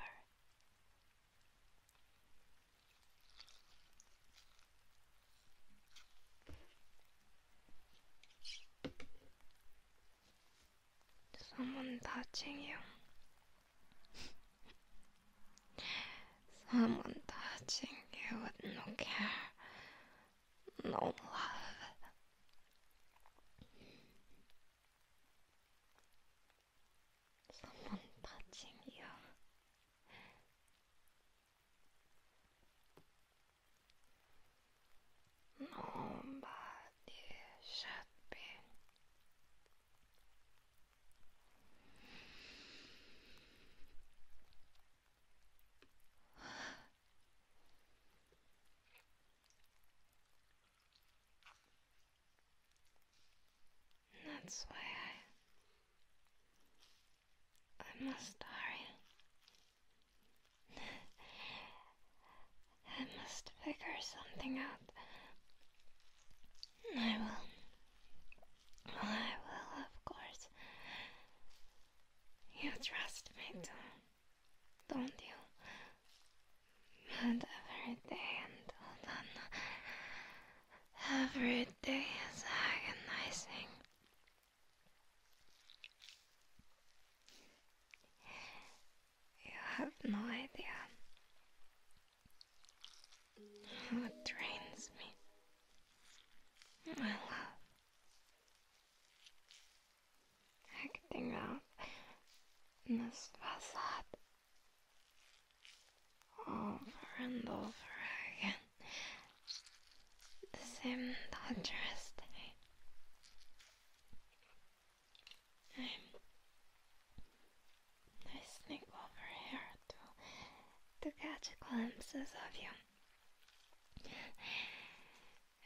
Someone touching you. Someone touching you with no care, no love. Someone touching you. Nobody should be. That's why I must hurry. I must figure something out. I will, of course. You trust me too, don't you? And every day until then, every day is agonizing. You have no idea how it drains me. My love. this facade over and over again. The same dangerous day. I sneak over here to catch glimpses of you.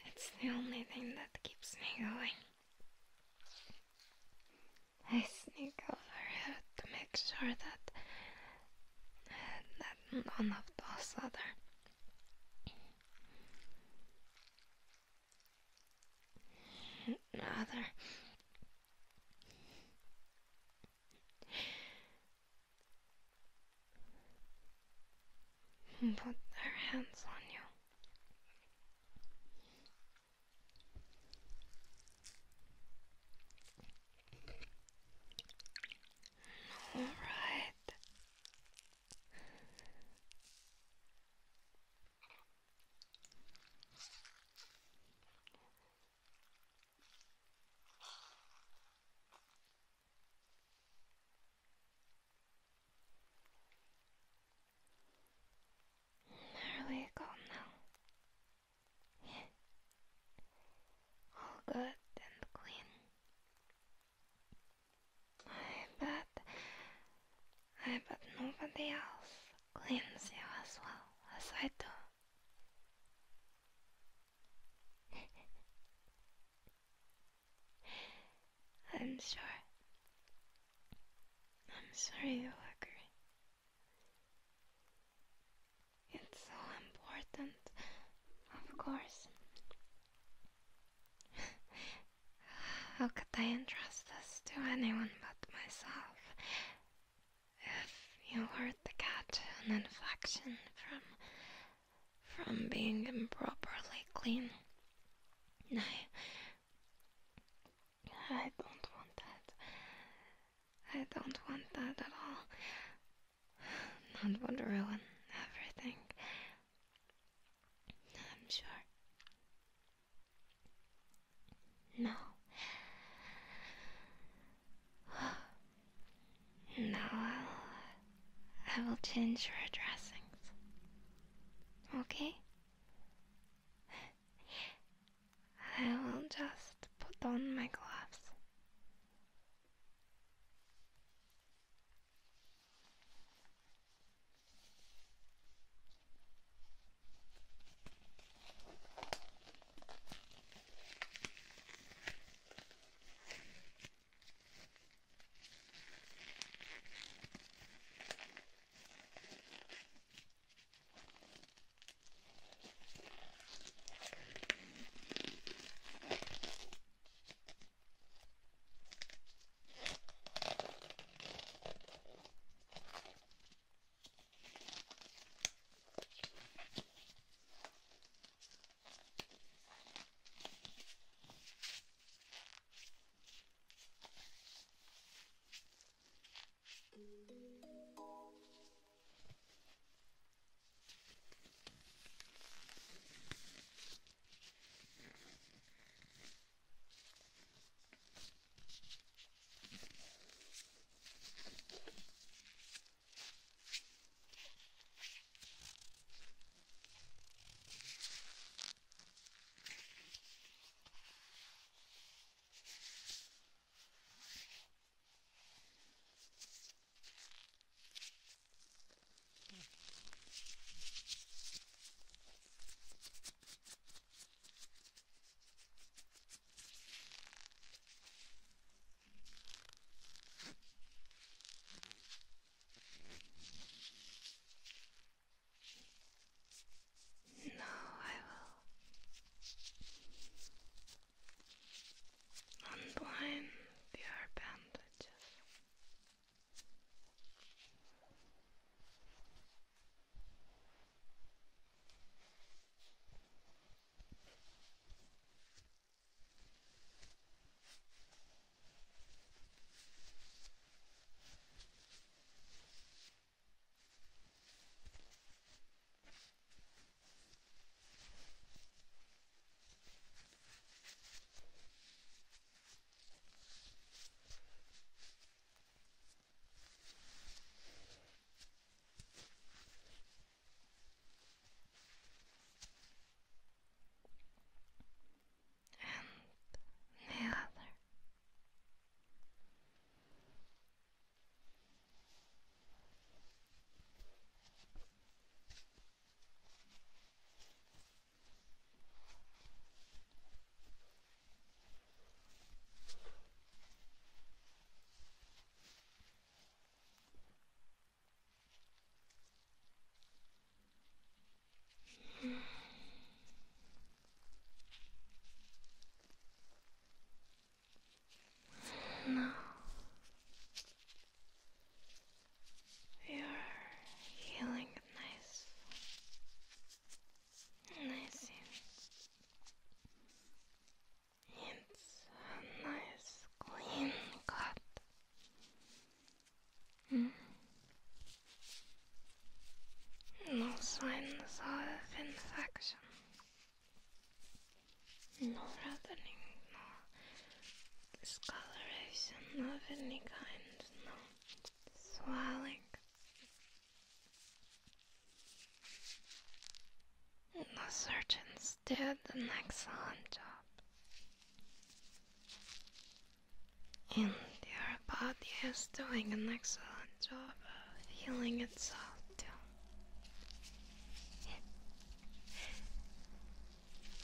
It's the only thing that keeps me going. I sneak over here to make sure that none of those other put their hands on you. Alright. There we go now. All good and clean. I bet nobody else cleans you as well as I do. I'm sure you agree. It's so important, of course. How could I entrust this to anyone but myself? If you were to catch an infection from being improperly clean, I don't want that. I don't want that at all. That would ruin everything. I'm sure. No. Now I will change your dressings. Okay? I will just put on my gloves. sort of infection. No reddening, no discoloration of any kind, no swelling. The surgeons did an excellent job. And your body is doing an excellent job of healing itself too.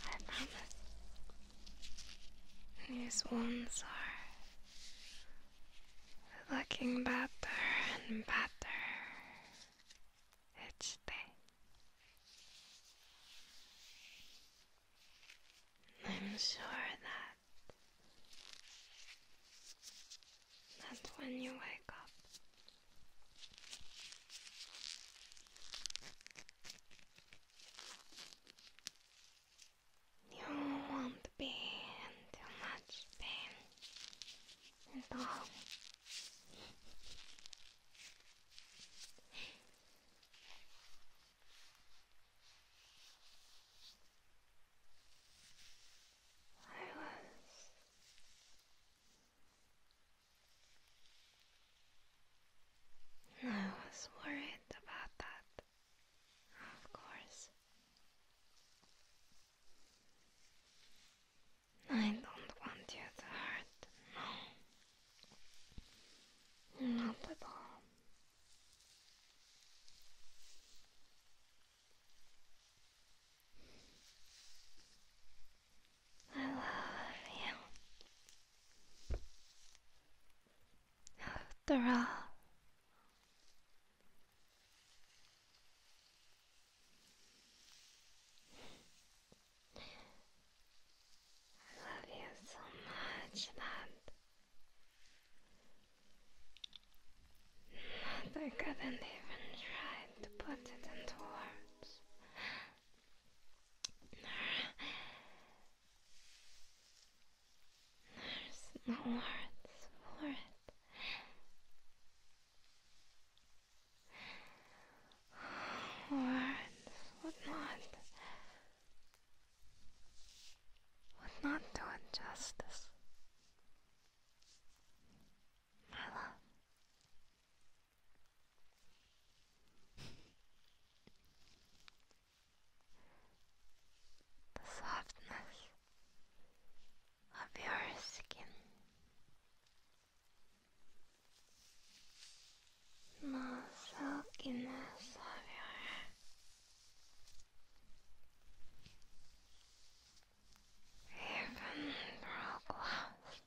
I promise. These wounds are looking better and better each day. I'm sure that when you wake up, you won't be in too much pain at all. I was worried about that, of course. I don't want you to hurt, no. Not at all. I love you. After all, I love you so much that I couldn't even try to put it into words. There's no words for it. Words would not do it justice. My love. The softness of your skin. The silkiness of your hair. Even through gloves.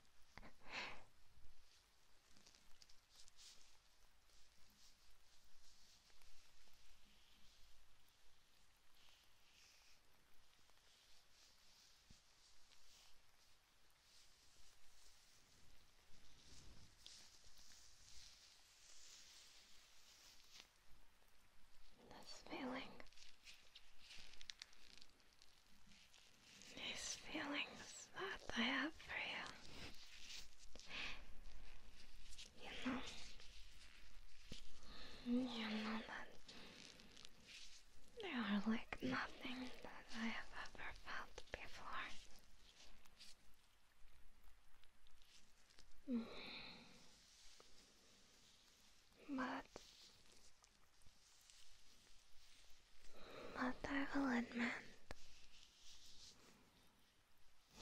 These feelings that I have for you. You know that they are like nothing that I have ever felt before. But I will admit,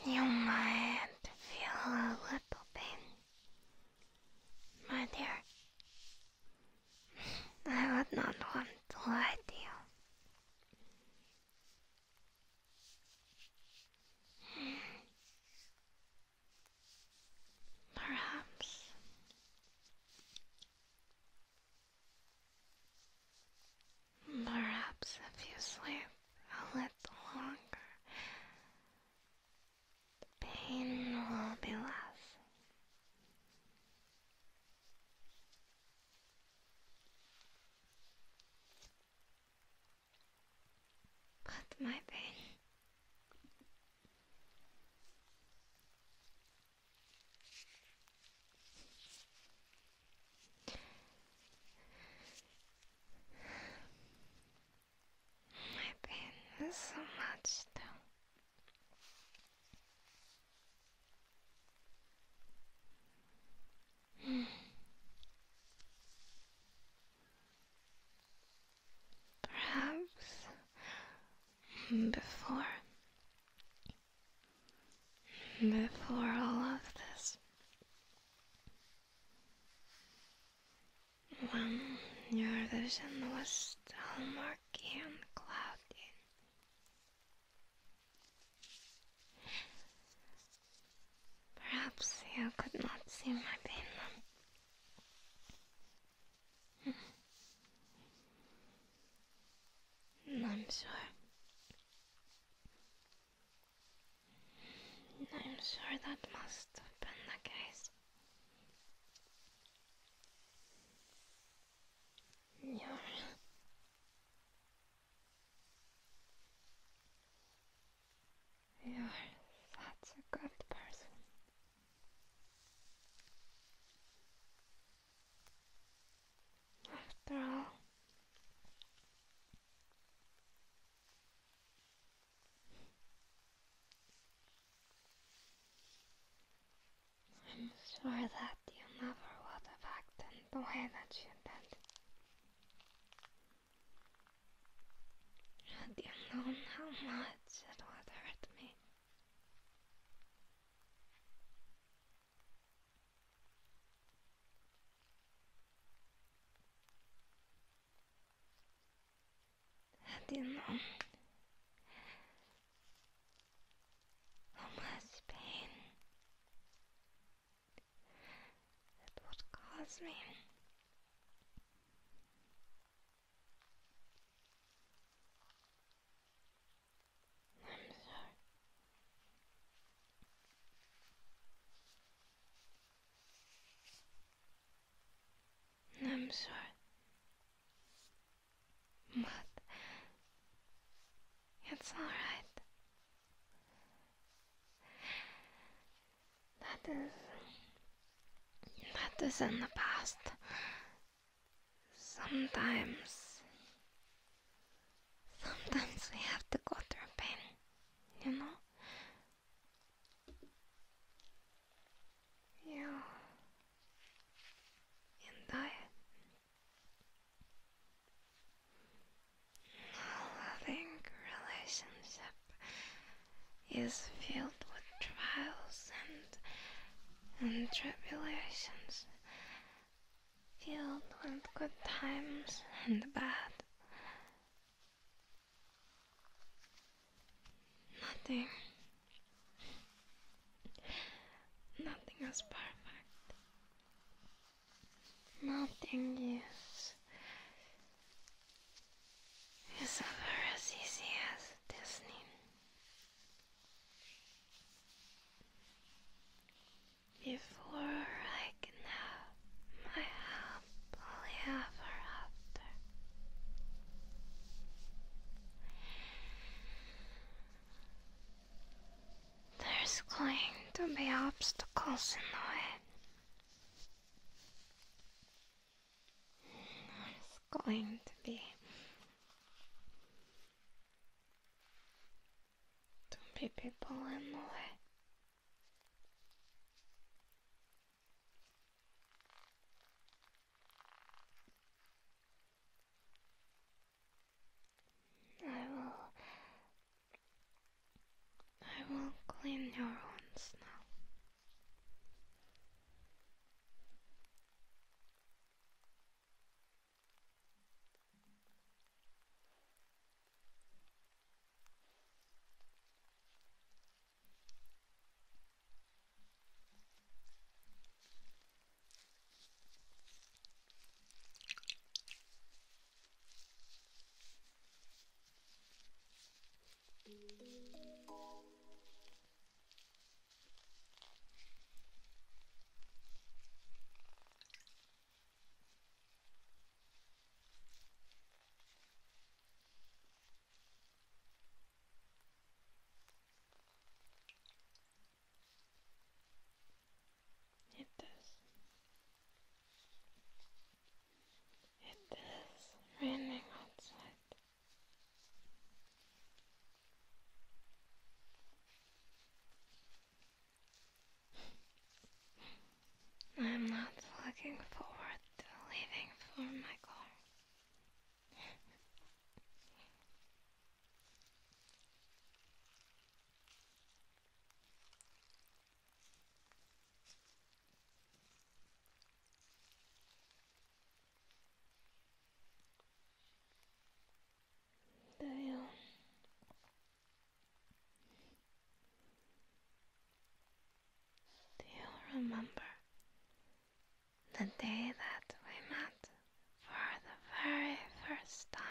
you might feel a little pain, my dear. I would not want to lie to you. Perhaps if you sleep a little longer, the pain will be less. But my pain before all of this, when your vision was still murky and cloudy, perhaps you could not see my pain. I'm sure that must have been the case. You're such a good person. After all, I'm sure that you never would have acted the way that you did had you known how much it would hurt me. Had you known how much pain it would cause me. I'm sure. But it's alright. That is in the past. Sometimes we have to go through pain, you know? You and I. A loving relationship is filled with trials and tribulations, filled with good times and bad. Nothing is perfect. Nothing is ever as easy as Disney. Before I can have my happily ever after, there's going to be obstacles in the way. There's going to be people in the way. I will clean your wounds now. It is raining outside. remember the day that we met for the very first time.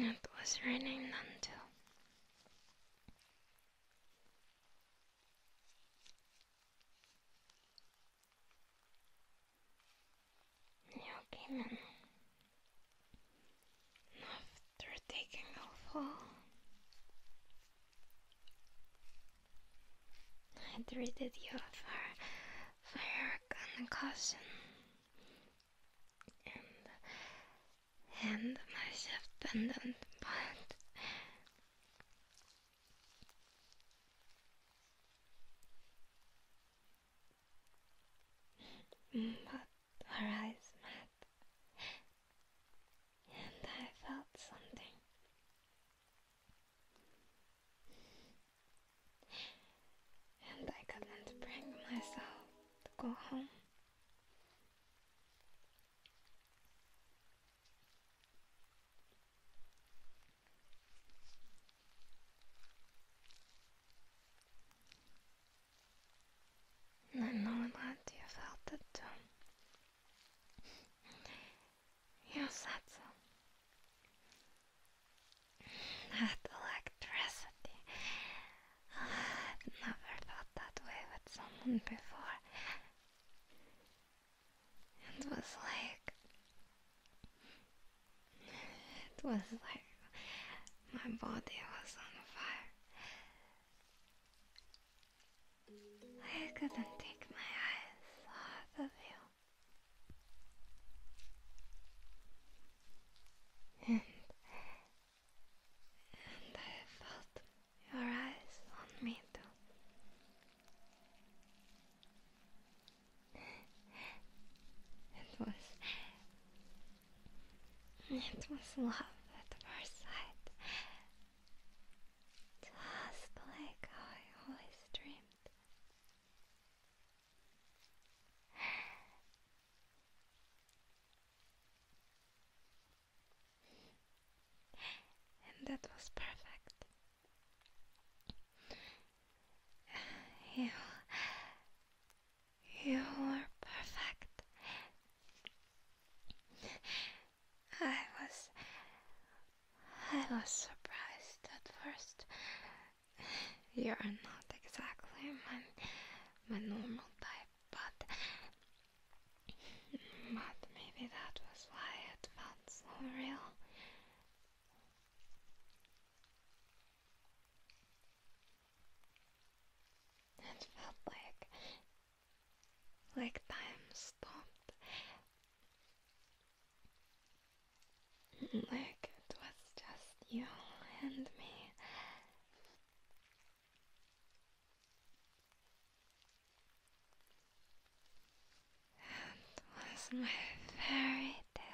It was raining then too. You came in after taking a fall. I treated you for your concussion and my shift pendant, but our eyes met, and I felt something. And I couldn't bring myself to go home. I know that you felt it too. You said so. That electricity. I've never felt that way with someone before. It was like my body was on fire. I couldn't take my eyes off of you. And I felt your eyes on me too. It was love at first sight. Just like how I always dreamed. And that was perfect. You were perfect. I was surprised at first. You're not exactly my normal type, but maybe that was why it felt so real. It felt like time stopped. Like it was just you and me. It was my fairy tale.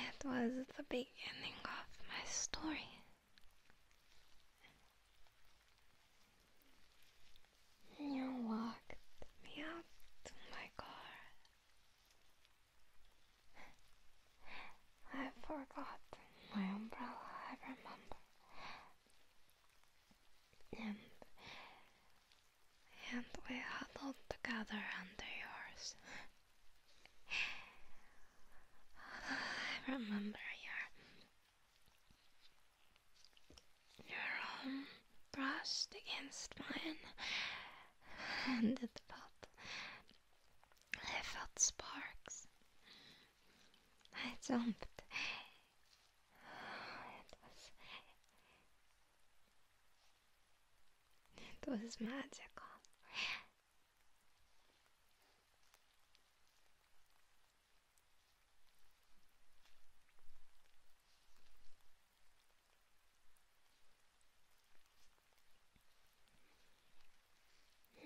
It was the beginning of my story. You walked me out to my car. I forgot my umbrella, I remember. And we huddled together under yours. I remember your arm brushed against mine, and I felt sparks. I jumped. It was magical.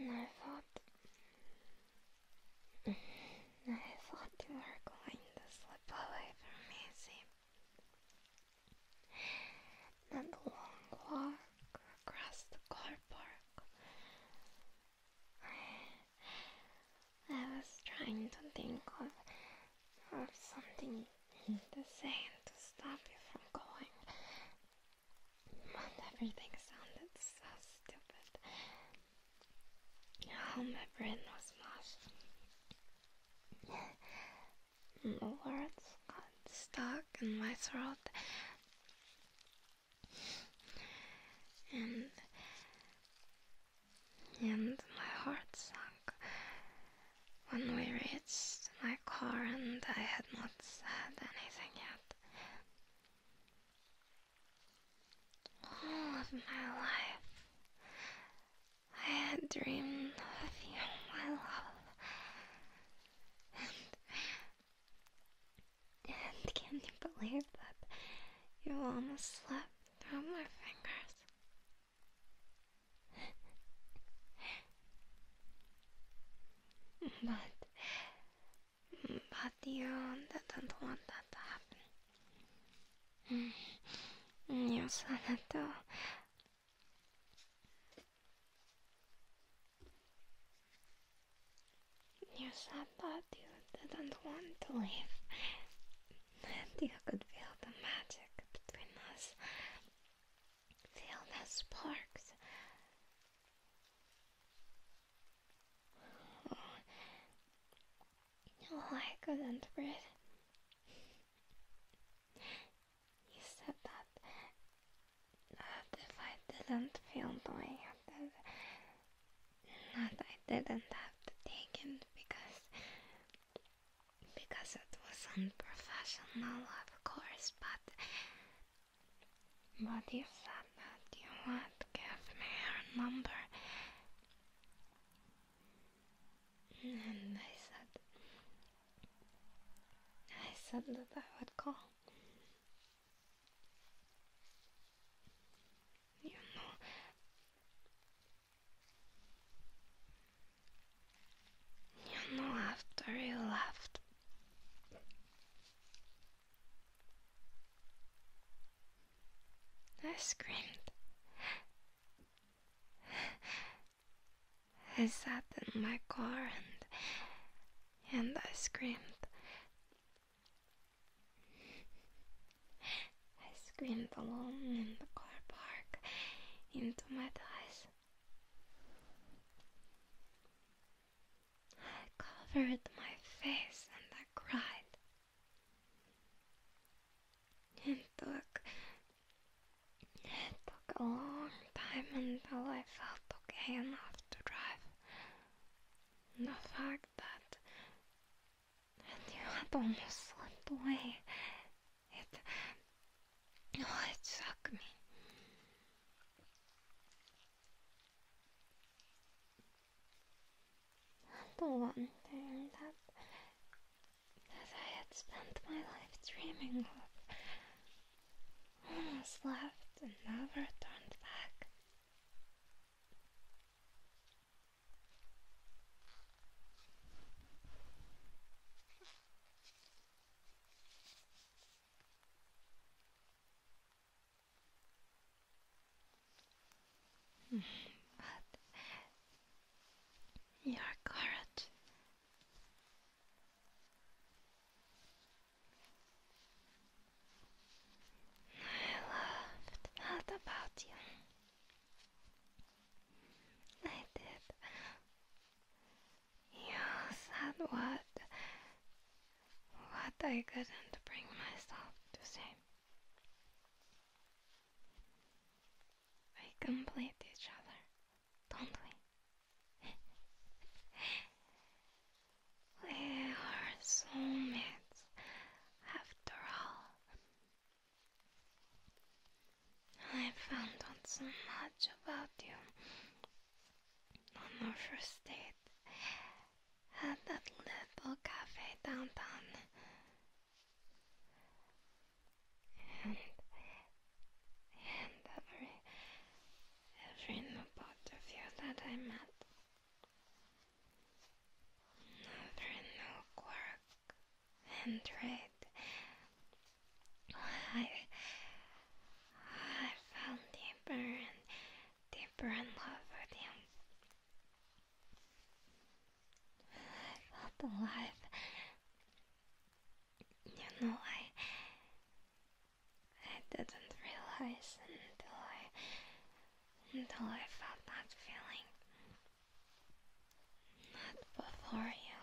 I thought you were going to slip away from me, see? That something to say to stop you from going. But everything sounded so stupid. How my brain was mashed. The words got stuck in my throat. And my heart sunk when we reached my car and I had not said anything yet. All of my life, I had dreamed of you, my love. And can you believe that you almost slipped through my fingers? But you didn't want that to happen. You said it too. You said that you didn't want to leave. And you could feel the magic between us. Feel the sparks. Oh, I couldn't breathe. You said that if I didn't feel the way you did, that I didn't have to take it because it was unprofessional, of course, but you said that you would give me your number. And I said that I would call. You know, after you left, I screamed. I sat in my car and I screamed. I screamed alone in the car park into my thighs. I covered my face and I cried. It took a long time until I felt okay enough to drive. The fact that you had almost slipped away, it shook me. The one thing that I had spent my life dreaming of almost left and never turned back. But your courage, I loved that about you. I did. You said what I couldn't bring myself to say. We complete each other, don't we? We are soulmates, after all. I found out so much about you on our first date at that little cafe downtown. And every new part of you that I met, every new quirk and trait, I fell deeper and deeper in love with you. I felt alive. You no, I didn't realize until I felt that feeling. Not before you.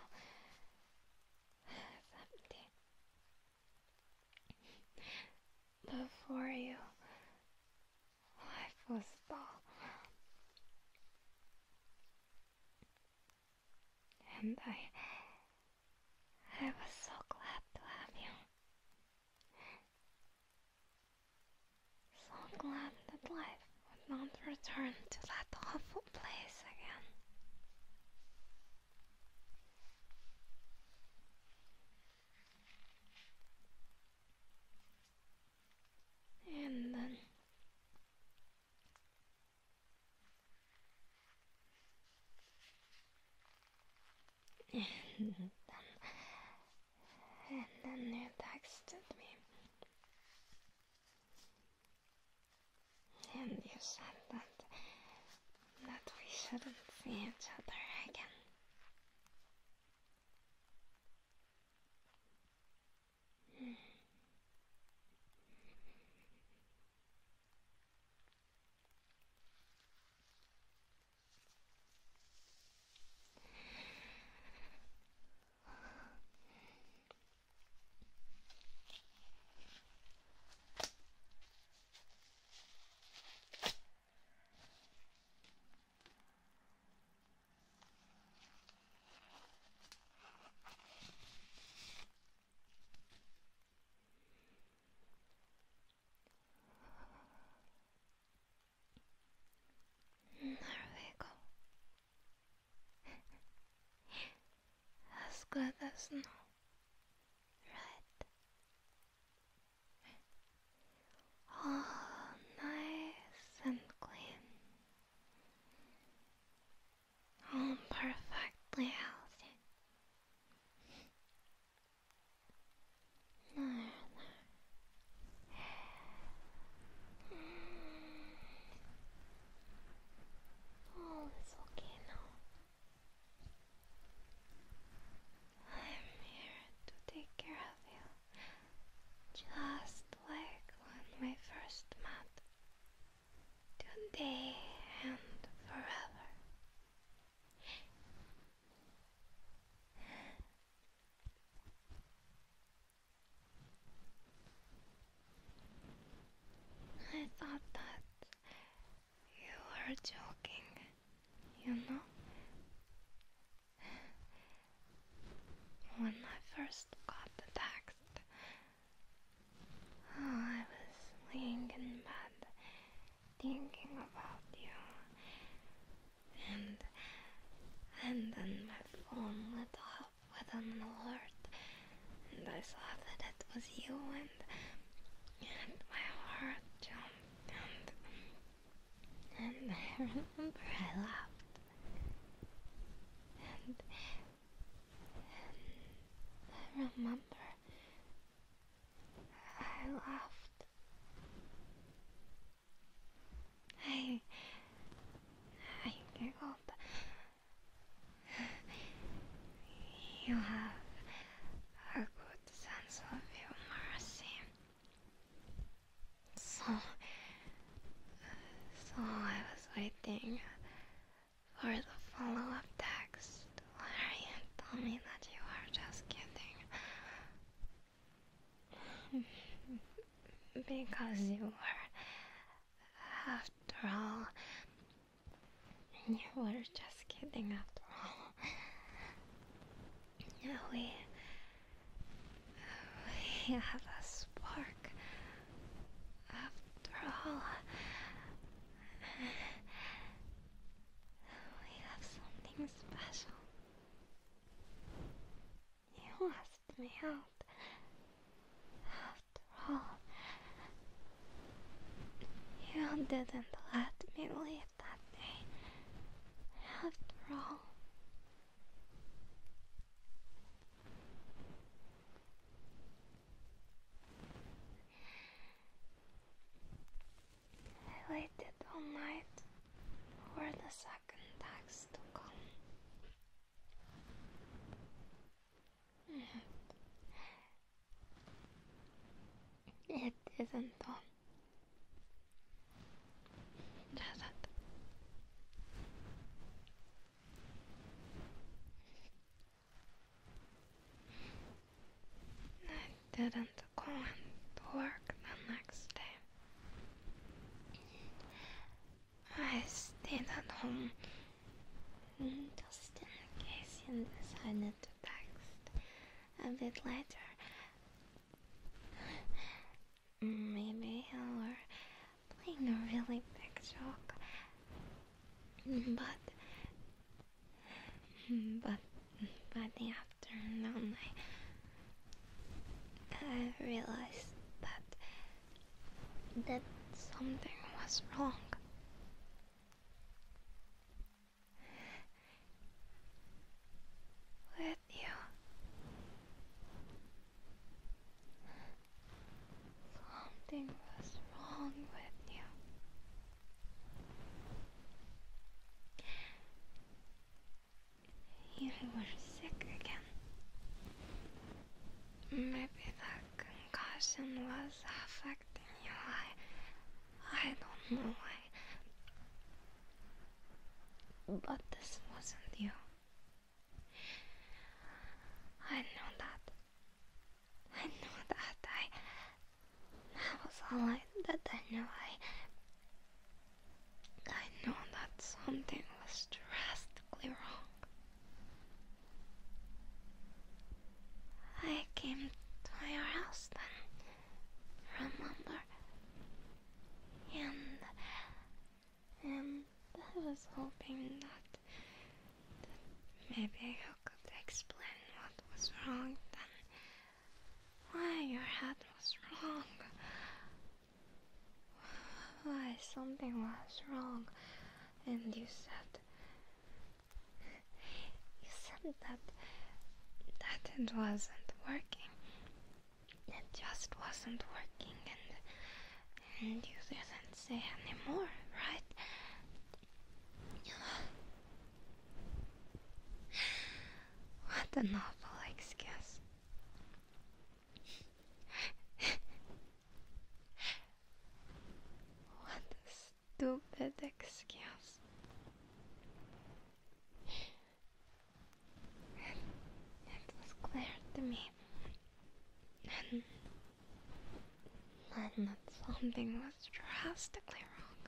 It's empty. Before you, life was dull. And I was so glad to have you. So glad that life would not return to that awful place again. And then you texted me. And you said that we shouldn't see each other again. There we go. As good as new, right? All nice and clean. All perfectly healthy. There. All is okay now. I'm here to take care of you, just like when we first met. Today and forever. I thought that you were joking, you know? When I first got the text, I was laying in bed thinking about you, and then my phone lit up with an alert, and I saw that it was you, and my heart jumped, and I remember I laughed, and I remember I laughed. I giggled. You have a good sense of humor, see. So I was waiting for the follow-up text where you told me that you were just kidding. Because you were, after all. You were just kidding after all. Yeah, we have a spark after all. We have something special. You asked me out. After all, you didn't let me leave that day. After all. I waited all night for the second text to come. wasn't done. I didn't go into work the next day. I stayed at home just in case you decided to text a bit later. Maybe you were playing a really big joke. But by the afternoon I realized that something was wrong. With you. Something was wrong with you. You were sick again. Maybe the concussion was affecting you. I don't know why. But this wasn't you. I know that. That was all that I know. I know that something was drastically wrong. I came to your house then, remember? And I was hoping that maybe you could explain what was wrong then. Why your head was wrong. Why something was wrong. And you said that it wasn't working. It just wasn't working, and you didn't say anymore, right? What an awful excuse. What a stupid excuse. It was clear to me and that something was drastically wrong.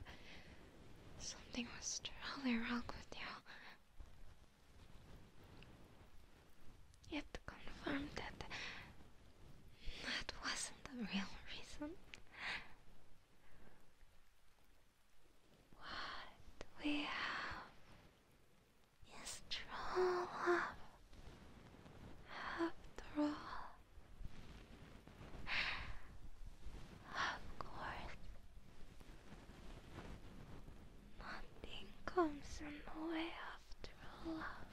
Something was truly wrong with you. It confirmed that wasn't the real reason. What we have is true love. After all, of course, nothing comes in the way of true love.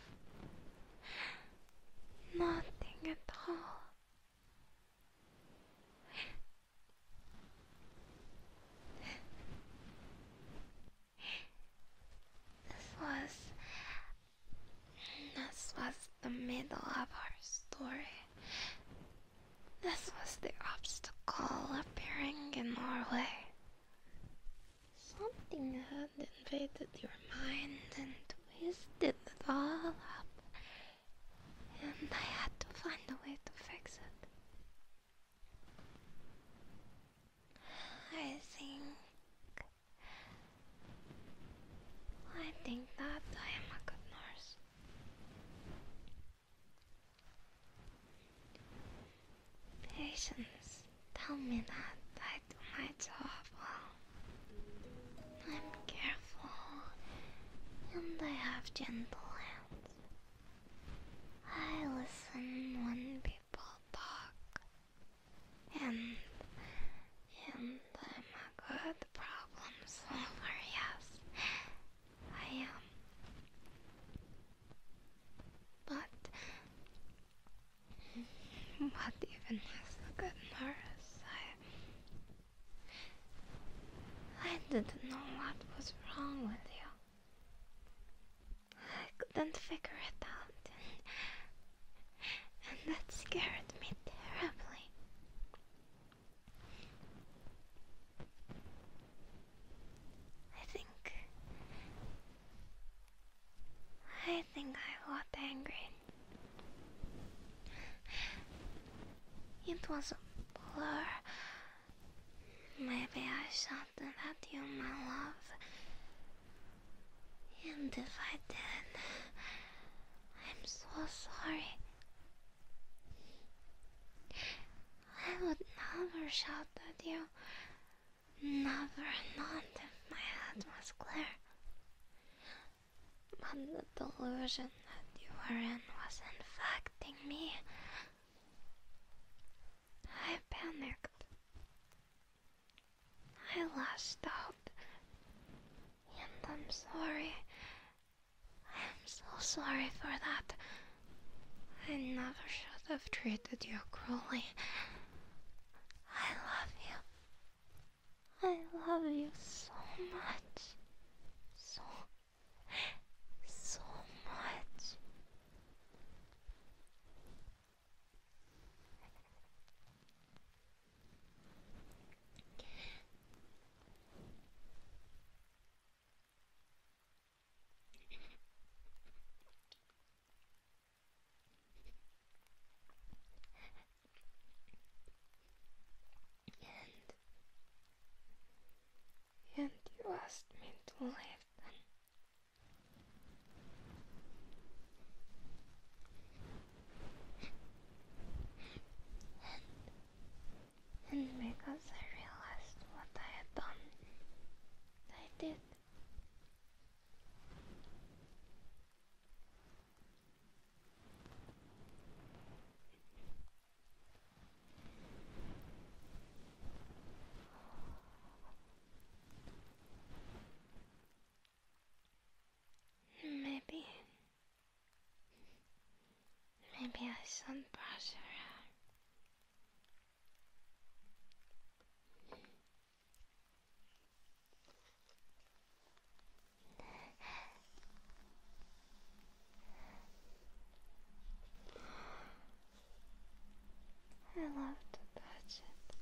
Nothing at all. This was the middle of our story. This was the obstacle appearing in our way. Something had invaded your mind and twisted it all up. And I had to find a way to fix it. I think that I am a good nurse. Patients tell me that I do my job well. I'm careful, and I have gentle hands. I listen when people talk, and I'm a good problem solver, yes, I am. But even as a good nurse, I didn't know what was wrong with you. I couldn't figure it out, and that scared me terribly. It was a blur. Maybe I shouted at you, my love. And if I did, I'm so sorry. I would never shout at you. Never, not if my head was clear. But the delusion that you were in was infecting me. I panicked. I lashed out. And I'm sorry. I'm so sorry for that. I never should have treated you cruelly. I love you. I love you so much. So much. And you asked me to leave then. And because I realized what I had done, I did. Maybe I shouldn't brush her hair. I love to touch it.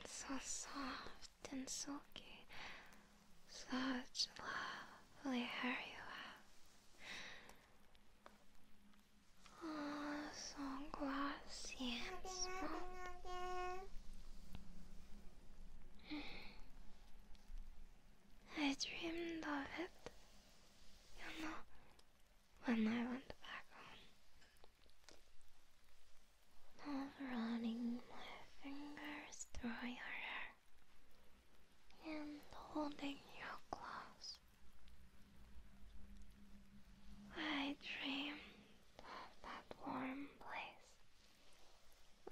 It's so soft and silky. Such lovely hair you have. Oh, so glossy and smooth. I dreamed of it. You know, when I went back home. Of running my fingers through your hair and holding you close. I dreamed of that warm place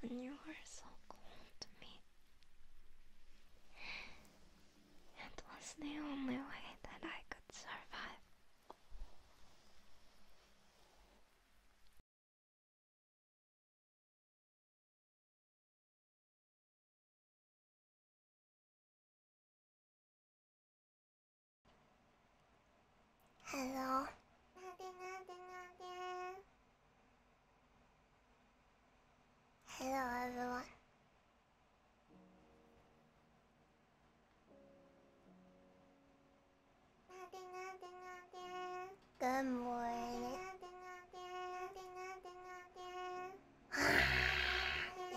when you were so cold to me. It was the only way that I could survive. Hello. Hello, everyone. Good morning.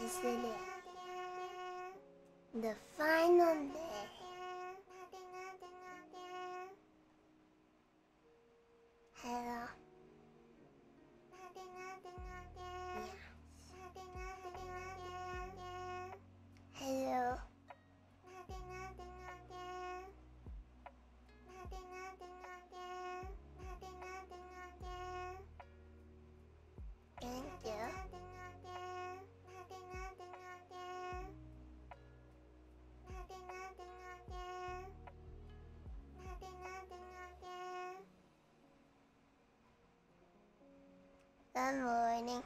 Isn't it the final day? Hello. Hello. Thank you. Good morning.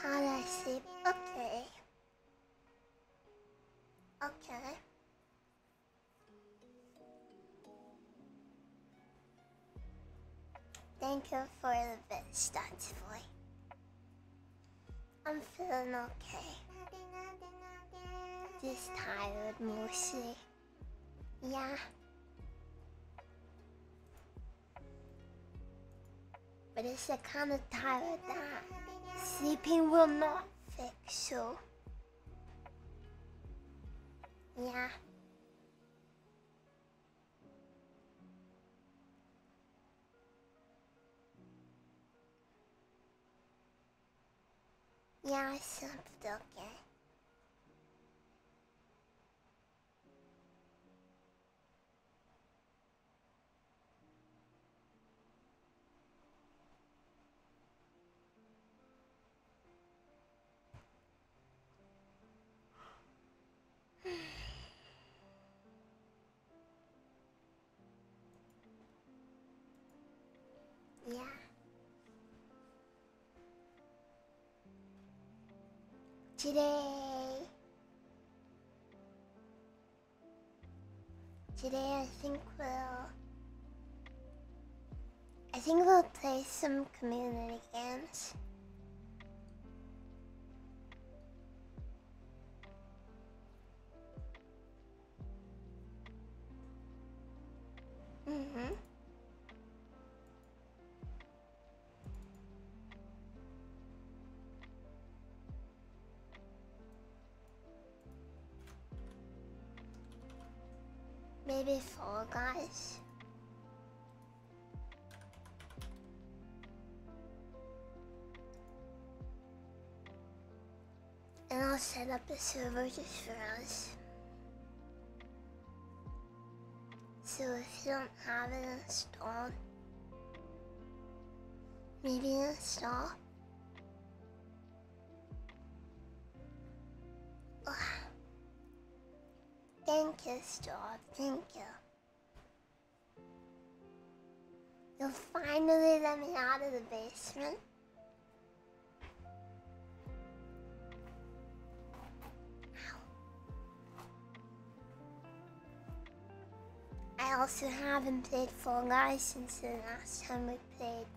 How do I sleep? Okay. Okay. Thank you for the best stats, boy. I'm feeling okay. Just tired mostly. Yeah. But it's the kind of tired that sleeping will not fix, so... Yeah. Yeah, I slept okay. Yeah. Today I think we'll play some community games. Mm-hmm. Maybe Fall Guys. And I'll set up a server just for us. So if you don't have it installed, maybe install. Ugh. Thank you, Star. Thank you. You'll finally let me out of the basement. I also haven't played Fall Guys since the last time we played.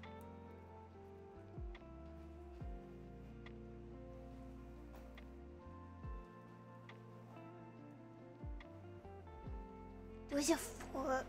There was a fort. What?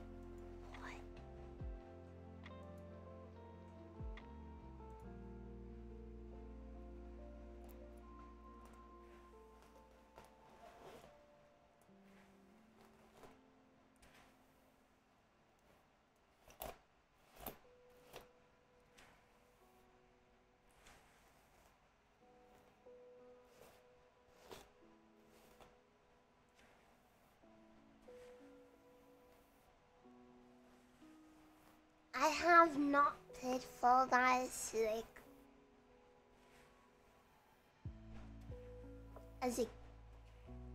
I have not played Fall Guys like as a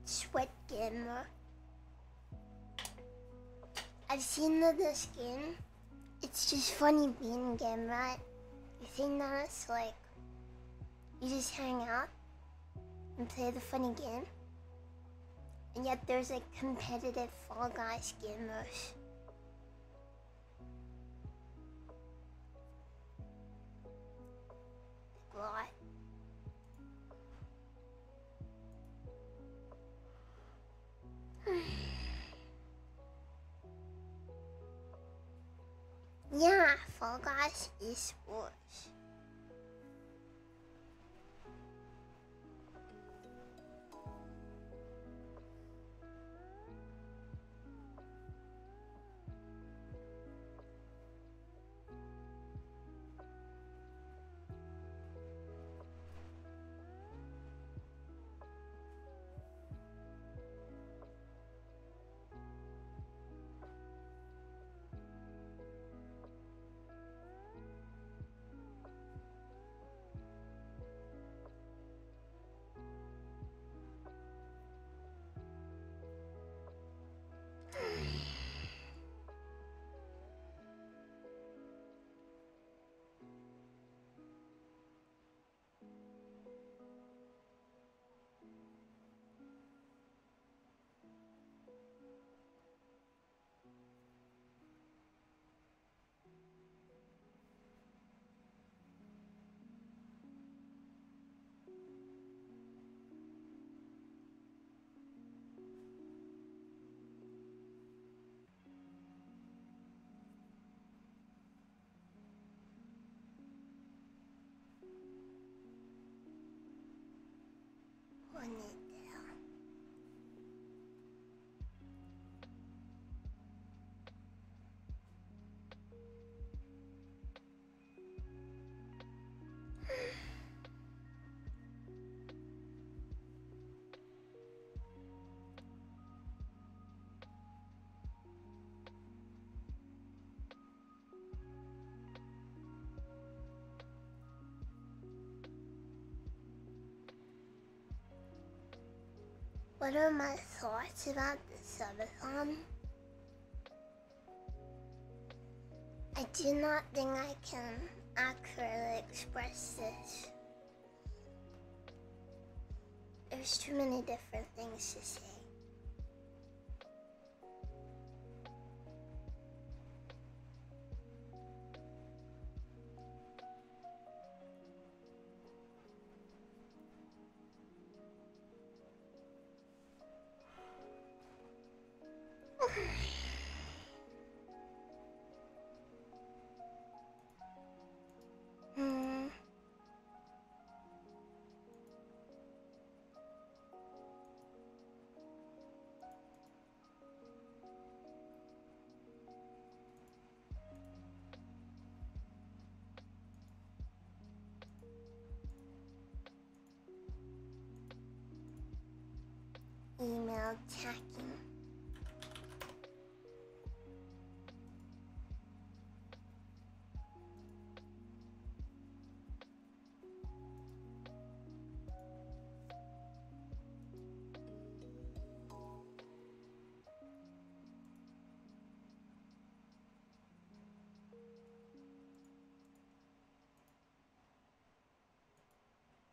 sweat gamer. I've seen the skin. It's just funny being a game, right? You think that it's like you just hang out and play the funny game, and yet there's like competitive Fall Guys gamers. What? Yeah, Fall Guys esports. What are my thoughts about the subathon? I do not think I can accurately express this. There's too many different things to say. Email tracking.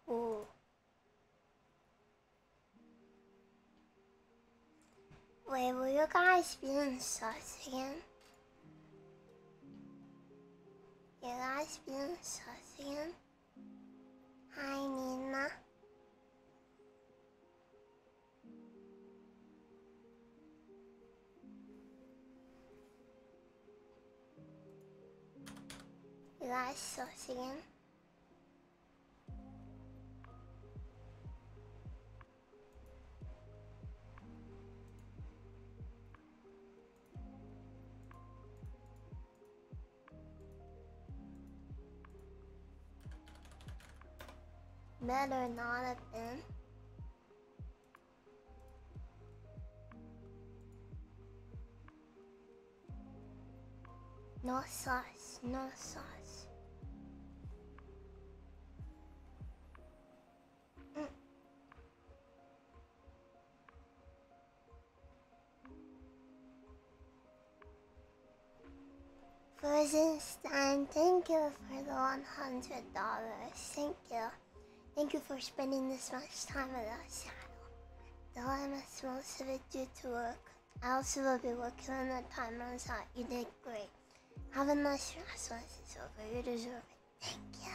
Ooh. Wait, were you guys being sus again? You guys being sus again? Hi, Nina. You guys sus again? Better not have been. No sauce, no sauce. Frozenstein, thank you for the $100. Thank you. Thank you for spending this much time with us, Shadow. Though I missed most of it due to work, I also will be working when the time runs out. You did great. Have a nice rest once it's over. You deserve it. Thank you.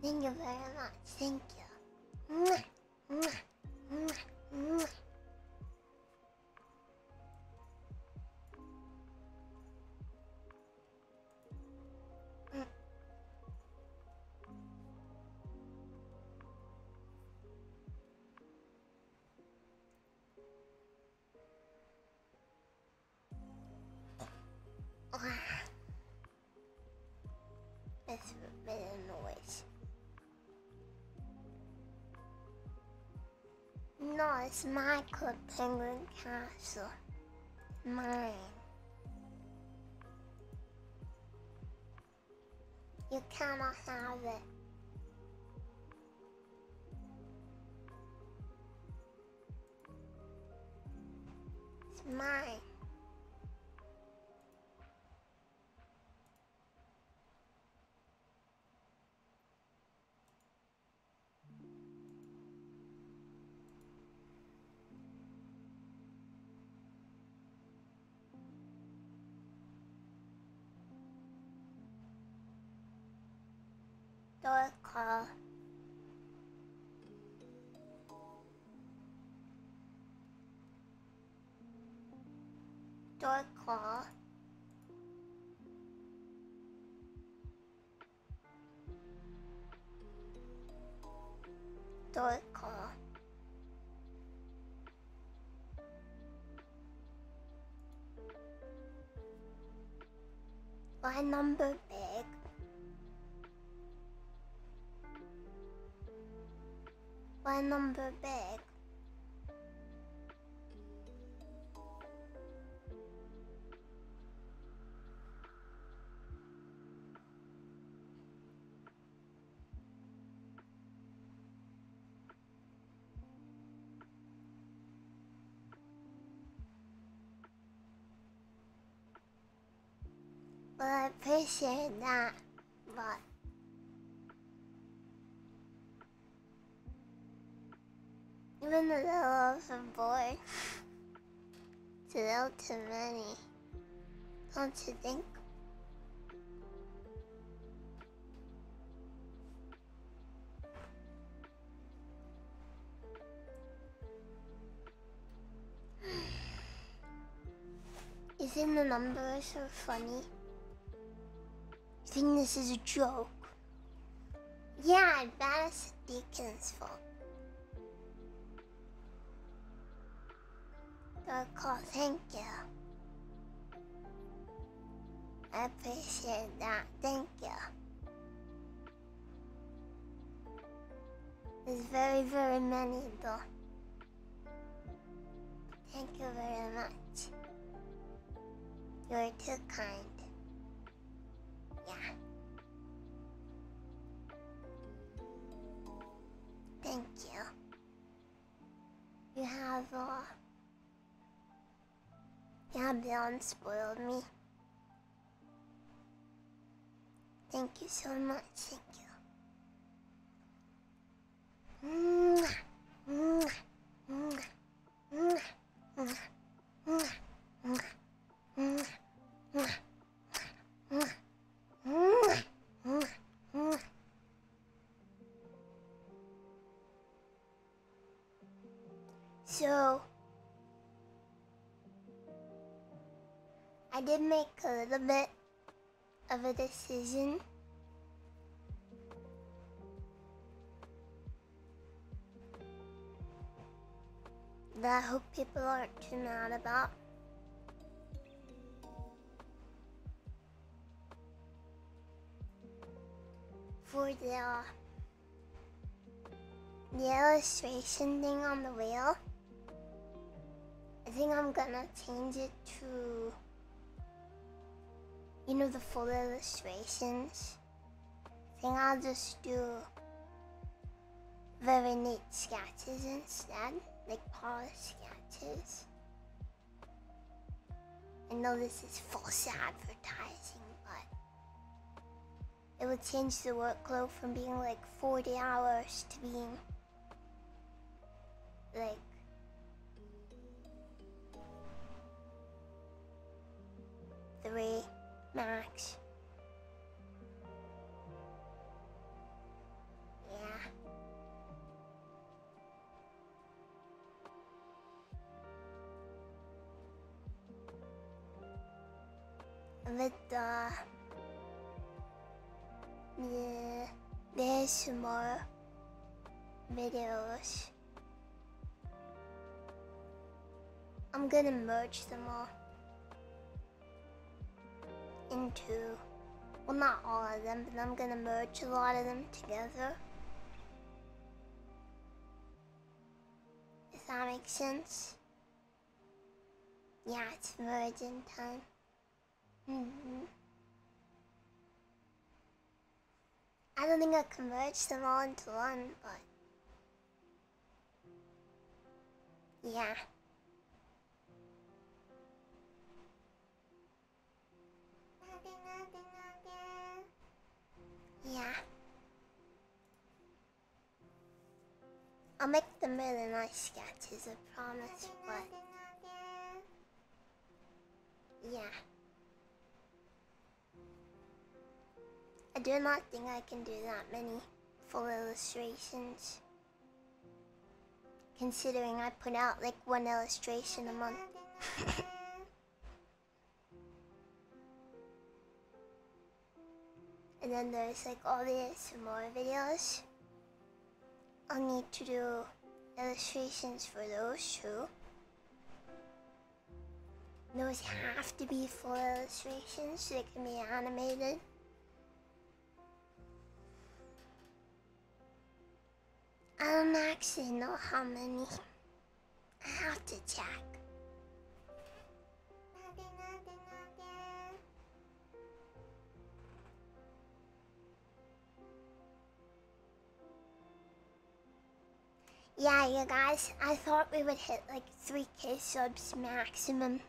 Thank you very much. Thank you. Mwah, mwah, mwah, mwah. That's a bit of noise. No, it's my Club Penguin Castle. Mine. You cannot have it. It's mine. Door call. Door call. Door call. Why number big? Why number big? Well, I appreciate that, but even a little overboard. It's a little too many. Don't you think? Isn't the number so funny? You think this is a joke? Yeah, I bet it's Deacon's fault. Good call, thank you. I appreciate that, thank you. There's very, very many though. Thank you very much. You're too kind. Yeah. Thank you. You have beyond spoiled me. Thank you so much, thank you. Mwah, mwah, mwah, mwah, mwah, mwah, mwah, mwah, mwah, mwah, mwah, mwah, mwah. So, I did make a little bit of a decision. That I hope people aren't too mad about. For the illustration thing on the wheel, I think I'm gonna change it to, you know, the full illustrations. I think I'll just do very neat sketches instead, like polished sketches. I know this is false advertising, but it would change the workload from being like 40 hours to being like 3 max. Yeah. With there's some more videos. I'm gonna merge them all into, well, not all of them, but I'm gonna merge a lot of them together. If that makes sense. Yeah, it's merging time. I don't think I can merge them all into one, but yeah. Yeah. I'll make them really nice sketches, I promise, but yeah. I do not think I can do that many full illustrations, considering I put out like 1 illustration a month. And then there's like all the some more videos. I'll need to do illustrations for those too. Those have to be full illustrations so they can be animated. I don't actually know how many. I have to check. Yeah, you guys, I thought we would hit like 3K subs maximum.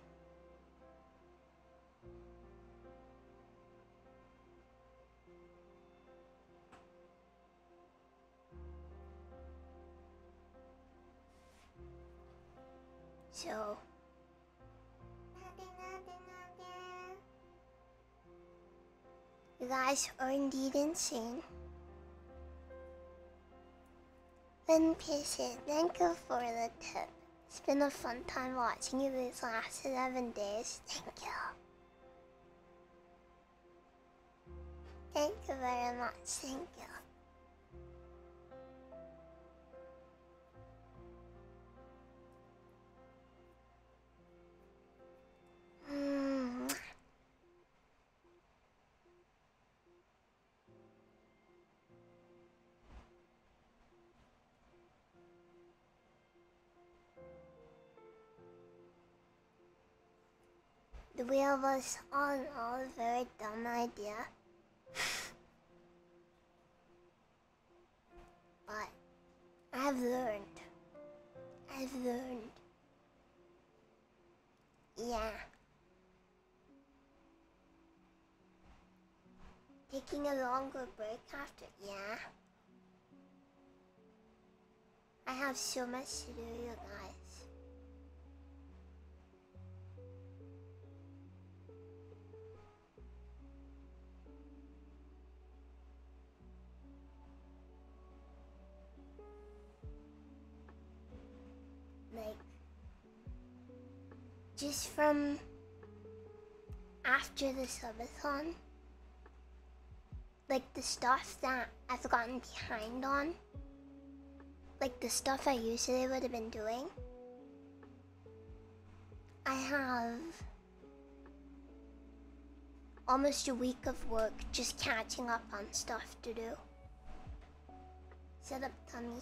So. You guys are indeed insane. Then Patient, thank you for the tip. It's been a fun time watching you these last 11 days. Thank you. Thank you very much. Thank you. The wheel was all in all a very dumb idea. But I've learned. Yeah. Taking a longer break after, yeah. I have so much to do, you guys. Like, just from after the subathon, like the stuff that I've gotten behind on, like the stuff I usually would have been doing, I have almost a week of work just catching up on stuff to do. Set up tummy.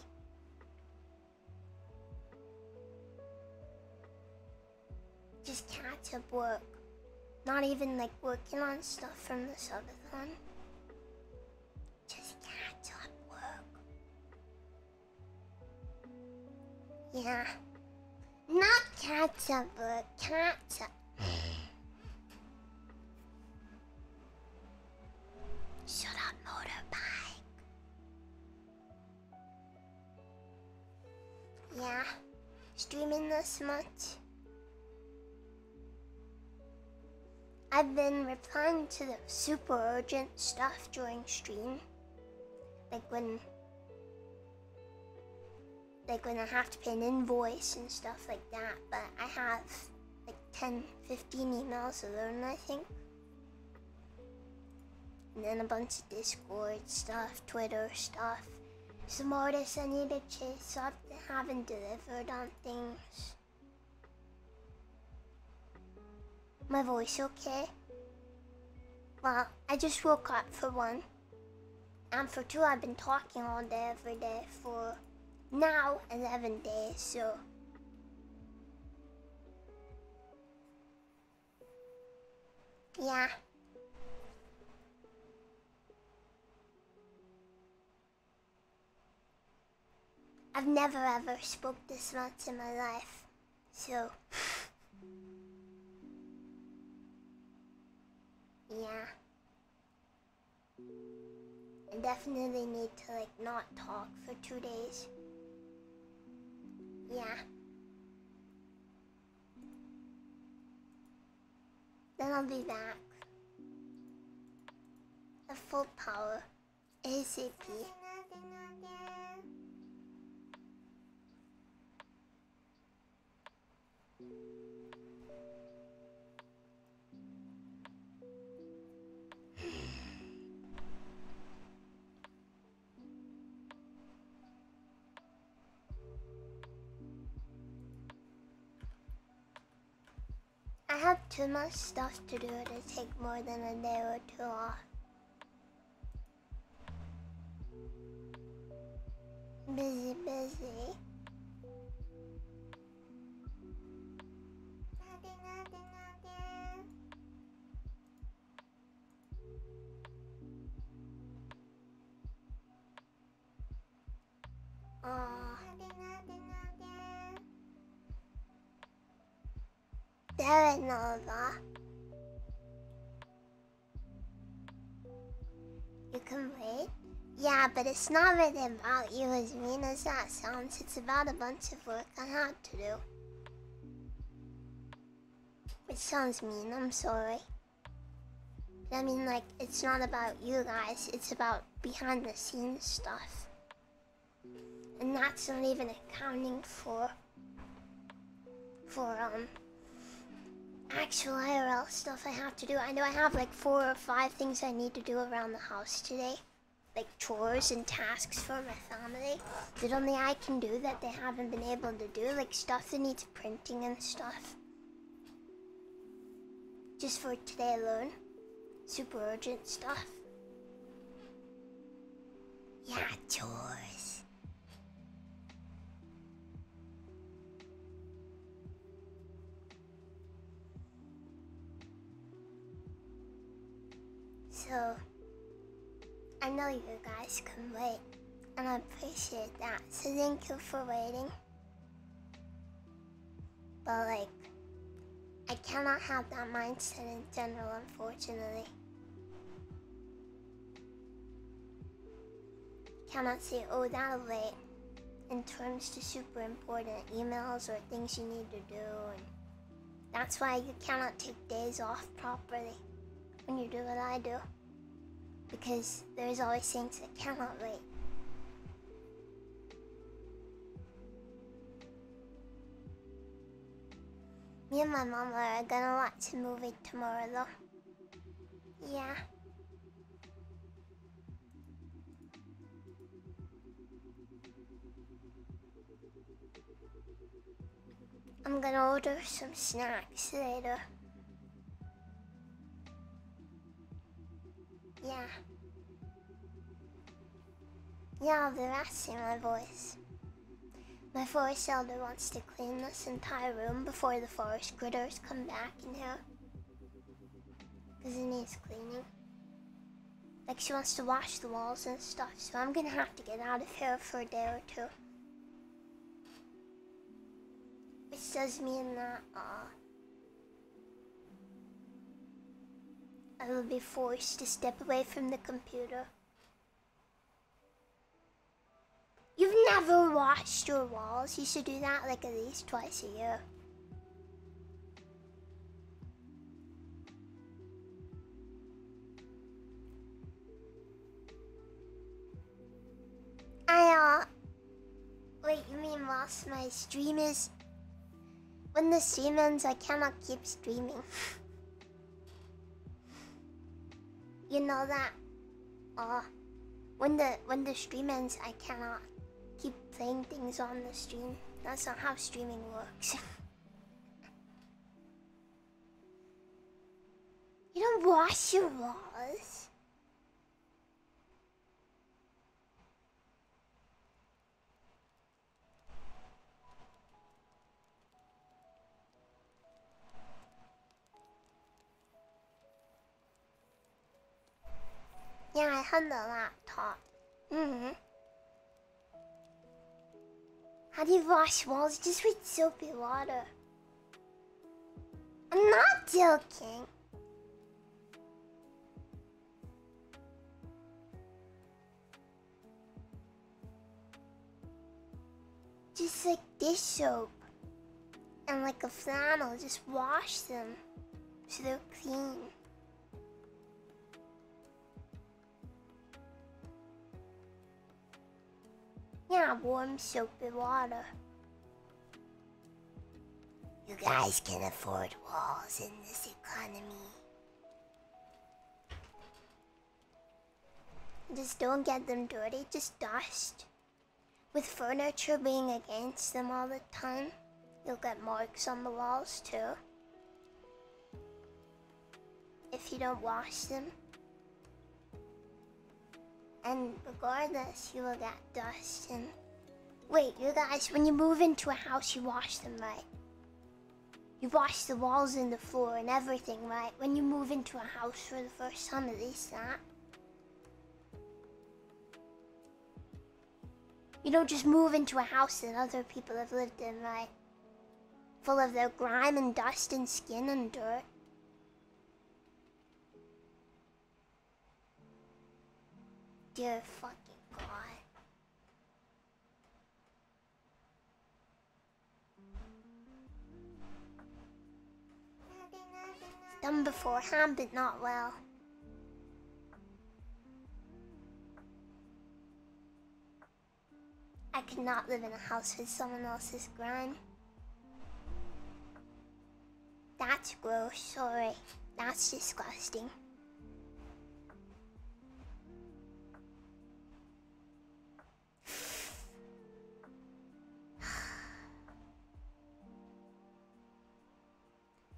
Just catch up work. Not even like working on stuff from the subathon. Just catch up work. Yeah. Not catch up work, catch up. Shut up, motorbike. Yeah. Streaming this much. I've been replying to the super urgent stuff during stream. Like when I have to pay an invoice and stuff like that. But I have like 10, 15 emails alone, I think. And then a bunch of Discord stuff, Twitter stuff. Some artists I need to chase up that haven't delivered on things. My voice okay? Well, I just woke up for one. And for two, I've been talking all day, every day for now 11 days, so. Yeah. I've never ever spoke this much in my life, so. Yeah. I definitely need to like not talk for 2 days. Yeah. Then I'll be back. At full power. ASAP. I have too much stuff to do to take more than a day or two off. Busy. There, Nova. You can wait? Yeah, but it's not really about you as mean as that sounds. It's about a bunch of work I had to do. It sounds mean, I'm sorry. I mean, like, it's not about you guys, it's about behind the scenes stuff. And that's not even accounting for actual IRL stuff I have to do. I know I have like 4 or 5 things I need to do around the house today. Like chores and tasks for my family that only I can do that they haven't been able to do. Like stuff that needs printing and stuff. Just for today alone. Super urgent stuff. Yeah, chores. So, I know you guys can wait, and I appreciate that, so thank you for waiting. But like, I cannot have that mindset in general, unfortunately. Cannot say, oh, that'll wait, in terms to super important emails or things you need to do, and that's why you cannot take days off properly when you do what I do. Because there's always things that cannot wait. Me and my mom are gonna watch a movie tomorrow though. Yeah. I'm gonna order some snacks later. Yeah. Yeah, I'll be resting my voice. My forest elder wants to clean this entire room before the forest critters come back in here. Because it needs cleaning. Like she wants to wash the walls and stuff, so I'm gonna have to get out of here for a day or 2. Which does mean that, I will be forced to step away from the computer. You've never washed your walls? You should do that like at least twice a year. Wait, you mean whilst my stream is... When the stream ends, I cannot keep streaming. You know that, when the stream ends, I cannot keep playing things on the stream. That's not how streaming works. You don't wash your walls. Yeah, I had the laptop. How do you wash walls? Just with soapy water. I'm not joking. Just like dish soap. And like a flannel, just wash them so they're clean. Yeah, warm soapy water. You guys can afford walls in this economy. Just don't get them dirty, just dust. With furniture being against them all the time, you'll get marks on the walls too. If you don't wash them. And regardless, you will get dust and... Wait, you guys, when you move into a house, you wash them, right? You wash the walls and the floor and everything, right? When you move into a house for the first time, at least that. You don't just move into a house that other people have lived in, right? Full of their grime and dust and skin and dirt. Dear fucking God. Done beforehand, but not well. I could not live in a house with someone else's grime. That's gross, sorry. That's disgusting.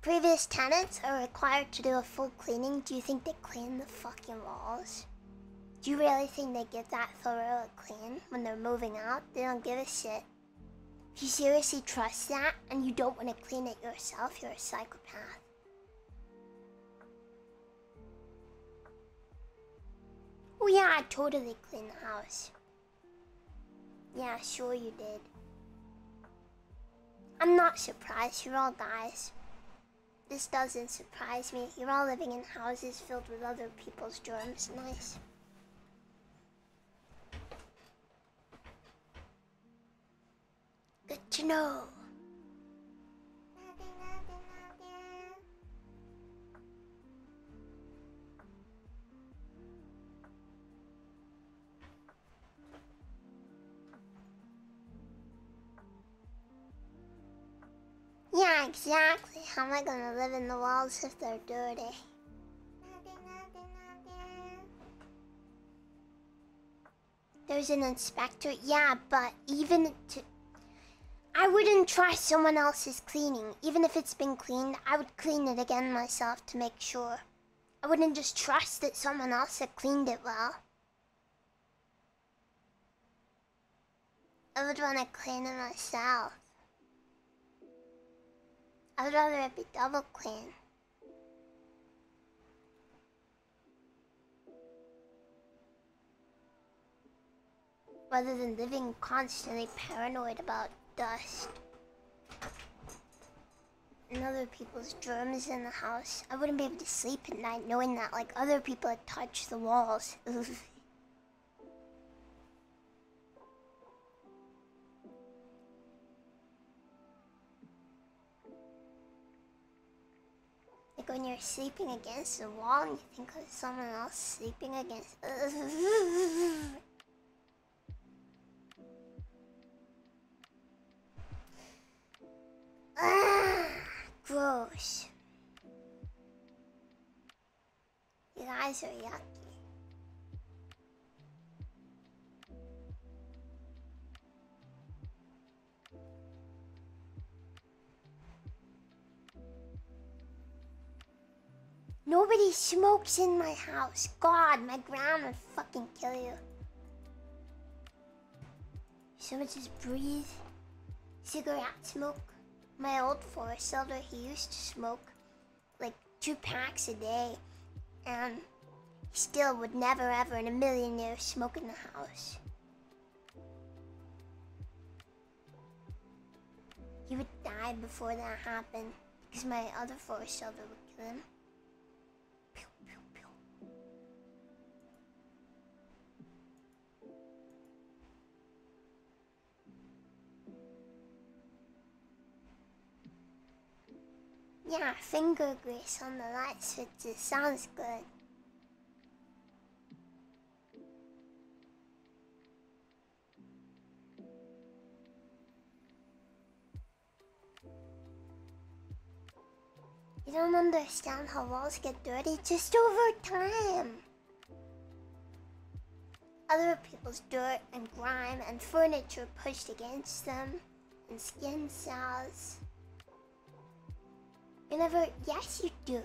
Previous tenants are required to do a full cleaning. Do you think they clean the fucking walls? Do you really think they get that thorough a clean when they're moving out? They don't give a shit. If you seriously trust that and you don't want to clean it yourself, you're a psychopath. Oh yeah, I totally cleaned the house. Yeah, sure you did. I'm not surprised, you're all guys. This doesn't surprise me. You're all living in houses filled with other people's germs. Nice. Good to know. Yeah, exactly. How am I gonna live in the walls if they're dirty? There's an inspector. Yeah, but even to... I wouldn't trust someone else's cleaning. Even if it's been cleaned, I would clean it again myself to make sure. I wouldn't just trust that someone else had cleaned it well. I would want to clean it myself. I would rather it be double clean. Rather than living constantly paranoid about dust and other people's germs in the house. I wouldn't be able to sleep at night knowing that like other people had touched the walls. Like when you're sleeping against the wall and you think of someone else sleeping against... Gross. You guys are yucky. Nobody smokes in my house. God, my grandma would fucking kill you. Someone just breathe cigarette smoke. My old forest elder, he used to smoke like 2 packs a day. And he still would never ever in a million years smoke in the house. He would die before that happened because my other forest elder would kill him. Pew, pew, pew. Yeah, finger grease on the light switches sounds good. You don't understand how walls get dirty just over time. Other people's dirt and grime and furniture pushed against them and skin cells. You never... Yes, you do.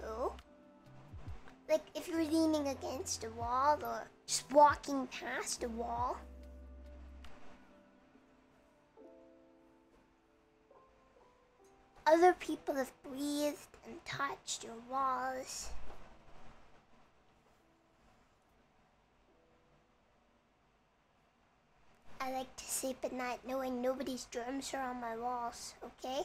Like, if you're leaning against a wall or just walking past a wall. Other people have breathed and touched your walls. I like to sleep at night knowing nobody's germs are on my walls, okay?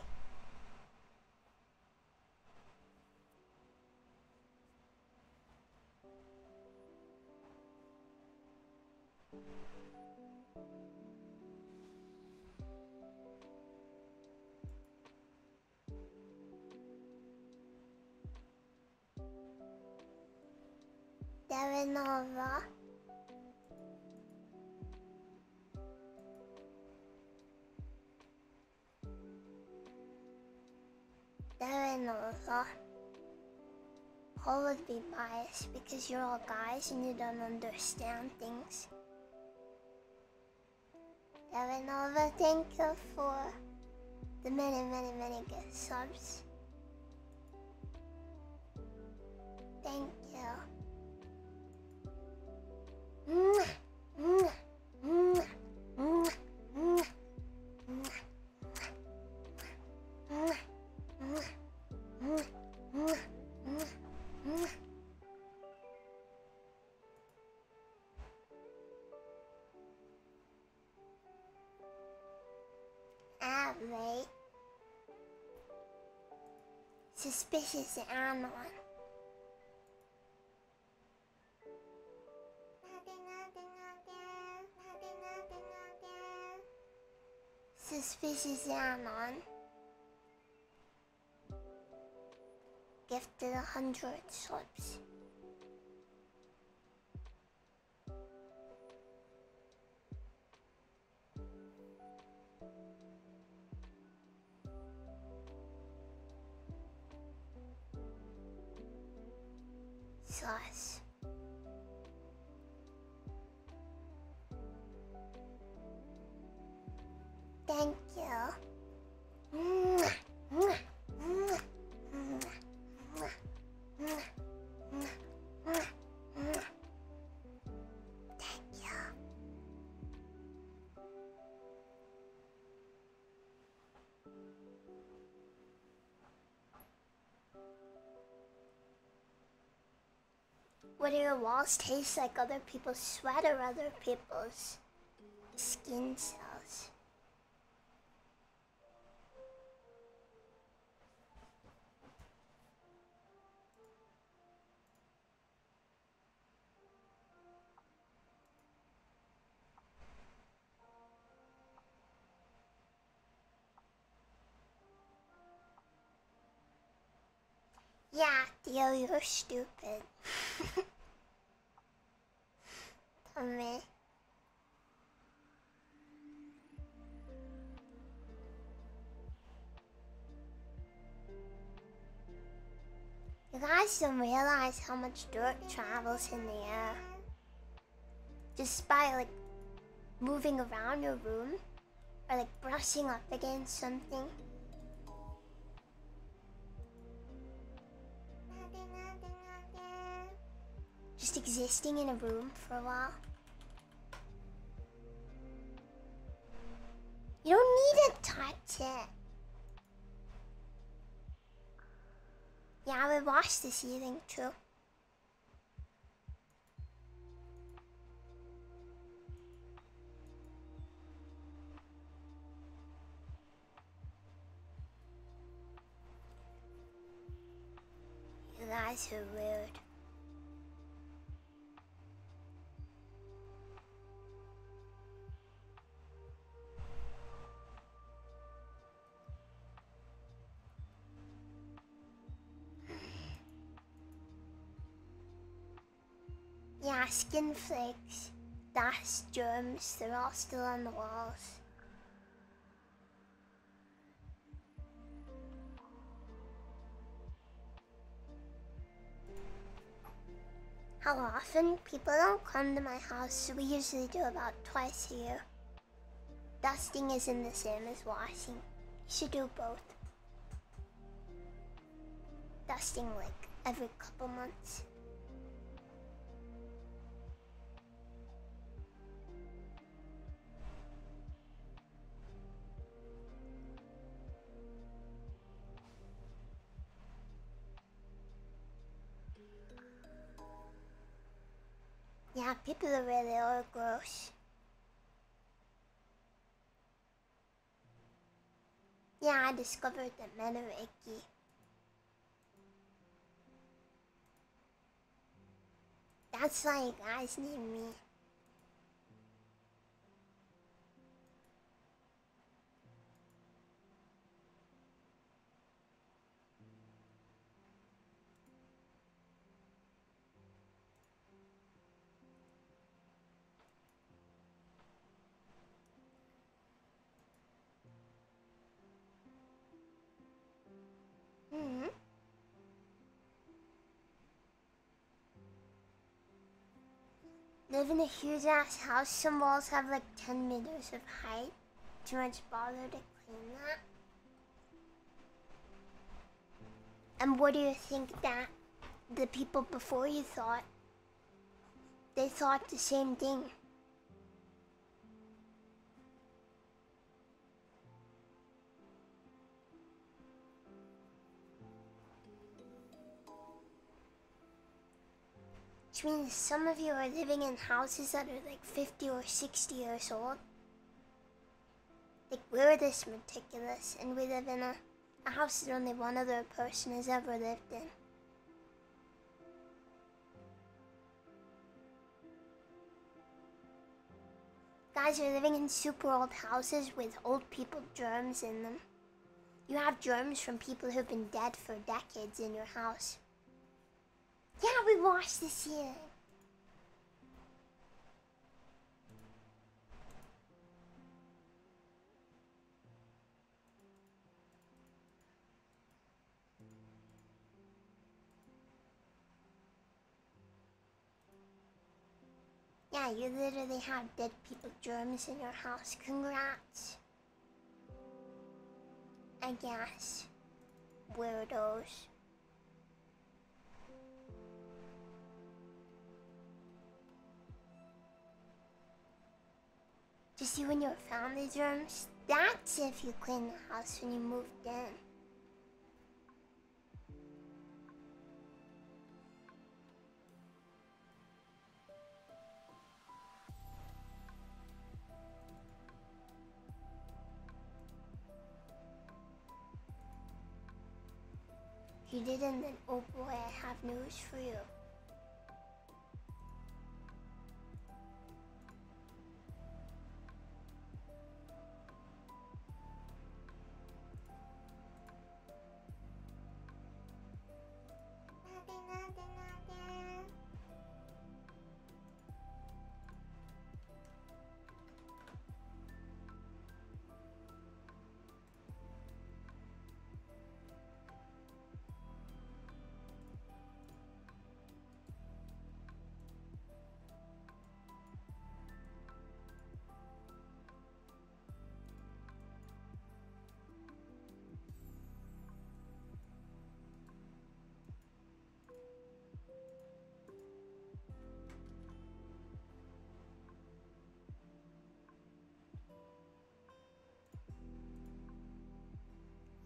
Devinova. Devinova. Paul would be biased because you're all guys and you don't understand things. Devinova, thank you for the many gift subs. Thank you. Mwah, mwah, mwah, mwah, mwah, mwah, mwah, mwah, mwah, mwah, mwah, mwah. Ray. Suspicious animal. Suspicious Anon. Gifted 100 subs. Sauce. Thank you. Mwah, mwah, mwah, mwah, mwah, mwah, mwah, mwah, mwah. Thank you. What do your walls taste like? Other people's sweat or other people's skin cells? Yeah, Theo, you're stupid. Tell me. You guys don't realize how much dirt travels in the air. Just by like moving around your room or like brushing up against something. Just existing in a room for a while. You don't need to touch it. Yeah, I would wash the ceiling too. You guys are weird. Yeah, skin flakes, dust, germs, they're all still on the walls. How often? People don't come to my house, so we usually do about twice a year. Dusting isn't the same as washing. You should do both. Dusting like every couple months. Yeah, people are really all gross. Yeah, I discovered that men are icky. That's why you guys need me. Hmm. Live in a huge ass house. Some walls have like 10 meters of height. Too much bother to clean that. And what do you think that the people before you thought? They thought the same thing. Which means some of you are living in houses that are like 50 or 60 years old. Like, we're this meticulous, and we live in a house that only one other person has ever lived in. Guys are living in super old houses with old people germs in them. You have germs from people who've been dead for decades in your house. Yeah, we washed the ceiling. Yeah, you literally have dead people germs in your house. Congrats. I guess. Weirdos. Just you and your family germs? That's if you cleaned the house when you moved in. If you didn't, then oh boy, I have news for you.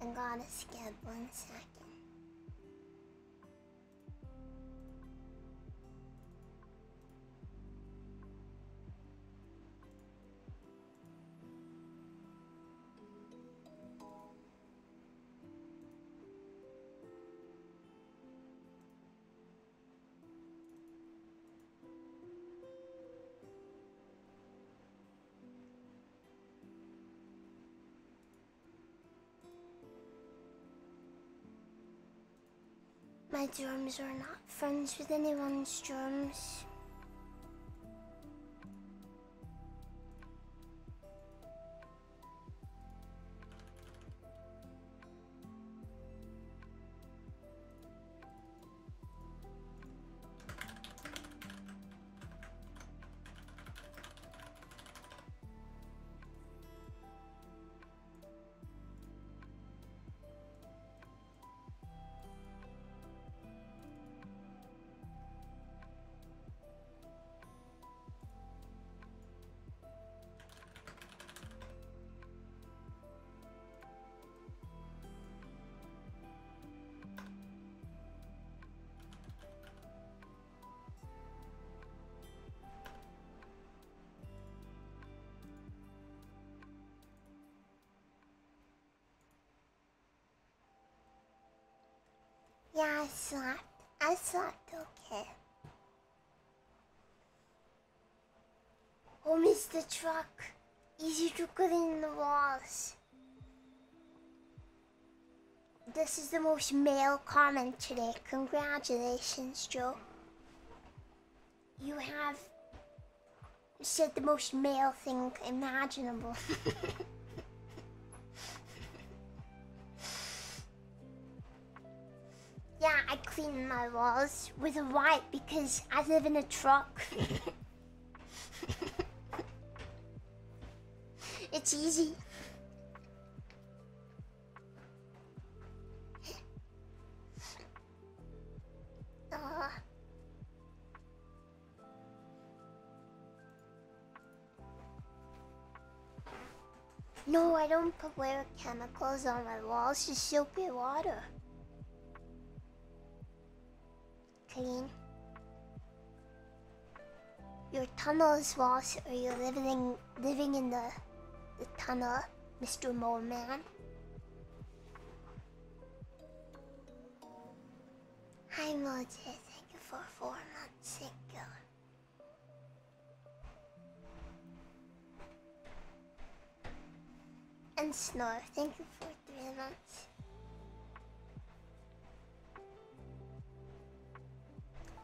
I gotta skip 1 second. My germs are not friends with anyone's germs. Yeah, I slept okay. Oh, Mr. Truck. Easy to clean the walls. This is the most male comment today. Congratulations, Joe. You have said the most male thing imaginable. Yeah, I clean my walls with a wipe because I live in a truck. It's easy. No, I don't put wear chemicals on my walls, just soapy water. Clean. Your tunnel's walls, or you're living in the tunnel, Mr. Mole Man. Hi Moje, thank you for 4 months, thank you. And Snore, thank you for 3 months.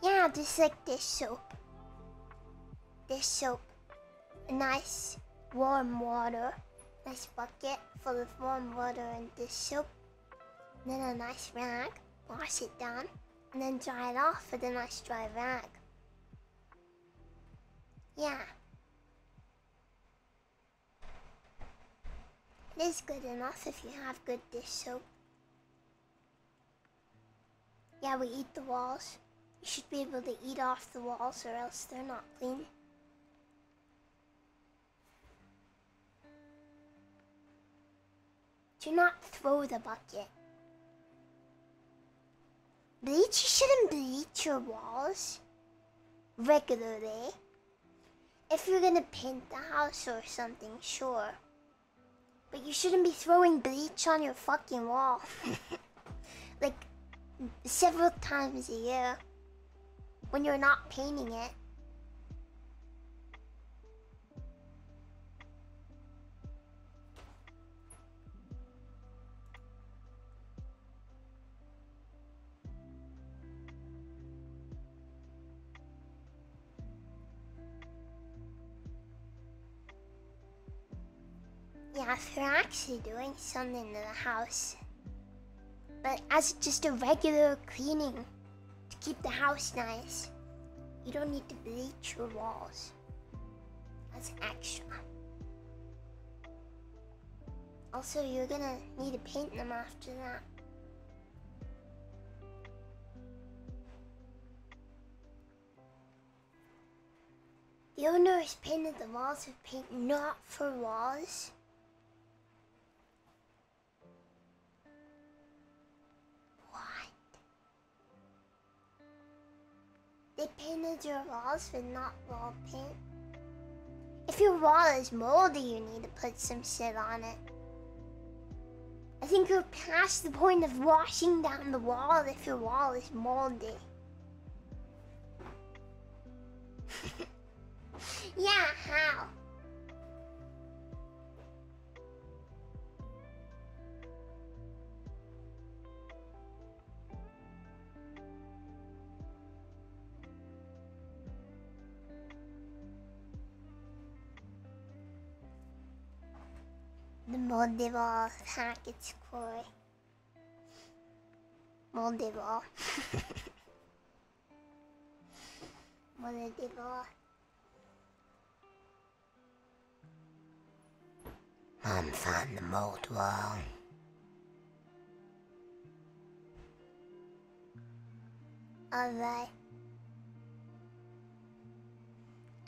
Yeah, just like dish soap. Dish soap. A nice warm water. Nice bucket full of warm water and dish soap. And then a nice rag. Wash it down. And then dry it off with a nice dry rag. Yeah. It is good enough if you have good dish soap. Yeah, we eat the walls. You should be able to eat off the walls or else they're not clean. Do not throw the bucket. You shouldn't bleach your walls regularly. If you're gonna paint the house or something, sure. But you shouldn't be throwing bleach on your fucking wall. Like, several times a year. When you're not painting it. Yeah, if you're actually doing something to the house. But as just a regular cleaning to keep the house nice, you don't need to bleach your walls. That's extra. Also, you're gonna need to paint them after that. The owner has painted the walls with paint not for walls. They painted your walls with not wall paint. If your wall is moldy, you need to put some shit on it. I think you're past the point of washing down the wall if your wall is moldy. Yeah, how? The moldy wall hack, it's Corey. Moldy wall. Moldy wall. Mom found the mold wall. Alright.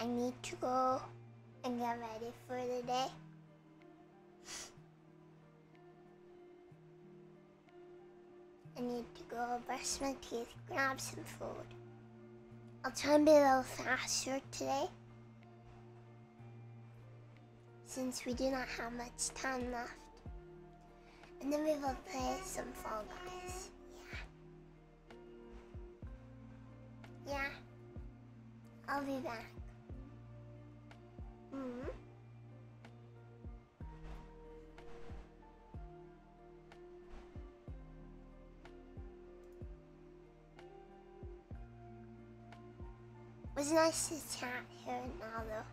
I need to go and get ready for the day. I need to go brush my teeth, grab some food. I'll try and be a little faster today, since we do not have much time left. And then we will play some Fall Guys. Yeah. Yeah. I'll be back. It was nice to chat here now, though.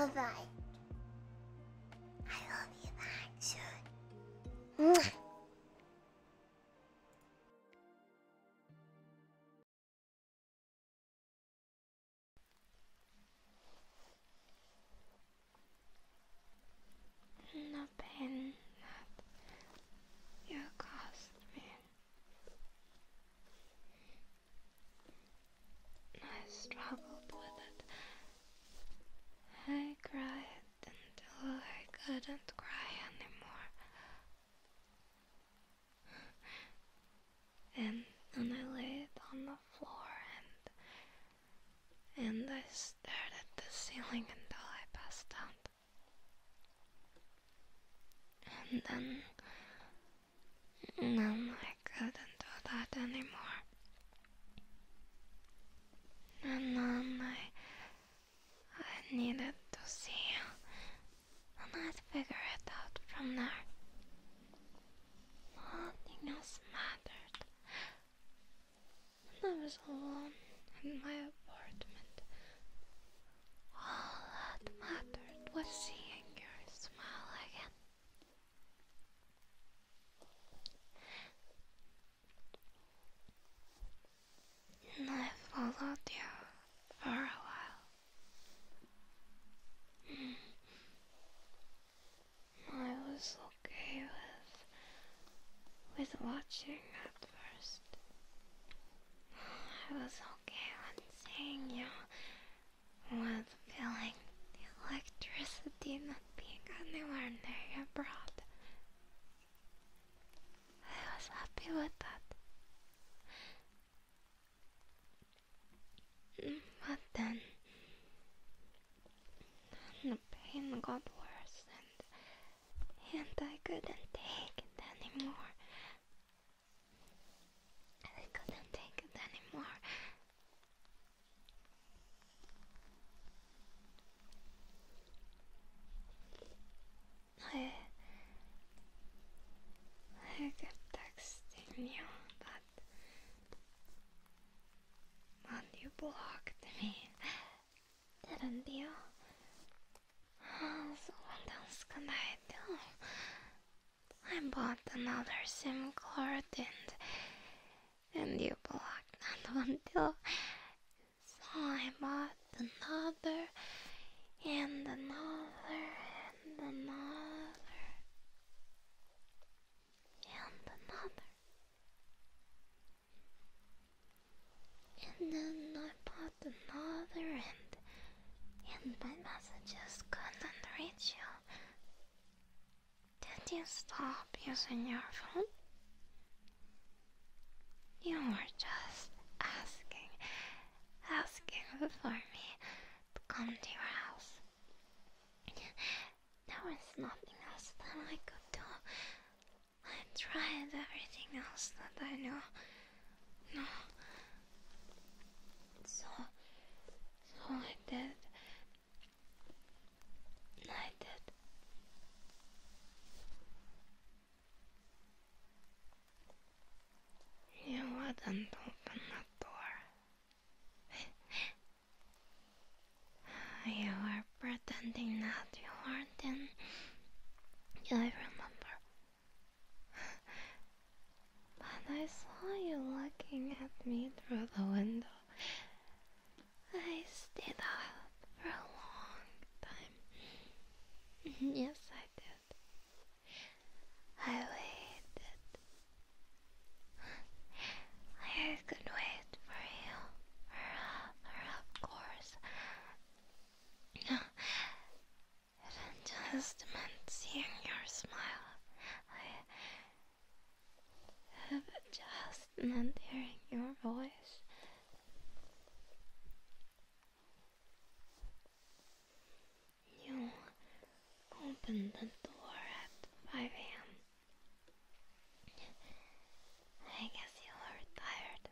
Bye-bye. I love you back soon. Mwah. The pain that you caused me. I struggled with it. I cried until I couldn't cry anymore. And then I laid on the floor and I stared at the ceiling until I passed out. And then I couldn't do that anymore. And then I needed to see you, and I'd figure it out from there. Nothing else mattered. And I was alone in my apartment. All that mattered was seeing your smile again. And I followed you for a while. I was okay with watching at first. I was okay with seeing you, with feeling the electricity not being anywhere near your broad. I was happy with that. But then the pain got worse and I couldn't take it anymore. I couldn't take it anymore. I kept texting you, but you blocked me, didn't you? So what else could I do? I bought another SIM card and you blocked that one too. So I bought another and another and another and another. And then I bought another and my messages couldn't reach you. Did you stop using your phone? You were just asking for me to come to your house. There was nothing else that I could do. I tried everything else that I knew. No. So I did. You wouldn't open the door. You were pretending that you weren't in. I remember. But I saw you looking at me through the window. I stayed up for a long time. Yes, I did. I waited. I could wait for you. Forever, of course. It just meant seeing your smile. It just meant hearing your voice. You opened the door at 5 a.m. I guess you were tired.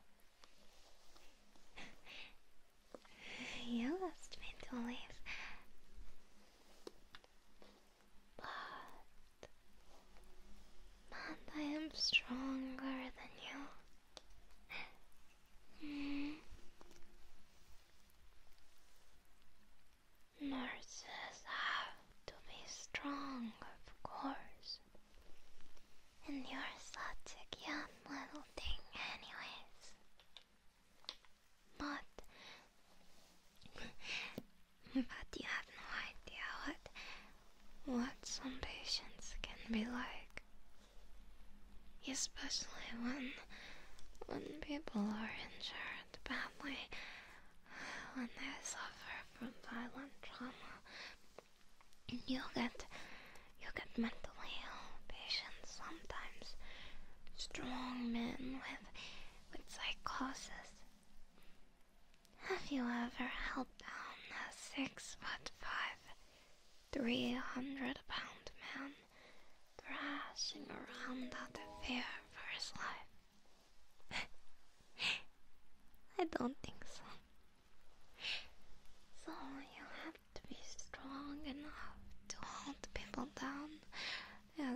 You asked me to leave. But I am stronger than you. Nurses people are injured badly when they suffer from violent trauma. You get mentally ill patients sometimes, strong men with psychosis. Have you ever helped down a 6'5", 300-pound man thrashing around out of fear for his life? I don't think so. So you have to be strong enough to hold people down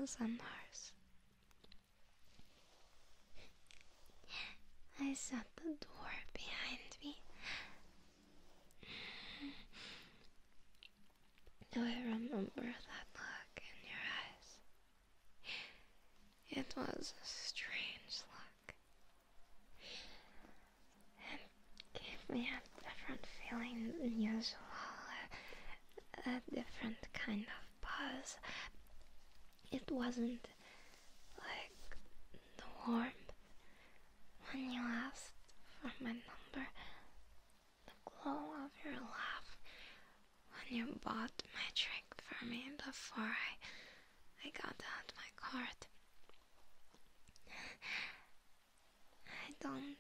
as a nurse. I shut the door behind me. Do I remember that look in your eyes? It was a strange look. It gave me a different feeling than usual, a different kind of buzz. It wasn't like the warmth when you asked for my number, the glow of your laugh when you bought my drink for me before I got out my card. I don't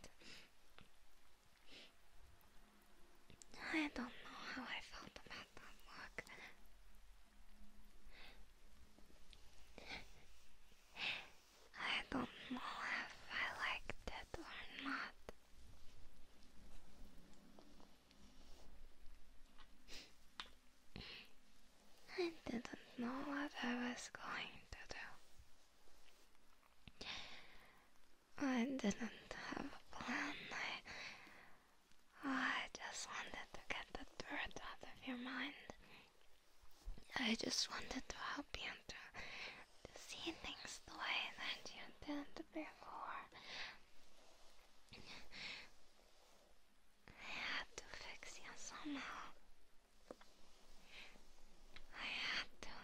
know how I felt about that look. I don't know if I liked it or not. I didn't know what I was going to do. I didn't have a plan. I just wanted to get the dirt out of your mind. I just wanted to help you to see things the way that you did before. I had to fix you somehow. I had to.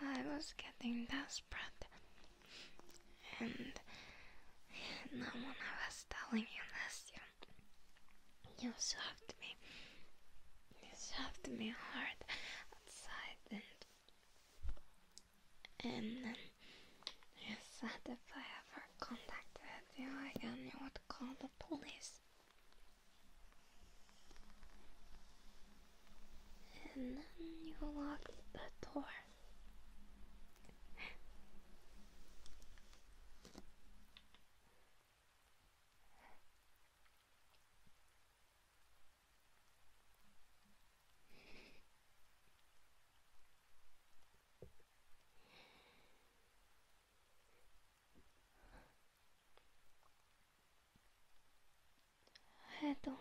I was getting desperate. And now when I was telling you this, you shoved me. You shoved me hard outside, and then you said if I ever contacted you again, you would call the police. And then you locked the door. I don't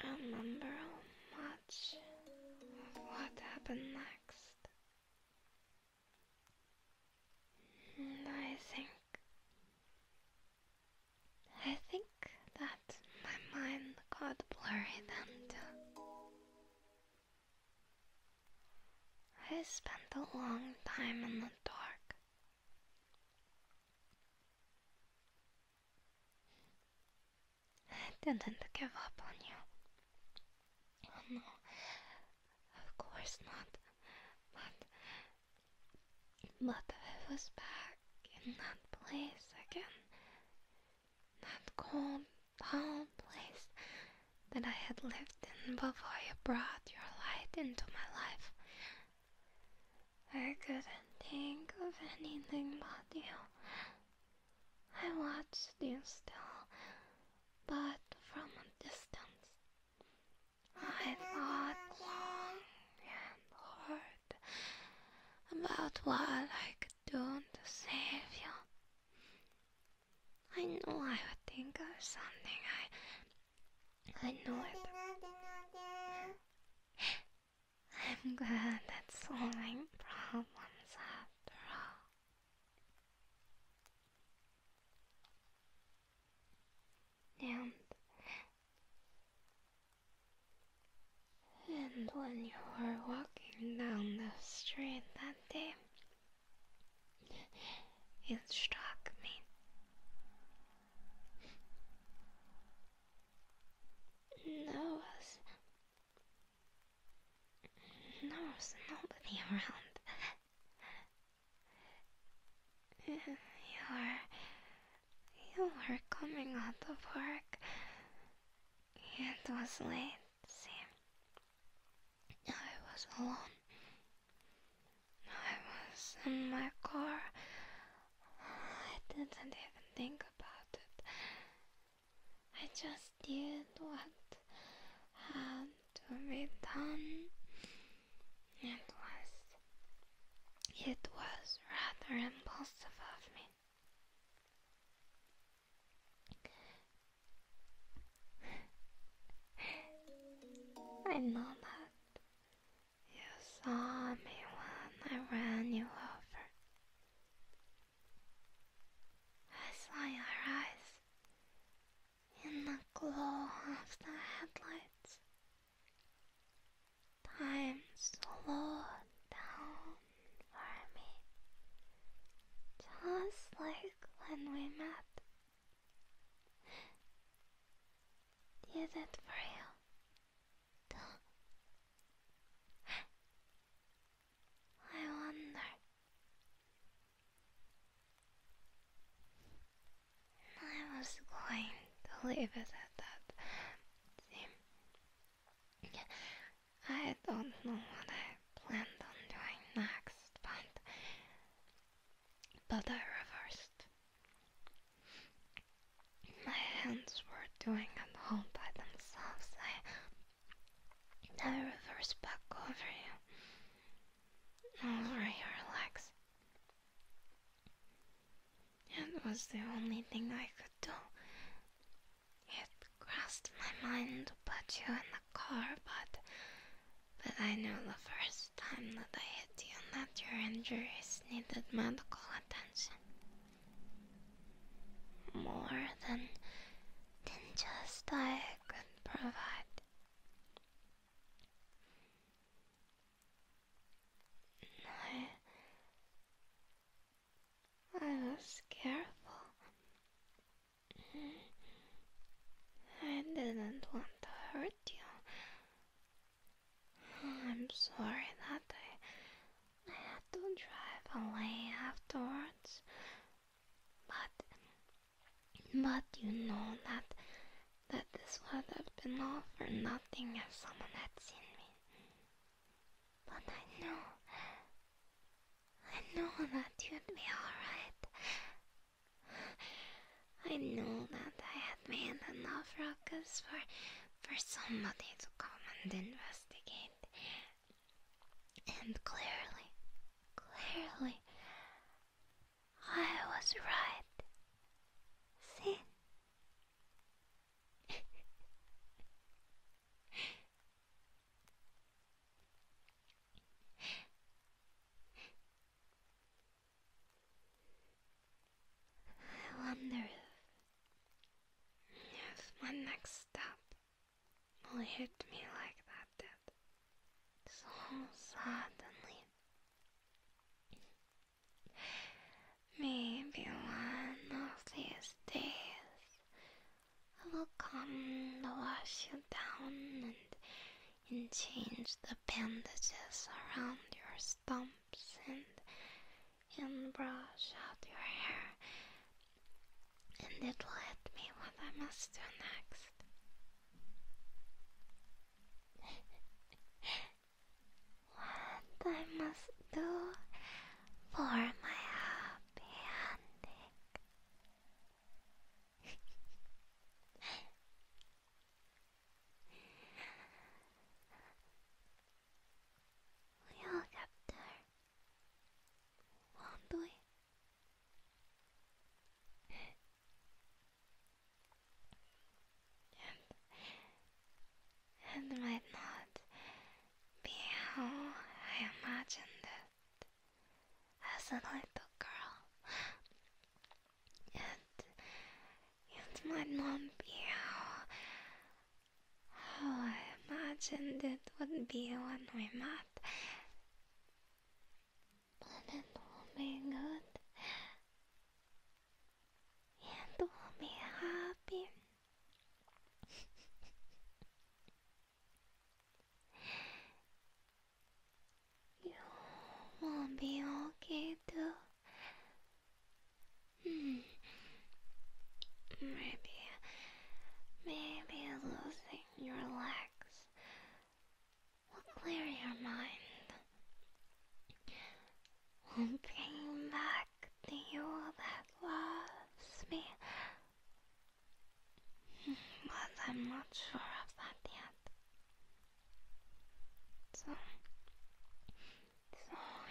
remember much of what happened next. And I think that my mind got blurry then too. I spent a long time in the dark. I didn't give up on you. Oh no, of course not. But I was back in that place again. That cold, dull place that I had lived in before you brought your light into my life. I couldn't think of anything but you. I watched you still, but from a distance. I thought long and hard about what I could do to save you. I knew I would think of something. I knew it. I'm good at solving problems after all. And when you were walking down the street that day, it struck me. There was nobody around. You were coming out of work. It was late, see. I was alone. I was in my car. I didn't even think about it. I just did what had to be done. It was rather impulsive of me. I know that you saw me when I ran you over. I saw your eyes in the glow of the headlights. Time slowed down for me, just like when we met. Did it for you too? I wonder. I was going to leave it at that. See, I don't know what I planned on doing next, but I reversed. My hands were doing it all by themselves. I reversed back over you, over your legs. It was the only thing I could do. It crossed my mind to put you in the car, but I knew the first time that I hit you that your injuries needed medical attention. More than just I could provide. I was careful. I didn't want to hurt you. I'm sorry that I had to drive away afterwards. But you know that this would have been all for nothing if someone had seen me. But I know that you'd be alright. I know that I had made enough ruckus for somebody to come and investigate. And clearly, I was right. See? I wonder if my next step will hit me like that did, so suddenly. Maybe one of these days I will come to wash you down and change the bandages around your stumps and brush out your hair, and it will hit me what I must do next. What I must do for my happy ending. We'll get there, won't we? And it might not be how I imagined it as a little girl. It might not be how I imagined imagined it would be when we met. But it will be good. It will be happy. You will be okay too. Maybe losing your legs will clear your mind. Will bring back the you that loves me. But I'm not sure of that yet. So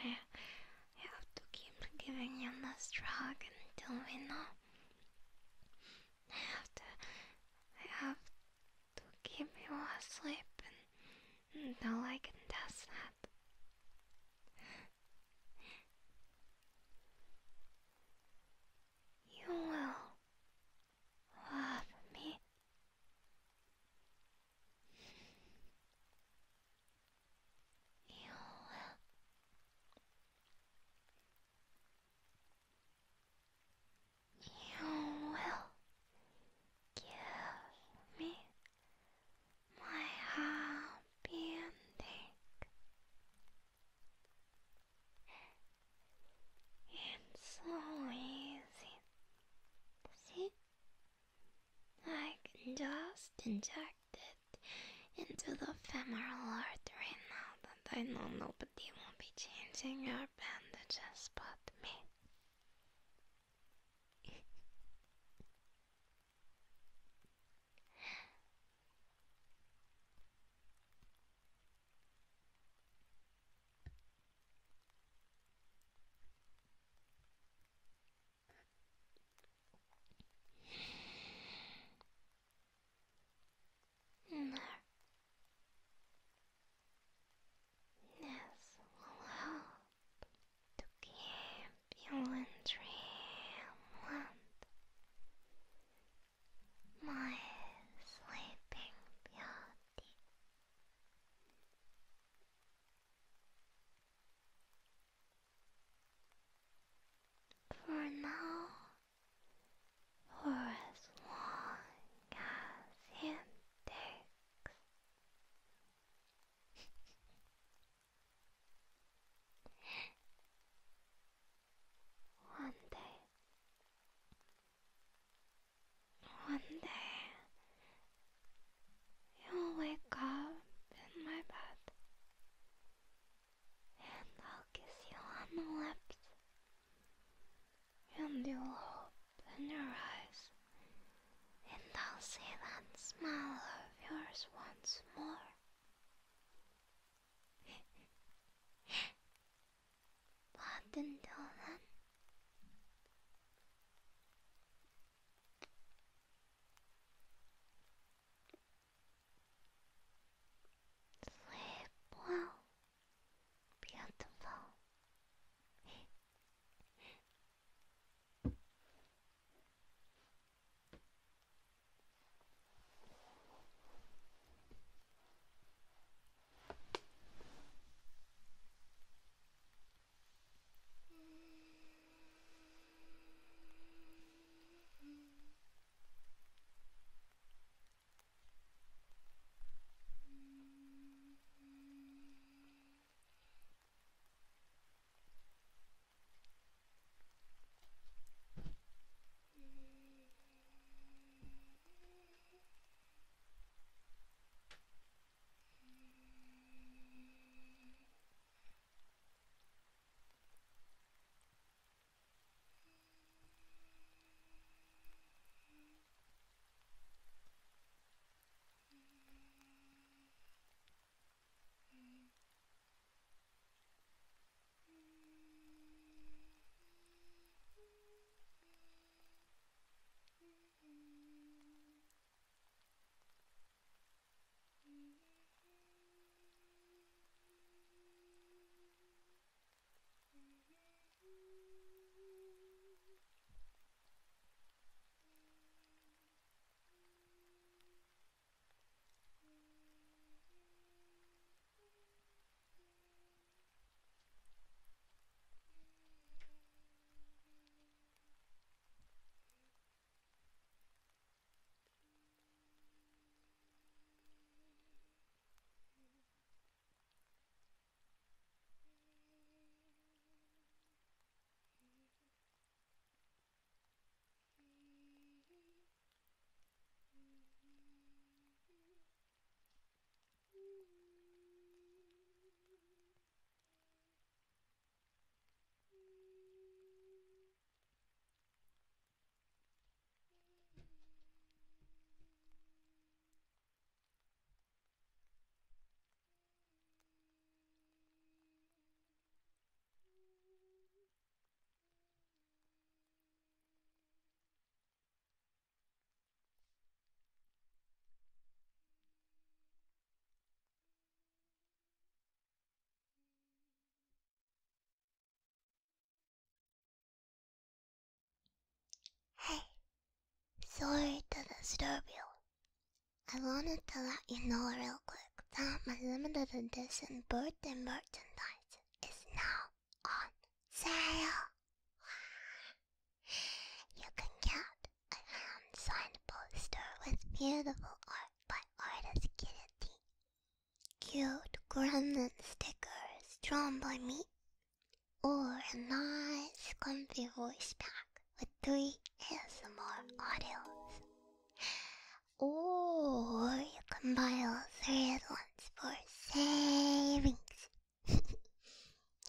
I have to keep giving you this drug until we know. I have to keep you asleep until I can test that. You will love me. You will. You will give me my happy ending. It's so easy. See? I can just inject it into the femoral artery now that I know nobody will be changing your bandages but me. There. This will help to keep you in dreamland, my sleeping beauty. For now, for as long as it takes. One day, you'll wake up in my bed, and I'll kiss you on the lips, and you'll open your eyes, and I'll see that smile of yours once more. But until then, sleep well, beautiful. disturb you. I wanted to let you know real quick that my limited edition birthday merchandise is now on sale. You can get a hand-signed poster with beautiful art by artist Kitty, cute gremlin stickers drawn by me, or a nice comfy voice pack with 3 ASMR audios. Or you can buy all 3 at once for savings.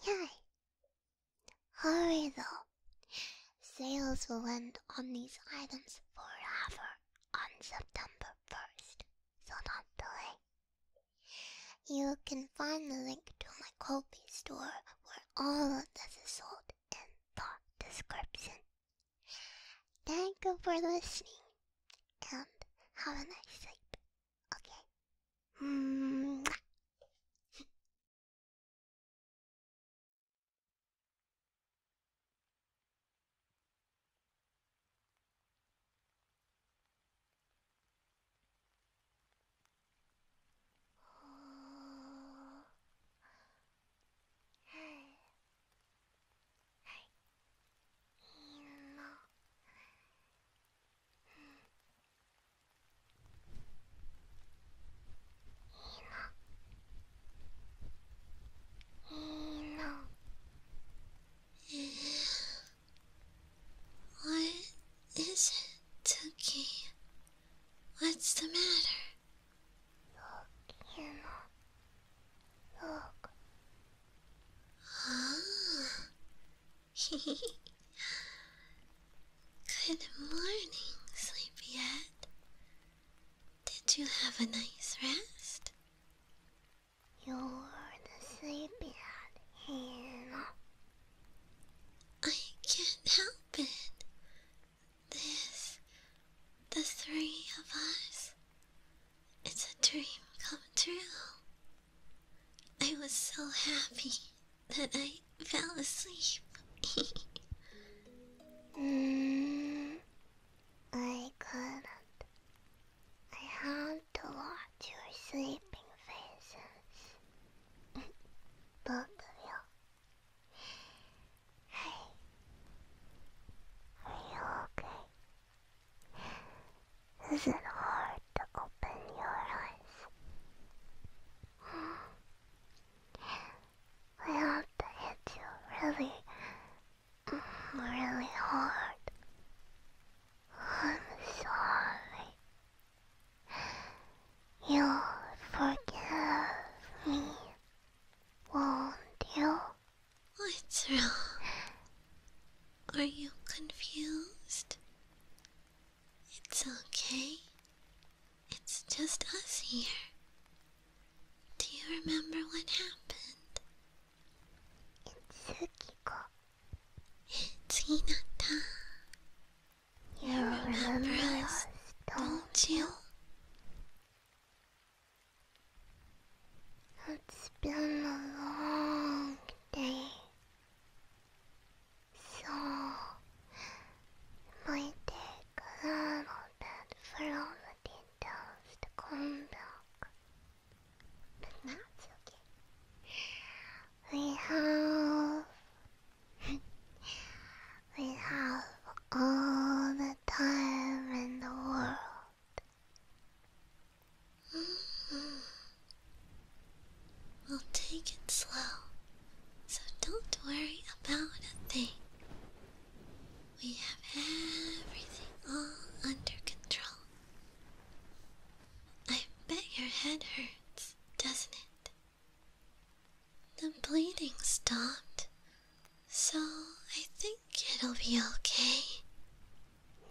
Yay! Hurry though. Sales will end on these items forever on September 1st, so don't delay. You can find the link to my Ko-fi store where all of this is sold in the description. Thank you for listening, and have a nice sleep. Okay. Mwah. What is it, Tookie? What's the matter? Look. Ah. Good morning, sleepyhead. Did you have a nice rest? You're the sleepyhead, Hannah. I can't help it. The 3 of us. It's a dream come true. I was so happy that I fell asleep. I couldn't. I had to watch your sleeping faces. Both of you. Hey. Are you okay? Is it hard to open your eyes? I have to hit you really, really hard. I'm sorry. You'll forgive me, won't you? What's wrong? Are you confused? It's okay. It's just us here. Do you remember what happened? It's Tsukiko. It's Hinata. You remember remember us, us, don't you? It's been a long day. So, it might take a little bit for all the details to come back. But that's okay. We have all the time in the world. We'll take it slow, so don't worry about a thing. We have everything all under control. I bet your head hurts, doesn't it? The bleeding stopped, so I think it'll be okay.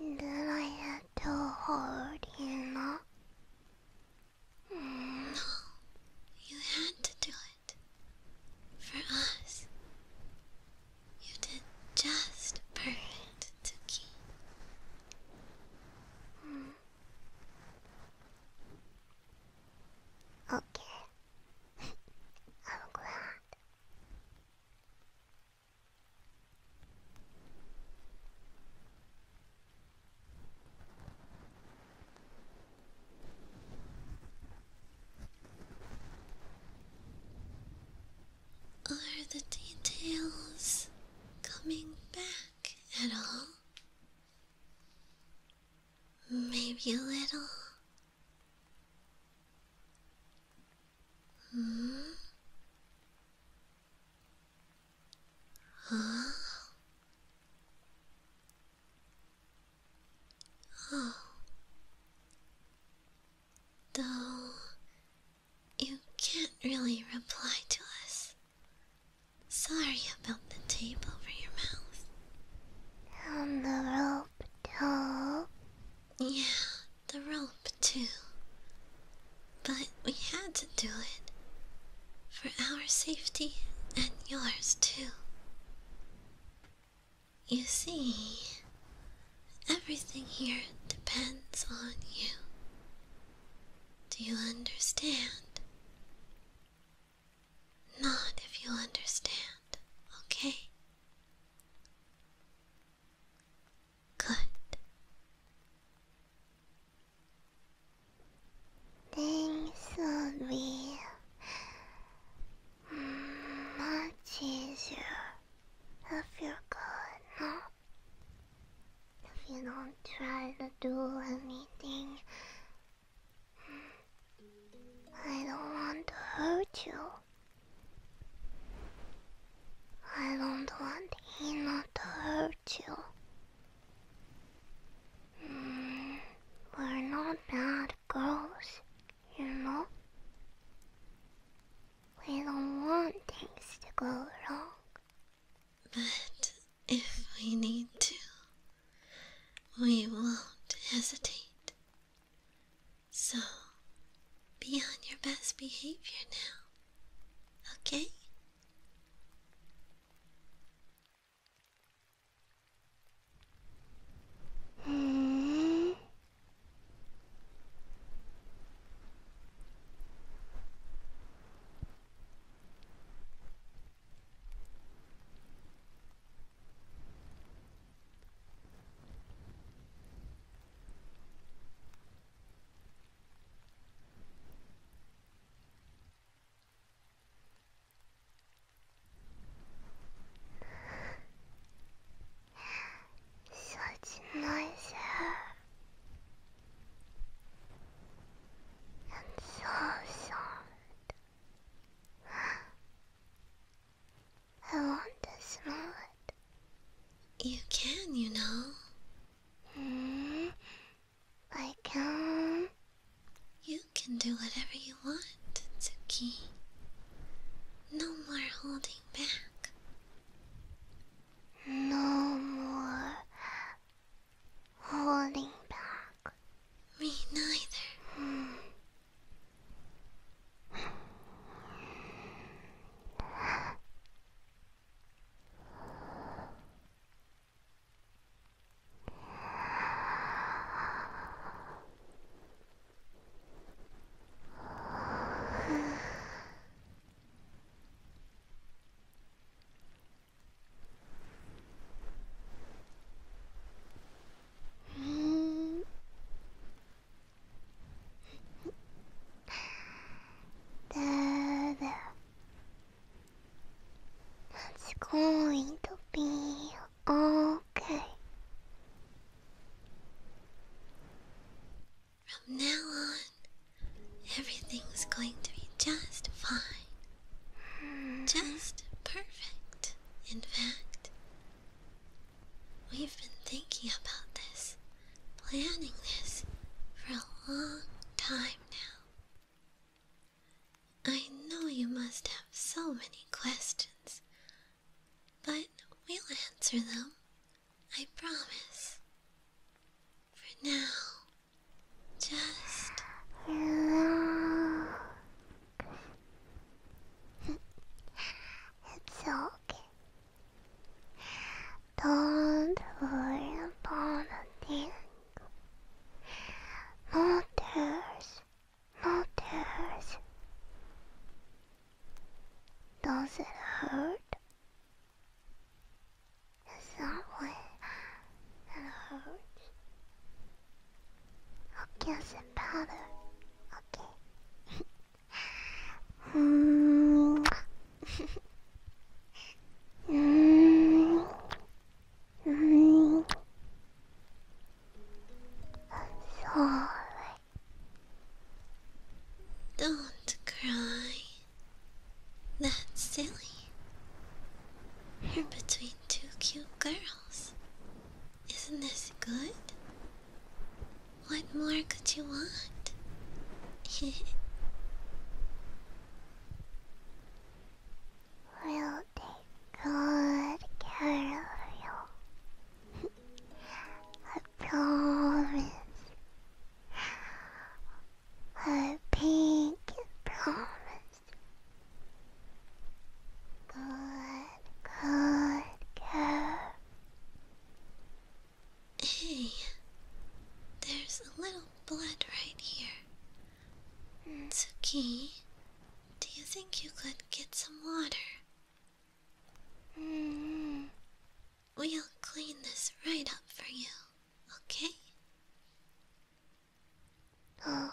Did I hit too hard, Hannah? No, you had to do it. For us. You did just perfect, Tookie. Okay. I'm glad. you little? Hmm? Huh? Oh. Though you can't really reply to us. Sorry about the tape over your mouth. And the rope, too. Yeah, the rope too. But we had to do it. For our safety and yours too. You see, everything here depends on you. Do you understand? Not if you understand, okay? Good. Things would be much easier if you're good, no? If you don't try to do anything. I don't want to hurt you. I don't want Hina to hurt you. We're not bad girls, you know? We don't want things to go wrong. But if we need to, we won't hesitate. So, be on your best behavior now, okay? Such nice hair. And so soft. I want to smell it. You can, you know. I can. You can do whatever you want, Tsuki. No more holding back. No more holding back. Me neither. There. It's going to be okay. From now on, everything's going to be just fine. Just perfect, in fact. We've been thinking about this, planning this, for a long time now. I know you must have so many questions, but we'll answer them, I promise. For now, just... Relax. It's okay. Don't worry about a thing. No tears. No tears. Does it hurt? Is that why it hurts? I'll guess it better. Okay. Soft. you want. We'll take good care of you. I promise. I pinky promise. Good care. Hey, there's a little blood right here. Tsuki, do you think you could get some water? We'll clean this right up for you, okay? Oh,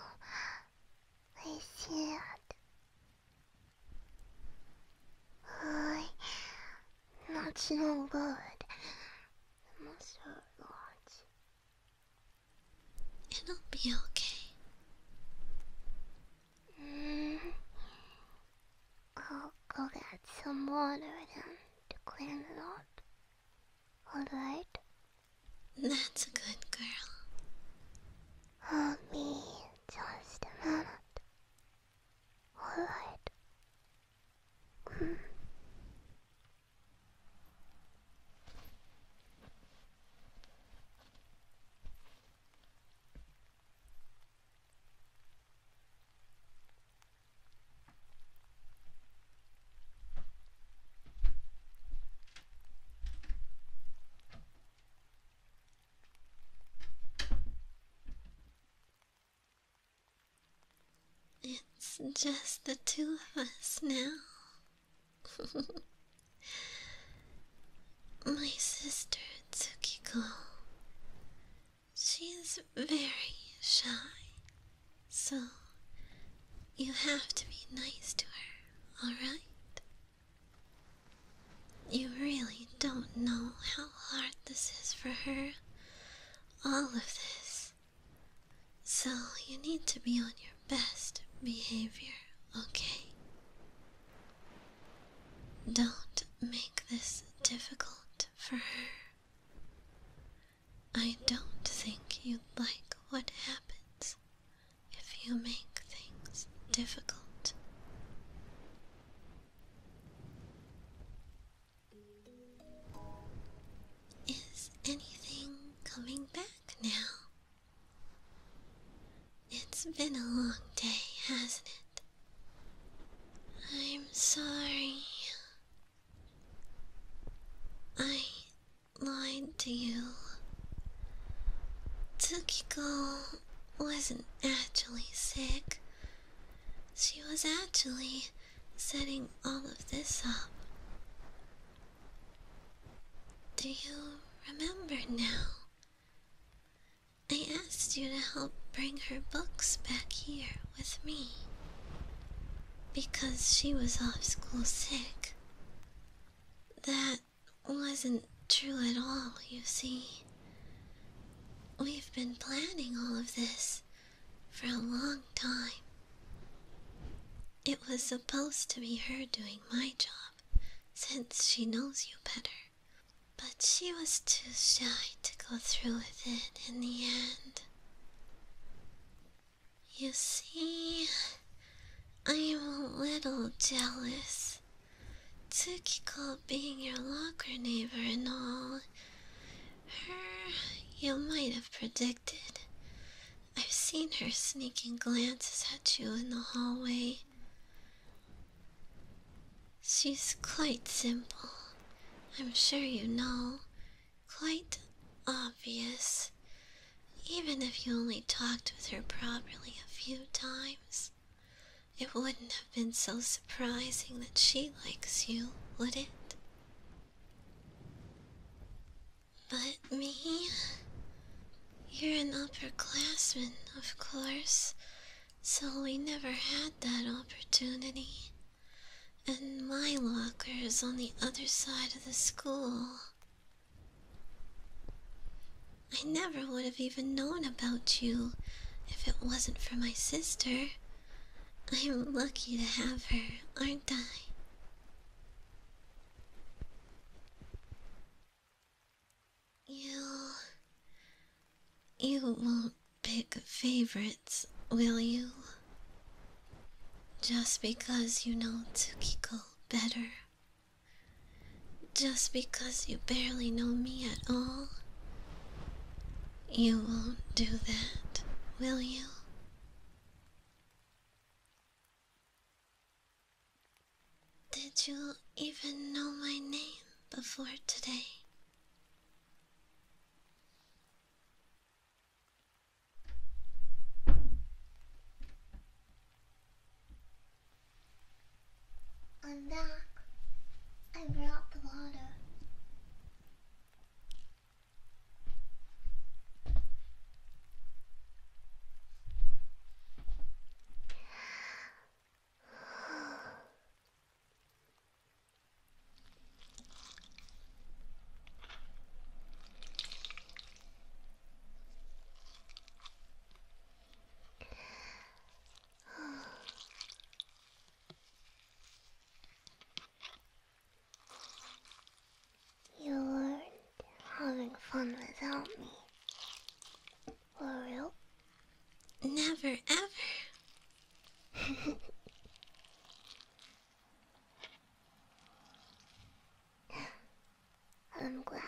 I see it. Not no good. It must hurt lots. It'll be okay. I'll go get some water then to clean it up. Alright? That's a good girl. I'll be just a minute. Alright. It's just the two of us now. My sister Tsukiko, she's very shy, so you have to be nice to her, alright? You really don't know how hard this is for her, all of this. So you need to be on your best behavior, okay? Don't make this difficult for her. I don't think you'd like what happens if you make things difficult. Is anything coming back now? It's been a long day, hasn't it? I'm sorry. I lied to you. Tsukiko wasn't actually sick. She was actually setting all of this up. Do you remember now? I asked you to help bring her books back here with me because she was off school sick. That wasn't true at all, you see. We've been planning all of this for a long time. It was supposed to be her doing my job, since she knows you better. But she was too shy to go through with it in the end. You see, I'm a little jealous. Tsukiko being your locker neighbor and all, her you might have predicted. I've seen her sneaking glances at you in the hallway. She's quite simple. I'm sure you know. Quite obvious. Even if you only talked with her properly a few times, it wouldn't have been so surprising that she likes you, would it? But me? You're an upperclassman, of course, so we never had that opportunity. And my locker is on the other side of the school. I never would have even known about you if it wasn't for my sister. I'm lucky to have her, aren't I? You won't pick favorites, will you? Just because you know Tsukiko better. Just because you barely know me at all. You won't do that, will you? Did you even know my name before today? I'm back. I brought the water. You weren't having fun without me. For real? Never ever. I'm glad.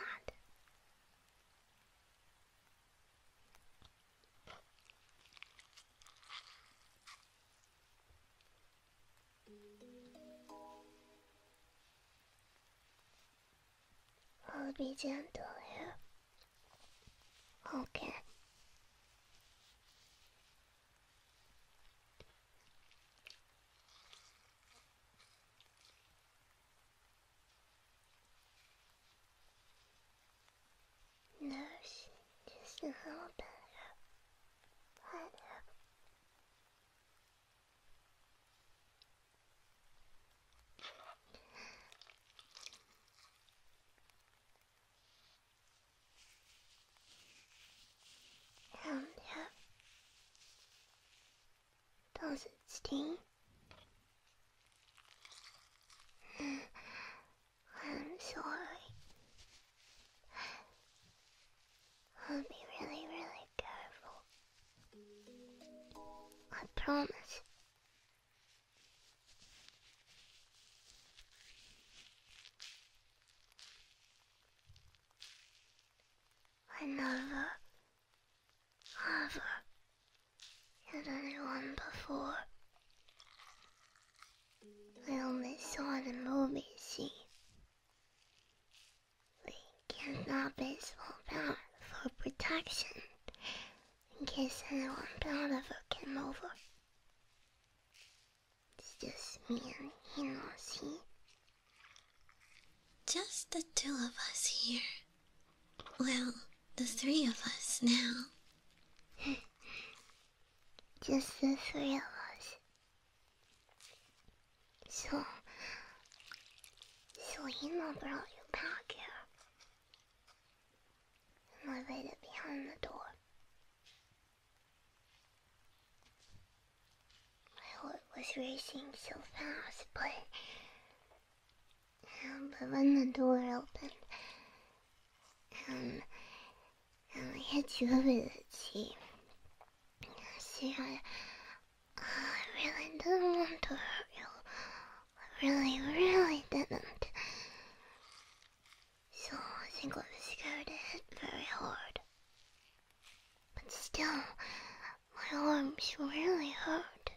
I'll be gentle here. Okay. Nurse, just a little better. Better. And here. Does it sting? I'm sorry. I'll be really, really careful. I promise. I never, ever hit anyone before. I only saw the movie scene. We kidnap baseball bat for protection in case anyone bad ever came over. It's just me and Hino, see? Just the two of us here. Well, the three of us now. Just the three of us. So Hino brought you back here. And I waited behind the door. My heart was racing so fast, but when the door opened, and I hit you with it, see, I really didn't want to hurt you. I really, really didn't. So I think I was scared to hit very hard. But still, my arms really hurt.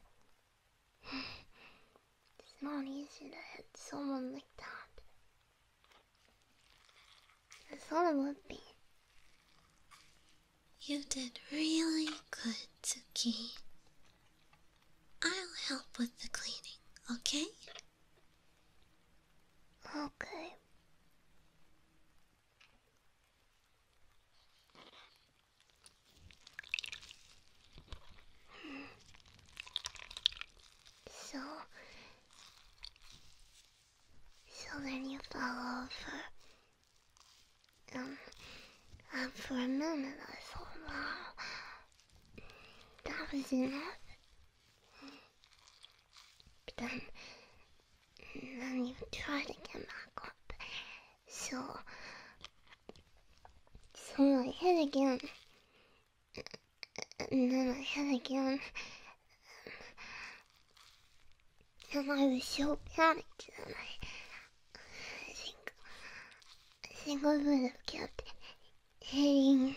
It's not easy to hit someone like that. I thought it would be. You did really good, Tsuki. I'll help with the cleaning, okay? Okay. So then you fell over. For a minute I thought, wow, that was enough. But then you tried to get back up. So I hit again. And and then I hit again. And I was so panicked that I think I would have kept hitting.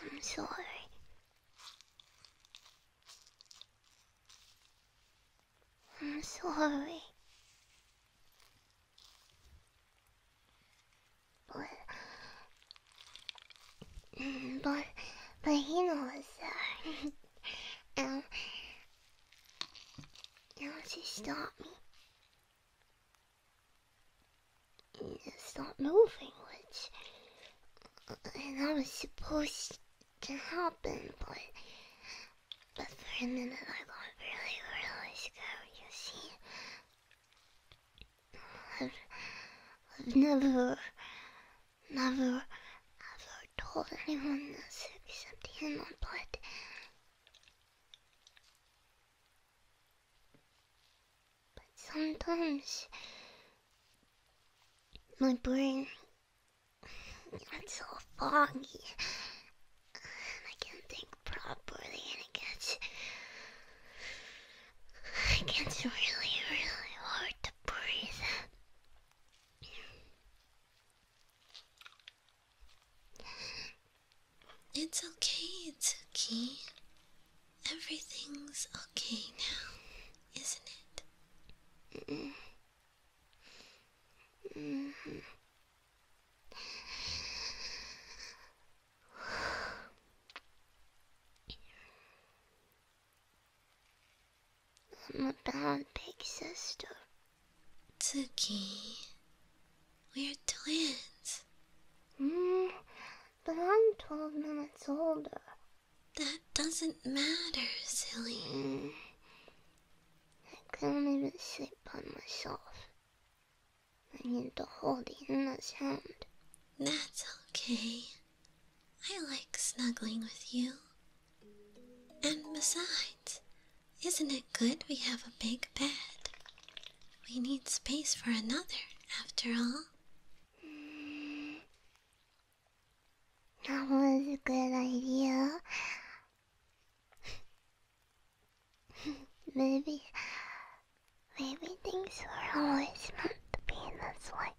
I'm sorry. I'm sorry. But he knows that. and she stopped me. And stopped moving, and that was supposed to happen, but for a minute I got really, really scared, you see. I've never ever told anyone this except him, but sometimes my brain gets all foggy and I can't think properly, and it gets really, really hard to breathe. It's okay, Tsuki. Everything's okay now, isn't it? I'm a bad big sister. Tsuki, we're twins. But I'm 12 minutes older. That doesn't matter, silly. I can't even sleep by myself. I need to hold Hina's hand. That's okay. I like snuggling with you. And besides, isn't it good we have a big bed? We need space for another, after all. That was a good idea. Maybe things were always meant to be this way.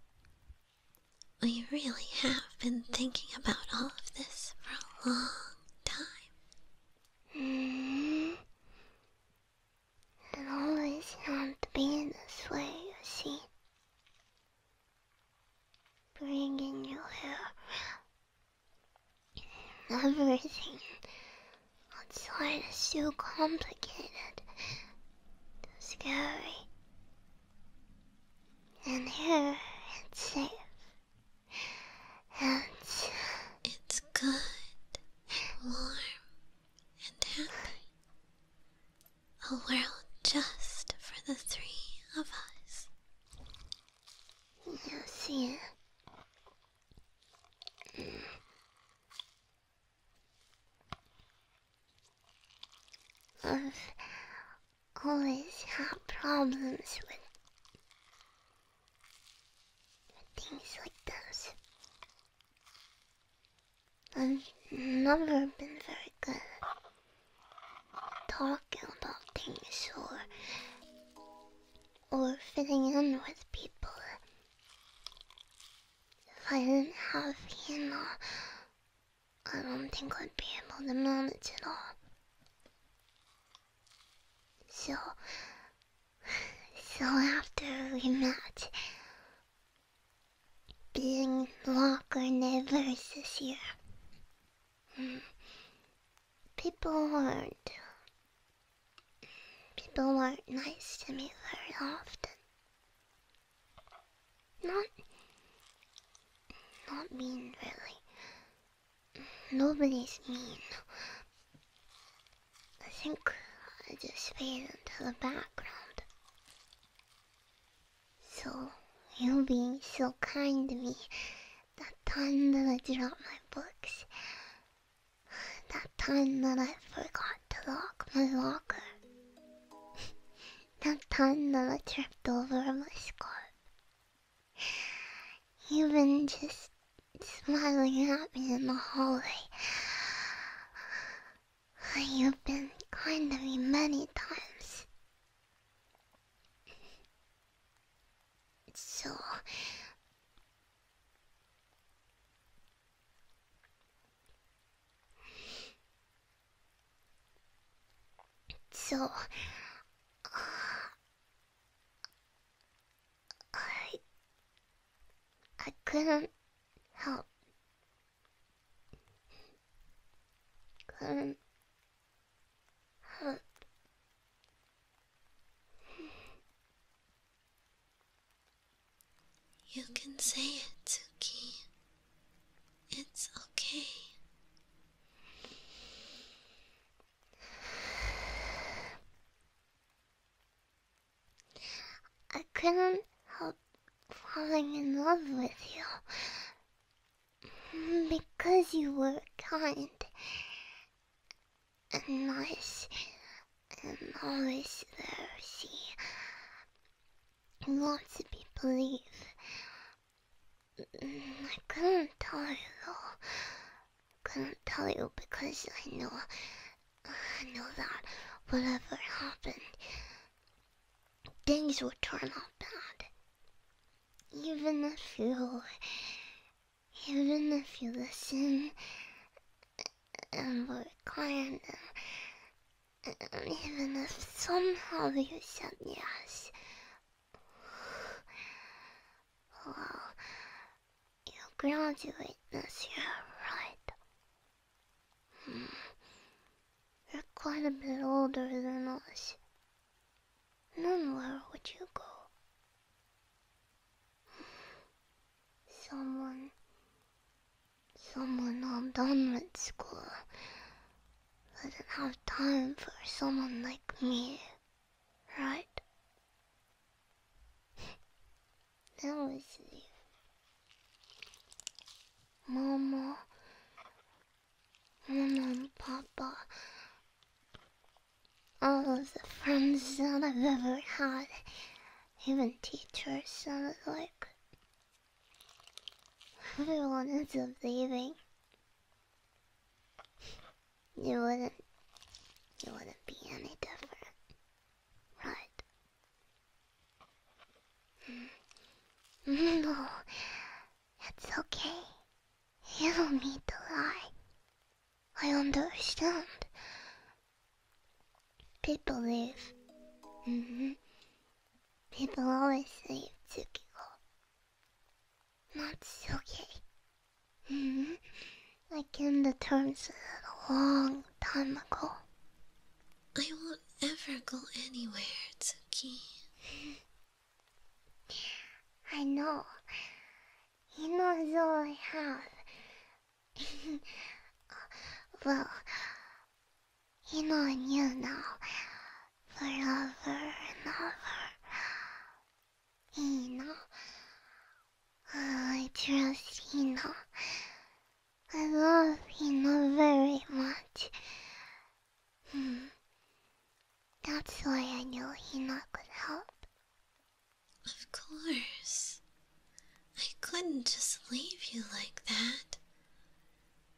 We really have been thinking about all of this for a long time. It always had to be this way, you see. Bringing you here. Everything outside is too complicated, too scary. And here, it's safe. It's good, warm, and happy. A world just for the three of us. You see, I've always had problems with things like this. I've never been very good at talking about things or fitting in with people. If I didn't have Hina, I don't think I'd be able to manage it all. So after we met, being locker neighbors this year, people weren't nice to me very often. Not mean, really. Nobody's mean. I think I just fade into the background. So, you being so kind to me, that time that I dropped my books, that time that I forgot to lock my locker, that time that I tripped over my scarf, even just smiling at me in the hallway, You've been kind to me many times. So... So... I couldn't help. Couldn't help. You can say it, Tsuki. It's okay. I couldn't help falling in love with you. Because you were kind and nice and always there. See, lots of people leave. I couldn't tell you though. Couldn't tell you because I know that whatever happened, things would turn out bad. Even if you listen and were kind, and even if somehow you said yes, well, you graduate this year, right? You're quite a bit older than us. Then where would you go? Someone all done with school doesn't have time for someone like me, right? Then we leave. Mama and Papa, all of the friends that I've ever had, even teachers sounded like everyone is leaving. You wouldn't be any different, right? No, it's okay. You don't need to lie. I understand. People leave. People always leave, Tsukiko. That's okay. I came to terms with it a long time ago. I won't ever go anywhere, Tsuki. I know. He knows all I have. Well, he knows you now. Forever and ever. Hina. I trust Hina. I love Hina very much. That's why I knew Hina could help. Of course. I couldn't just leave you like that.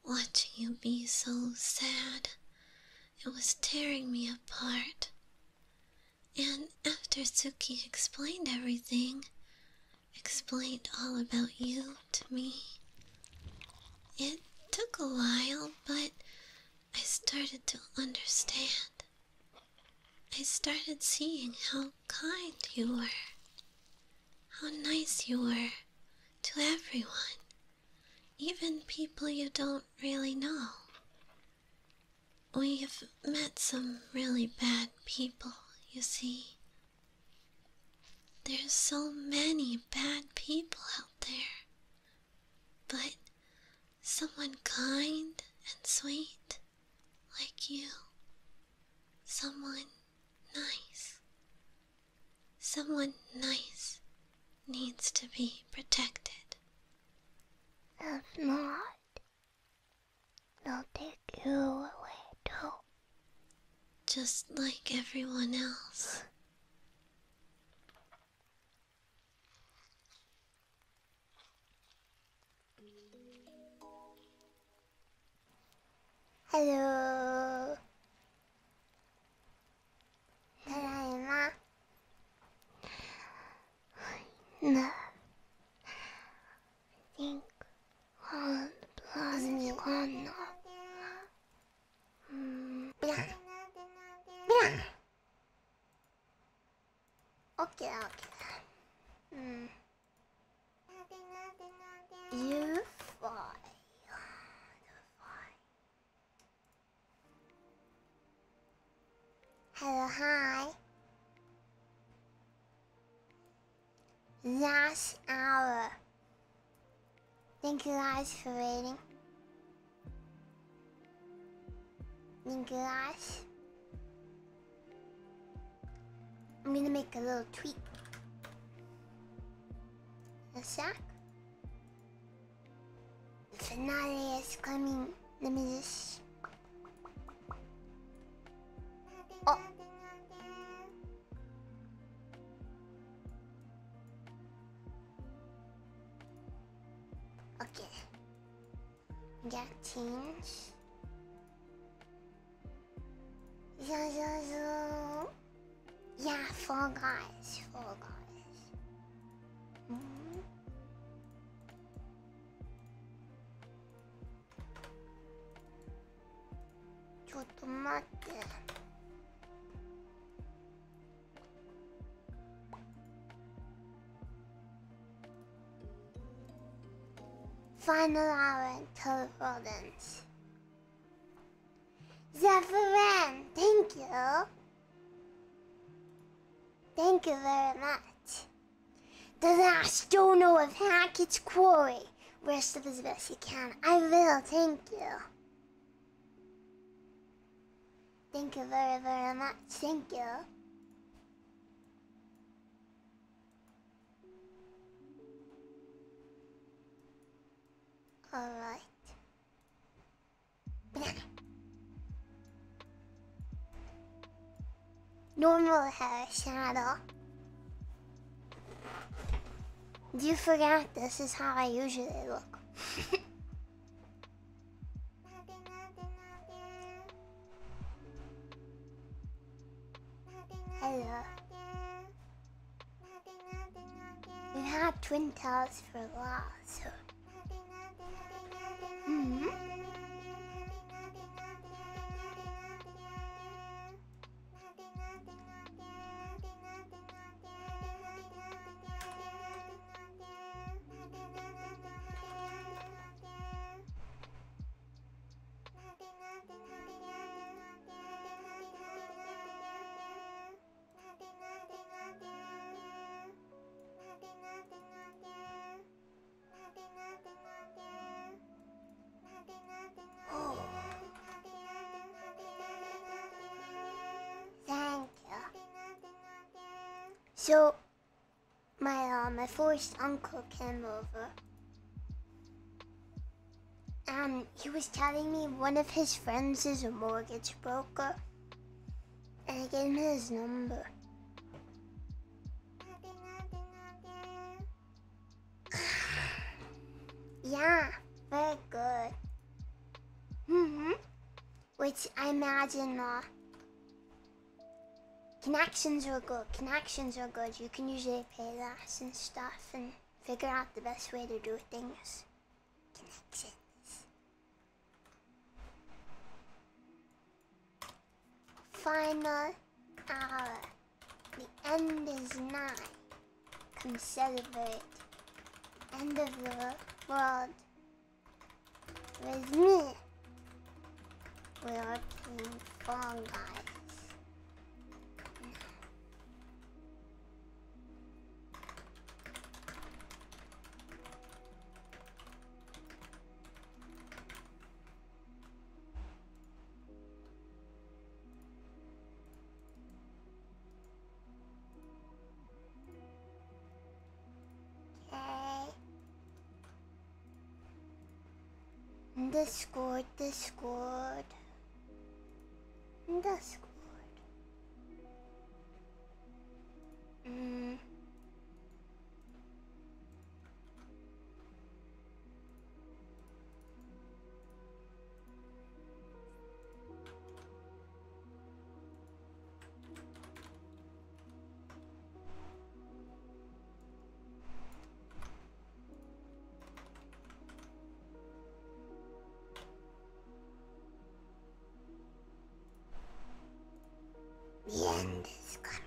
Watching you be so sad, it was tearing me apart. And after Tsuki explained everything, explained all about you to me, it took a while, but I started to understand. I started seeing how kind you were, how nice you were to everyone, even people you don't really know. We've met some really bad people, you see. There's so many bad people out there, but someone kind and sweet like you, someone nice needs to be protected. If not, they'll take you away too. Just like everyone else. Hello. no. Blah. Blah. Okay, okay. You fly. Hello, hi. Last hour. Thank you guys for waiting. Thank you guys. I'm gonna make a little tweak. A sec. The finale is coming. Let me just. Oh. Okay. Got teens. Yeah, Fall Guys. Fall Guys. Chotto matte. Final hour until the world ends. Zephyrin, thank you. Thank you very much. The last dono of Hackett's Quarry. Rest of as best you can. I will, thank you. Thank you very, very much. Thank you. Alright. Normal hair shadow. You forgot this is how I usually look. Hello. We've had twin tails for a while, so. Thank you. So, my first uncle came over, and he was telling me one of his friends is a mortgage broker, and I gave him his number. Yeah, very good. Which I imagine, connections are good. Connections are good. You can usually pay less and stuff and figure out the best way to do things. Connections. Final hour. The end is nigh. Come celebrate. End of the world. With me. We are playing Fall Guys. Discord. Discord. The end is coming.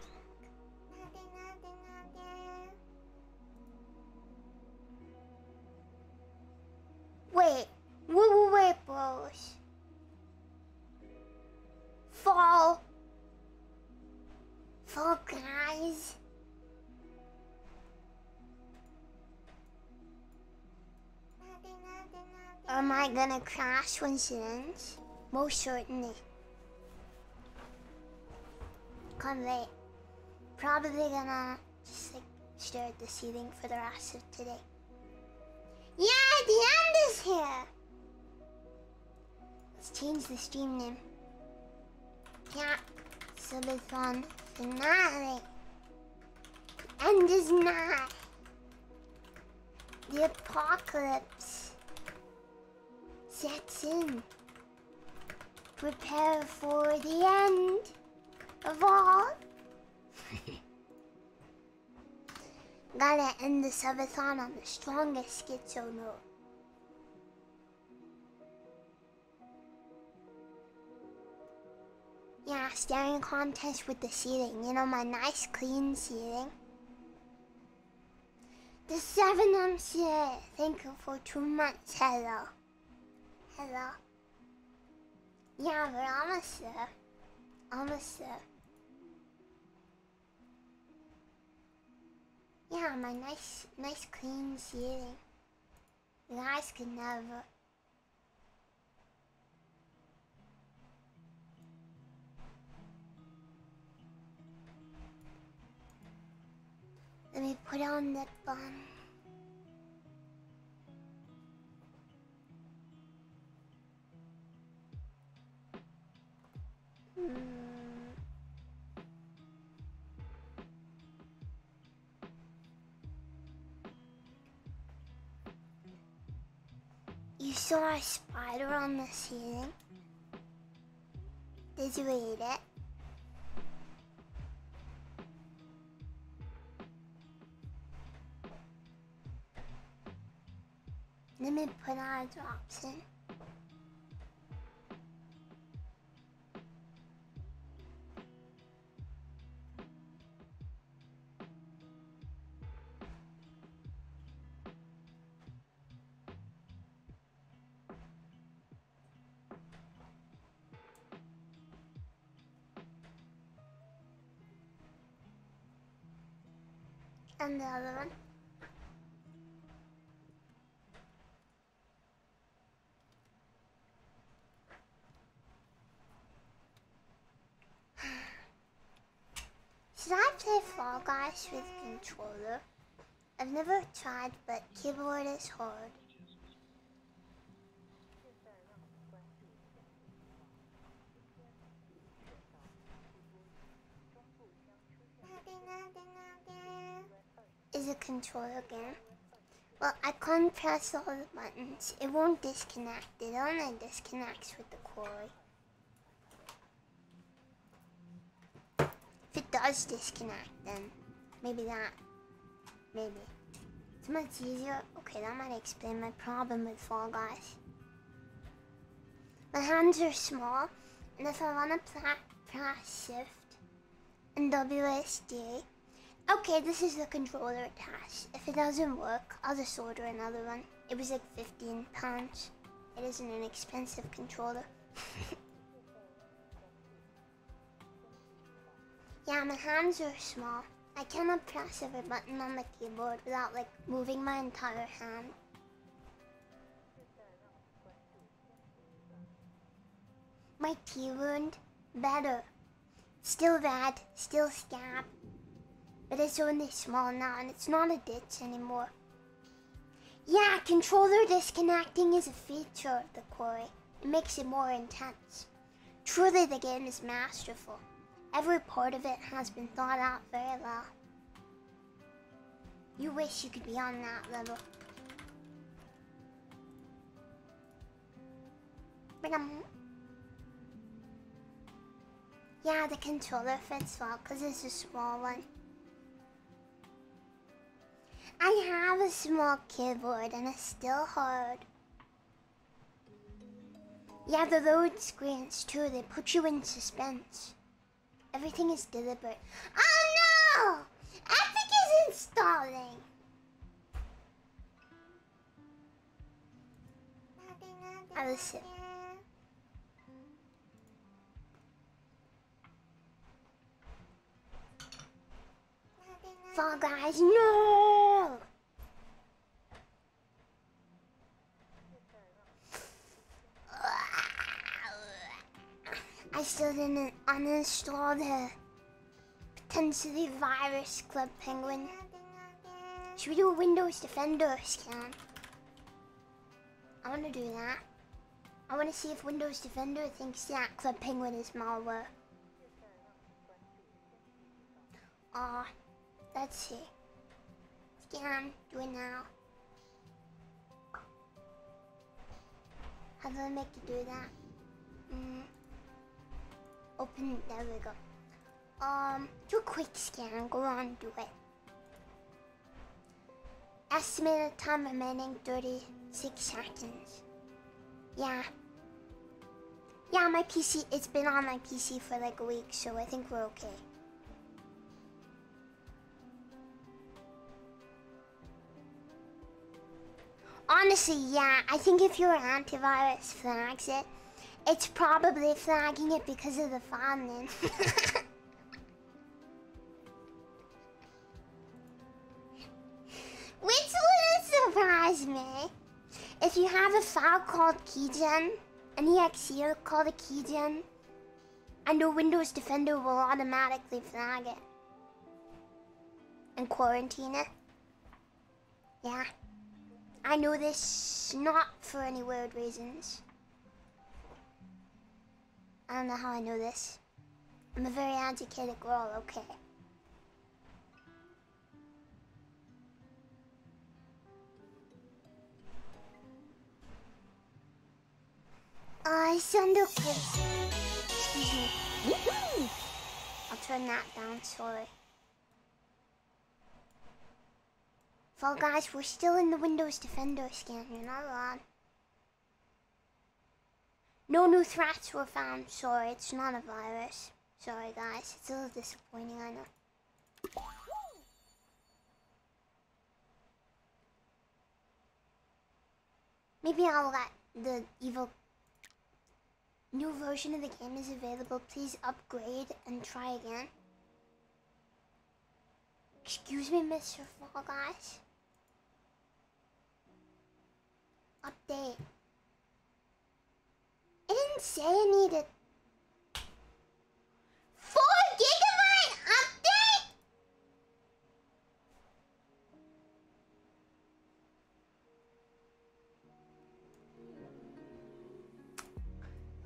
Wait, wait, bros. Fall guys. Am I gonna crash when it ends? Most certainly. Can't wait. Probably gonna just like stare at the ceiling for the rest of today. Yeah, the end is here! Let's change the stream name. Yeah, Subathon finale. The end is nigh. The apocalypse sets in. Prepare for the end of all. Gotta end the subathon on the strongest schizo note. Yeah, staring contest with the ceiling. You know, my nice clean ceiling. The 7 here. Thank you for 2 months. Hello. Hello. Yeah, we're almost there. Almost there. Yeah, my nice clean ceiling. You guys could never. Let me put on that bun. You saw a spider on the ceiling? Did you eat it? Let me put our drops in. And the other one. Should I play Fall Guys with controller? I've never tried, but keyboard is hard. Is a controller game? Well, I can't press all the buttons. It won't disconnect. It only disconnects with the cord. If it does disconnect, then maybe that. Maybe. It's much easier. Okay, that might explain my problem with Fall Guys. My hands are small, and if I want to press Shift and WSD. Okay, this is the controller attached. If it doesn't work, I'll just order another one. It was like £15. It is an inexpensive controller. Yeah, my hands are small. I cannot press every button on the keyboard without like moving my entire hand. My T wound, better. Still red, still scab. But it's only small now and it's not a ditch anymore. Yeah, controller disconnecting is a feature of the quarry. It makes it more intense. Truly the game is masterful. Every part of it has been thought out very well. You wish you could be on that level. Yeah, the controller fits well because it's a small one. I have a small keyboard and it's still hard. Yeah, the load screens too, they put you in suspense. Everything is deliberate. Oh no! Epic is installing. I listen. Fall Guys, no! I still didn't uninstall the potentially virus Club Penguin. Should we do a Windows Defender scan? I want to do that. I want to see if Windows Defender thinks that Club Penguin is malware. Let's see. Scan, do it now. How do I make it do that? Open, there we go. Do a quick scan, go on, do it. Estimated time remaining 36 seconds. Yeah. Yeah, my PC, it's been on my PC for like a week, so I think we're okay. Honestly, yeah, I think if your antivirus flags it, it's probably flagging it because of the file name. Which wouldn't surprise me. If you have a file called keygen, an exe called a keygen, and the Windows Defender will automatically flag it and quarantine it. Yeah. I know this not for any weird reasons. I don't know how I know this. I'm a very educated girl, okay. Send a quiz. Excuse me. I'll turn that down, sorry. Fall Guys, we're still in the Windows Defender scan. You're not allowed. No new threats were found. Sorry, it's not a virus. Sorry, guys. It's a little disappointing, I know. Maybe I'll let the evil... New version of the game is available. Please upgrade and try again. Excuse me, Mr. Fall Guys. Update. It didn't say I needed 4 GB update?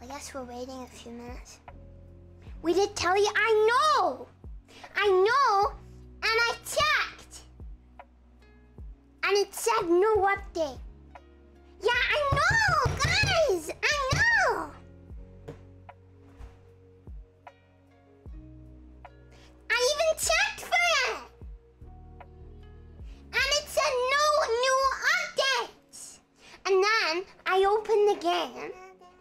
I guess we're waiting a few minutes. We did tell you. I know, and I checked, and it said no update. Yeah, I know, guys, I know. I even checked for it, and it said no new updates. And then I opened the game,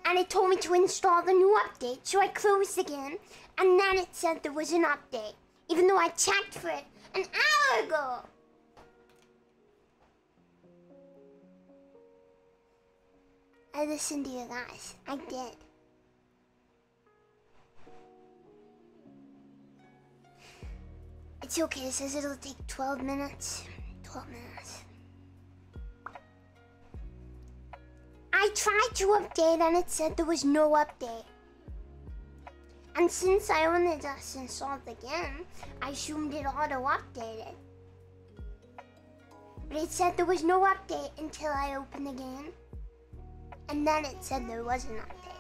and it told me to install the new update, so I closed the game, and then it said there was an update, even though I checked for it an hour ago. I listened to you guys. I did. It's okay. It says it'll take 12 minutes. 12 minutes. I tried to update and it said there was no update. And since I only just installed the game, I assumed it auto-updated. But it said there was no update until I opened the game. And then it said there was an update.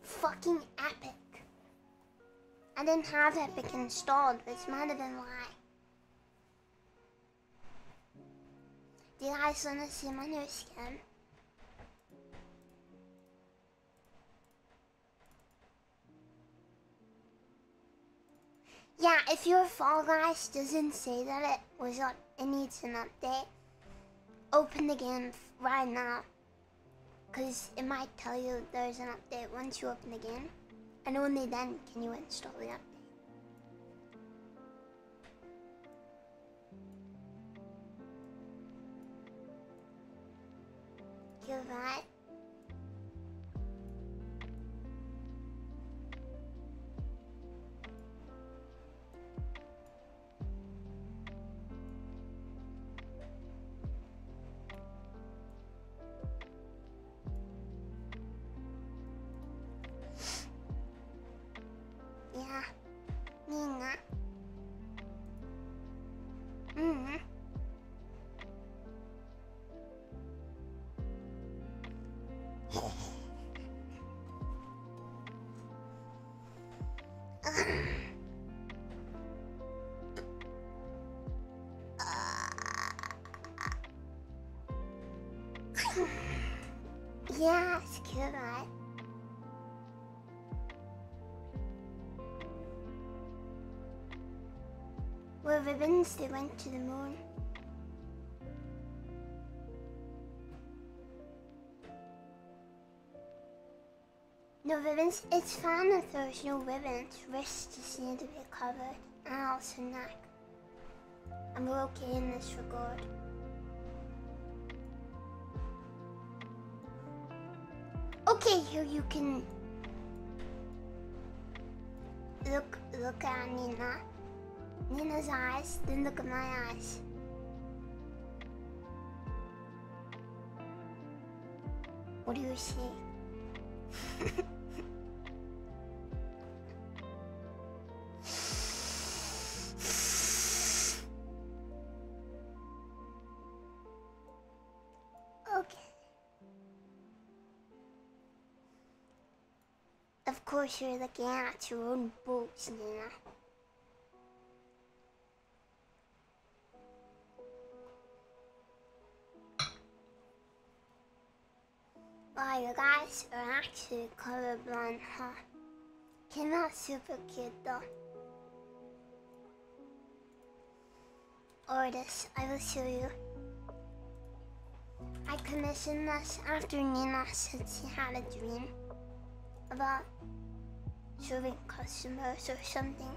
Fucking Epic. I didn't have Epic installed, which might have been why. Do you guys want to see my new skin? Yeah, if your Fall Guys doesn't say that it needs an update, open the game right now. Because it might tell you there's an update once you open the game. And only then can you install the update. You're right. Yeah. Nina. Yeah, it's cute, right? Were ribbons, they went to the moon. No ribbons? It's fine if there's no ribbons. Wrists just need to be covered. And also neck. And we're okay in this regard. Okay, here you can look at Nina. Nina's eyes, then look at my eyes. What do you see? Okay. Of course you're looking at your own boobs, Nina. Wow, you guys are actually colorblind, huh? Came out super cute though. Artist, I will show you. I commissioned this after Nina said she had a dream about serving customers or something.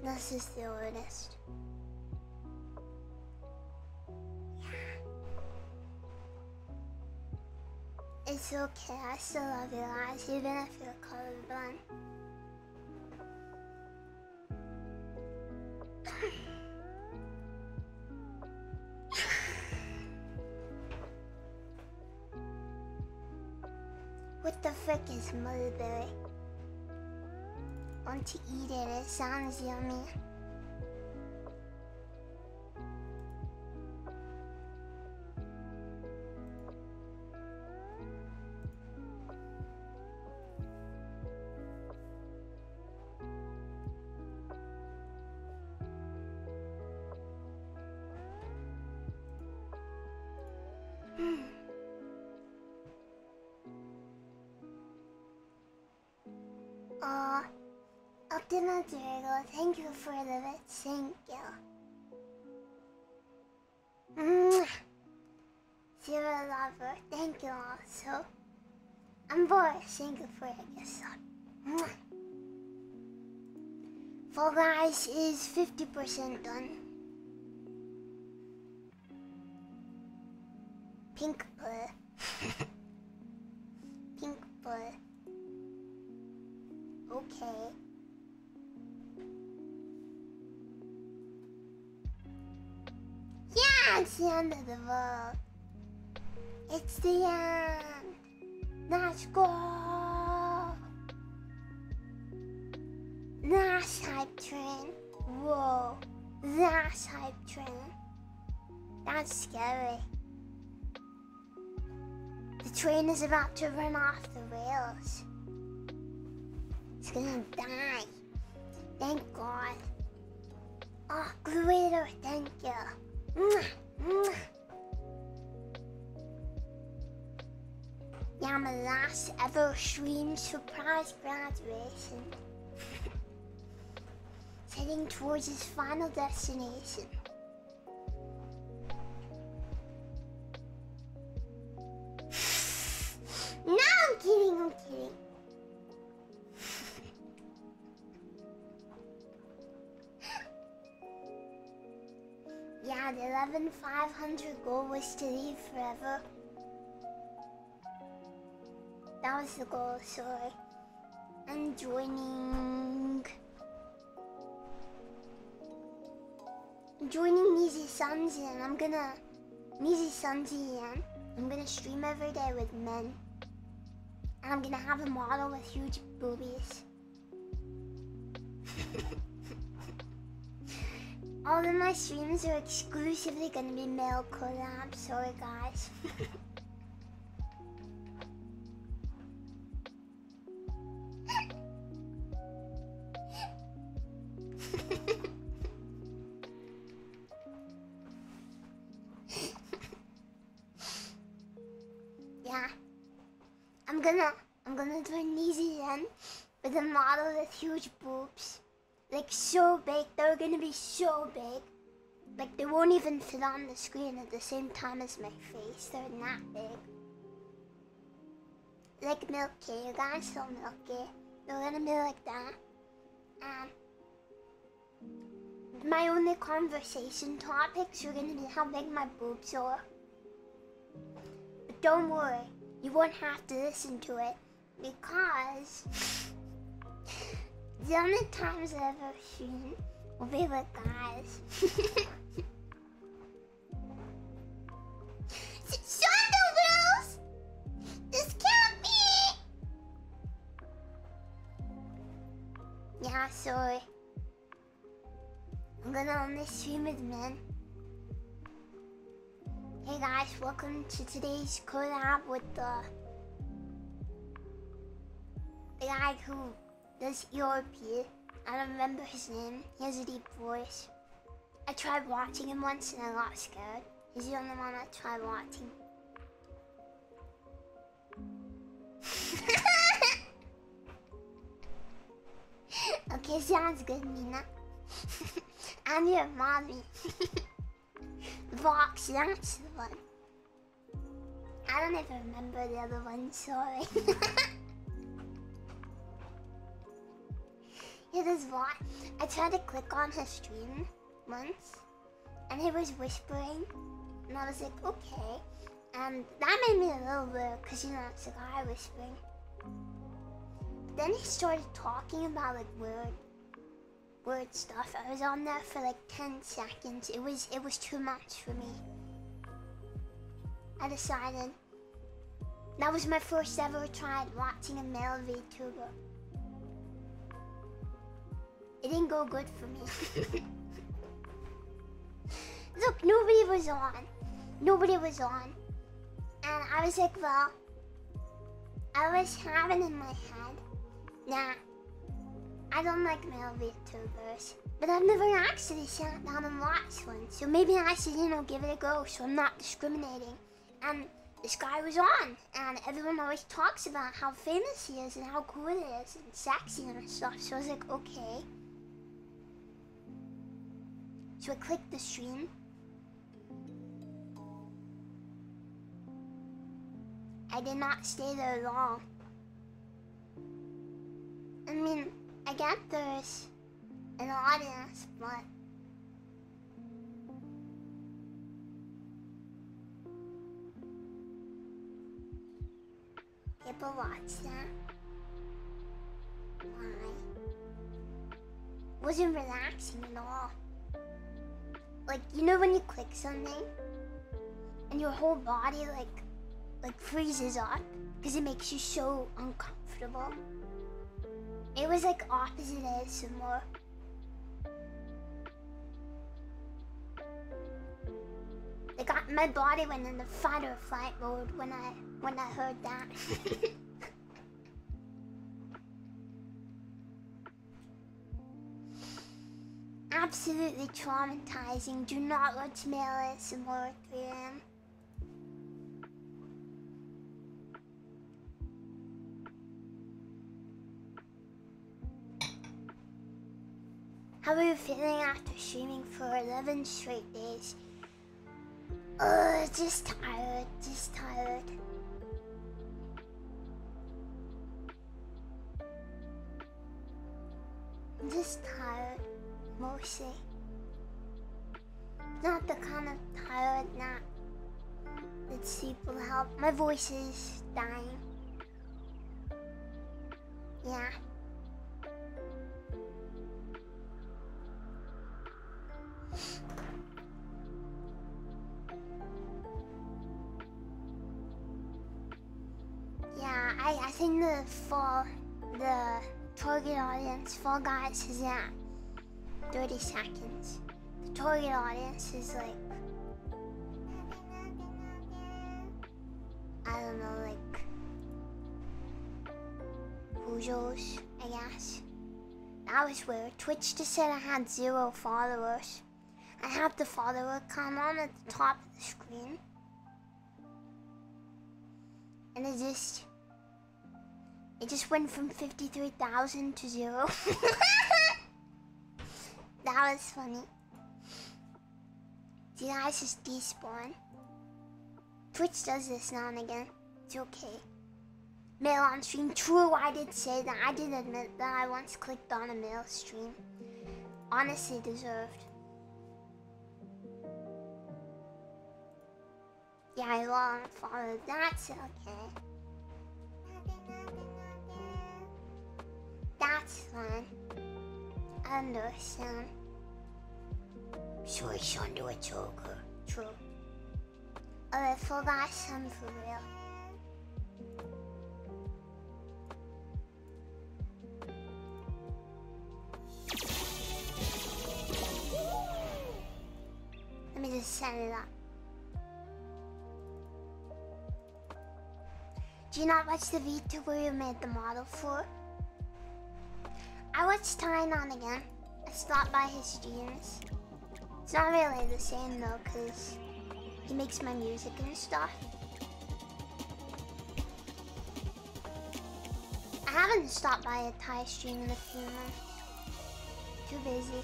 This is the artist. It's okay, I still love you guys, even if you're colorblind. What the frick is mulberry? Want to eat it, it sounds yummy. Optima Drago, thank you for the bits, thank you. Zero Lover, thank you also. I'm Boris, thank you for the gift sub. Fall Guys is 50% done. Pink blue. Pink blue. Okay. Yeah, it's the end of the world. It's the end. Let's go. That's hype train. Whoa. That's hype train. That's scary. The train is about to run off the rails. It's gonna die. Thank God. Oh, Glitter, thank you. Mwah, mwah. Yeah, my last ever stream surprise graduation. Heading towards his final destination. No, I'm kidding. Yeah, the 11,500 goal was to leave forever. That was the goal, sorry. I'm joining Measy Sunzi, and I'm gonna stream every day with men. And I'm gonna have a model with huge boobies. All of my streams are exclusively gonna be male collabs, sorry guys. Yeah, I'm gonna do an easy then with a model with huge boobs, like so big. They're gonna be so big, like they won't even fit on the screen at the same time as my face. They're that big, like Milky. You guys saw Milky. They're gonna be like that. My only conversation topics are gonna be how big my boobs are. But don't worry, you won't have to listen to it, because the only times I've ever seen will be with guys. Shut the wheels! This can't be! Yeah, sorry. I'm gonna only stream with men. Hey guys, welcome to today's collab with the guy who does ERP. I don't remember his name. He has a deep voice. I tried watching him once and I got scared. He's the only one I tried watching. Okay, sounds good, Mina. I'm your mommy. Vox, that's the one. I don't even remember the other one, sorry. Yeah, this Vox. I tried to click on his stream once, and he was whispering, and I was like, okay. And that made me a little weird, because you know, it's a guy whispering. But then he started talking about like weird stuff. I was on there for like 10 seconds. It was too much for me. I decided. That was my first ever try at watching a male VTuber. It didn't go good for me. Look, nobody was on. And I was like, well, I was having in my head, nah, I don't like male VTubers, but I've never actually sat down and watched one, so maybe I should, give it a go so I'm not discriminating. And this guy was on, and everyone always talks about how famous he is and how cool it is and sexy and stuff, so I was like, okay. So I clicked the stream. I did not stay there long. I mean, I get there's an audience, but people watch that. Why? Wasn't relaxing at all. Like, you know when you click something and your whole body like freezes up because it makes you so uncomfortable? It was like opposite ASMR. Like my body went into fight or flight mode when I heard that. absolutely traumatizing. Do not watch male ASMR at 3 a.m. How are you feeling after streaming for 11 straight days? Just tired, just tired. I'm just tired, mostly. Not the kind of tired that sleep will help. My voice is dying. Yeah. Yeah, I think the target audience, Fall Guys, is at 30 seconds. The target audience is like, I don't know, like Pujos, I guess. That was weird. Twitch just said I had 0 followers. I have the follower count on at the top of the screen. And it just went from 53,000 to 0. That was funny. The guys just despawn. Twitch does this now and again. It's okay. Male on stream. True, I did say that. I did admit that I once clicked on a male stream. Honestly deserved. Yeah, I won't follow. That's okay. That's fine. I understand. Sorry, son, do a joker. True. Alright, Fall Guys, son, for real. Let me just set it up. Do you not watch the VTuber you made the model for? I watch Ty now and again. I stop by his streams. It's not really the same though, cause he makes my music and stuff. I haven't stopped by a Ty stream in a few months. Too busy.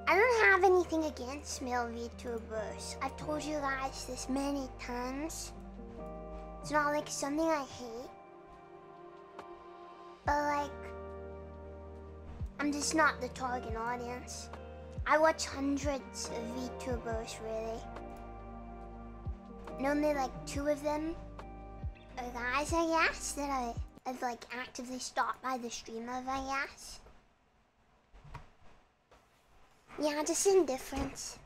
I don't have anything against male VTubers. I've told you guys this many times. It's not like something I hate. But like, I'm just not the target audience. I watch hundreds of VTubers really. And only like 2 of them are guys, I guess, that I've like actively stopped by the stream of, I guess. Yeah, just indifference.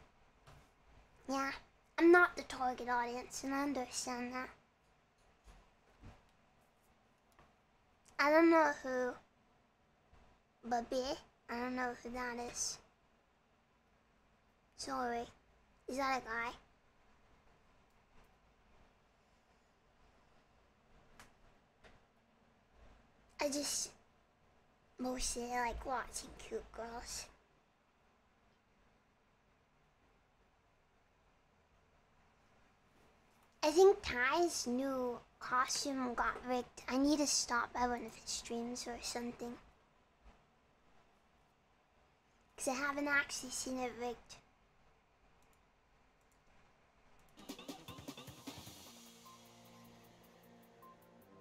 Yeah, I'm not the target audience, and I understand that. I don't know who, but B, I don't know who that is. Sorry, is that a guy? I just mostly like watching cute girls. I think Ty's new costume got rigged. I need to stop by one of his streams or something. Because I haven't actually seen it rigged.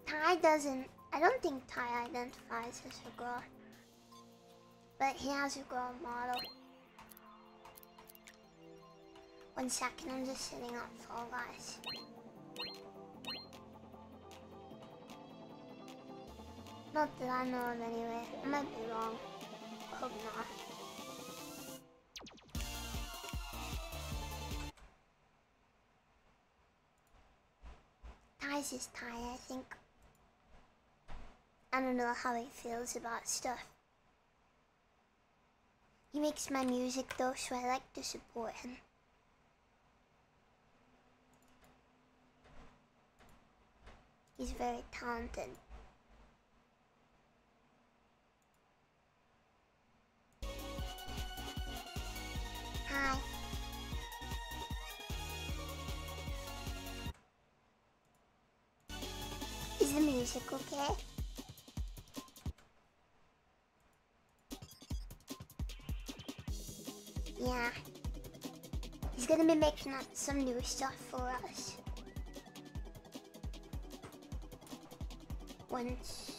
Ty doesn't... I don't think Ty identifies as a girl. But he has a girl model. 1 second, I'm just setting up Fall Guys. Not that I know of anyway. I might be wrong. Hope not. Ty's is Ty, I think. I don't know how he feels about stuff. He makes my music though, so I like to support him. He's very talented. music, okay? Yeah. He's gonna be making up some new stuff for us. Once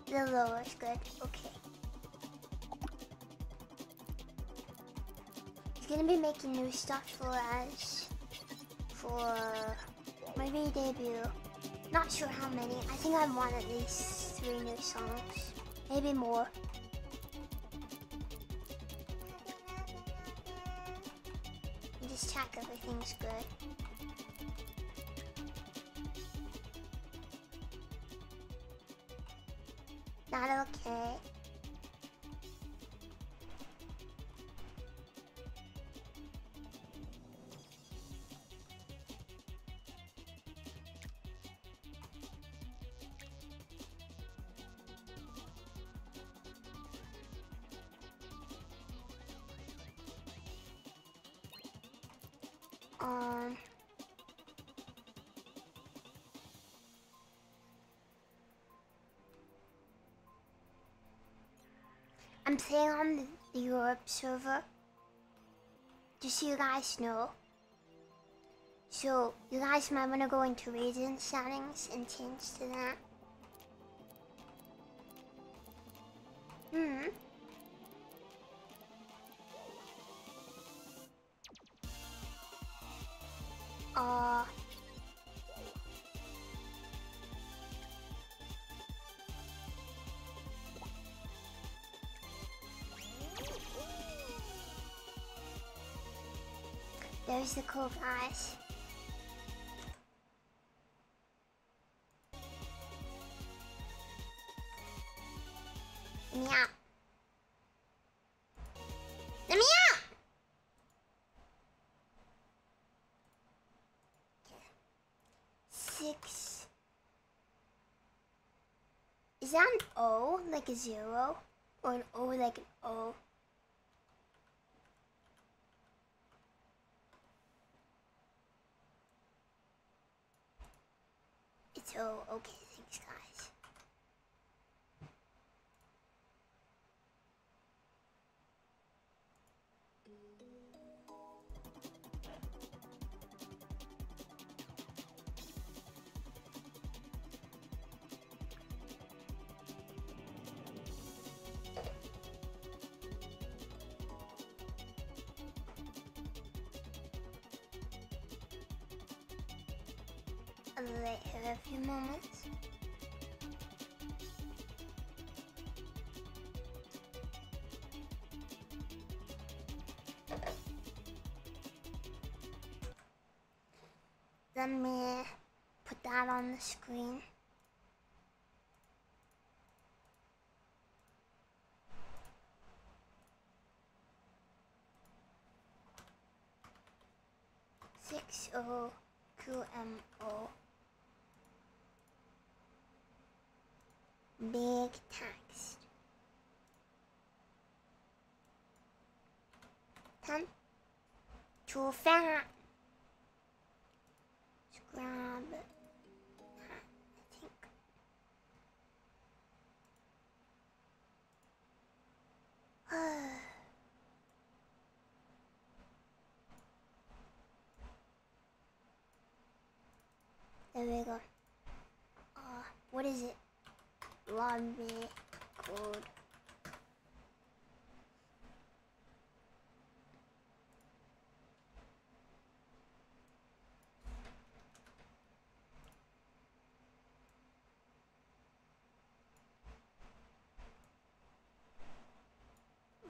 the lower's good, okay. He's gonna be making new stuff for us for my re-debut. Not sure how many. I think I want at least 3 new songs. Maybe more. And just check everything's good. Not okay. I'm playing on the Europe server, just so you guys know. So you guys might want to go into region settings and change to that. There's the cool guys. Let me out. Let me out! Okay. 6. Is that an O, like a 0? Or an O like an O? It's O. Okay, thanks guys. I'll let her a few moments. Let me put that on the screen. QMO. Big text. 10. Too fat. Grab that, I think. There we go. What is it? Lobby code.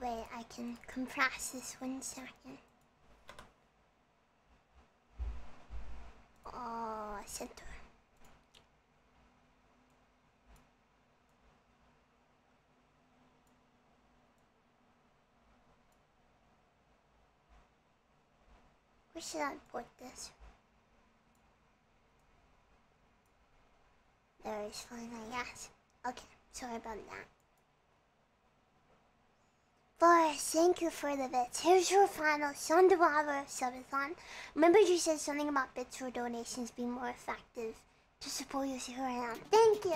Wait, I can compress this 1 second. Center. Where should I put this? There is fine, I guess. Okay, sorry about that. Forrest, thank you for the bits. Here's your final Sundawawa Subathon. Remember you said something about bits or donations being more effective to support you here I am. Thank you!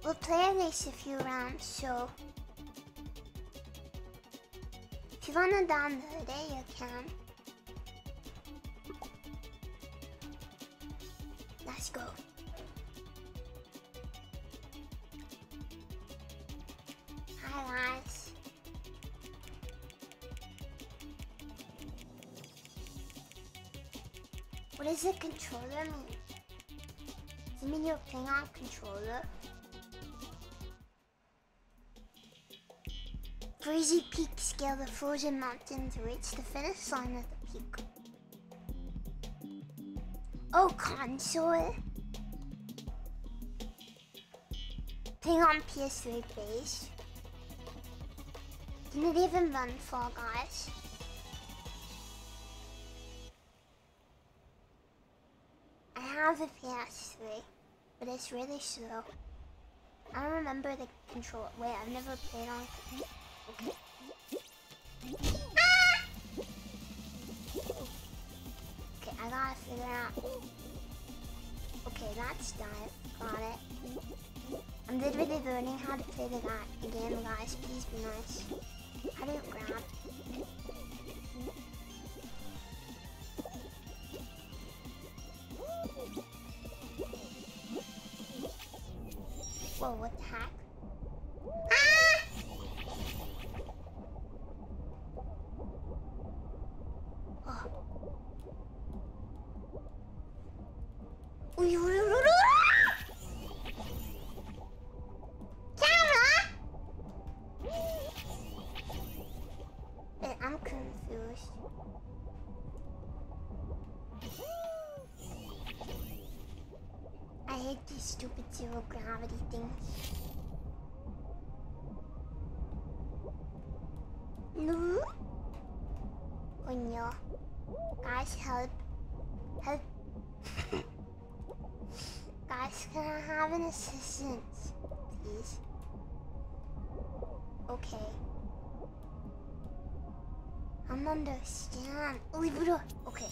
We'll play at least a few rounds, so if you wanna download it, you can. Let's go. Hi guys. What does the controller mean? Does it mean you're playing on controller? Breezy Peak scale the frozen mountain to reach the finish line of the peak. Oh, console. Playing on PS3 base. Can it even run Fall Guys? I have a PS3, but it's really slow. I don't remember the control. Wait, I've never played on. Okay. Ah! Okay, I gotta figure out. Okay, that's done. Got it. I'm literally learning how to play the game, guys. Please be nice. How do you grab? Whoa, what the heck? Ah! Oh. Camera! Wait, I'm confused. I hate these stupid zero gravity things. No. Coño. Guys, help. Help. Guys, can I have an assistant, please? Okay. I don't understand. Leave it up. Okay.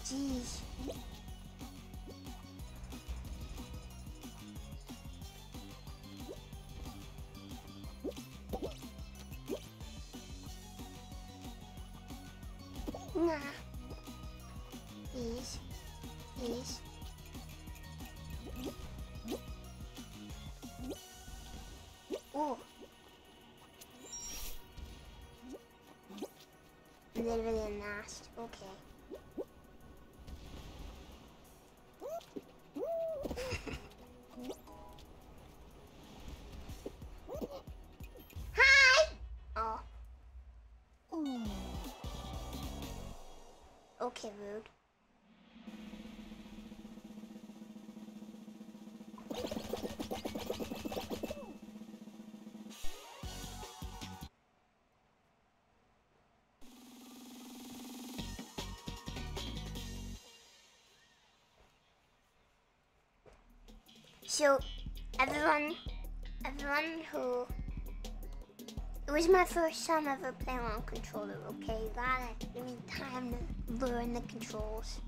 Jeez. Nah. Please. Please. Ooh. Literally a nest. Okay. Hi! Oh. Okay, rude. So, everyone who... It was my first time ever playing on controller, okay? Gotta give me time to learn the controls.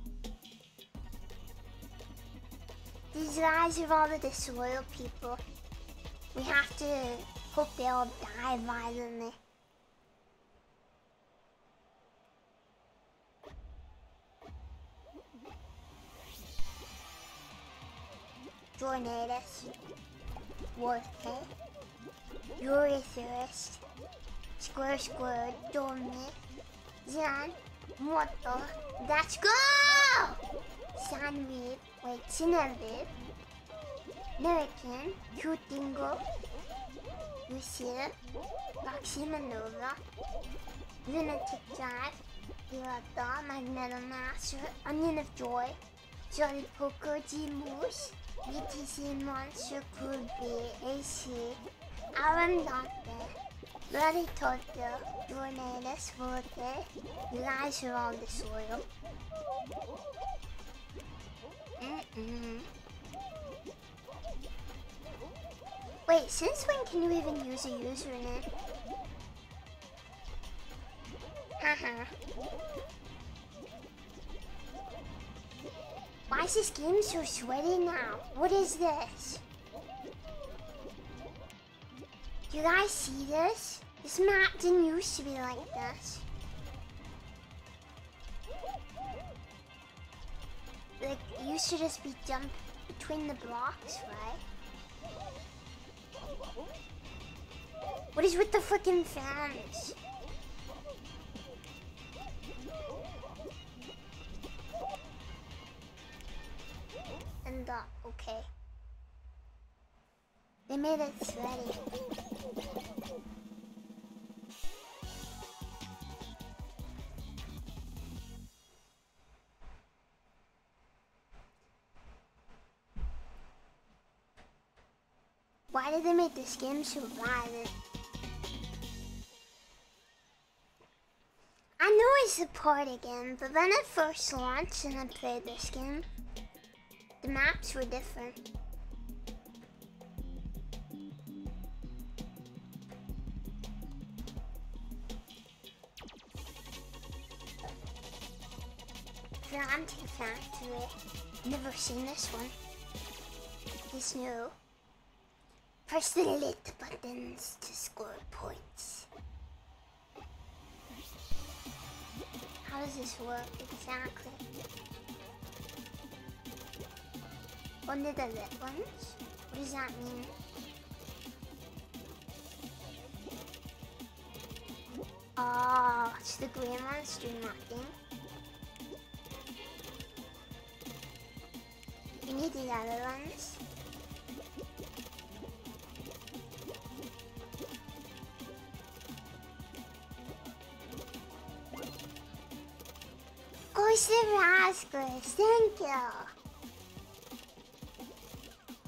These guys are all the disloyal people. We have to hope they all die violently. Tornadoes. Warfare. Eurithurist. Square Square. Dormy. Zan. Mortal. Let's go! Sunweed. Wait, Cinnamon. American. Cutingo. Lucille. Roxymanova. Lunatic Drive. Pirata. Magnetomaster. Onion of Joy. Jolly Poker. G-Moose. BTC Monster. Cool B. AC. Aram Doctor. Bloody Turtle. Tornadoes. Vote. You guys are all disloyal. Wait, since when can you even use a username? Haha. Why is this game so sweaty now? What is this? Do you guys see this? This map didn't used to be like this. Like, it used to just be jump between the blocks, right? What is with the freaking fans? And okay. They made it sweaty. Why did they make this game so violent? I know it's a party game, but when it first launched and I played this game, the maps were different. The Anti-Factory. Never seen this one. It's new. Press the lit buttons to score points. How does this work exactly? Only the lit ones? What does that mean? Oh, so the green ones do nothing. You need the other ones. Course the raspberries, thank you.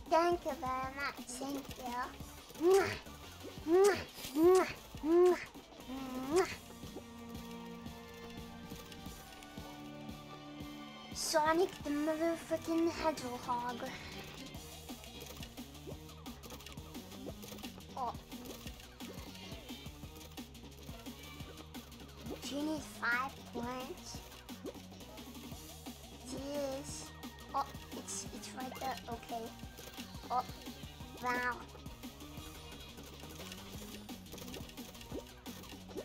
Thank you very much, thank you. Mwah, mwah, mwah, mwah, mwah. Sonic the motherfucking Hedgehog. Oh. You need 5 points. Jeez. Oh, it's right there. Okay. Oh, wow.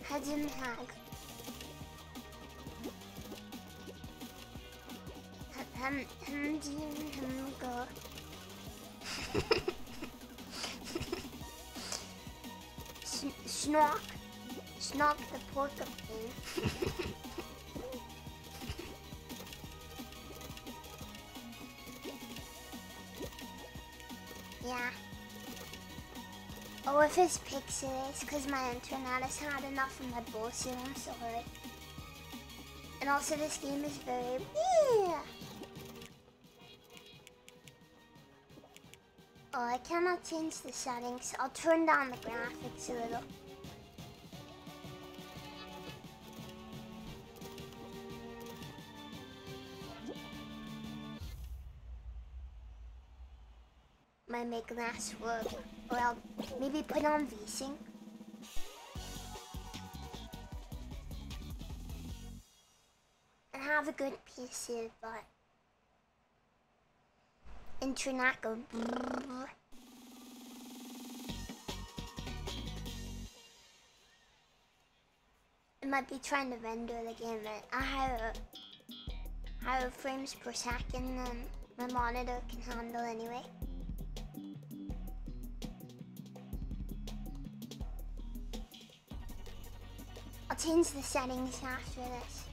Hedgehog. Go. Snork. Snork the porcupine. Yeah. Oh, if it's pixelates, because my internet has had enough of my bullshit, I'm sorry. And also, this game is very... Yeah. Oh, I cannot change the settings. I'll turn down the graphics a little. Might make less work. Or I'll maybe put on VSync. And have a good PC, but... internet go brrrr. It might be trying to render the game at a higher frames per second than my monitor can handle anyway. I'll change the settings after this.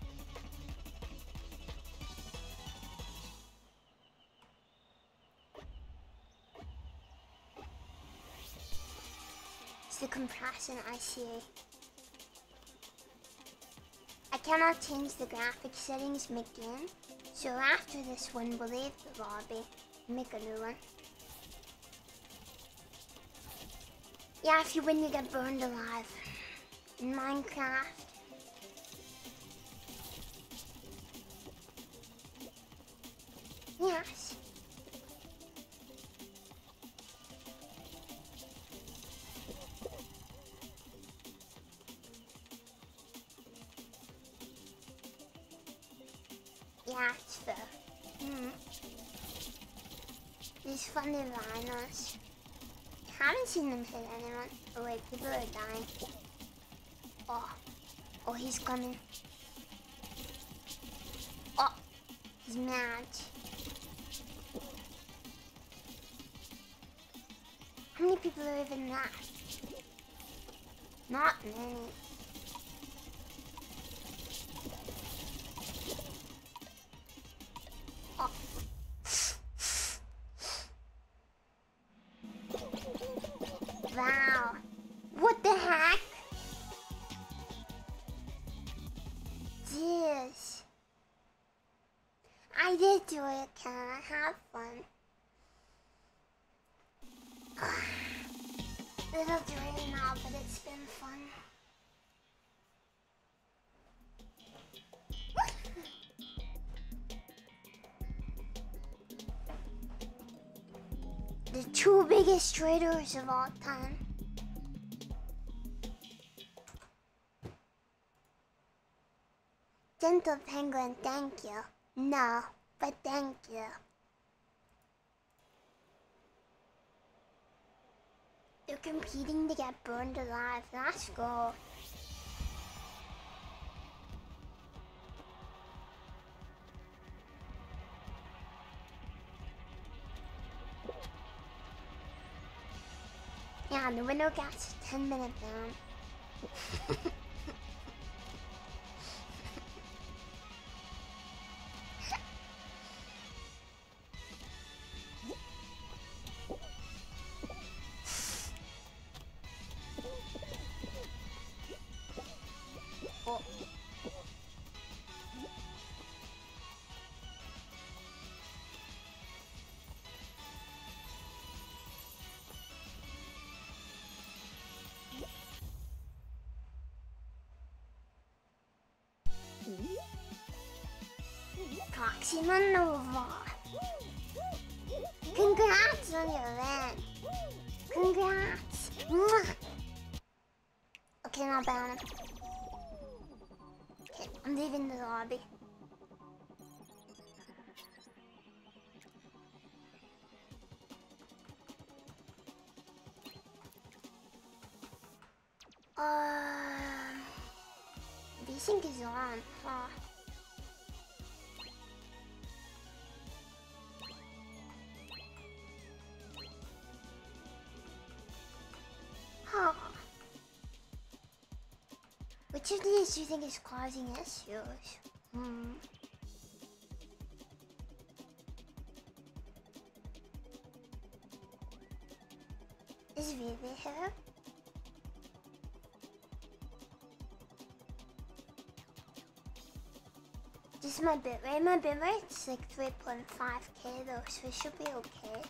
The compression I see. I cannot change the graphics settings mid-game, so after this one we'll leave the lobby and make a new one. Yeah, if you win you get burned alive. In Minecraft. Yes. Yeah, it's fair. These funny rhinos. I haven't seen them hit anyone. Oh wait, people are dying. Oh, he's coming. Oh, he's mad. How many people are even left? Not many. Oh. Wow. What the heck? Jeez. I did do it, Ken. I had fun. Little drain now, but it's been fun. The 2 biggest traders of all time. Gentle Penguin, thank you. No, but thank you. They're competing to get burned alive. Let's go. Yeah, the window gets a 10-minute ban. Oh. Proxima Nova. Congrats on your win. Congrats. Mwah. Okay, now ban him. Okay, I'm leaving the lobby. Desync is on, huh? Huh. Which of these do you think is causing issues? Is Vivi here? This is my bitrate. My bitrate's like 3.5k though, so it should be okay.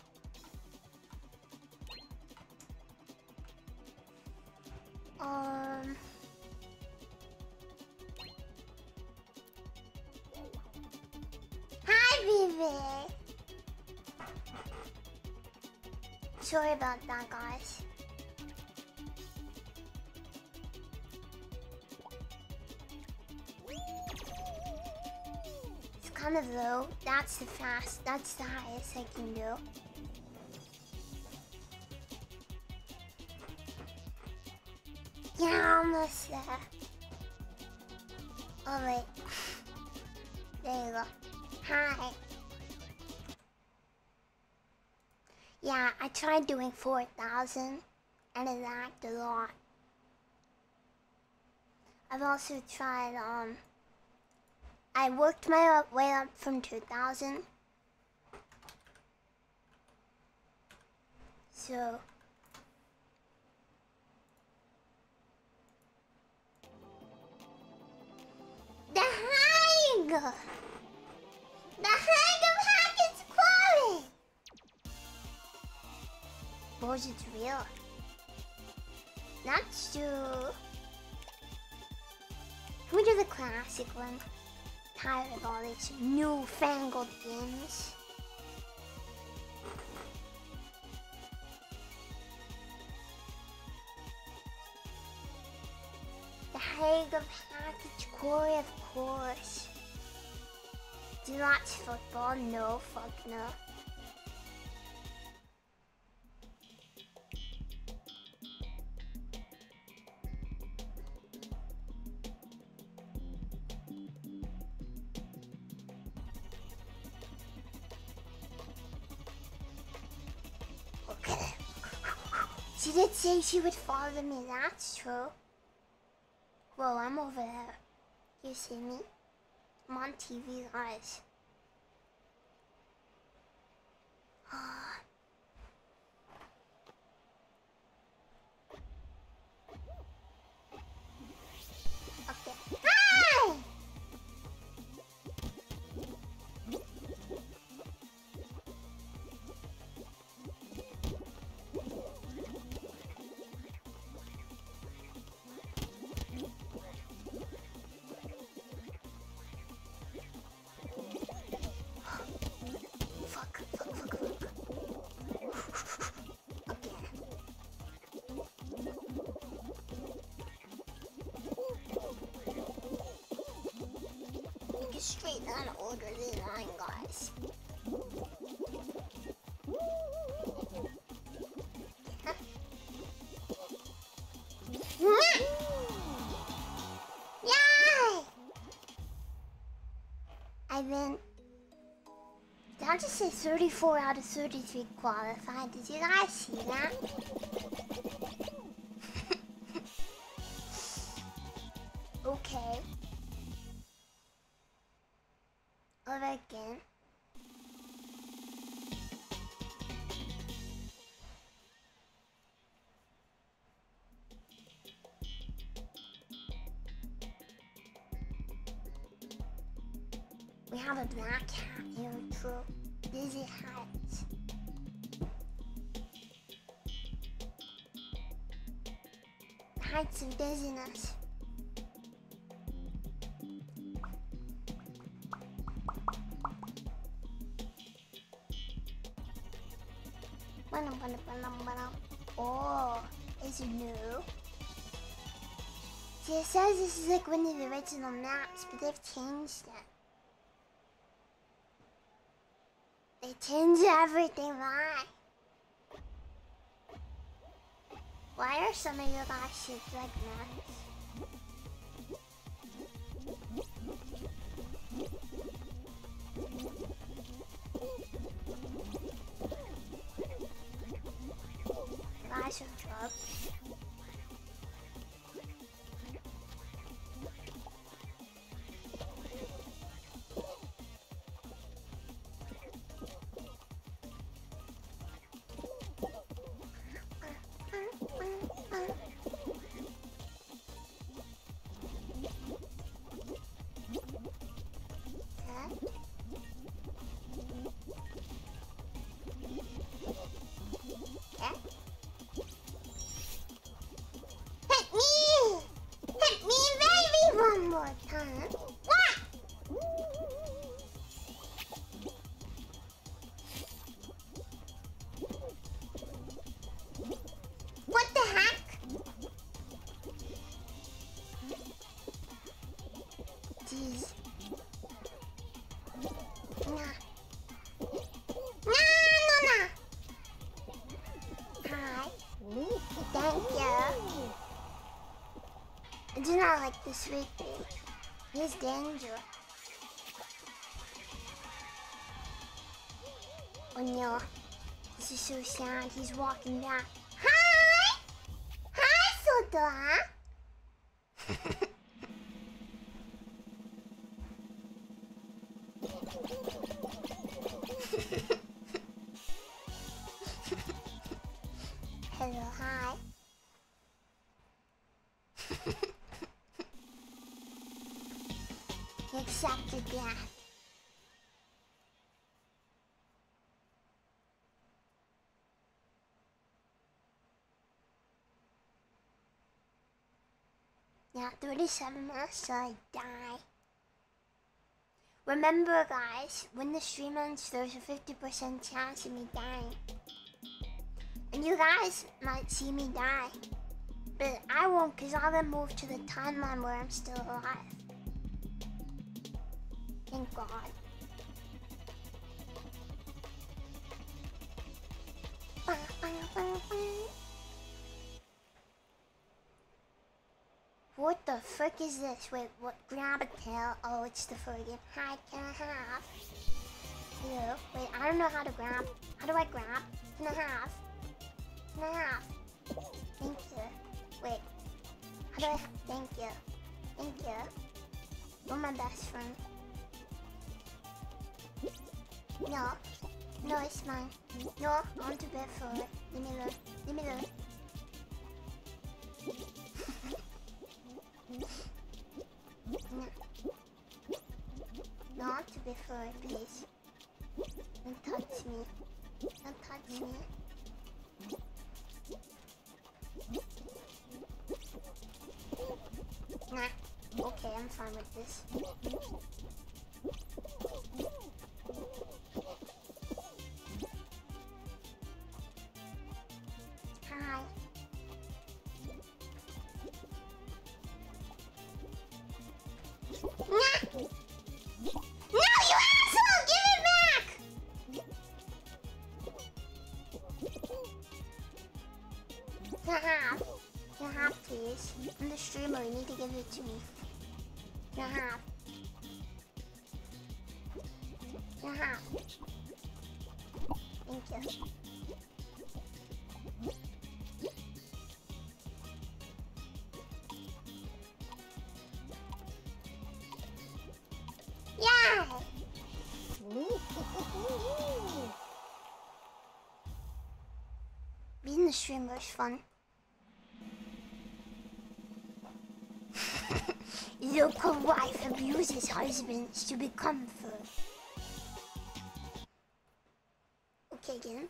Hi, Vivi. Sorry about that, guys. It's kind of low. That's the highest I can do. Yeah, almost there. Oh wait. There you go. Hi. Yeah, I tried doing 4,000 and it lagged a lot. I've also tried, I worked my way up from 2,000. So... The Haig! The Haig of Hackett's Quarry! Suppose it's real. Let's do... Can we do the classic one? Tired of all these newfangled games. The Haig of Hackett's Quarry, of course. Do you watch football? No, fuck no. Okay. She did say she would follow me, that's true. Whoa, I'm over there. You see me? I'm on TV, guys. Okay. Hi! Fuck. Okay. Get straight down and order the line, guys. Yay! I've been... Did I just say 34 out of 33 qualified? Did you guys see that? Okay. Over again. We have a black hat here too. Busy hats. Hats and busyness. Oh, is it new? See, it says this is like one of the original maps, but they've changed it. They changed everything, right? Why are some of you guys shaped like nuts? Guys are drugged. Hit me, baby, one more time. What? What the heck? Jeez. Nah. No. Hi. Thank you. I do not like the sweet thing. He's dangerous. Oh no. This is so sad. He's walking back. Hi! Hi, Soda! Hello, hi. He accepted that. Now 37 minutes till I die. Remember guys, when the stream ends, there's a 50% chance of me dying. And you guys might see me die. But I won't, because I'll then move to the timeline where I'm still alive. Thank God. What the frick is this? Wait, what? Grab a tail. Oh, it's the friggin' hi, can I have? Hello? Wait, I don't know how to grab. How do I grab? Can I have? Can I have? Thank you. Wait. How do I have? Thank you. Thank you. You're my best friend. No. No, it's mine. No, I want to bed for it. Leave me alone. Leave me alone. No. No, I want to be for it, please. Don't touch me. Don't touch me. Nah. Okay, I'm fine with this. Hi. Nah! No, you asshole! Give it back! Can I have? Can I have, please? I'm the streamer, you need to give it to me. Can I have? Can I have? Thank you. Yeah! Being a streamer is fun. Local wife abuses husbands to become fur. Okay, again.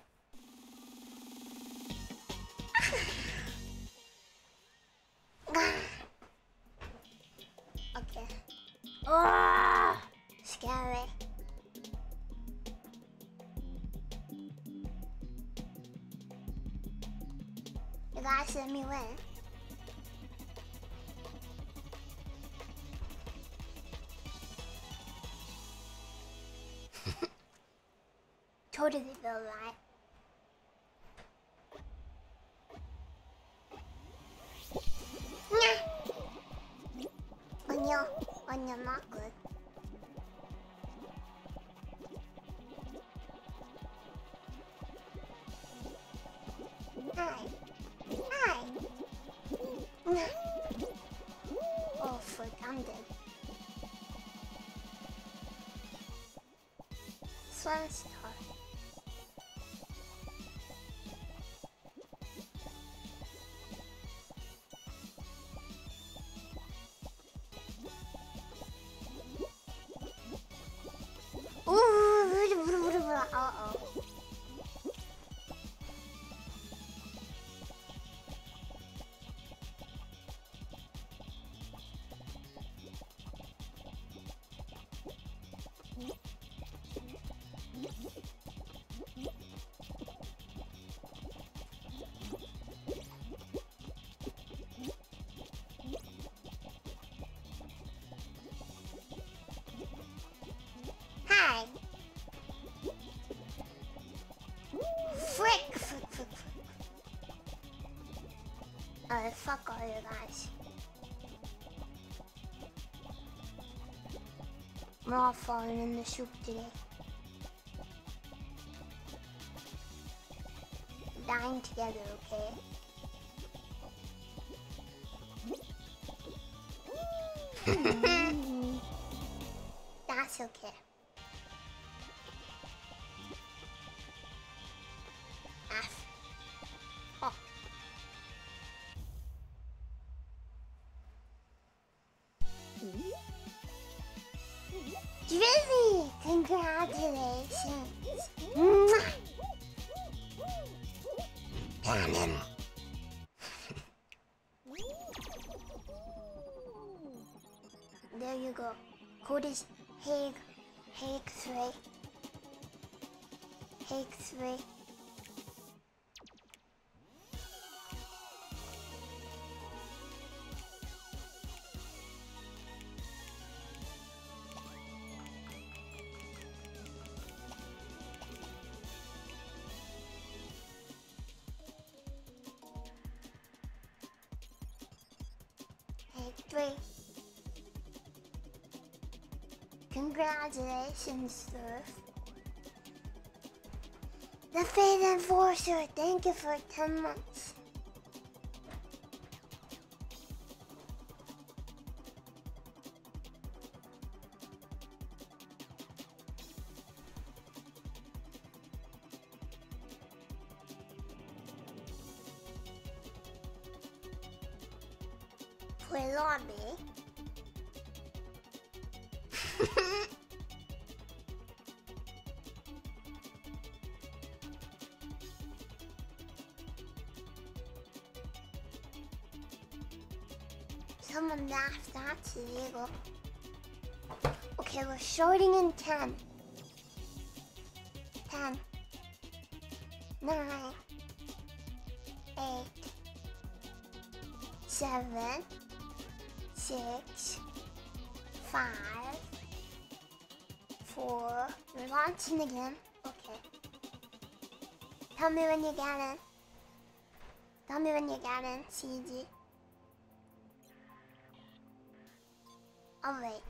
Okay. Oh, scary. You guys let me win. Totally feel right. On your not good. Hi. Hi. Oh, frick, I'm dead. Sunstar. Uh-oh. Hi. Frick. Fuck all you guys. We're all falling in the soup today. Dying together, okay? That's okay. F. Oh. Drizzy! Congratulations! Mwah! Cannon! There you go. Code is Hague 3. Hague 3. victory. Congratulations, Surf. The Fate Enforcer, thank you for 10 months. Play lobby. Someone laughed, that's illegal. Okay, we're starting in 10. 10. 9. 8. 7. 6. 5. 4. You're launching again. Okay. Tell me when you get in. Tell me when you get in, CG. I'll wait.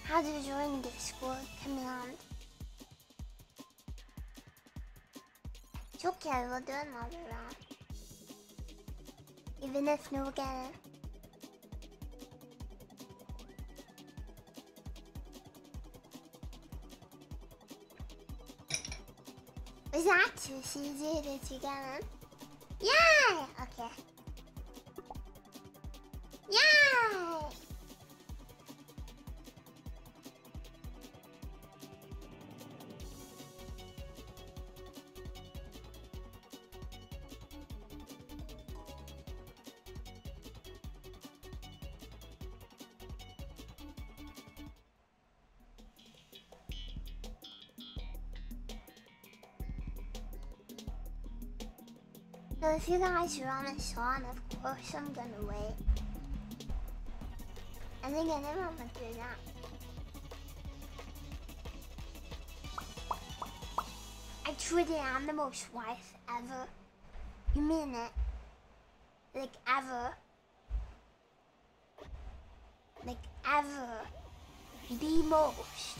How to join Discord command. It's okay, we'll do another round. Even if no get in. Is that too easy? Did you get in? Yay! Okay. Yay! So if you guys are on a song, of course I'm gonna wait. I think anyone would do that. I truly am the most wife ever. You mean it? Like ever. Like ever. The most.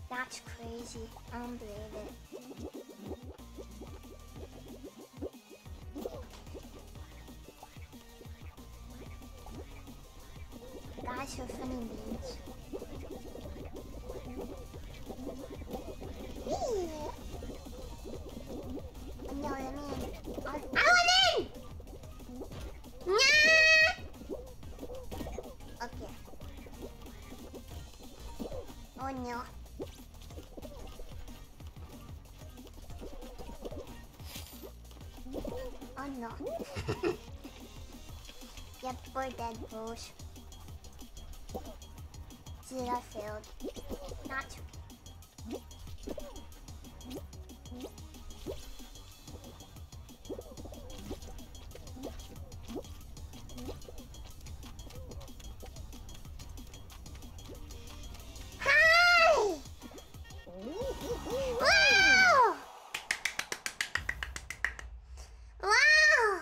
That's crazy. I don't believe it. Guys are funny beans. No, let me in. I want in! Nah! Okay. Oh no. Oh no. Yep, we're dead, bros. See, I failed. Not too. Hi! Wow! Wow!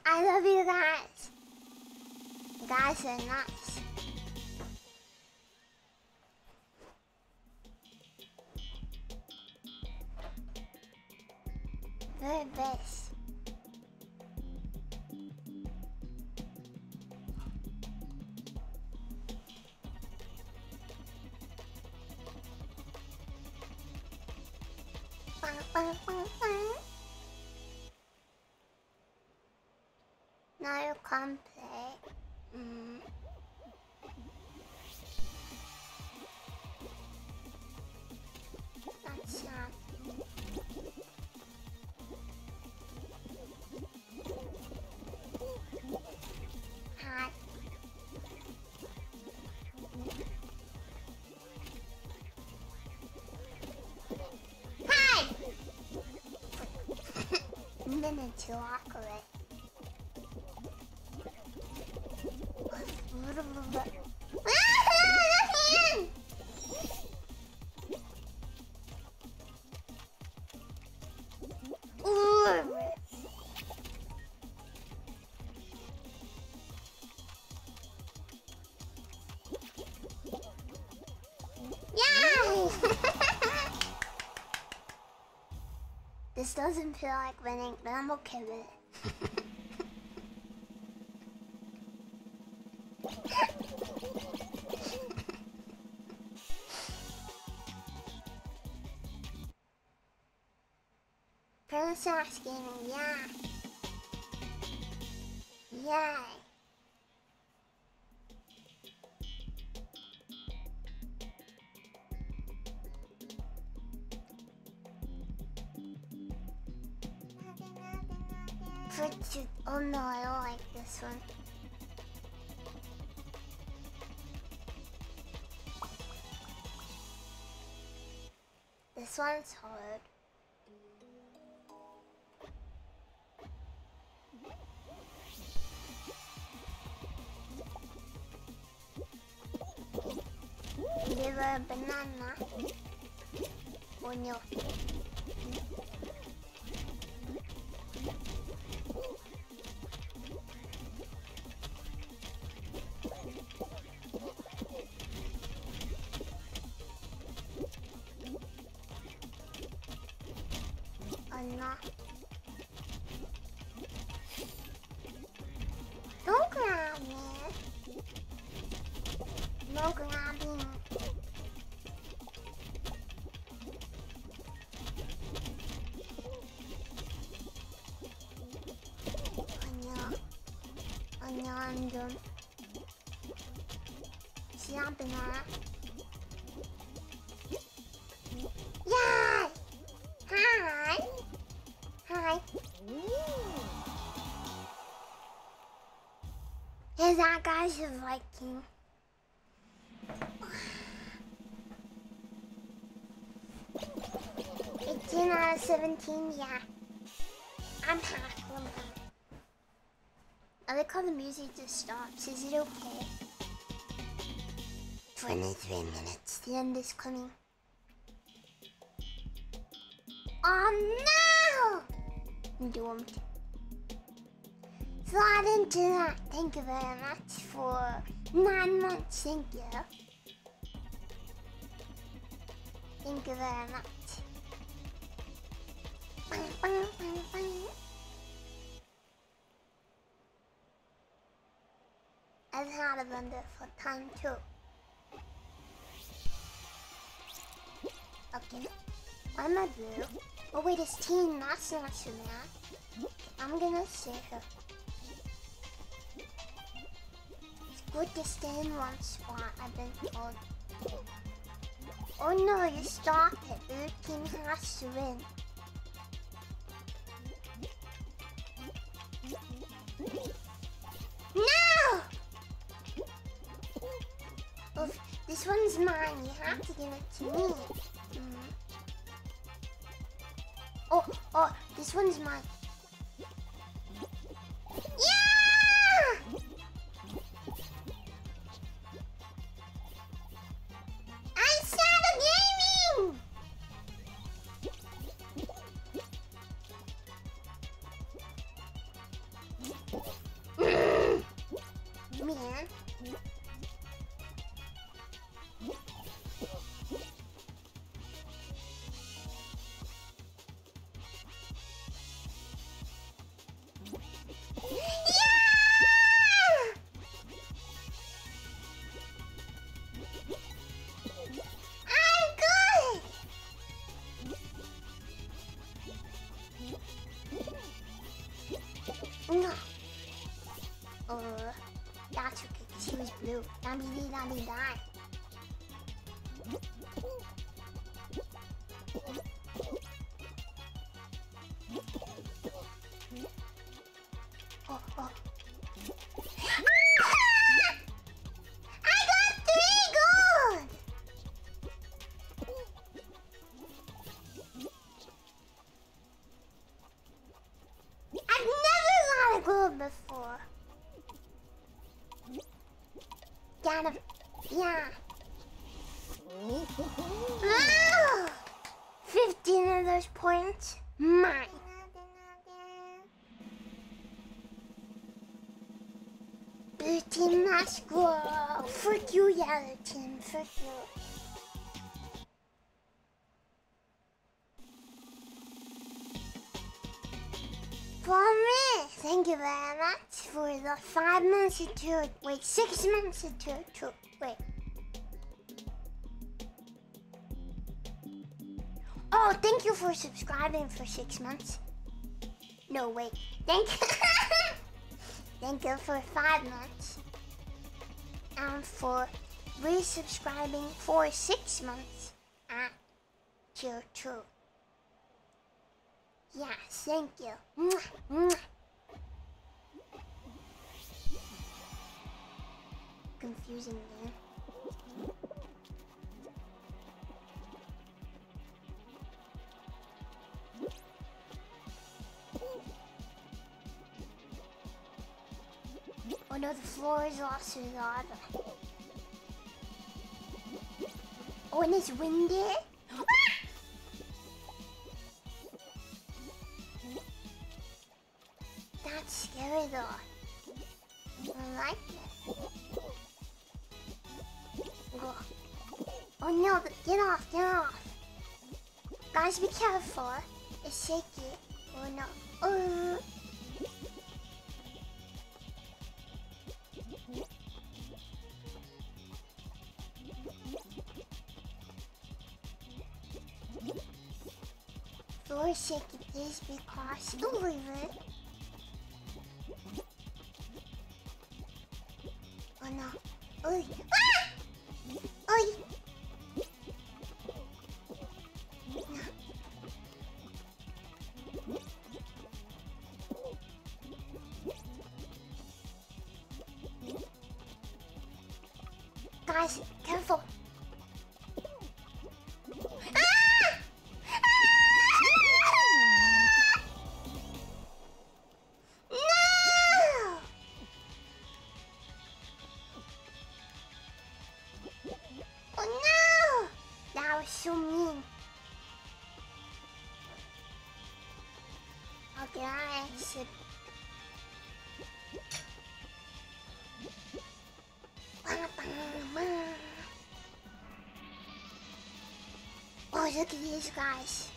I love you guys. You guys are nuts. Very big. Now you can't play. That's sad. Hi. Hi! Minute to walk away. Yay! This doesn't feel like winning, but I'm okay with it. Princess Gaming, yeah. Yay. Oh no, I don't like this one. This one's hard. Give her a banana. Oh no. Don't grab me. No grabbing. Oh no, I'm done. See that banana? Yay! Hi! Hi. Is that guy's a Viking? 18 out of 17, yeah. I'm happy. I like how the music just stops. Is it okay? 23 minutes. The end is coming. Oh no! I'm doomed. So I didn't do that. Thank you very much for 9 months. Thank you. Thank you very much. I've had a wonderful time too. Okay. What am I blue? Oh wait, it's Teen. That's not so bad. I'm gonna save her. It's good to stay in one spot, I've been told. Oh no, you stop it. Blue team has to win. No! Oh, this one's mine. You have to give it to me. Oh, this one's mine. Yeah! I started gaming! Man. Mwah. That's okay, 'cause he was blue. Dabby dee dabby die. Oh. I got 3 gold! I've never got a gold before. Yeah. Oh, 15 of those points, mine. Blue team must go. Frick you, yellow team. Frick you. For me, thank you very much for the 5 months to wait, 6 months to wait. Oh, thank you for subscribing for 6 months. No, wait. Thank you for 5 months. And for resubscribing for 6 months at tier 2. Yes, thank you. Mwah, mwah. Confusing name. Oh no, the floor is also lava. Oh, and it's windy. Ah! That's scary though. I like it. Oh no, get off, get off. Guys, be careful. It's shaky. Oh no. Oh. Floor is shaky, please be cautious. Don't leave it. Oh no. Oy. Ah! Oy. Guys, careful. Ah! No! Oh no! That was so mean. Okay, I should. Oh, look at these guys.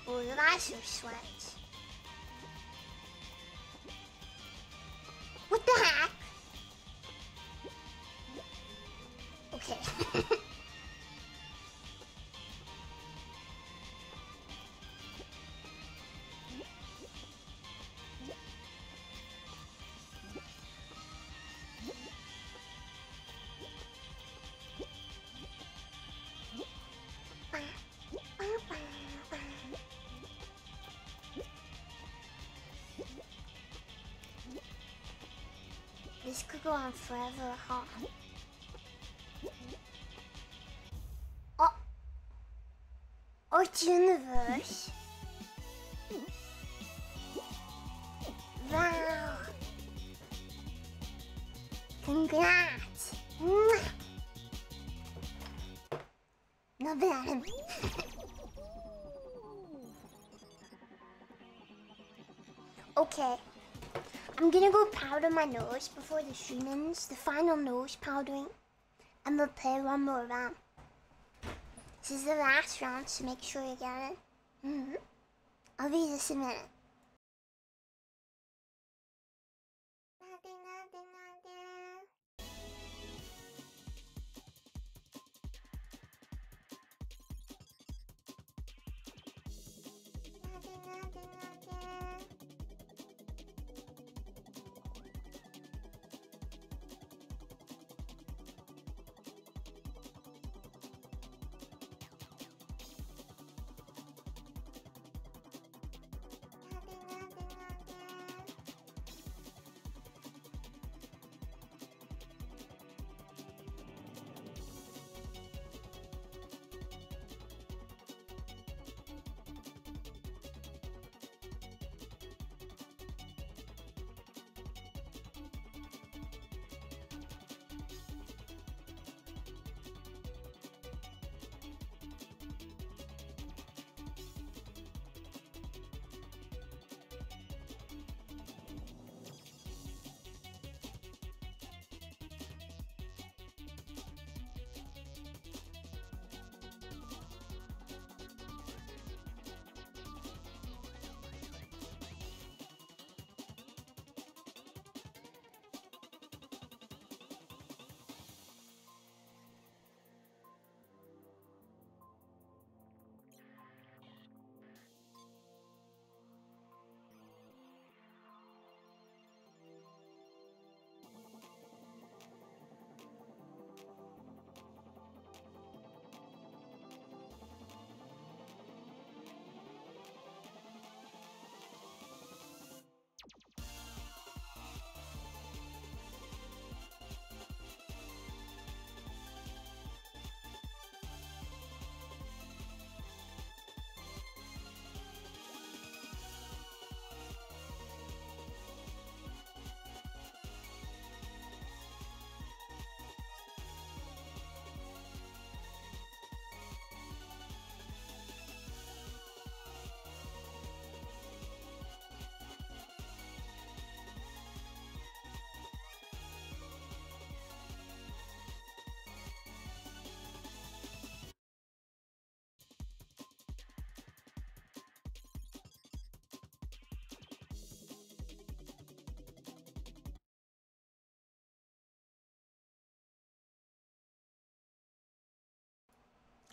Oh, the guys are sweat. What the heck? Okay. This could go on forever, huh? Oh! Earth universe? Wow! Congrats! Mwah. Not bad. Okay. I'm gonna go powder my nose before the stream ends. The final nose powdering. And we'll play one more round. This is the last round, so make sure you get it. I'll be this in a minute.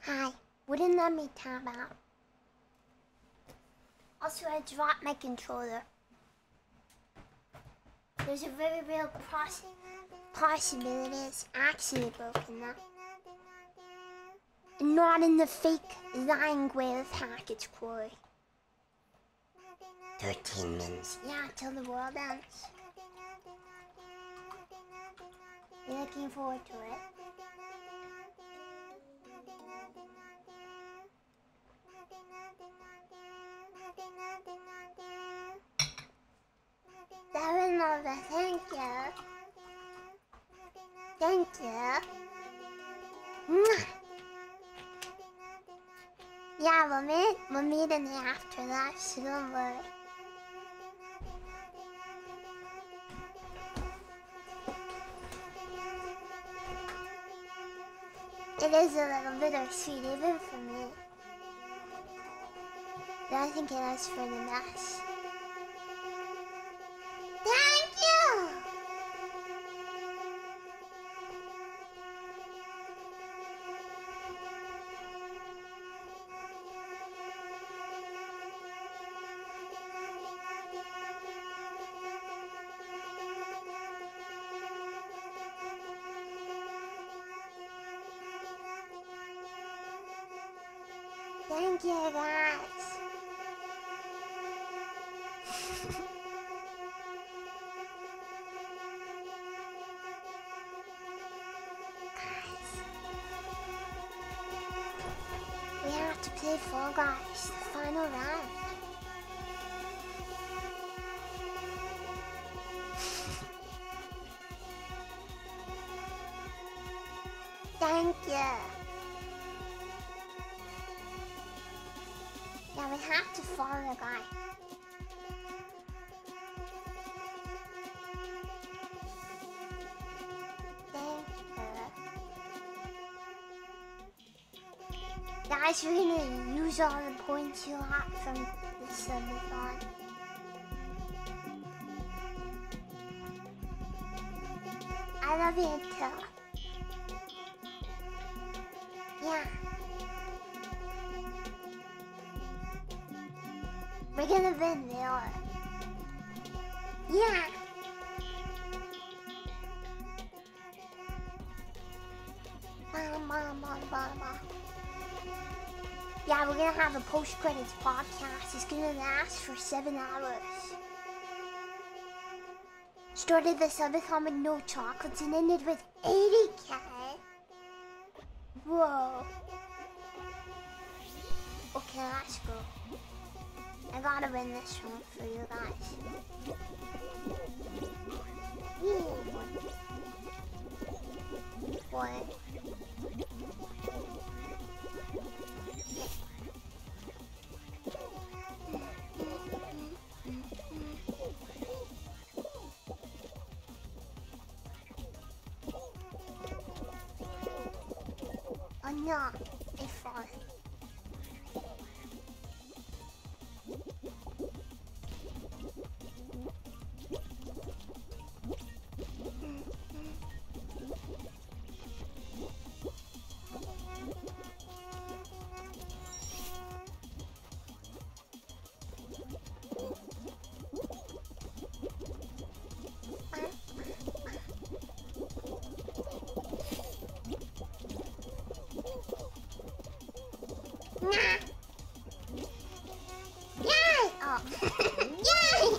Hi, wouldn't let me tab out. Also, I dropped my controller. There's a very real possibility it's actually broken now. Not in the fake language hack, it's Corey. 13 minutes. Yeah, till the world ends. You're looking forward to it. Darren, thank you. Thank you. Mwah. Yeah, we'll meet in the afterlife, so don't worry. It is a little bittersweet, even for me. But I think it is for the best. Thank you! Thank you, guys. We have to play Fall Guys, the final round. Thank you. Yeah, we have to follow the guy. Thank you. Guys, we're gonna use all the points you got from the Subathon. I love you too. Yeah. We're gonna win, they are. Yeah. Yeah, we're gonna have a post-credits podcast. It's gonna last for 7 hours. Started the subathon with no chocolates and ended with 80k. Whoa. Okay, let's go. I gotta win this one for you guys. What? Oh no, it's fun. Yay! Oh. Yay!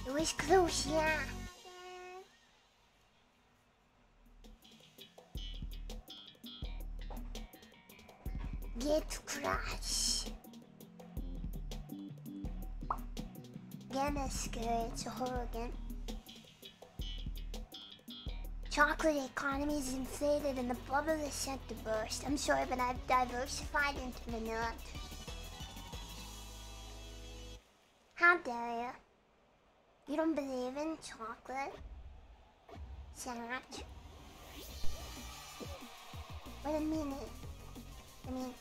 It was close, yeah. Get crush. Again, that's scary. It's a horror again. Chocolate economy is inflated and the bubble is set to burst. I'm sorry, but I've diversified into vanilla. How dare you? You don't believe in chocolate? Sandwich? What a minute. I mean...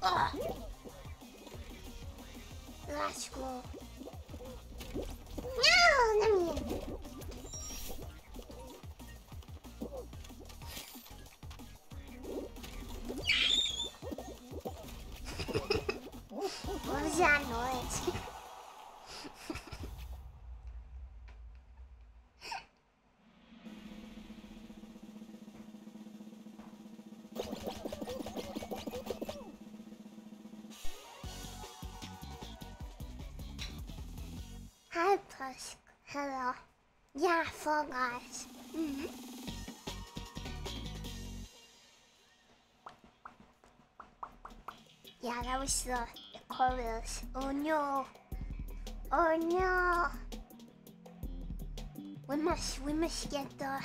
Ugh. Let's go. No, let me in. What was that noise? Hi, Plush. Hello. Yeah, Fall Guys. Yeah, that was the chorus. Oh no. Oh no. We must get the...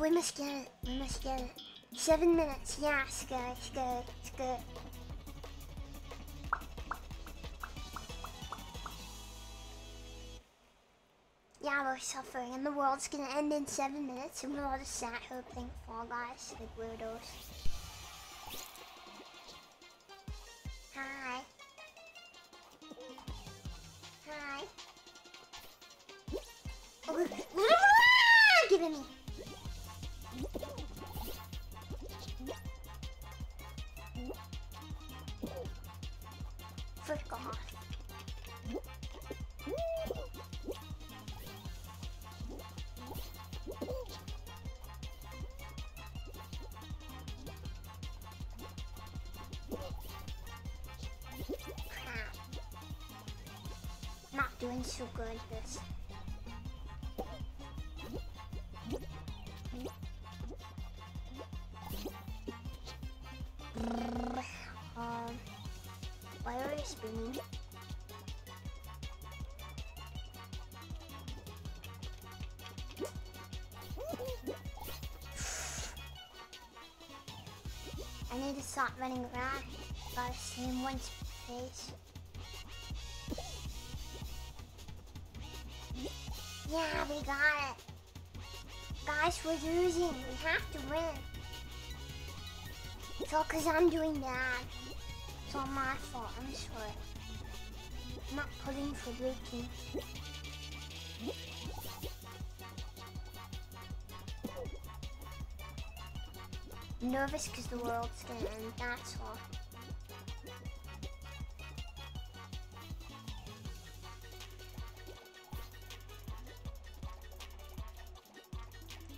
We must get it. 7 minutes. Yeah, it's good. Yeah, we're suffering, and the world's gonna end in 7 minutes, and we're all just sat here playing Fall Guys like weirdos. Hi. Oh, give it me. Frick off. Crap. Not doing so good at this. Why are you spinning? I need to stop running around. Gotta stay in one space. Yeah, we got it. Guys, we're losing. We have to win. It's all because I'm doing bad. It's all my fault. I'm sorry. I'm not pulling for blue team. I'm nervous because the world's gonna end. That's all.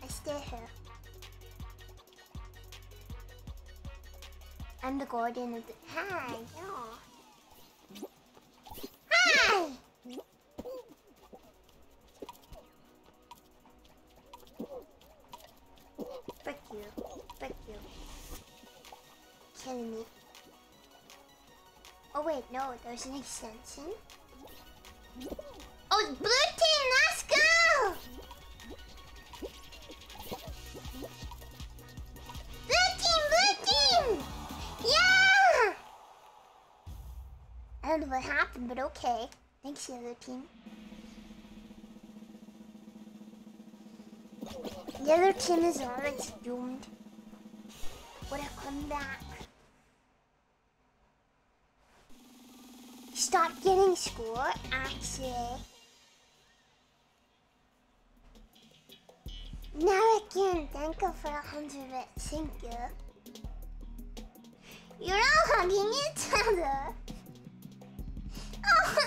I stay here. I'm the guardian of the. Hi, yo. Hi! Frick you. Frick you. Killing me. Oh wait, no, there's an extension. Oh, blue team, let's go! Blue team! Yeah! I don't know what happened, but okay. Thanks, yellow team. Yellow team is always doomed. What a comeback. Stop getting score, actually. Now I can thank you for 100 bits. Thank you. You're all hugging each other. Aww.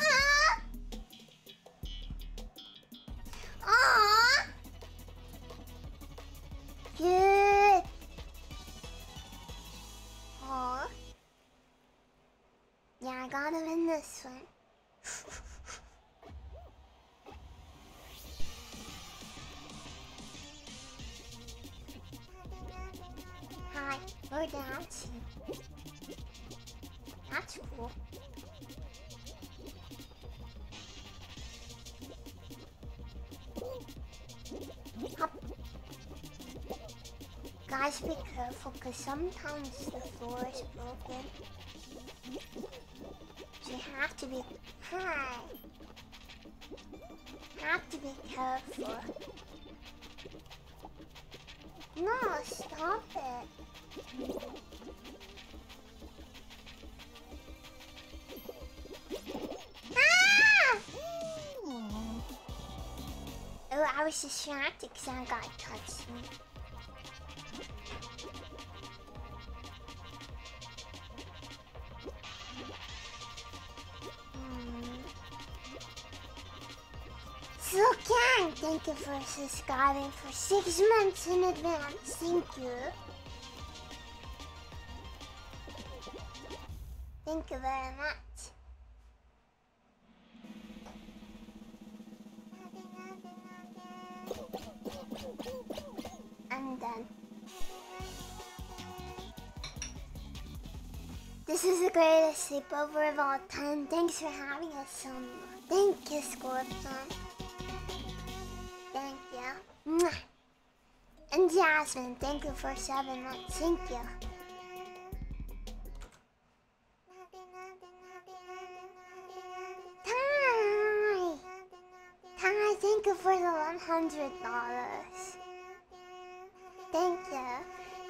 Aww. Good. Aww. Yeah, I gotta win this one. Hi, we're dancing. That's cool. Hop. Guys, be careful, because sometimes the floor is broken. So you have to be... Hi! Have to be careful. No, stop it. Ah! Oh, I was distracted because I got touched me. So Kang, thank you for subscribing for 6 months in advance. Thank you. Thank you very much. I'm done. This is the greatest sleepover of all time. Thanks for having us, son. Thank you, Scorpion. Thank you. Mwah. And Jasmine, thank you for 7 months. Thank you. Ty! Ty, thank you for the $100. Thank you.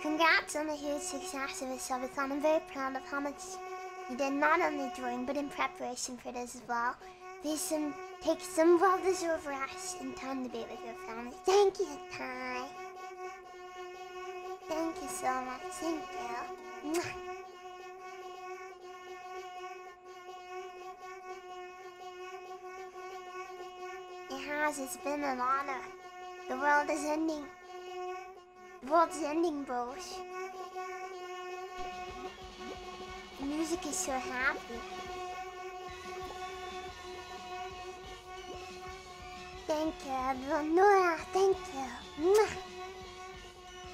Congrats on the huge success of the Subathon. I'm very proud of how much you did, not only during, but in preparation for this as well. Please take some well-deserved rest and time to be with your family. Thank you, Ty. Thank you so much. Thank you. Mwah. It has. It's been an honor. The world is ending. The world's ending, bros. The music is so happy. Thank you, everyone. Nora, thank you. Mwah.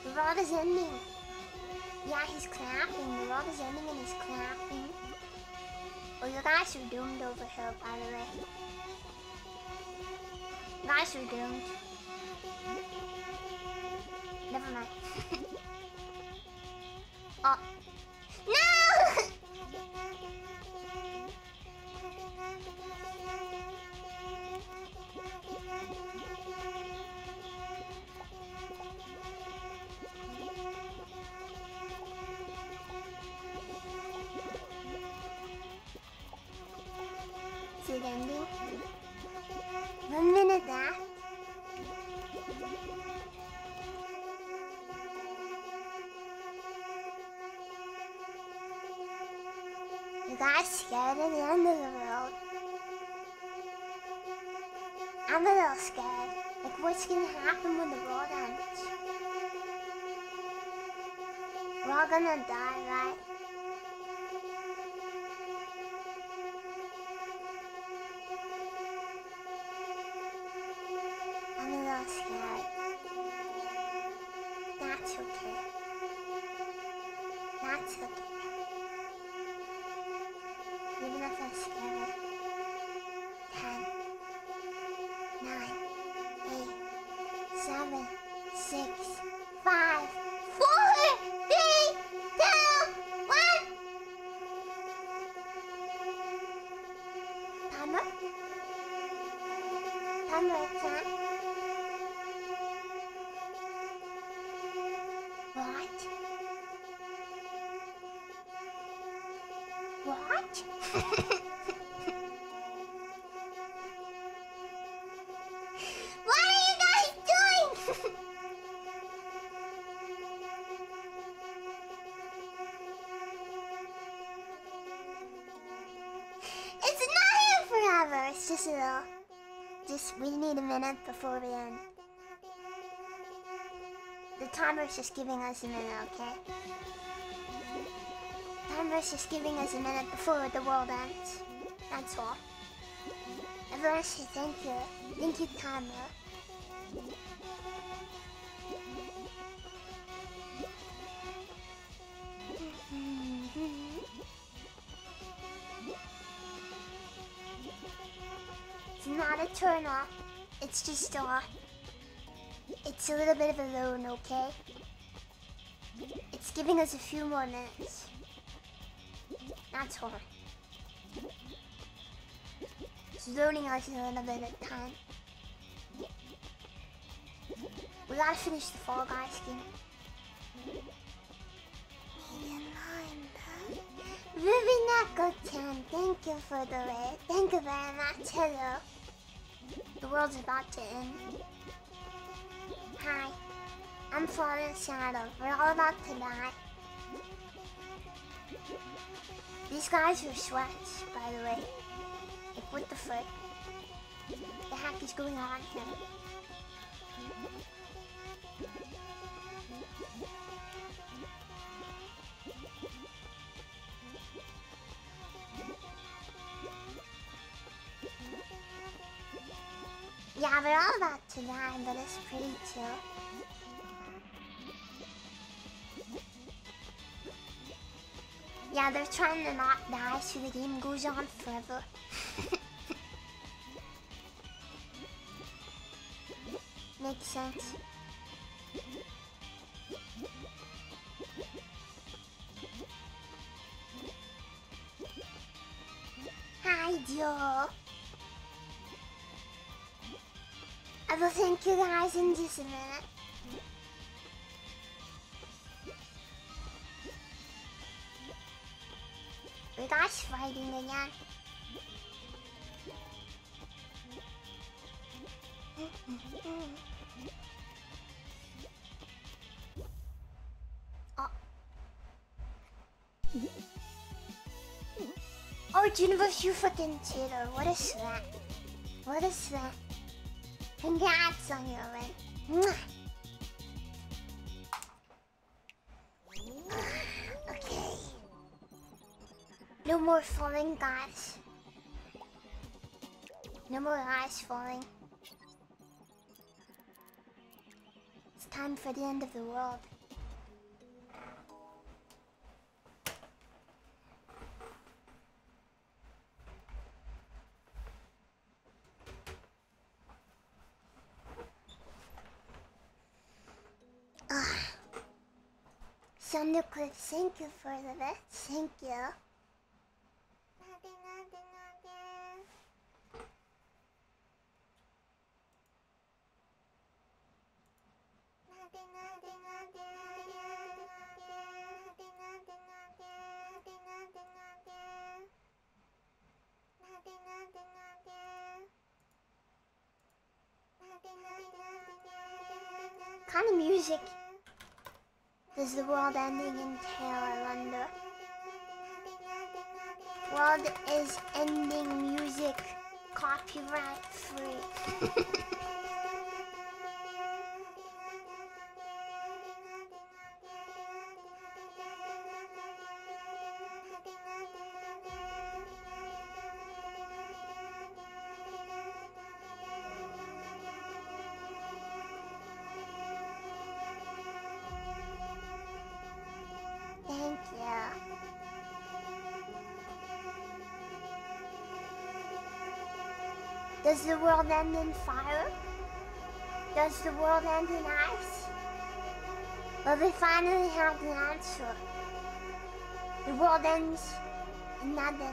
The world is ending. Yeah, he's clapping. The world is ending and he's clapping. Oh, you guys are doomed over here, by the way. You guys are doomed. Never mind. Oh, No! Is it ending? 1 minute left. You guys scared of the end of the world? I'm a little scared. Like, what's gonna happen when the world ends? We're all gonna die, right? I'm a little scared. That's okay. That's okay. Even if I'm scared. 10, 9, 8, 7, 6, 5, 4, 3, 2, 1. Timer? Timer time. What? What? What are you guys doing? It's not here forever. It's just a little. We need a minute before we end. The timer's just giving us a minute, okay? The timer's just giving us a minute before the world ends. That's all. Everyone say thank you. Thank you, timer. It's not a turn off. It's just it's a little bit of a loan, okay? It's giving us a few more minutes. That's all. It's loaning us a little bit of time. We gotta finish the Fall Guys game. Ruby Nako-chan, thank you for the raid. Thank you very much. Hello. The world's about to end. Hi. I'm Fallenshadow. We're all about to die. These guys are sweats, by the way. Like, what the frick? The heck is going on here? Yeah, we're all about to die, but it's pretty chill. Yeah, they're trying to not die so the game goes on forever. Makes sense. Hi, Joe. I will thank you guys in just a minute. We guys fighting again. Oh. Oh, it's Universe, you fucking cheater. What is that? What is that? Congrats on your win. Mwah. Okay. No more falling, guys. No more guys falling. It's time for the end of the world. Thundercliff, thank you for the bit. Thank you. Kind of music does the world ending entail, I wonder? World is ending music copyright free. Thank you. Does the world end in fire? Does the world end in ice? Well, they finally have the answer. The world ends in nada.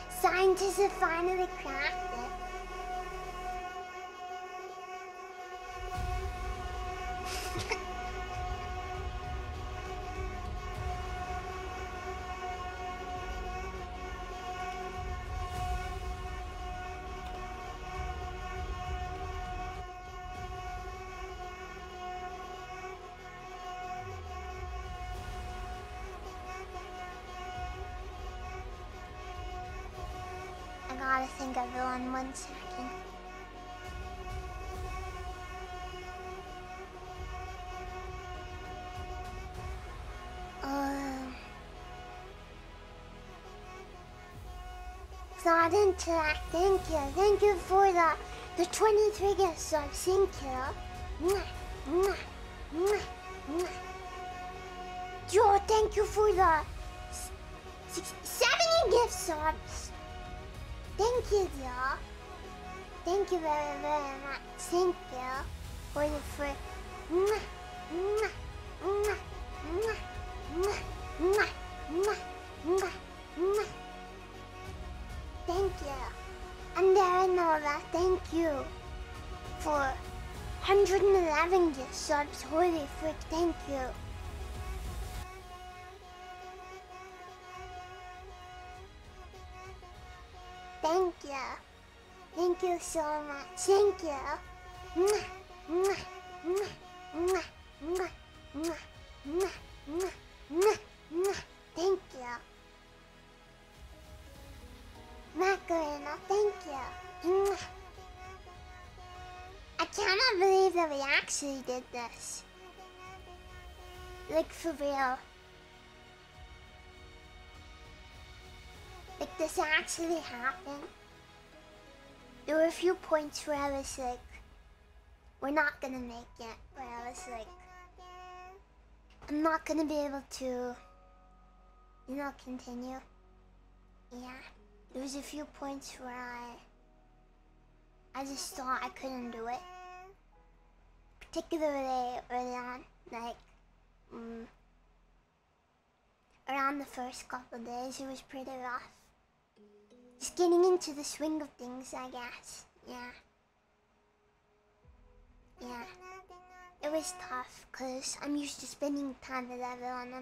Scientists have finally cracked it. I gotta think of villain 1 second. Thought Interact, thank you. Thank you for the 23 gift subs, thank you. Mwah, mwah, mwah, mwah. Joe, thank you for the 70 gift subs. Thank you, Joe. Thank you very, very much. Thank you for the free. Mwah, mwah, mwah, mwah, mwah, mwah, mwah, mwah, mwah. Thank you. And Darren Nova, thank you for 111 gift subs. Holy frick, thank you. Thank you. Thank you so much. Thank you. Mwah, mwah, mwah, mwah, mwah, mwah, mwah, mwah, mwah, mwah. Thank you. Macarena, thank you. Mwah. I cannot believe that we actually did this. Like, for real. Like, this actually happened. There were a few points where I was like, we're not gonna make it. Where I was like, I'm not gonna be able to, you know, continue. Yeah. There was a few points where I just thought I couldn't do it. Particularly early on, like, around the first couple of days, it was pretty rough. Just getting into the swing of things, I guess. Yeah. Yeah. It was tough, because I'm used to spending time with everyone.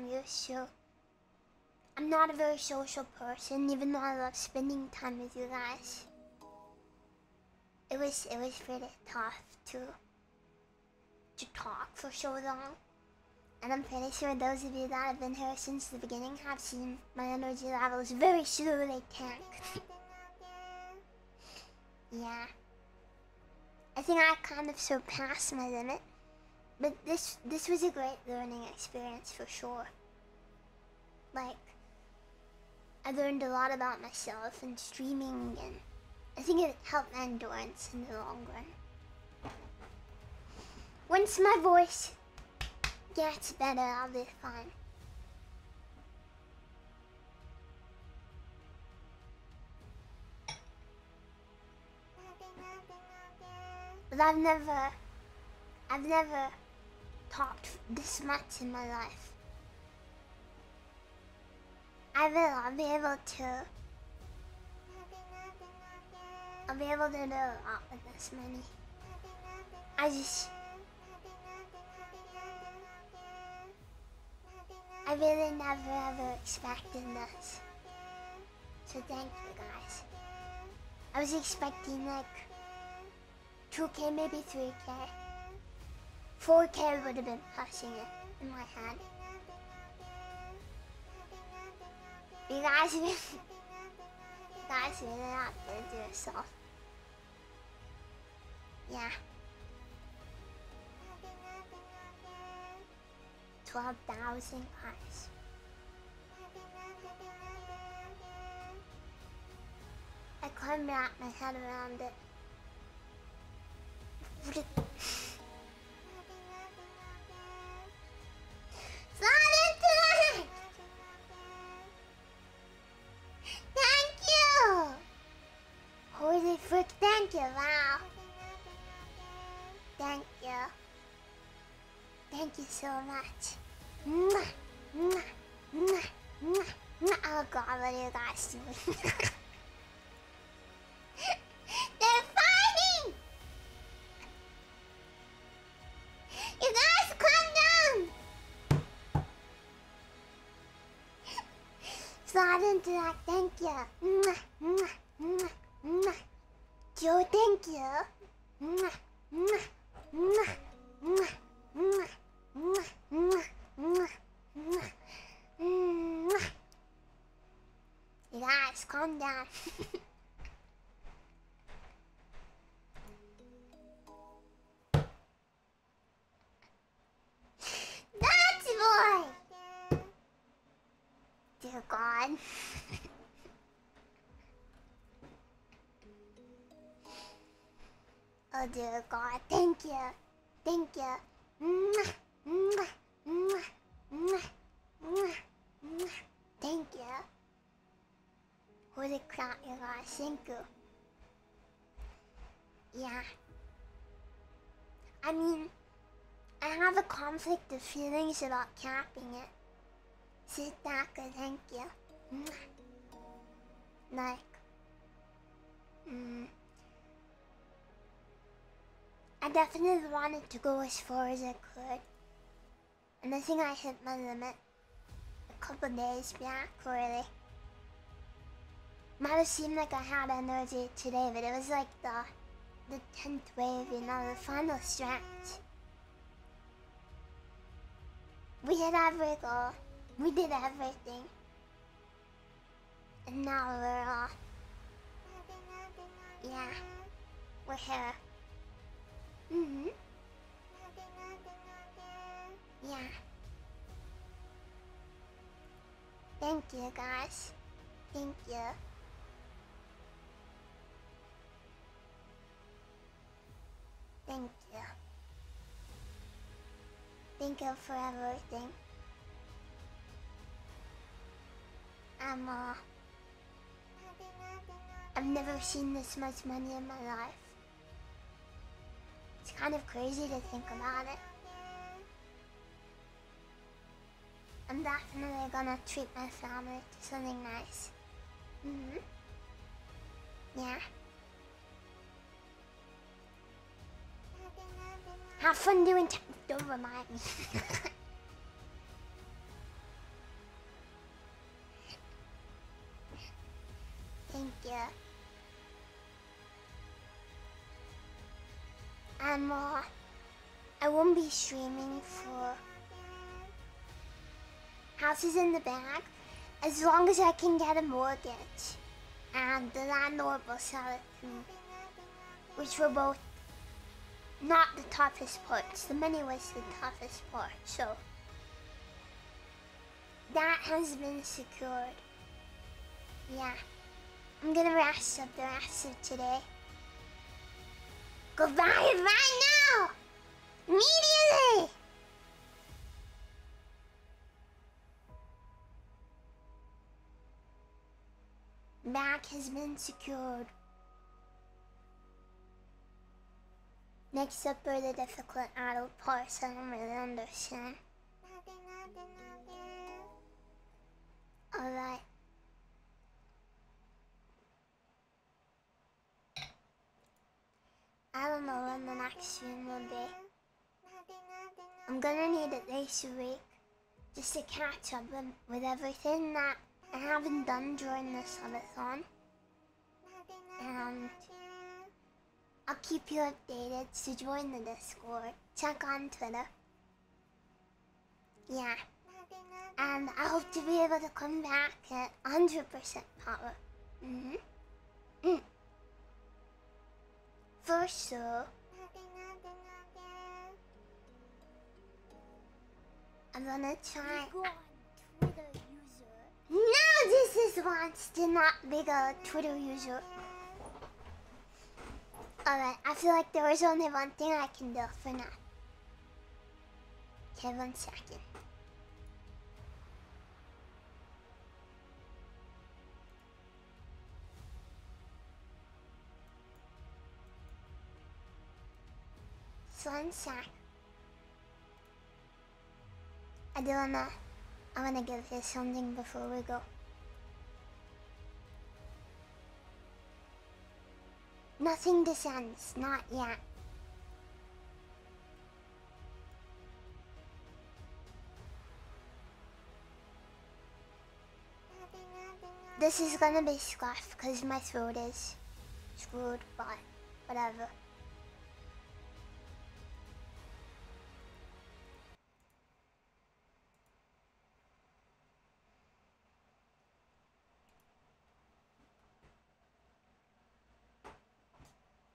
I'm not a very social person, even though I love spending time with you guys. It was pretty tough to talk for so long. And I'm pretty sure those of you that have been here since the beginning have seen my energy levels very slowly tank. Yeah. I think I kind of surpassed my limit. But this was a great learning experience for sure. Like, I learned a lot about myself and streaming, and I think it helped my endurance in the long run. Once my voice gets better, I'll be fine. But I've never I've never talked this much in my life. I'll be able to do a lot with this money. I really never ever expected this. So thank you guys. I was expecting like 2K, maybe 3K. 4K would have been pushing it in my head. You guys really not gonna do yourself. Yeah. 12,000 guys. I couldn't wrap my head around it. Thank you! Holy frick, thank you, wow. Thank you. Thank you so much. Mwah, mwah, mwah, mwah, mwah. Oh god, what are you guys doing? They're fighting! You guys, calm down! Slide into that, thank you. Mwah, mwah, mwah, mwah. Joe, thank you. Mwah, mwah, mwah, mwah, mwah, mwah, mwah, mwah, mwah, mwah. You guys, calm down. That's boy! Dear God. Oh dear God, thank you. Thank you. Mwah, mwah, mwah, mwah, mwah, mwah. Thank you. Holy crap, you guys, thank you. Yeah. I mean, I have a conflict of feelings about capping it. Sitaka, thank you. Like, I definitely wanted to go as far as I could. And I think I hit my limit a couple days back, really. Might have seemed like I had energy today, but it was like the 10th wave, you know, the final stretch. We hit every goal. We did everything. And now we're yeah, we're here. Yeah. Thank you, guys. Thank you. Thank you. Thank you for everything. I've never seen this much money in my life. It's kind of crazy to think about it. I'm definitely gonna treat my family to something nice. Yeah. Have fun doing don't remind me. Thank you. I won't be streaming for houses in the bag as long as I can get a mortgage and the landlord will sell it to me, which were both not the toughest parts. The money was the toughest part, so that has been secured. Yeah, I'm gonna rest up the rest of today. Go buy it right now! Immediately! Bag has been secured. Makes up for the difficult adult parts I don't really understand. Alright. I don't know when the next stream will be. I'm gonna need at least a week just to catch up with everything that I haven't done during the Subathon. And I'll keep you updated, so join the Discord, check on Twitter. Yeah. And I hope to be able to come back at 100% power. First though, I'm gonna try. No, this is wants to not be a Twitter user. Alright, I feel like there was only one thing I can do for now. Okay, 1 second. So 1 sec. I wanna give you something before we go. Nothing descends, not yet. This is gonna be scuffed because my throat is screwed, but whatever.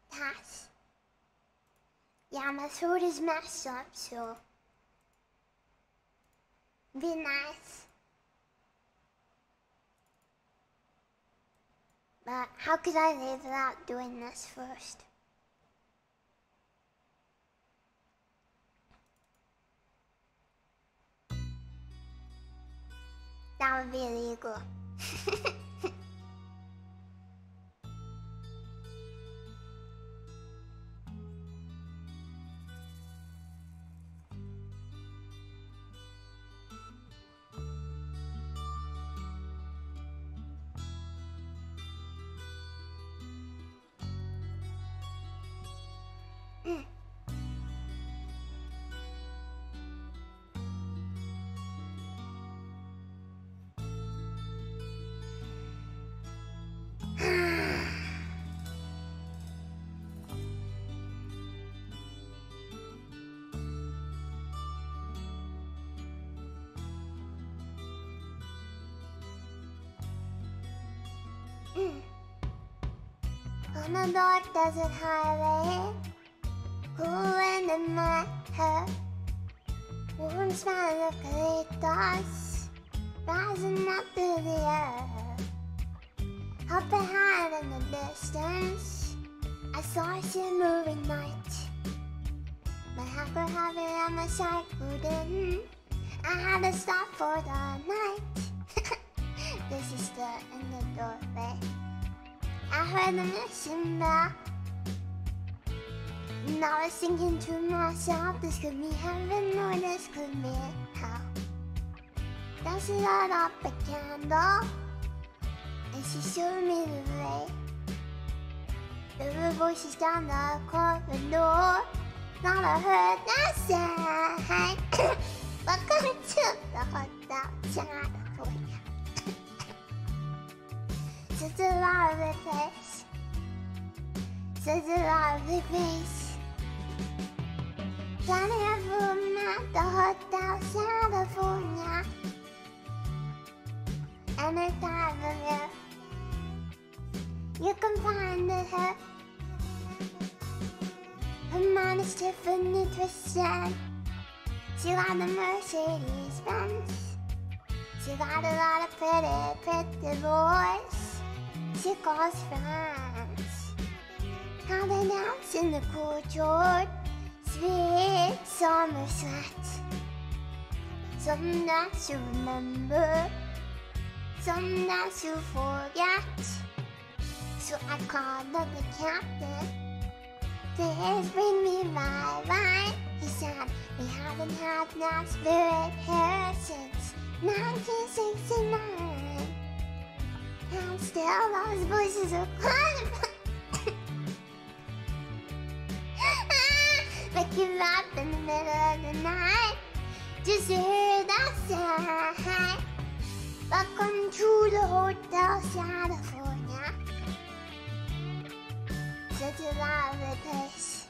Pass. Yeah, my throat is messed up, so be nice. But how could I live without doing this first? That would be illegal. On a dark desert highway, cool wind in my hair, warm smell of eucalyptus rising up through the air. Up ahead in the distance, I saw a shimmering light. My hyper heavy and my sight couldn't. I had to stop for the night. This is in the doorway. I heard the mission bell, and I was thinking to myself, this could be heaven or this could be hell. Then she lit up a candle, and she showed me the way. There were voices down the corridor, not I heard that say, welcome to the hotel, California. Such a lovely place, such a lovely place. Plenty of room at the hotel, California. Any time of year, you can find it here. Her mom is Tiffany Tristan. She got the Mercedes Benz. She got a lot of pretty boys. She calls friends. How they dance in the cool George, sweet summer sweat. Some dance you remember, some dance you forget. So I called up the captain, Please bring me my wine. He said we haven't had that spirit here since 1969. And still those voices are calling. Waking up in the middle of the night just to hear that sigh. Welcome to the Hotel California. Such a lovely place.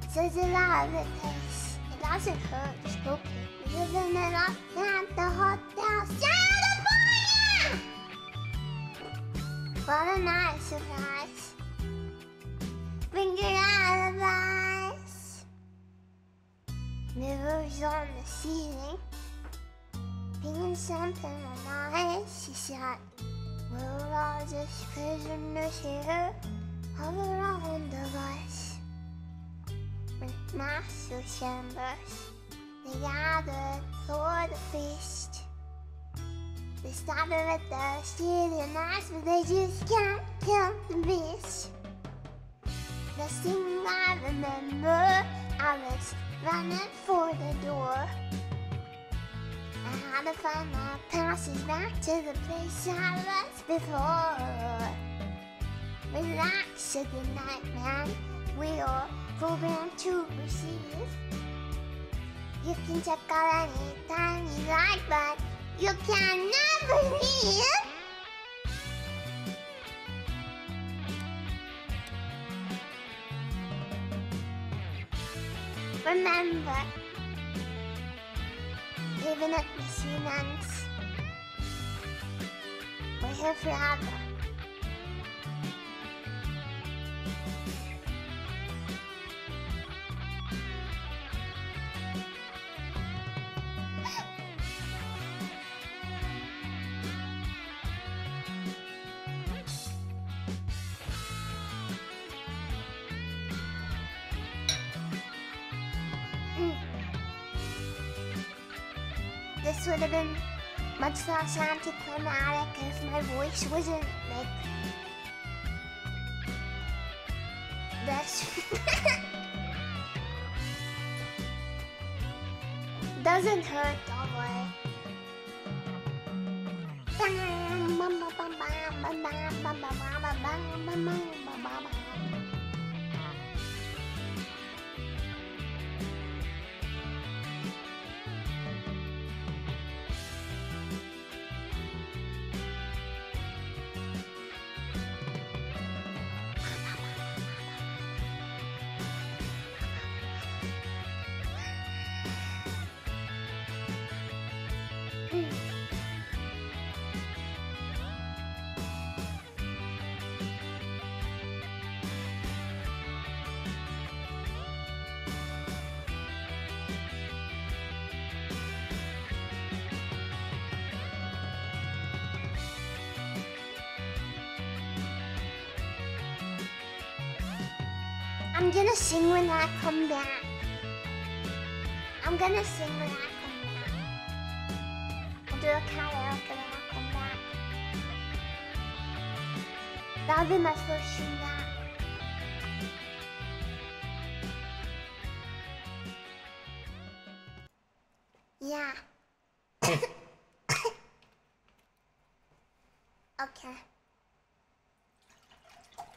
Such a lovely place. It doesn't hurt, it's okay. Living it up at the Hotel California. What a nice surprise. Bring your alibis. Mirrors on the ceiling. Being something nice. She said, we're all just prisoners here, all around of us. With master chambers, they gathered for the feast. They started at the city nights, but they just can't kill the beast. The thing I remember, I was running for the door. I had to find my passage back to the place I was before. Relax, said the night man. We are programmed to receive. You can check out anytime you like, but you can never leave. Remember, even at the humans, we're here forever. This would have been much less anticlimactic if my voice wasn't like this. Doesn't hurt, don't worry. I'm gonna sing when I come back. I'm gonna sing when I come back. I'll do a karaoke when I come back. That'll be my first sing back. Yeah. Okay.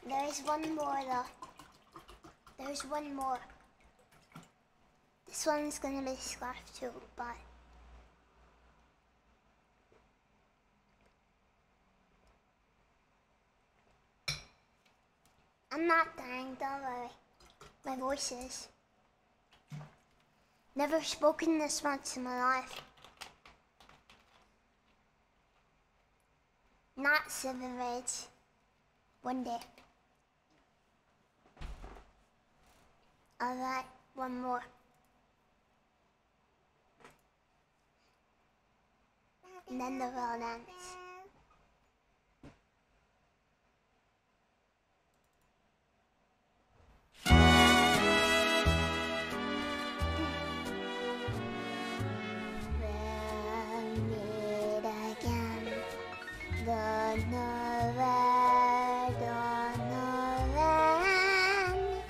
There's one more though. There's one more. This one's gonna be scarf too, but I'm not dying, don't worry. My voice is. Never spoken this much in my life. Not 7 raids. One day. Alright, one more. And then the world ends. We'll meet again. Don't know where, don't know when.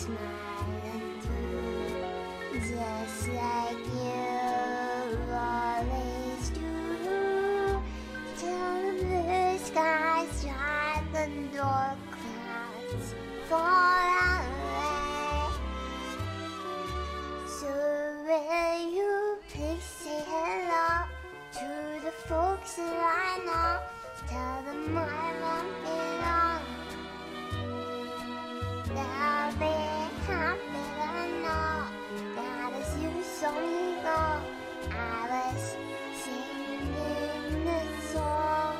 smiling too, just like you always do. Till the blue skies dry, the dark clouds fall away. So will you please say hello to the folks that I know? Tell them I won't be long. They'll be happy to know that as you saw me go, I was singing this song.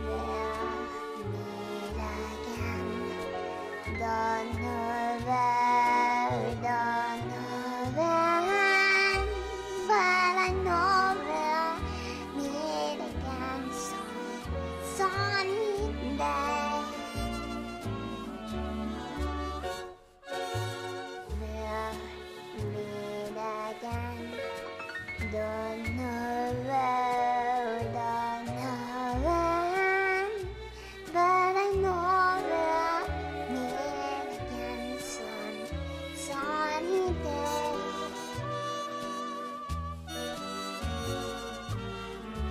We'll meet again. Don't know where, don't know when, but I know we'll meet again some sunny day. We'll meet again. Don't know where, don't know when, but I know we'll meet again some sunny day.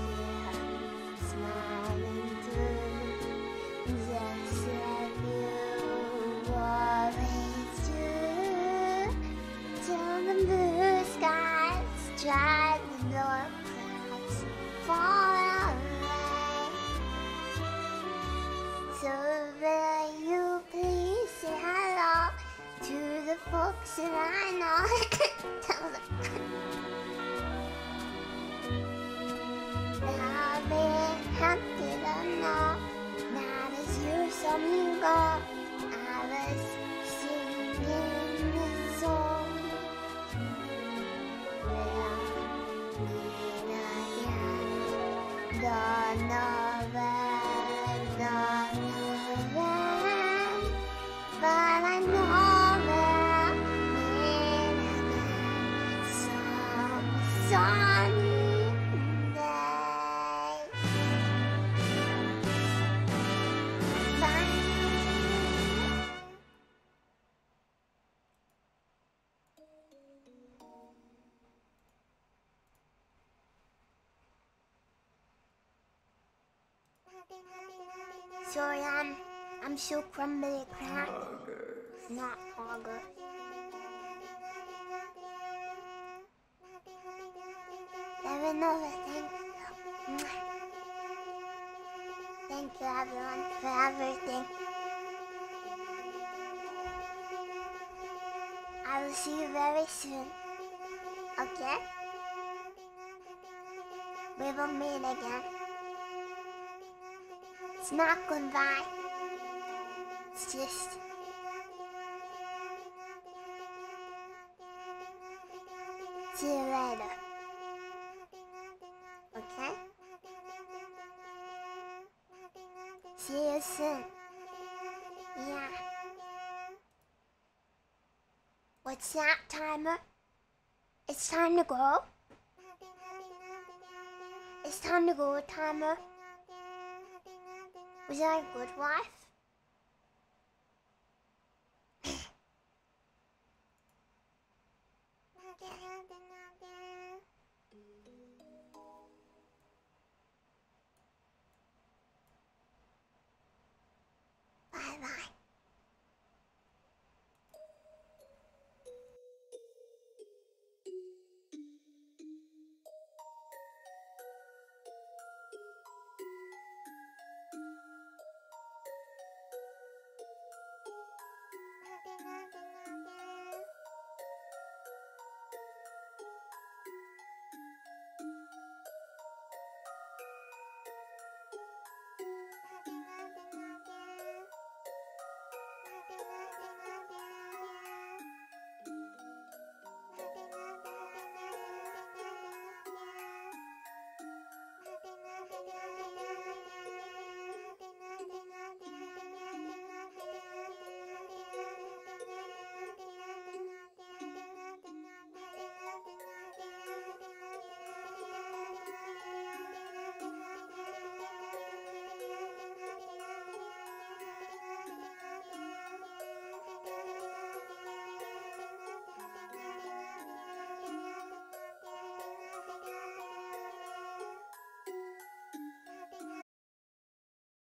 Yeah, smiling too, just like you always do. Till the blue skies dry, the dark clouds fall away. So will you please say hello to the folks that I know? Tell them they'll be happy to know that as you saw me go, I was singing this song. We'll meet again. Don't know where, don't know when, but I know we'll meet again some sunny day. Bye. Sorry, I'm so crumbly cracked. Not Auger. There is another thank you. Thank you everyone for everything. I will see you very soon. Okay? We will meet again. It's not goodbye. It's just see you later. Okay? See you soon. Yeah. What's that, timer? It's time to go? It's time to go, timer. Was I a good wife? Bye-bye.